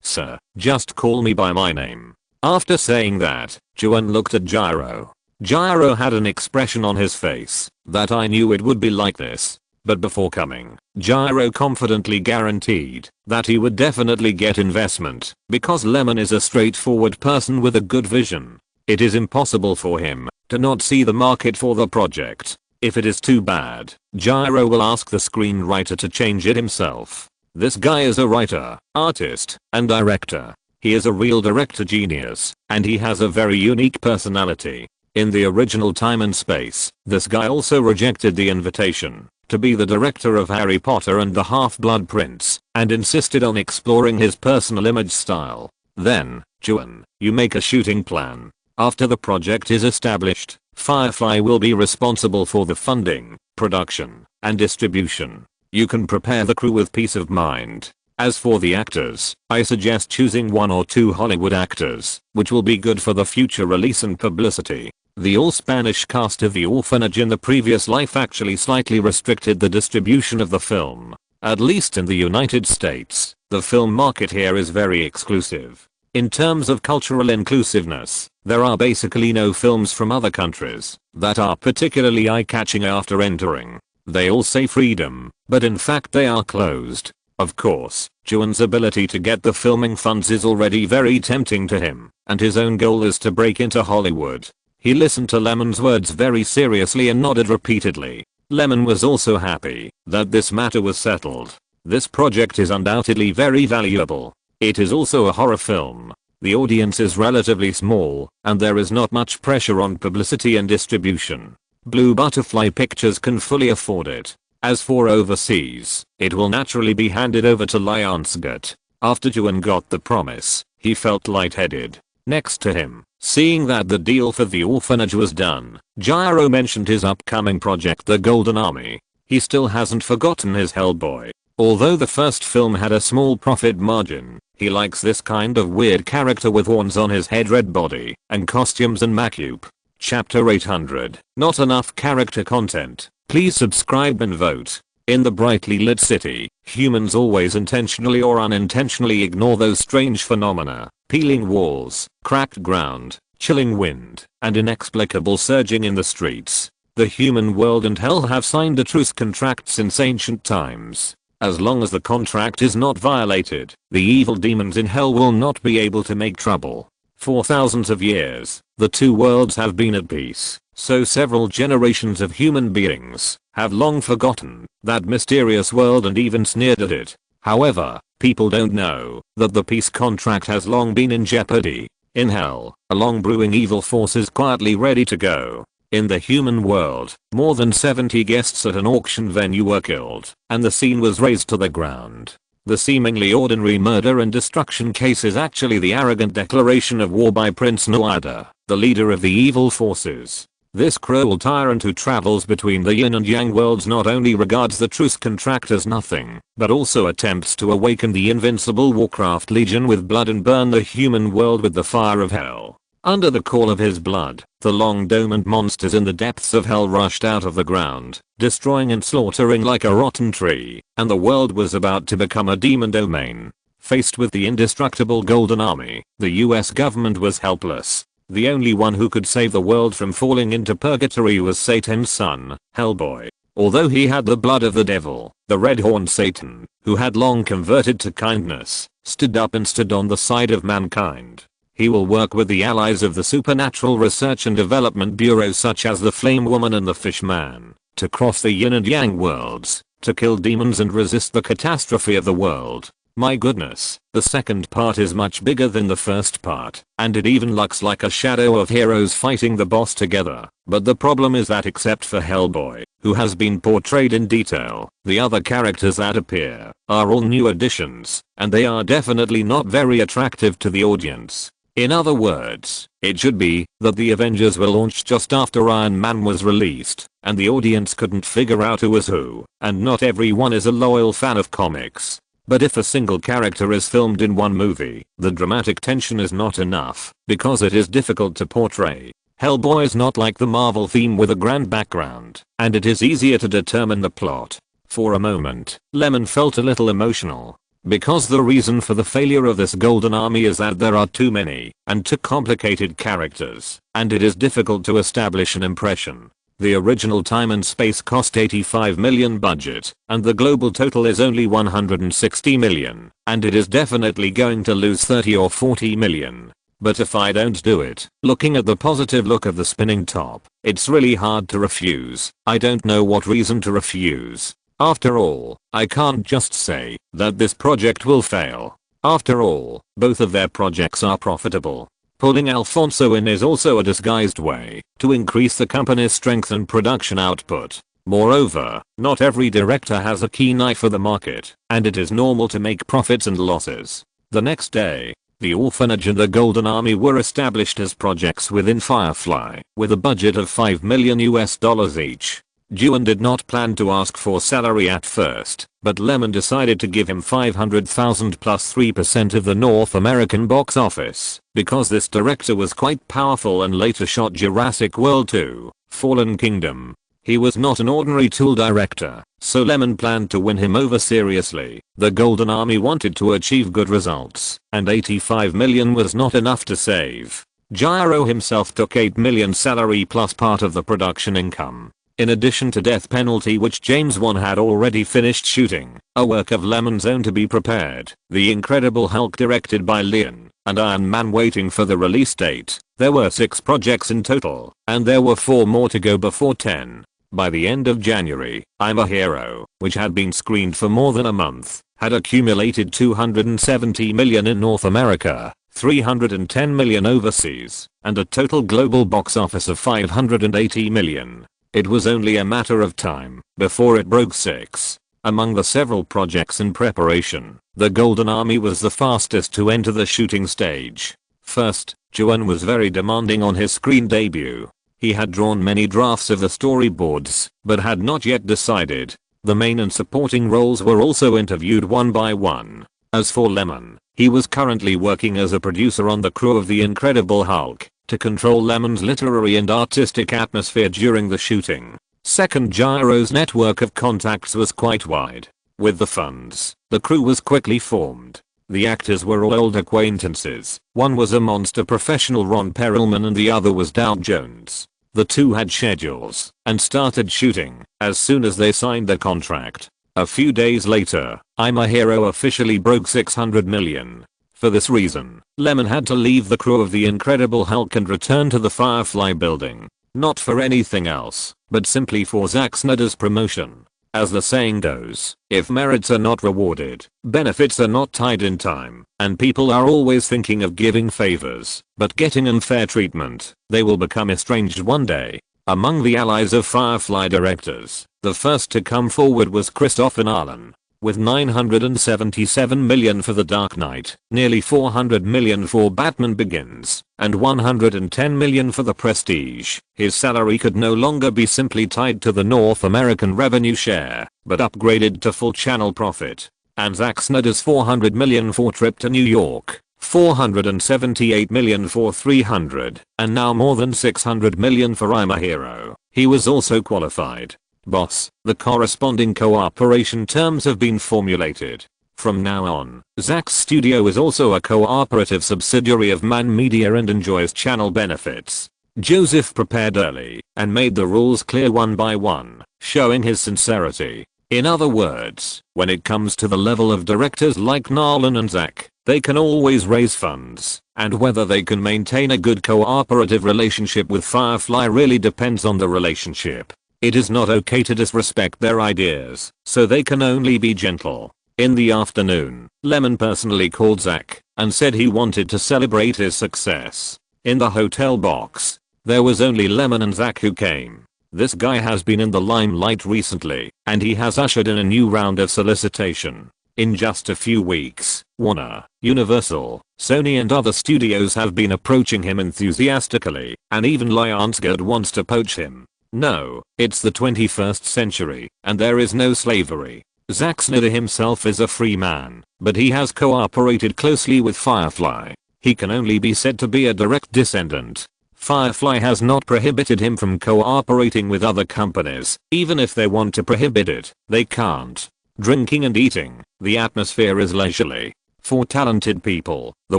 Sir, just call me by my name. After saying that, Juan looked at Gyro. Gyro had an expression on his face that I knew it would be like this. But before coming, Gyro confidently guaranteed that he would definitely get investment because Lyman is a straightforward person with a good vision. It is impossible for him to not see the market for the project. If it is too bad, Gyro will ask the screenwriter to change it himself. This guy is a writer, artist, and director. He is a real director genius, and he has a very unique personality. In the original Time and Space, this guy also rejected the invitation to be the director of Harry Potter and the Half-Blood Prince, and insisted on exploring his personal image style. Then, Juan, you make a shooting plan. After the project is established, Firefly will be responsible for the funding, production, and distribution. You can prepare the crew with peace of mind. As for the actors, I suggest choosing 1 or 2 Hollywood actors, which will be good for the future release and publicity. The all-Spanish cast of The Orphanage in the previous life actually slightly restricted the distribution of the film. At least in the United States, the film market here is very exclusive. In terms of cultural inclusiveness, there are basically no films from other countries that are particularly eye-catching after entering. They all say freedom, but in fact they are closed. Of course, Juan's ability to get the filming funds is already very tempting to him, and his own goal is to break into Hollywood. He listened to Lyman's words very seriously and nodded repeatedly. Lyman was also happy that this matter was settled. This project is undoubtedly very valuable. It is also a horror film. The audience is relatively small, and there is not much pressure on publicity and distribution. Blue Butterfly Pictures can fully afford it. As for overseas, it will naturally be handed over to Lionsgate. After Juan got the promise, he felt lightheaded. Next to him, seeing that the deal for The Orphanage was done, Gyro mentioned his upcoming project The Golden Army. He still hasn't forgotten his Hellboy. Although the first film had a small profit margin, he likes this kind of weird character with horns on his head, red body, and costumes and makeup. Chapter 800. Not enough character content. Please subscribe and vote. In the brightly lit city, humans always intentionally or unintentionally ignore those strange phenomena: peeling walls, cracked ground, chilling wind, and inexplicable surging in the streets. The human world and hell have signed a truce contract since ancient times. As long as the contract is not violated, the evil demons in hell will not be able to make trouble. For thousands of years, the two worlds have been at peace, so several generations of human beings have long forgotten that mysterious world and even sneered at it. However, people don't know that the peace contract has long been in jeopardy. In hell, a long brewing evil force is quietly ready to go. In the human world, more than 70 guests at an auction venue were killed, and the scene was razed to the ground. The seemingly ordinary murder and destruction case is actually the arrogant declaration of war by Prince Noada, the leader of the evil forces. This cruel tyrant who travels between the yin and yang worlds not only regards the truce contract as nothing, but also attempts to awaken the invincible Warcraft Legion with blood and burn the human world with the fire of hell. Under the call of his blood, the long dormant monsters in the depths of hell rushed out of the ground, destroying and slaughtering like a rotten tree, and the world was about to become a demon domain. Faced with the indestructible Golden Army, the US government was helpless. The only one who could save the world from falling into purgatory was Satan's son, Hellboy. Although he had the blood of the devil, the red-horned Satan, who had long converted to kindness, stood up and stood on the side of mankind. He will work with the allies of the Supernatural Research and Development Bureau such as the Flame Woman and the Fishman, to cross the yin and yang worlds, to kill demons and resist the catastrophe of the world. My goodness, the second part is much bigger than the first part, and it even looks like a shadow of heroes fighting the boss together. But the problem is that except for Hellboy, who has been portrayed in detail, the other characters that appear are all new additions, and they are definitely not very attractive to the audience. In other words, it should be that the Avengers were launched just after Iron Man was released, and the audience couldn't figure out who was who, and not everyone is a loyal fan of comics. But if a single character is filmed in one movie, the dramatic tension is not enough, because it is difficult to portray. Hellboy is not like the Marvel theme with a grand background, and it is easier to determine the plot. For a moment, Lemon felt a little emotional. Because the reason for the failure of this Golden Army is that there are too many and too complicated characters, and it is difficult to establish an impression. The original Time and Space cost $85 million budget, and the global total is only $160 million, and it is definitely going to lose $30 or $40 million. But if I don't do it, looking at the positive look of the spinning top, it's really hard to refuse. I don't know what reason to refuse. After all, I can't just say that this project will fail. After all, both of their projects are profitable. Pulling Alfonso in is also a disguised way to increase the company's strength and production output. Moreover, not every director has a keen eye for the market, and it is normal to make profits and losses. The next day, the Orphanage and the Golden Army were established as projects within Firefly, with a budget of $5 million each. Juan did not plan to ask for salary at first, but Lemon decided to give him $500,000 plus 3% of the North American box office, because this director was quite powerful and later shot Jurassic World 2, Fallen Kingdom. He was not an ordinary tool director, so Lemon planned to win him over seriously. The Golden Army wanted to achieve good results, and $85 million was not enough to save. Gyro himself took $8 million salary plus part of the production income. In addition to Death Penalty, which James Wan had already finished shooting, a work of Lemon's own to be prepared, The Incredible Hulk directed by Lyman, and Iron Man waiting for the release date. There were 6 projects in total, and there were 4 more to go before 10. By the end of January, I'm a Hero, which had been screened for more than a month, had accumulated $270 million in North America, $310 million overseas, and a total global box office of $580 million. It was only a matter of time before it broke 6. Among the several projects in preparation, the Golden Army was the fastest to enter the shooting stage. First, Juan was very demanding on his screen debut. He had drawn many drafts of the storyboards, but had not yet decided. The main and supporting roles were also interviewed one by one. As for Lemon, he was currently working as a producer on the crew of The Incredible Hulk. to control Lyman's literary and artistic atmosphere during the shooting. Second, Gyro's network of contacts was quite wide. With the funds, the crew was quickly formed. The actors were all old acquaintances. One was a monster professional, Ron Perlman, and the other was Dow Jones. The two had schedules and started shooting as soon as they signed the contract. A few days later, I'm a Hero officially broke $600 million. For this reason, Lyman had to leave the crew of The Incredible Hulk and return to the Firefly building. Not for anything else, but simply for Zack Snyder's promotion. As the saying goes, if merits are not rewarded, benefits are not tied in time, and people are always thinking of giving favors, but getting unfair treatment, they will become estranged one day. Among the allies of Firefly directors, the first to come forward was Christopher Nolan. With $977 million for The Dark Knight, nearly $400 million for Batman Begins, and $110 million for The Prestige, his salary could no longer be simply tied to the North American revenue share, but upgraded to full channel profit. And Zack Snyder's $400 million for Trip to New York, $478 million for 300, and now more than $600 million for I'm a Hero. He was also qualified. Boss, the corresponding cooperation terms have been formulated. From now on, Zack's studio is also a cooperative subsidiary of Man Media and enjoys channel benefits. Joseph prepared early and made the rules clear one by one, showing his sincerity. In other words, when it comes to the level of directors like Nolan and Zack, they can always raise funds, and whether they can maintain a good cooperative relationship with Firefly really depends on the relationship. It is not okay to disrespect their ideas, so they can only be gentle. In the afternoon, Lyman personally called Zack and said he wanted to celebrate his success. In the hotel box, there was only Lyman and Zack who came. This guy has been in the limelight recently, and he has ushered in a new round of solicitation. In just a few weeks, Warner, Universal, Sony and other studios have been approaching him enthusiastically, and even Lionsgate wants to poach him. No, it's the 21st century, and there is no slavery. Zack Snyder himself is a free man, but he has cooperated closely with Firefly. He can only be said to be a direct descendant. Firefly has not prohibited him from cooperating with other companies. Even if they want to prohibit it, they can't. Drinking and eating, the atmosphere is leisurely. For talented people, the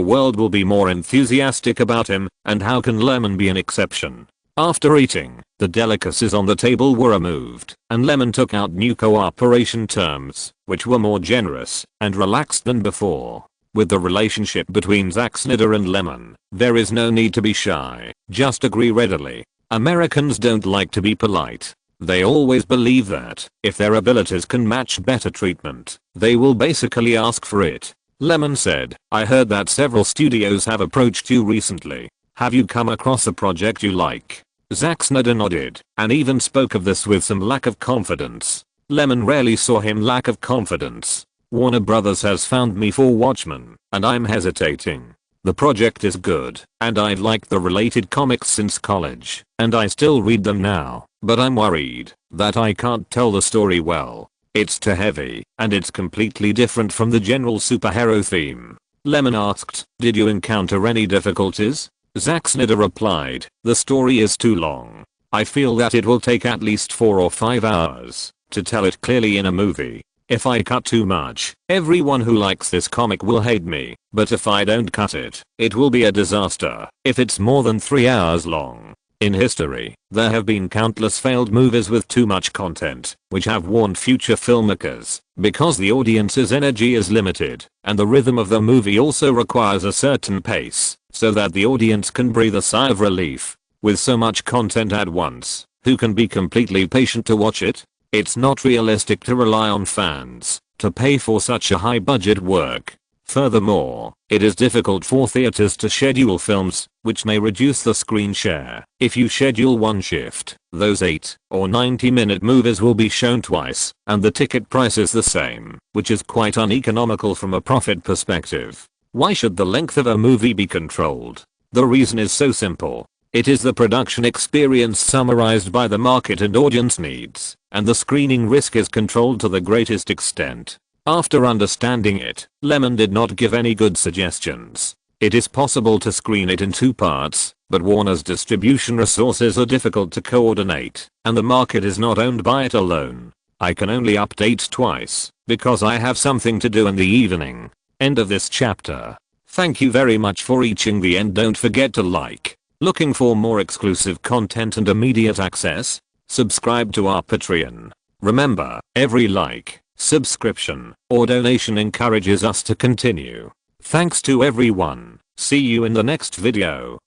world will be more enthusiastic about him, and how can Lyman be an exception? After eating, the delicacies on the table were removed, and Lyman took out new cooperation terms, which were more generous and relaxed than before. With the relationship between Zack Snyder and Lyman, there is no need to be shy, just agree readily. Americans don't like to be polite. They always believe that, if their abilities can match better treatment, they will basically ask for it. Lyman said, I heard that several studios have approached you recently. Have you come across a project you like? Zack Snyder nodded, and even spoke of this with some lack of confidence. Lyman rarely saw him lack of confidence. Warner Brothers has found me for Watchmen, and I'm hesitating. The project is good, and I've liked the related comics since college, and I still read them now, but I'm worried that I can't tell the story well. It's too heavy, and it's completely different from the general superhero theme. Lyman asked, did you encounter any difficulties? Zack Snyder replied, the story is too long. I feel that it will take at least 4 or 5 hours to tell it clearly in a movie. If I cut too much, everyone who likes this comic will hate me, but if I don't cut it, it will be a disaster if it's more than 3 hours long. In history, there have been countless failed movies with too much content, which have warned future filmmakers, because the audience's energy is limited, and the rhythm of the movie also requires a certain pace, so that the audience can breathe a sigh of relief. With so much content at once, who can be completely patient to watch it? It's not realistic to rely on fans to pay for such a high budget work. Furthermore, it is difficult for theaters to schedule films, which may reduce the screen share. If you schedule one shift, those 8 or 90-minute movies will be shown twice, and the ticket price is the same, which is quite uneconomical from a profit perspective. Why should the length of a movie be controlled? The reason is so simple. It is the production experience summarized by the market and audience needs, and the screening risk is controlled to the greatest extent. After understanding it, Lyman did not give any good suggestions. It is possible to screen it in 2 parts, but Warner's distribution resources are difficult to coordinate, and the market is not owned by it alone. I can only update twice, because I have something to do in the evening. End of this chapter. Thank you very much for reaching the end. Don't forget to like. Looking for more exclusive content and immediate access? Subscribe to our Patreon. Remember, every like, subscription, or donation encourages us to continue. Thanks to everyone. See you in the next video.